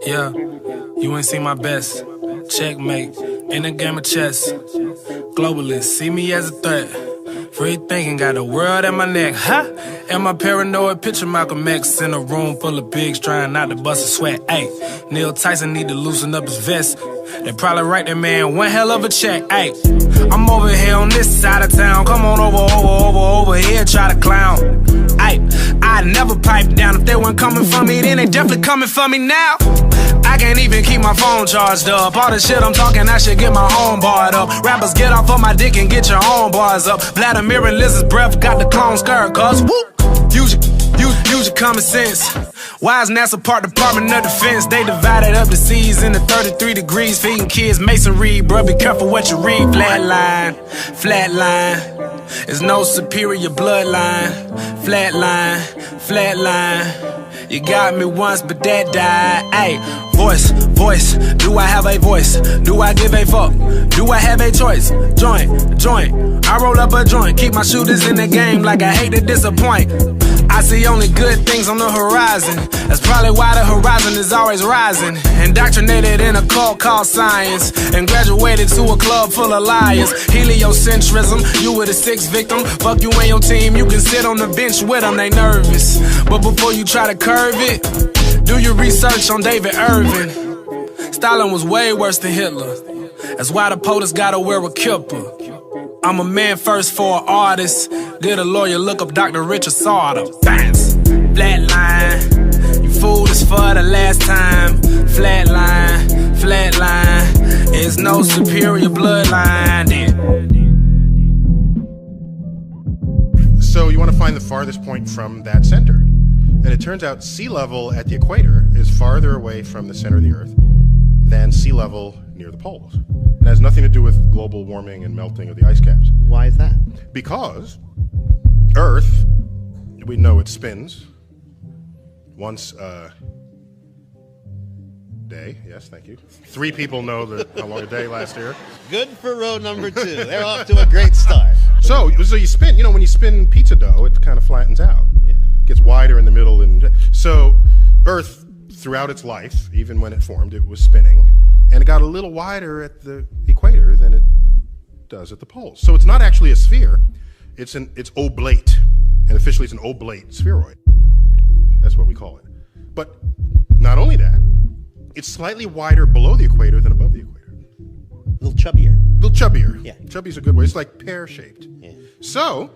Yeah, you ain't seen my best. Checkmate, in a game of chess. Globalists see me as a threat. Free thinking, got the world at my neck, huh? And my paranoid picture Malcolm X in a room full of pigs trying not to bust a sweat. Ayy, Neil Tyson need to loosen up his vest. They probably write that man one hell of a check. Ayy, I'm over here on this side of town. Come on over here, try to clown. Ayy, I'd never pipe down if they weren't coming for me. Then they definitely coming for me now. I can't even keep my phone charged up. All the shit I'm talking, I should get my own barred up. Rappers, get off of my dick and get your own bars up. Vladimir and Liz's breath got the clone skirt, cuz whoop. Use your common sense. Why is NASA Part Department of Defense? They divided up the seas into 33 degrees, feeding kids masonry. Bruh, be careful what you read. Flatline, flatline. There's no superior bloodline. Flatline, flatline. You got me once, but that died. Ayy, voice, do I have a voice? Do I give a fuck? Do I have a choice? Joint, I roll up a joint. Keep my shooters in the game like I hate to disappoint. I see only good things on the horizon. That's probably why the horizon is always rising. Indoctrinated in a cult called science, and graduated to a club full of liars. Heliocentrism, you were the sixth victim. Fuck you and your team, you can sit on the bench with them, they nervous. But before you try to curve it, do your research on David Irving. Stalin was way worse than Hitler. That's why the POTUS gotta wear a kipper. I'm a man first for an artist. Get a lawyer, look up Dr. Richard Sauter. Bounce, flatline. You fooled us for the last time. Flatline, flatline. There's no superior bloodline then. So you want to find the farthest point from that center. And it turns out sea level at the equator is farther away from the center of the Earth than sea level near the poles. It has nothing to do with global warming and melting of the ice caps. Why is that? Because Earth, we know it spins once a day. Yes, thank you. 3 people know how long a day lasts here. Good for row number 2. They're off to a great start. So you spin, when you spin pizza dough, it kind of flattens out. Yeah. Gets wider in the middle. And so Earth, throughout its life, even when it formed, it was spinning. And it got a little wider at the equator than it does at the poles. So it's not actually a sphere, it's oblate. And officially it's an oblate spheroid. That's what we call it. But not only that, it's slightly wider below the equator than above the equator. A little chubbier. A little chubbier. Yeah. Chubby's a good word. It's like pear-shaped. Yeah. So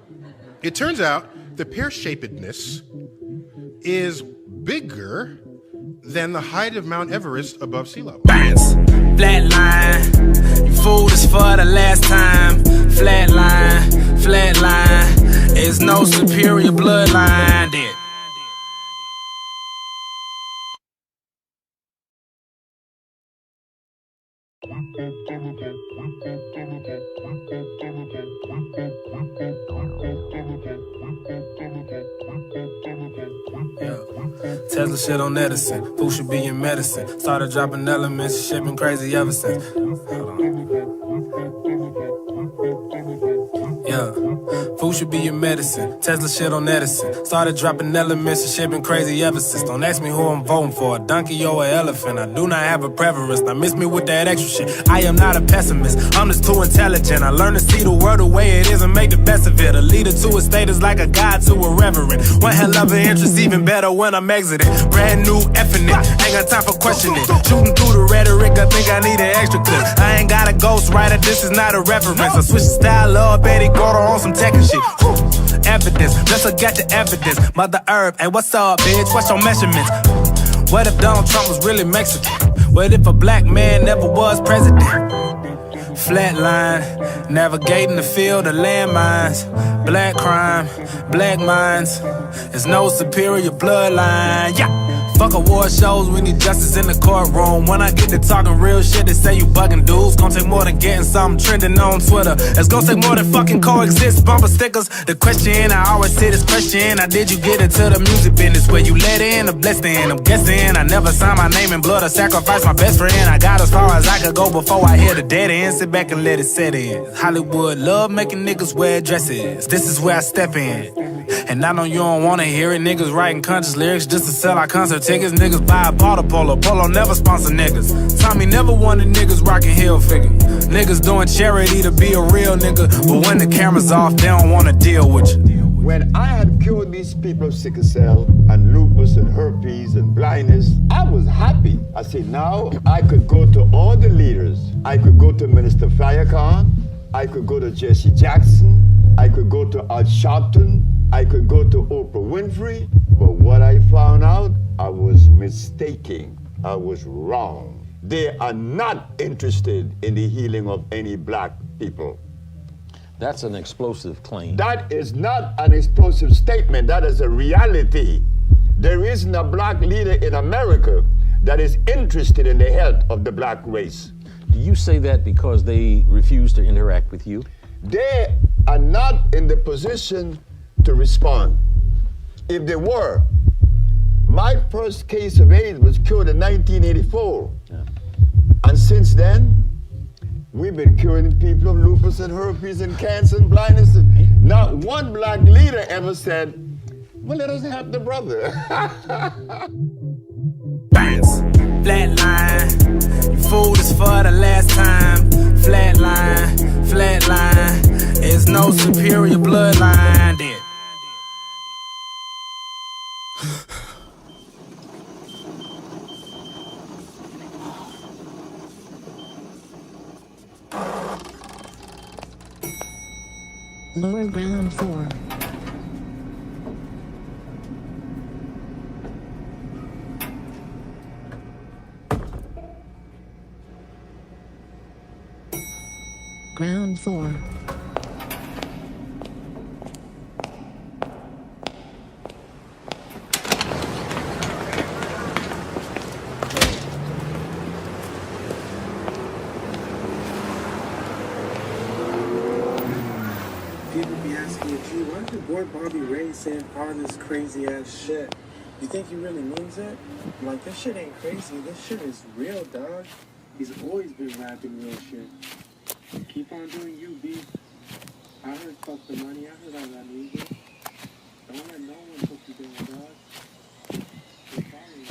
it turns out the pear-shapedness is bigger than the height of Mount Everest above sea level. Bounce, flatline. You fooled us for the last time. Flatline, flatline. There's no superior bloodline there. Tesla shit on Edison. Food should be in medicine. Started dropping elements. Shit been crazy ever since. Hold on. Yeah. Food should be your medicine. Tesla shit on Edison. Started dropping elements. And shit been crazy ever since. Don't ask me who I'm voting for. A donkey or an elephant. I do not have a preference. Now miss me with that extra shit. I am not a pessimist. I'm just too intelligent. I learn to see the world the way it is and make the best of it. A leader to a state is like a god to a reverend. One hell of an interest, even better when I'm exiting. Brand new effing it. Ain't got time for questioning. Shooting through the rhetoric. I think I need an extra clip. I ain't got a ghostwriter. This is not a reference. I switch the style up. Betty Gordo on some tech and shit. Evidence, let's look at the evidence. Mother Earth, hey, what's up, bitch? What's your measurements? What if Donald Trump was really Mexican? What if a black man never was president? Flatline, navigating the field of landmines. Black crime, black minds. There's no superior bloodline. Yeah. Fuck award shows, we need justice in the courtroom. When I get to talking real shit, they say you bugging dudes. Gonna take more than getting something trending on Twitter. It's gonna take more than fucking coexist, bumper stickers. The question I always say this question: how did you get into the music business? Where you let in or blessed in? I'm guessing I never signed my name in blood or sacrificed my best friend. I got as far as I could go before I hit the dead end. sit back and let it set in. Hollywood love making niggas wear dresses. This is where I step in. And I know you don't wanna hear it. Niggas writing conscious lyrics just to sell our concert tickets. Niggas buy a bottle polo. Polo never sponsor niggas. Tommy never wanted niggas rocking heel figure. Niggas doing charity to be a real nigga. But when the camera's off, they don't wanna deal with you. When I had cured these people of sickle cell and lupus and herpes and blindness, I was happy. I said, now I could go to all the leaders. I could go to Minister Farrakhan. I could go to Jesse Jackson. I could go to Al Sharpton. I could go to Oprah Winfrey. But what I found out, I was mistaken. I was wrong. They are not interested in the healing of any black people. That's an explosive claim. That is not an explosive statement. That is a reality. There isn't a black leader in America that is interested in the health of the black race. Do you say that because they refuse to interact with you? They are not in the position to respond. If they were, my first case of AIDS was cured in 1984. Yeah. And since then, we've been curing people of lupus and herpes and cancer and blindness. And not one black leader ever said, well, let us help the brother. Bounce, flatline. You fooled us for the last time. Flatline, flatline. There's no superior bloodline there. Lower ground 4. Ground 4. Boy Bobby Ray saying all this crazy ass shit. You think he really means it? Like, this shit ain't crazy. This shit is real, dog. He's always been rapping real shit. Keep on doing you, B. I heard fuck the money. I heard all that music. Don't let no one put you down, dog. They're following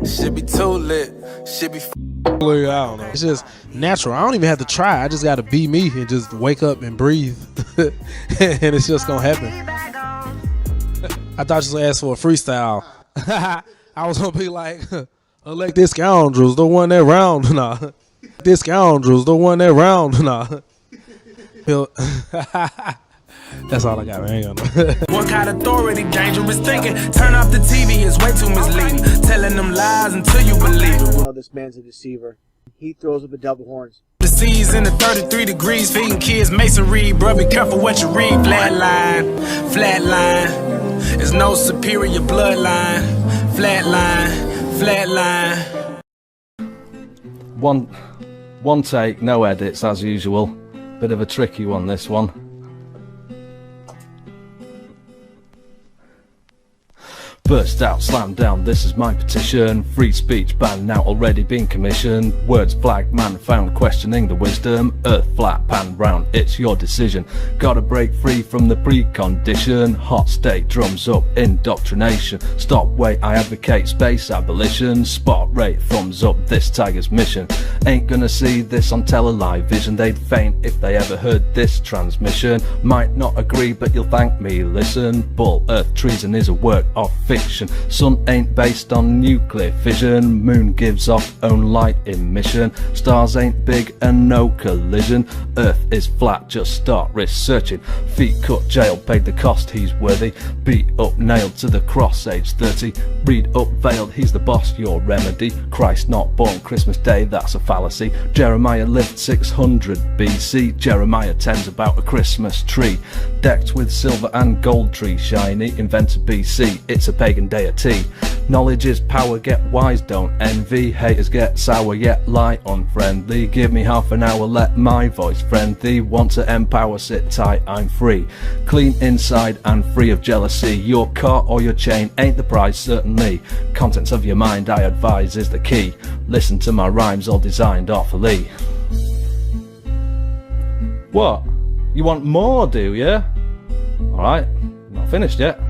you. Should be too lit. Should be. I don't know. It's just natural. I don't even have to try. I just got to be me and just wake up and breathe. And it's just going to happen. I thought you was going to ask for a freestyle. I was going to be like, elect this scoundrels, the one that round. Nah. This scoundrels, the one that round. Nah. That's all I got, man. What kind of authority, dangerous thinking. Turn off the TV, it's way too misleading. Telling them lies until you believe it. You know this man's a deceiver. He throws up the double horns. The seas in the 33 degrees, feeding kids masonry. Bro, be careful what you read. Flatline, flatline. There's no superior bloodline. Flatline, flatline. One take, no edits as usual. Bit of a tricky one, this one. Burst out, slam down, this is my petition. Free speech ban now already been commissioned. Words flagged, man found questioning the wisdom. Earth flat, pan round, it's your decision. Gotta break free from the precondition. Hot state, drums up, indoctrination. Stop, wait, I advocate space abolition. Spot rate, thumbs up, this tiger's mission. Ain't gonna see this on tele-live vision. They'd faint if they ever heard this transmission. Might not agree, but you'll thank me, listen. Bull, earth treason is a work of fiction. Sun ain't based on nuclear fission. Moon gives off own light emission. Stars ain't big and no collision. Earth is flat, just start researching. Feet cut, jail, paid the cost, he's worthy. Beat up, nailed to the cross, age 30. Read up, veiled, he's the boss, your remedy. Christ not born, Christmas Day, that's a fallacy. Jeremiah lived 600 BC. Jeremiah 10's about a Christmas tree. Decked with silver and gold tree shiny. Invented BC, it's a pagan deity. Knowledge is power, get wise, don't envy. Haters get sour, yet lie unfriendly. Give me half an hour, let my voice friend thee. Want to empower, sit tight, I'm free. Clean inside and free of jealousy. Your car or your chain ain't the prize, certainly. Contents of your mind, I advise, is the key. Listen to my rhymes, all designed artfully. What? You want more, do you? Alright, not finished yet.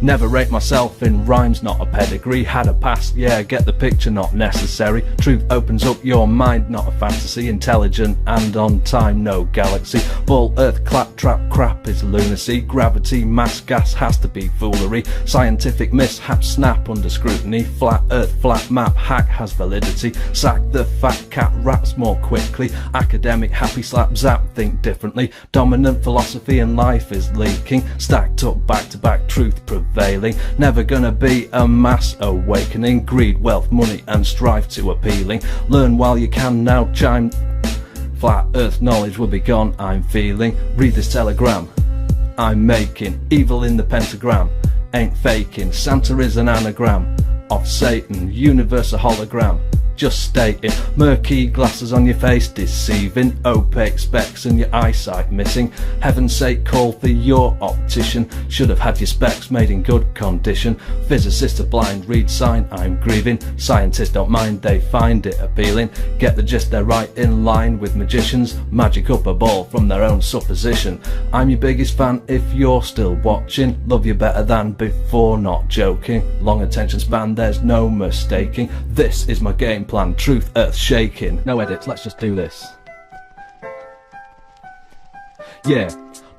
Never rate myself in rhymes, not a pedigree. Had a past, yeah, get the picture, not necessary. Truth opens up your mind, not a fantasy. Intelligent and on time, no galaxy. Ball, earth, claptrap, crap is lunacy. Gravity, mass, gas has to be foolery. Scientific mishap, snap under scrutiny. Flat earth, flat map, hack has validity. Sack the fat cat, rats more quickly. Academic, happy slap, zap, think differently. Dominant philosophy in life is leaking. Stacked up, back to back, truth prevailing. Never gonna be a mass awakening. Greed, wealth, money and strife too appealing. Learn while you can now, chime. Flat earth knowledge will be gone, I'm feeling. Read this telegram I'm making. Evil in the pentagram, ain't faking. Santa is an anagram of Satan. Universe a hologram, just stating. Murky glasses on your face, deceiving. Opaque specs and your eyesight missing. Heaven's sake, call for your optician. Should have had your specs made in good condition. Physicists are blind, read sign, I'm grieving. Scientists don't mind, they find it appealing. Get the gist, they're right in line with magicians. Magic up a ball from their own supposition. I'm your biggest fan if you're still watching. Love you better than before, not joking. Long attention span, there's no mistaking. This is my game plan, truth earth shaking. No edits, let's just do this. Yeah.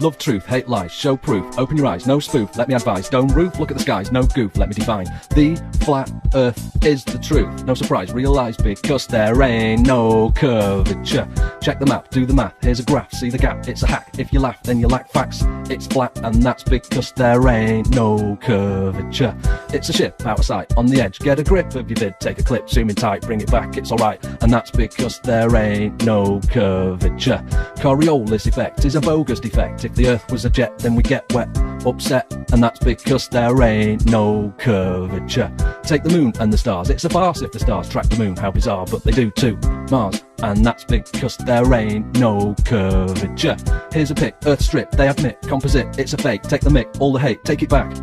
Love truth, hate lies, show proof. Open your eyes, no spoof, let me advise. Dome roof, look at the skies, no goof, let me define. The flat earth is the truth. No surprise, realise because there ain't no curvature. Check the map, do the math, here's a graph, see the gap, it's a hack. If you laugh, then you lack facts. It's flat, and that's because there ain't no curvature. It's a ship, out of sight, on the edge. Get a grip of your vid, take a clip, zoom in tight, bring it back, it's alright. And that's because there ain't no curvature. Coriolis effect is a bogus defect. If the earth was a jet, then we get wet, upset, and that's because there ain't no curvature. Take the moon and the stars, it's a farce if the stars track the moon, how bizarre, but they do too. Mars, and that's because there ain't no curvature. Here's a pic, earth strip, they admit, composite, it's a fake, take the mic, all the hate, take it back.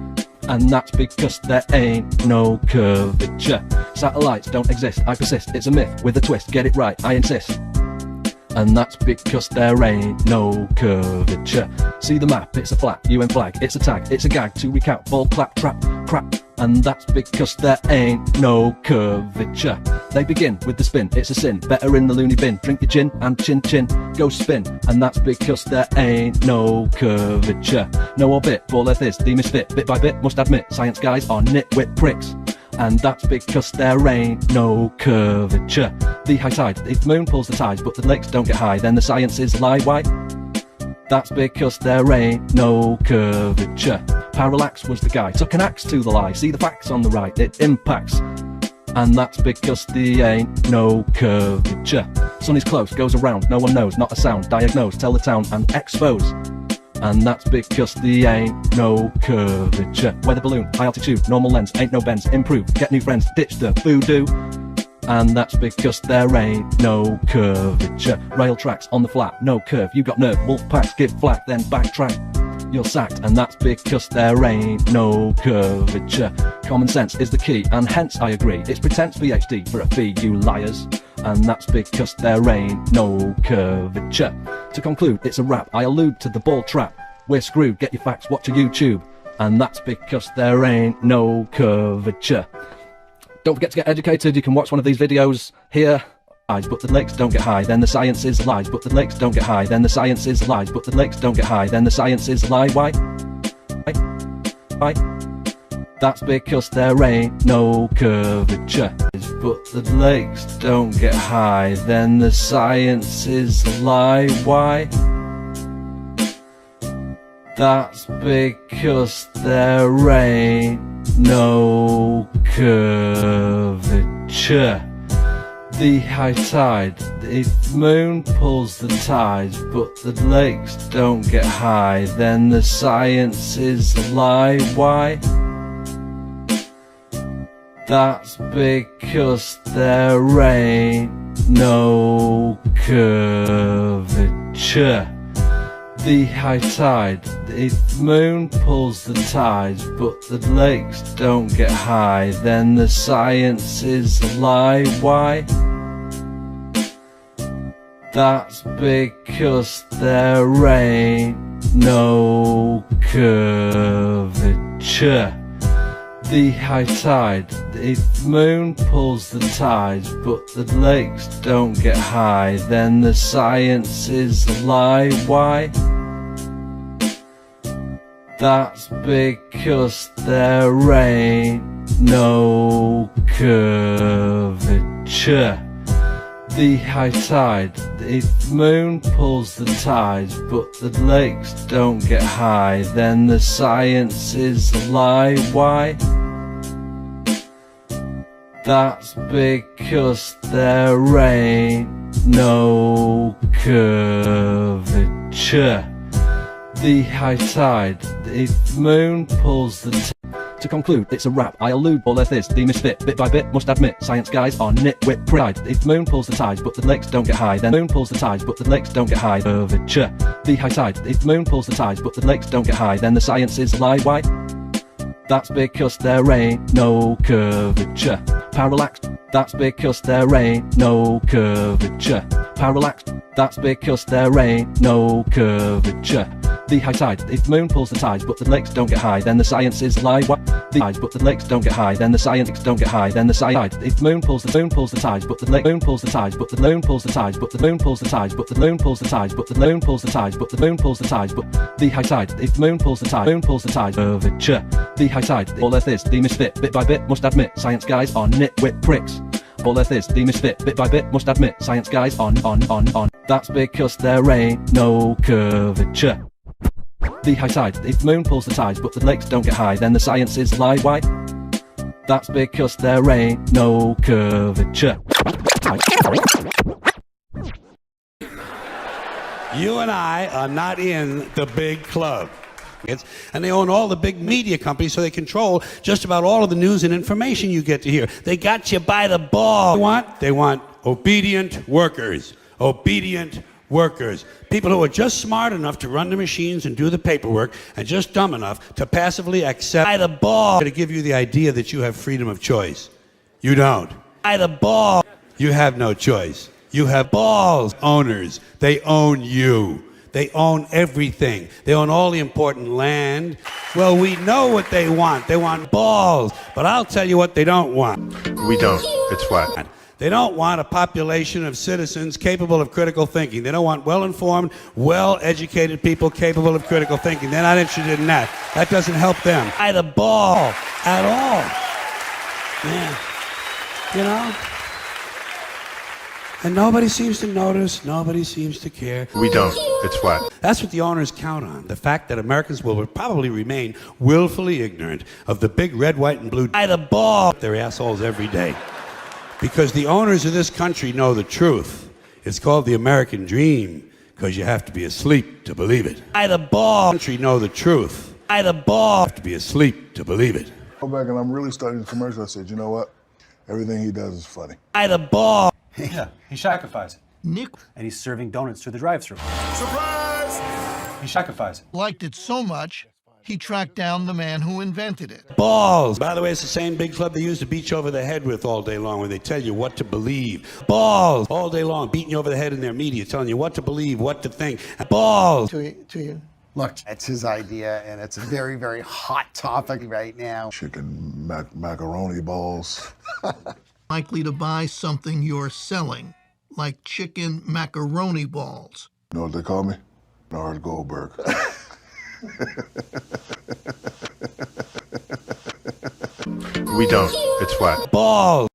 And that's because there ain't no curvature. Satellites don't exist, I persist, it's a myth with a twist, get it right, I insist. And that's because there ain't no curvature. See the map, it's a flat, UN flag, it's a tag, it's a gag, to recap, ball, clap, trap, crap. And that's because there ain't no curvature. They begin with the spin, it's a sin, better in the loony bin. Drink your gin and chin chin, go spin. And that's because there ain't no curvature. No orbit, ball earth is the misfit, bit by bit, must admit, science guys are nitwit pricks. And that's because there ain't no curvature. The high tide, if the moon pulls the tides but the lakes don't get high, then the sciences lie. Why? That's because there ain't no curvature. Parallax was the guy, took an axe to the lie. See the facts on the right, it impacts. And that's because there ain't no curvature. Sun is close, goes around, no one knows, not a sound. Diagnose, tell the town and expose. And that's because there ain't no curvature. Weather balloon, high altitude, normal lens, ain't no bends, improve, get new friends, ditch the voodoo. And that's because there ain't no curvature. Rail tracks on the flat, no curve, you got nerve, wolf packs, give flack, then backtrack. You're sacked, and that's because there ain't no curvature. Common sense is the key, and hence I agree. It's pretense PhD for a fee, you liars. And that's because there ain't no curvature. To conclude, it's a rap, I allude to the ball trap. We're screwed, get your facts, watch a YouTube. And that's because there ain't no curvature. Don't forget to get educated, you can watch one of these videos here. Eyes, but the lakes don't get high, then the science is lies. But the lakes don't get high, then the science is lies. But the lakes don't get high, then the science is lie. Why? Why? That's because there ain't no curvature. But the lakes don't get high, then the science is lie. Why? That's because there ain't no curvature. the high tide. The moon pulls the tides, but the lakes don't get high. Then the science is a lie. Why? That's because there ain't no curvature. The high tide, the moon pulls the tides, but the lakes don't get high. Then the science is a lie. Why? That's because there ain't no curvature. The high tide, the moon pulls the tides, but the lakes don't get high. Then the science is a lie. Why? That's because there ain't no curvature. The high tide, the moon pulls the tides, but the lakes don't get high. Then the science is a lie. Why? That's because there ain't no curvature. The high tide, the moon pulls the To conclude, it's a wrap. I allude, all earth is the misfit. Bit by bit, must admit, science guys are nitwit pride. If the moon pulls the tides, but the lakes don't get high, then the moon pulls the tides, but the lakes don't get high. Curvature. The high tide. If the moon pulls the tides, but the lakes don't get high, then the science is a lie. Why? That's because there ain't no curvature. Parallax. That's because there ain't no curvature. Parallax. That's because there ain't no curvature. The high tide. If the moon pulls the tides, but the lakes don't get high, then the science is a lie. What? The tides, but the lakes don't get high, then the science don't get high, then the science. If the moon pulls the tides, but the moon pulls the tides, but the moon pulls the tides, but the moon pulls the tides, but the moon pulls the tides, but the moon pulls the tides, but the moon pulls the tides, but the high tide. If the moon pulls the tide, curvature. The high tide. All earth is the misfit. Bit by bit, must admit, science guys are nitwit pricks. All earth is the misfit. Bit by bit, must admit, science guys on. That's because there ain't no curvature. The high tide. If the moon pulls the tides, but the lakes don't get high, then the science is a lie. Why? That's because there ain't no curvature. You and I are not in the big club. And they own all the big media companies, so they control just about all of the news and information you get to hear. They got you by the ball. They want obedient workers. Obedient workers. People who are just smart enough to run the machines and do the paperwork, and just dumb enough to passively accept by the ball to give you the idea that you have freedom of choice. You don't. By the ball. You have no choice. You have balls. Owners. They own you. They own everything. They own all the important land. Well, we know what they want. They want balls. But I'll tell you what they don't want. We don't. It's what? They don't want a population of citizens capable of critical thinking. They don't want well-informed, well-educated people capable of critical thinking. They're not interested in that. That doesn't help them. By the ball at all. Yeah. You know? And nobody seems to notice, nobody seems to care. We don't. It's what? That's what the owners count on. The fact that Americans will probably remain willfully ignorant of the big red, white, and blue by the ball. They're assholes every day. Because the owners of this country know the truth. It's called the American dream, because you have to be asleep to believe it. By the ball. The country know the truth. By the ball. You have to be asleep to believe it. Go back and I'm really studying the commercial. I said, you know what? Everything he does is funny. By the ball. Yeah, he sacrificed it. Nick. And he's serving donuts through the drive-thru. Surprise! He sacrificed it. Liked it so much, he tracked down the man who invented it. Balls. By the way, it's the same big club they used to beat you over the head with all day long when they tell you what to believe. Balls. All day long, beating you over the head in their media, telling you what to believe, what to think. Balls. To you. Look, it's his idea, and it's a very, very hot topic right now. Chicken macaroni balls. Likely to buy something you're selling, like chicken macaroni balls. You know what they call me? Nard Goldberg. We don't. It's what? Balls.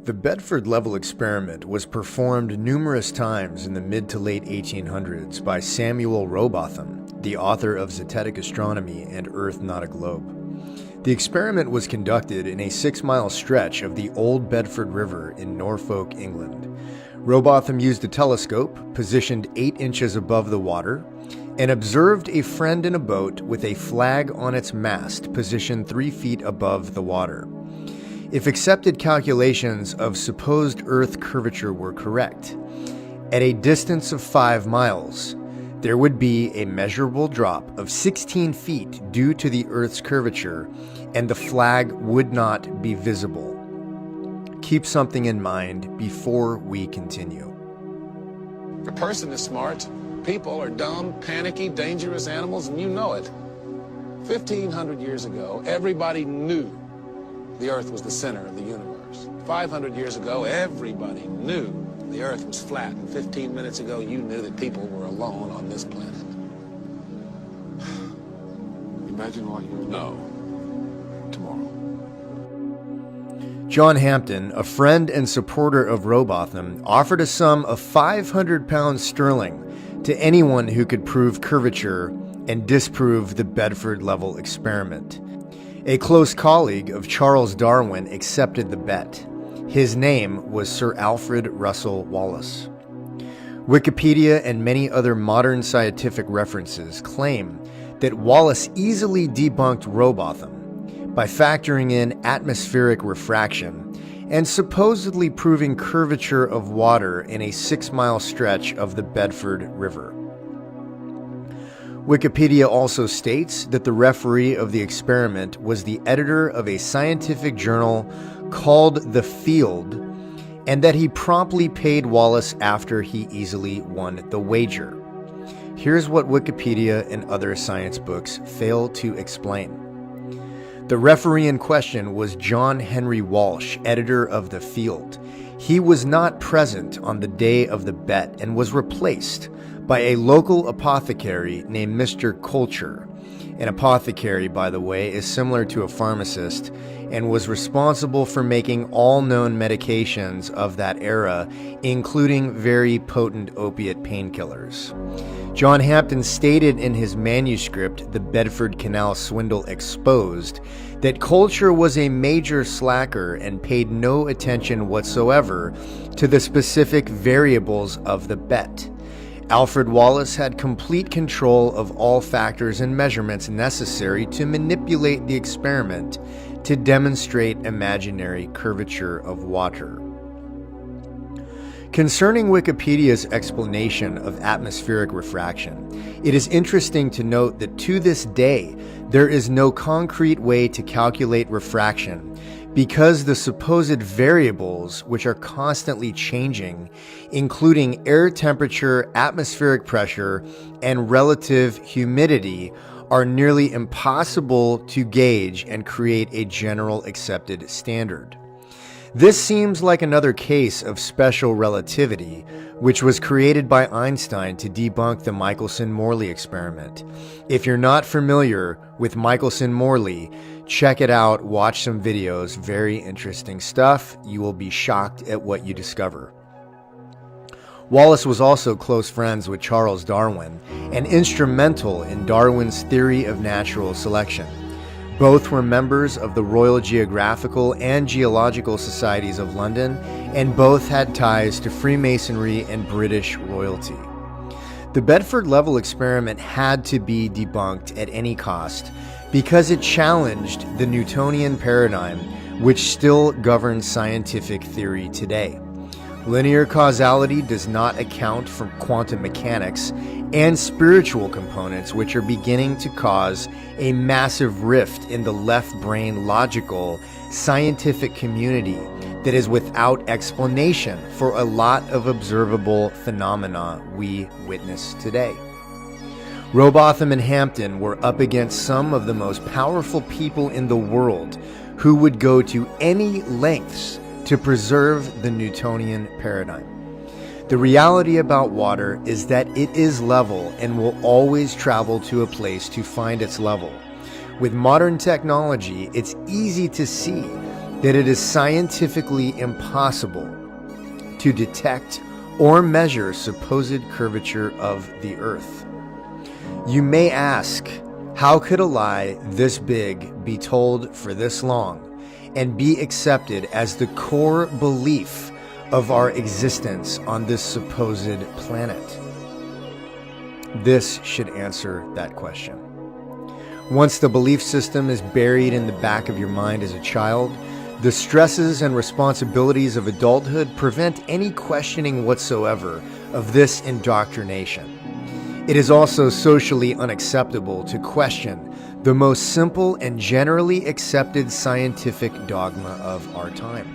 The Bedford level experiment was performed numerous times in the mid to late 1800s by Samuel Rowbotham, the author of Zetetic Astronomy and Earth Not a Globe. The experiment was conducted in a 6-mile stretch of the Old Bedford River in Norfolk, England. Robotham used a telescope positioned 8 inches above the water and observed a friend in a boat with a flag on its mast positioned 3 feet above the water. If accepted calculations of supposed Earth curvature were correct, at a distance of 5 miles, there would be a measurable drop of 16 feet due to the Earth's curvature, and the flag would not be visible. Keep something in mind before we continue. The person is smart. People are dumb, panicky, dangerous animals, and you know it. 1,500 years ago, everybody knew the Earth was the center of the universe. 500 years ago, everybody knew the Earth was flat. And 15 minutes ago, you knew that people were alone on this planet. Imagine what you'll know tomorrow. John Hampton, a friend and supporter of Robotham, offered a sum of 500 pounds sterling to anyone who could prove curvature and disprove the Bedford level experiment. A close colleague of Charles Darwin accepted the bet. His name was Sir Alfred Russel Wallace. Wikipedia and many other modern scientific references claim that Wallace easily debunked Robotham by factoring in atmospheric refraction and supposedly proving curvature of water in a 6-mile stretch of the Bedford River. Wikipedia also states that the referee of the experiment was the editor of a scientific journal called The Field, and that he promptly paid Wallace after he easily won the wager. Here's what Wikipedia and other science books fail to explain. The referee in question was John Henry Walsh, editor of The Field. He was not present on the day of the bet and was replaced by a local apothecary named Mr. Coulter. An apothecary, by the way, is similar to a pharmacist and was responsible for making all known medications of that era, including very potent opiate painkillers. John Hampton stated in his manuscript, The Bedford Canal Swindle Exposed, that Coulter was a major slacker and paid no attention whatsoever to the specific variables of the bet. Alfred Wallace had complete control of all factors and measurements necessary to manipulate the experiment to demonstrate imaginary curvature of water. Concerning Wikipedia's explanation of atmospheric refraction, it is interesting to note that to this day, there is no concrete way to calculate refraction because the supposed variables, which are constantly changing, including air temperature, atmospheric pressure, and relative humidity, are nearly impossible to gauge and create a general accepted standard. This seems like another case of special relativity, which was created by Einstein to debunk the Michelson-Morley experiment. If you're not familiar with Michelson-Morley, check it out, watch some videos, very interesting stuff. You will be shocked at what you discover. Wallace was also close friends with Charles Darwin and instrumental in Darwin's theory of natural selection. Both were members of the Royal Geographical and Geological Societies of London, and both had ties to Freemasonry and British royalty. The Bedford level experiment had to be debunked at any cost because it challenged the Newtonian paradigm, which still governs scientific theory today. Linear causality does not account for quantum mechanics and spiritual components, which are beginning to cause a massive rift in the left brain logical scientific community that is without explanation for a lot of observable phenomena we witness today. Robotham and Hampton were up against some of the most powerful people in the world who would go to any lengths to preserve the Newtonian paradigm. The reality about water is that it is level and will always travel to a place to find its level. With modern technology, it's easy to see that it is scientifically impossible to detect or measure supposed curvature of the Earth. You may ask, How could a lie this big be told for this long and be accepted as the core belief of our existence on this supposed planet? This should answer that question. Once the belief system is buried in the back of your mind as a child, the stresses and responsibilities of adulthood prevent any questioning whatsoever of this indoctrination. It is also socially unacceptable to question the most simple and generally accepted scientific dogma of our time.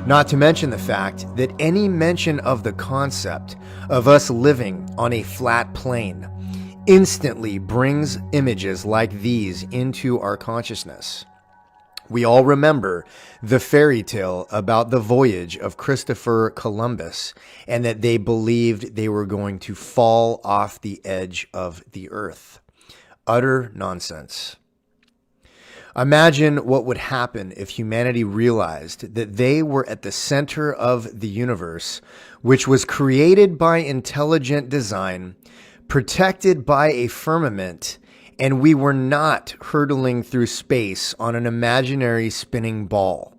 Not to mention the fact that any mention of the concept of us living on a flat plane instantly brings images like these into our consciousness. We all remember the fairy tale about the voyage of Christopher Columbus and that they believed they were going to fall off the edge of the earth. Utter nonsense. Imagine what would happen if humanity realized that they were at the center of the universe, which was created by intelligent design, protected by a firmament, and we were not hurtling through space on an imaginary spinning ball.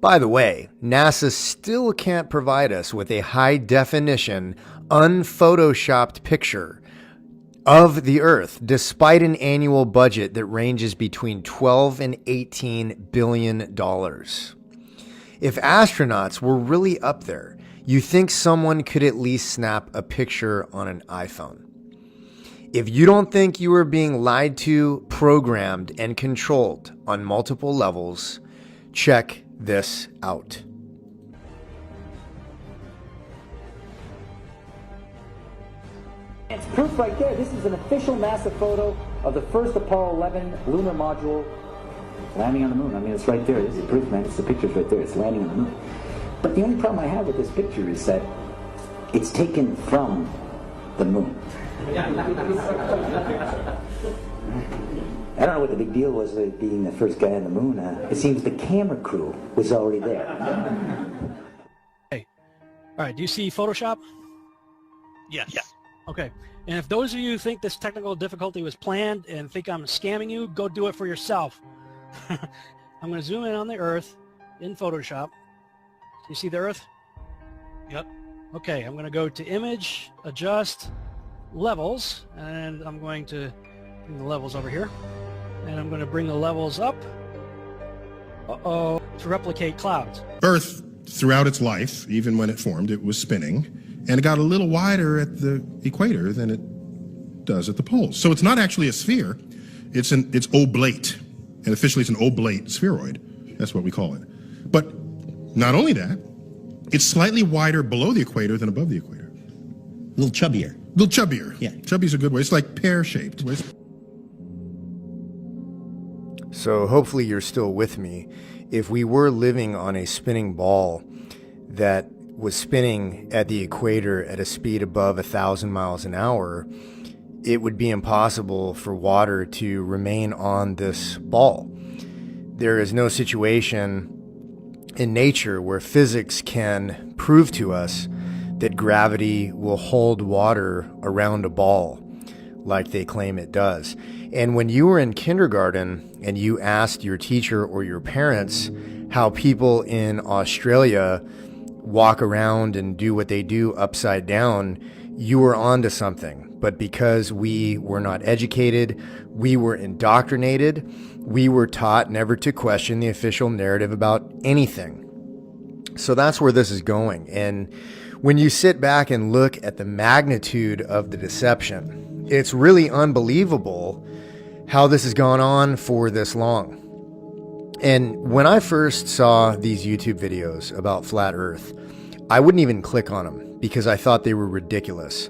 By the way, NASA still can't provide us with a high-definition, unphotoshopped picture of the Earth, despite an annual budget that ranges between $12 and $18 billion. If astronauts were really up there, you think someone could at least snap a picture on an iPhone. If you don't think you are being lied to, programmed, and controlled on multiple levels, check this out. It's proof right there. This is an official NASA photo of the first Apollo 11 lunar module landing on the moon. I mean, it's right there. This is proof, man. It's the picture's right there. It's landing on the moon. But the only problem I have with this picture is that it's taken from the moon. I don't know what the big deal was with being the first guy on the moon. It seems the camera crew was already there. Hey, all right. Do you see Photoshop? Yes. Yeah. Okay. And if those of you who think this technical difficulty was planned and think I'm scamming you, go do it for yourself. I'm going to zoom in on the Earth in Photoshop. You see the Earth? Yep. Okay. I'm going to go to Image, Adjust, Levels, and I'm going to bring the levels over here. And I'm going to bring the levels up. Uh-oh. To replicate clouds. Earth, throughout its life, even when it formed, it was spinning, and it got a little wider at the equator than it does at the poles. So it's not actually a sphere, it's oblate. And officially it's an oblate spheroid. That's what we call it. But not only that, it's slightly wider below the equator than above the equator. A little chubbier. A little chubbier. Yeah. Chubby's a good way. It's like pear-shaped. So hopefully you're still with me. If we were living on a spinning ball that was spinning at the equator at a speed above 1,000 miles an hour, it would be impossible for water to remain on this ball. There is no situation in nature where physics can prove to us that gravity will hold water around a ball like they claim it does. And when you were in kindergarten and you asked your teacher or your parents how people in Australia walk around and do what they do upside down, you were onto something. But because we were not educated, we were indoctrinated, we were taught never to question the official narrative about anything. So that's where this is going. And when you sit back and look at the magnitude of the deception, it's really unbelievable how this has gone on for this long. And when I first saw these YouTube videos about flat Earth, I wouldn't even click on them because I thought they were ridiculous.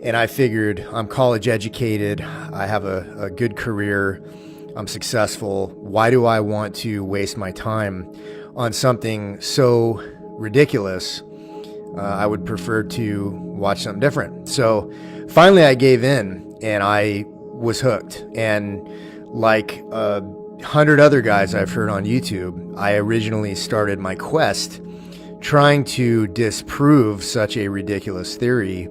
And I figured, I'm college educated, I have a good career, I'm successful. Why do I want to waste my time on something so ridiculous? I would prefer to watch something different. So finally I gave in and I was hooked. And like 100 other guys I've heard on YouTube, I originally started my quest trying to disprove such a ridiculous theory.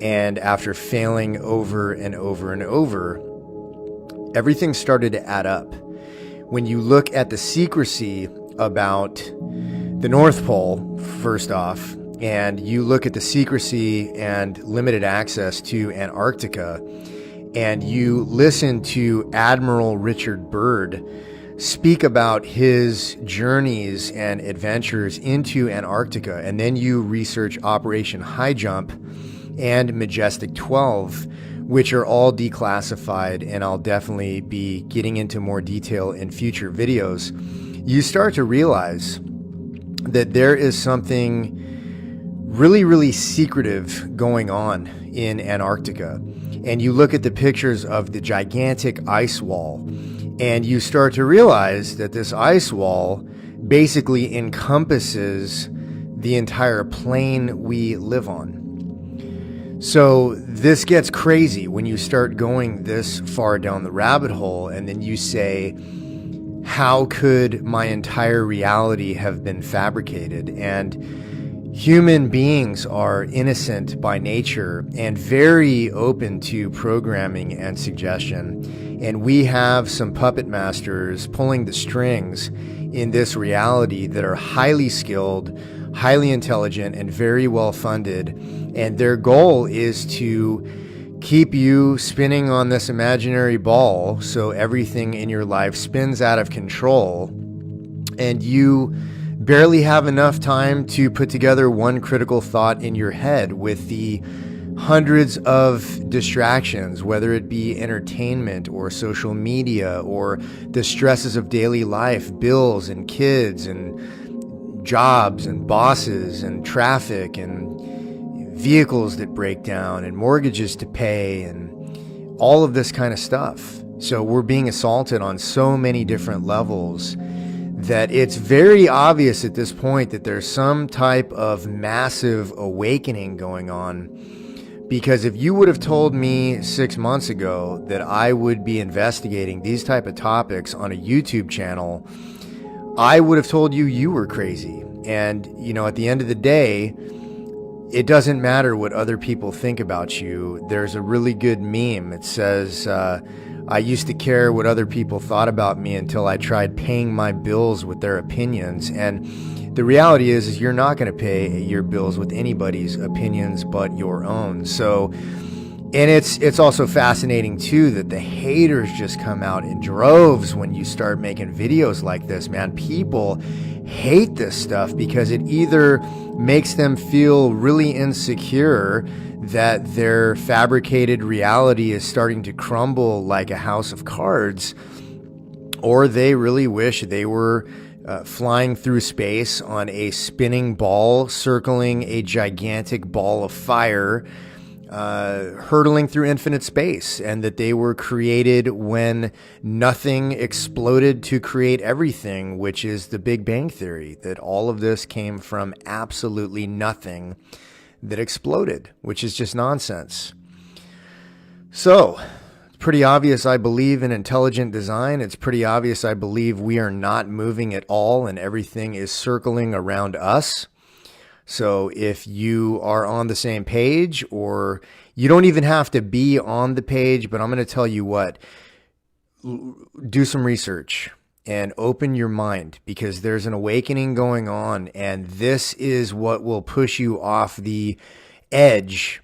And after failing over and over and over, everything started to add up. When you look at the secrecy about the North Pole, first off, and you look at the secrecy and limited access to Antarctica, and you listen to Admiral Richard Byrd speak about his journeys and adventures into Antarctica, and then you research Operation High Jump and Majestic 12, which are all declassified, and I'll definitely be getting into more detail in future videos, you start to realize that there is something really, really secretive going on in Antarctica. And you look at the pictures of the gigantic ice wall, and you start to realize that this ice wall basically encompasses the entire plane we live on. So this gets crazy when you start going this far down the rabbit hole, and then you say, how could my entire reality have been fabricated? And human beings are innocent by nature and very open to programming and suggestion. And we have some puppet masters pulling the strings in this reality that are highly skilled, highly intelligent, and very well funded. And their goal is to keep you spinning on this imaginary ball so everything in your life spins out of control, and you barely have enough time to put together one critical thought in your head with the hundreds of distractions, whether it be entertainment or social media or the stresses of daily life, bills and kids and jobs and bosses and traffic and vehicles that break down and mortgages to pay and all of this kind of stuff. So we're being assaulted on so many different levels that it's very obvious at this point that there's some type of massive awakening going on. Because if you would have told me 6 months ago that I would be investigating these type of topics on a YouTube channel, I would have told you you were crazy. And, you know, at the end of the day, it doesn't matter what other people think about you. There's a really good meme. It says, I used to care what other people thought about me until I tried paying my bills with their opinions. And the reality is you're not going to pay your bills with anybody's opinions but your own. So, and it's also fascinating too that the haters just come out in droves when you start making videos like this, man. People hate this stuff because it either makes them feel really insecure that their fabricated reality is starting to crumble like a house of cards, or they really wish they were flying through space on a spinning ball, circling a gigantic ball of fire, hurtling through infinite space, and that they were created when nothing exploded to create everything, which is the Big Bang Theory, that all of this came from absolutely nothing that exploded, which is just nonsense. So, it's pretty obvious I believe in intelligent design. It's pretty obvious I believe we are not moving at all and everything is circling around us. So if you are on the same page, or you don't even have to be on the page, but I'm going to tell you what, do some research and open your mind, because there's an awakening going on, and this is what will push you off the edge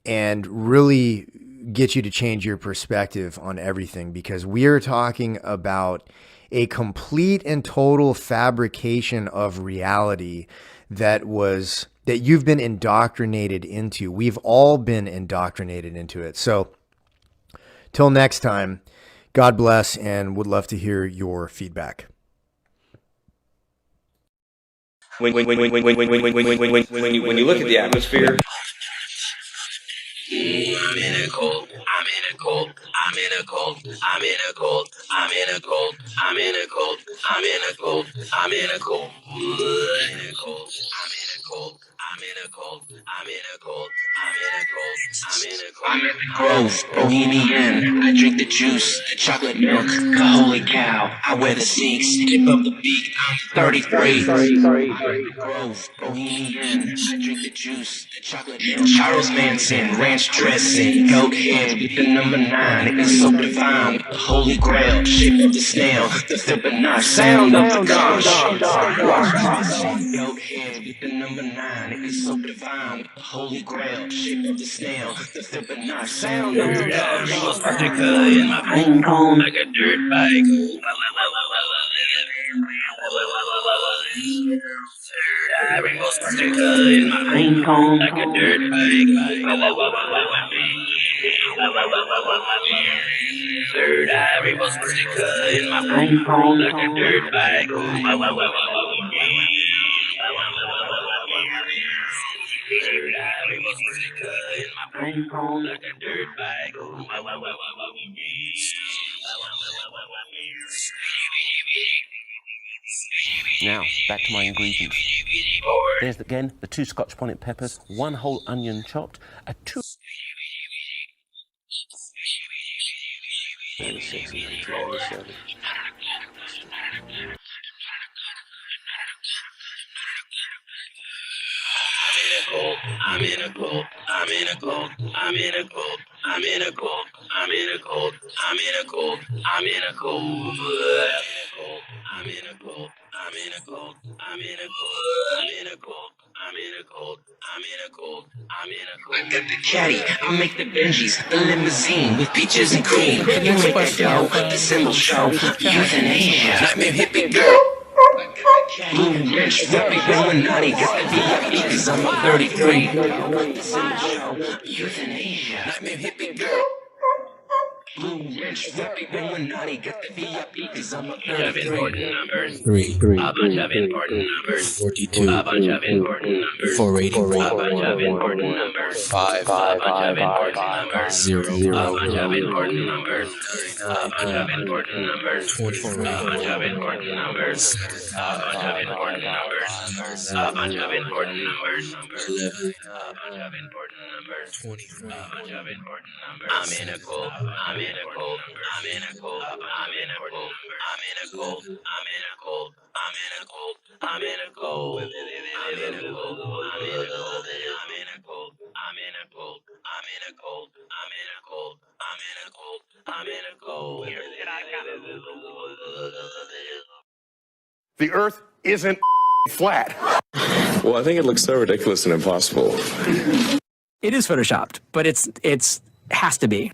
and really get you to change your perspective on everything, because we are talking about a complete and total fabrication of reality that you've been indoctrinated into. We've all been indoctrinated into it. So till next time, God bless, and would love to hear your feedback. When you look at the atmosphere, I'm in a cult, I'm in a cult, I'm in a cult, I'm in a cult, I'm in a cult, I'm in a cult, I'm in a cult, I'm in a cult, I'm in a cult, I'm in a cult, I'm in a cult. I'm in a cult. I'm in a cult. I'm in a cult. I'm in a cult. I'm in the grove, bohemian. I drink the juice, the chocolate milk. Holy cow, I wear the sneaks. Tip up the beat, I'm 33. Grove, bohemian. I drink the juice, the chocolate milk. Charles Manson, ranch dressing. Coke head with the number 9. It's so divine with the holy grail. Shape of the snail, the Fibonacci sound of the conch. Coke head with the number 9. It's so divine with the holy grail. Shape of the snail, the Fibonacci sound of the conch. In my pine cone like a dirt bike. I rainbow sparkle in my pine cone like a dirt bike. Third eye rainbow sparkle in my pine cone like a dirt bike. Third eye rainbow sparkle in my pine cone like a dirt bike. Now, back to my ingredients. There's again the 2 Scotch bonnet peppers, 1 whole onion chopped, a 2... 96 and 97. I'm in a cult. I'm in a cult. I'm in a cult. I'm in a cult. I'm in a cult. I'm in a cult. I'm in a cult. I'm in a cult. I'm in a cult. I'm in a cult. I'm in a cult. I'm in a cult. I'm in a cult. I'm in a cult. I got the caddy. I make the Benjis, the limousine with peaches and cream. You make the dough, the symbol show. Euthanasia. Nightmare hippie girl. Blue rich, very Illuminati. Got the VIP cause I'm a 33. The symbol show. Euthanasia. Nightmare hippie girl. Blue rich, very Illuminati. Got the VIP cause I'm a 33. 3. A bunch of important numbers. 42. A bunch of important numbers. 484. A bunch of important numbers. 5. A bunch of important numbers. 0. A bunch of important numbers. A bunch of important numbers. 24. A bunch of important numbers. A bunch of important numbers. A bunch of important numbers. 11. A bunch of important numbers. 24. A bunch of important numbers. I'm in a cult. I'm in a cult. I'm in a cult. I'm in a cult. I'm in a cult. I'm in a cult. I'm in a cult. I'm in a cult. I'm in a cult. I'm in a cult. I'm in a cult. I'm in a cult. I'm in a cult. I'm in a cult. I'm in a cult. I'm in a cult. The Earth isn't flat. Well, I think it looks so ridiculous and impossible. It is photoshopped, but it's has to be.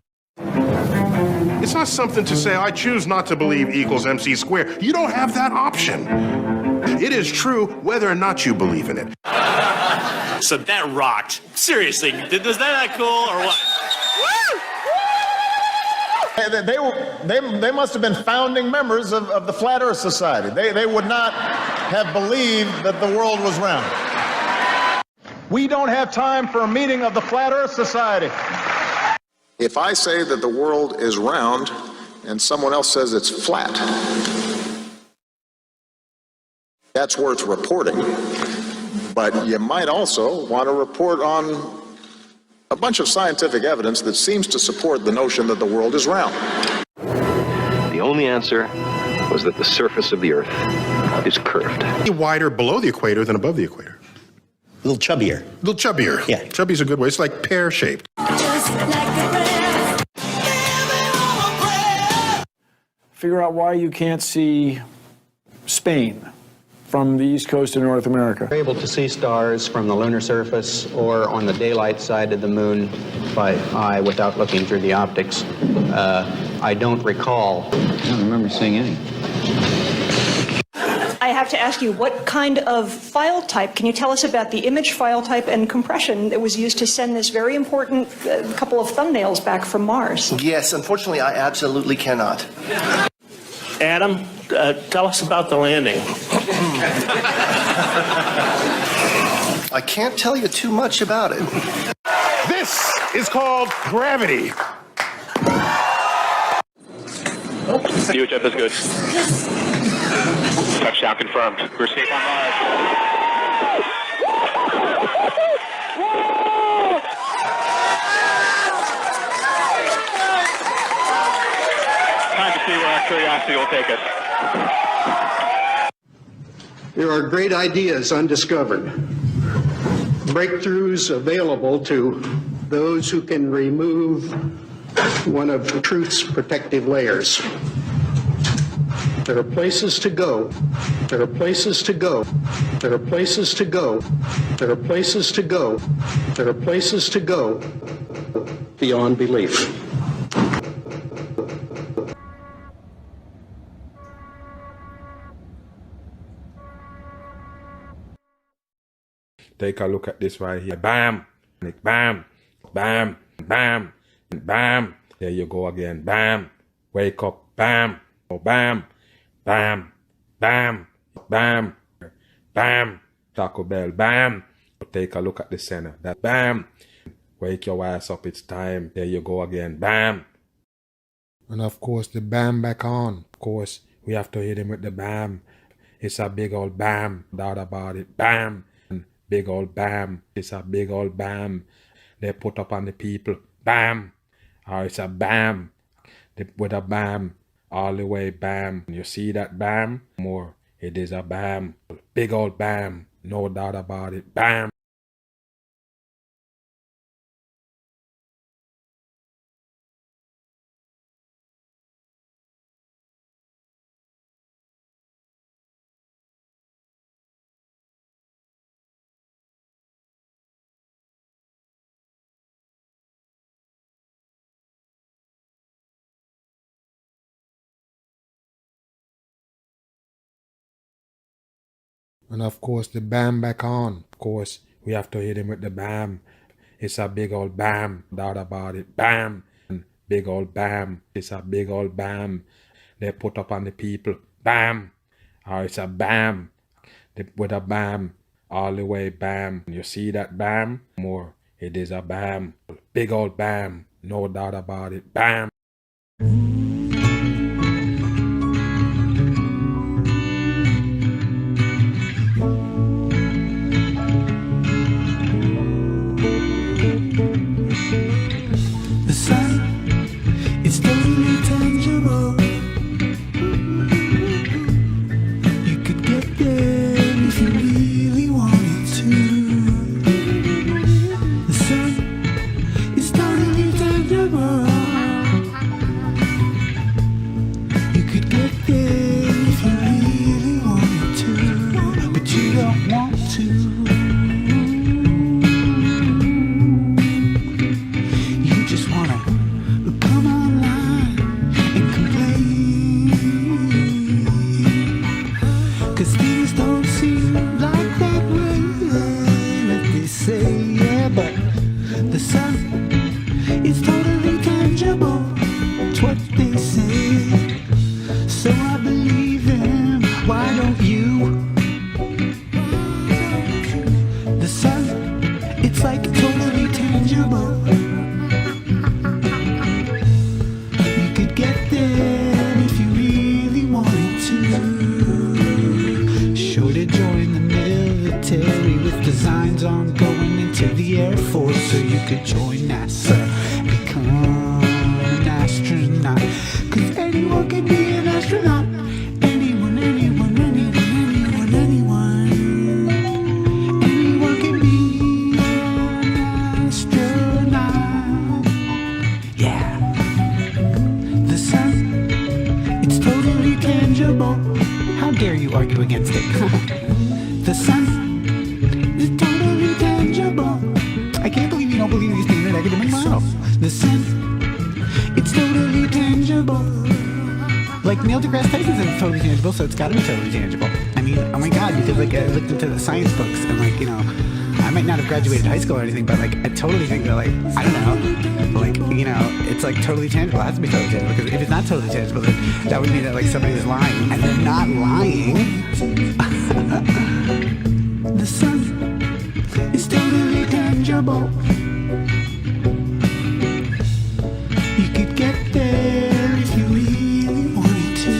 It's not something to say, I choose not to believe equals MC squared. You don't have that option. It is true whether or not you believe in it. So that rocked. Seriously, was that cool or what? They must have been founding members of the Flat Earth Society. They would not have believed that the world was round. We don't have time for a meeting of the Flat Earth Society. If I say that the world is round and someone else says it's flat, that's worth reporting. But you might also want to report on a bunch of scientific evidence that seems to support the notion that the world is round. The only answer was that the surface of the Earth is curved. Wider below the equator than above the equator. A little chubbier. A little chubbier. Yeah. Chubby's a good way. It's like pear-shaped. Figure out why you can't see Spain from the east coast of North America. We're able to see stars from the lunar surface or on the daylight side of the moon by eye without looking through the optics. I don't recall. I don't remember seeing any. I have to ask you, what kind of file type, can you tell us about the image file type and compression that was used to send this very important couple of thumbnails back from Mars? Yes, unfortunately, I absolutely cannot. Adam, tell us about the landing. I can't tell you too much about it. This is called gravity. UHF is good. Touchdown confirmed. We're safe on Mars. Time to see where our curiosity will take us. There are great ideas undiscovered, breakthroughs available to those who can remove one of truth's protective layers. There are places to go. There are places to go. There are places to go. There are places to go. There are places to go beyond belief. Take a look at this right here. Bam! Bam! Bam! Bam! Bam! There you go again. Bam! Wake up. Bam! Oh, bam! Bam! Bam! Bam! Bam! Taco Bell. Bam! Take a look at the center. That bam! Wake your ass up. It's time. There you go again. Bam! And of course, the bam back on. Of course, we have to hit him with the bam. It's a big old bam. Doubt about it. Bam! Big old bam. It's a big old bam. They put up on the people. Bam. Or it's a bam. With a bam. All the way bam. You see that bam? More. It is a bam. Big old bam. No doubt about it. Bam. And of course, the bam back on. Of course, we have to hit him with the bam. It's a big old bam. Doubt about it. Bam. Big old bam. It's a big old bam. They put up on the people. Bam. Or it's a bam. With a bam. All the way bam. You see that bam? More. It is a bam. Big old bam. No doubt about it. Bam. So it's got to be totally tangible. I mean, oh my God, because like I looked into the science books and like, you know, I might not have graduated high school or anything, but like I totally think that like, I don't know, like, you know, it's like totally tangible. It has to be totally tangible because if it's not totally tangible, then that would mean that like somebody was lying and they're not lying. The sun is totally tangible. You could get there if you really wanted to.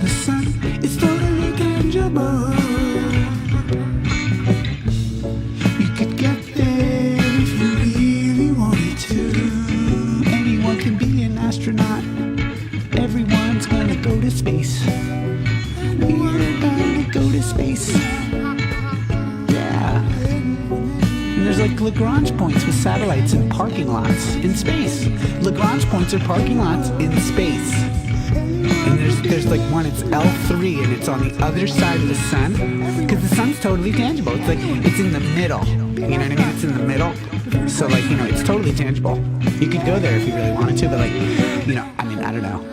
The sun is totally tangible. space. We're gonna go to space. Yeah. And there's like Lagrange points with satellites and parking lots in space. Lagrange points are parking lots in space. And there's like one, it's L3, and it's on the other side of the sun, because the sun's totally tangible. It's like, it's in the middle. You know what I mean? It's in the middle. So like, you know, it's totally tangible. You could go there if you really wanted to, but like, you know, I mean, I don't know.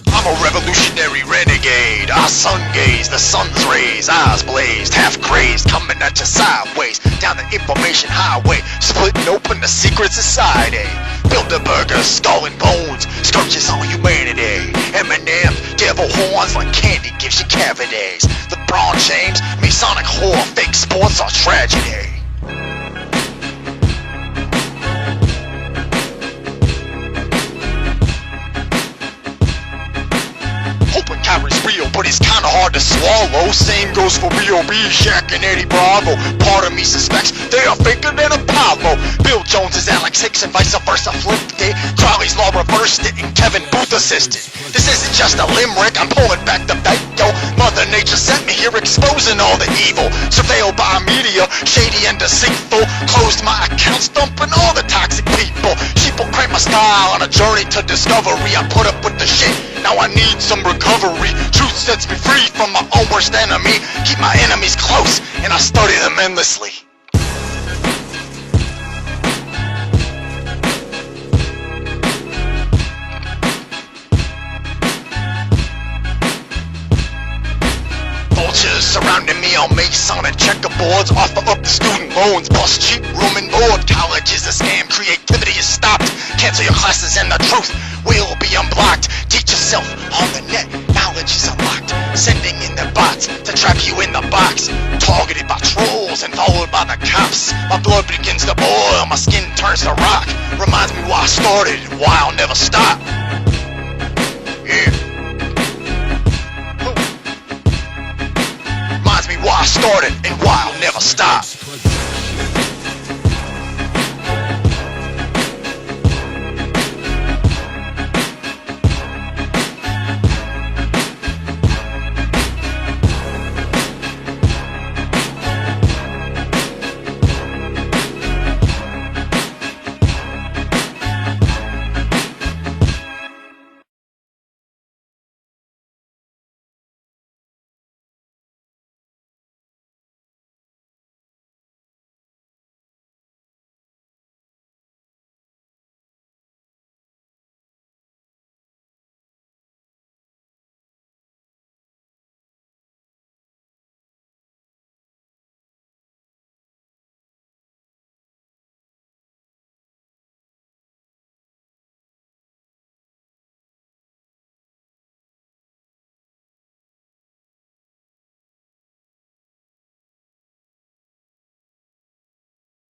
I'm a revolutionary renegade. I sun gaze, the sun's rays, eyes blazed, half crazed, coming at you sideways, down the information highway, splitting open the secret society. Bilderberger, skull and bones, scourges on humanity. Eminem, devil horns like candy gives you cavities. LeBron James, Masonic whore, fake sports are tragedy. Kyrie's real, but it's kinda hard to swallow. Same goes for B.O.B., Shaq and Eddie Bravo. Part of me suspects they are faker than Apollo. Bill Jones is Alex Hicks and vice versa flipped it. Charlie's Law reversed it and Kevin Booth assisted. This isn't just a limerick, I'm pulling back the bank, yo. Mother Nature sent me here exposing all the evil. Surveilled by media, shady and deceitful. Closed my account, dumping all the toxic people. Sheeple cramped my style on a journey to discovery. I put up with the shit, now I need some recovery. Truth sets me free from my own worst enemy. Keep my enemies close, and I study them endlessly. Vultures surrounding me on Masonic checkerboards. Offer up the student loans, plus cheap room and board. College is a scam, creativity is stopped. Cancel your classes and the truth will be unblocked. Teach yourself on the net, knowledge is unlocked. Sending in the bots to trap you in the box. Targeted by trolls and followed by the cops. My blood begins to boil, my skin turns to rock. Reminds me why I started, why I'll never stop. Yeah. Reminds me why I started and why I'll never stop.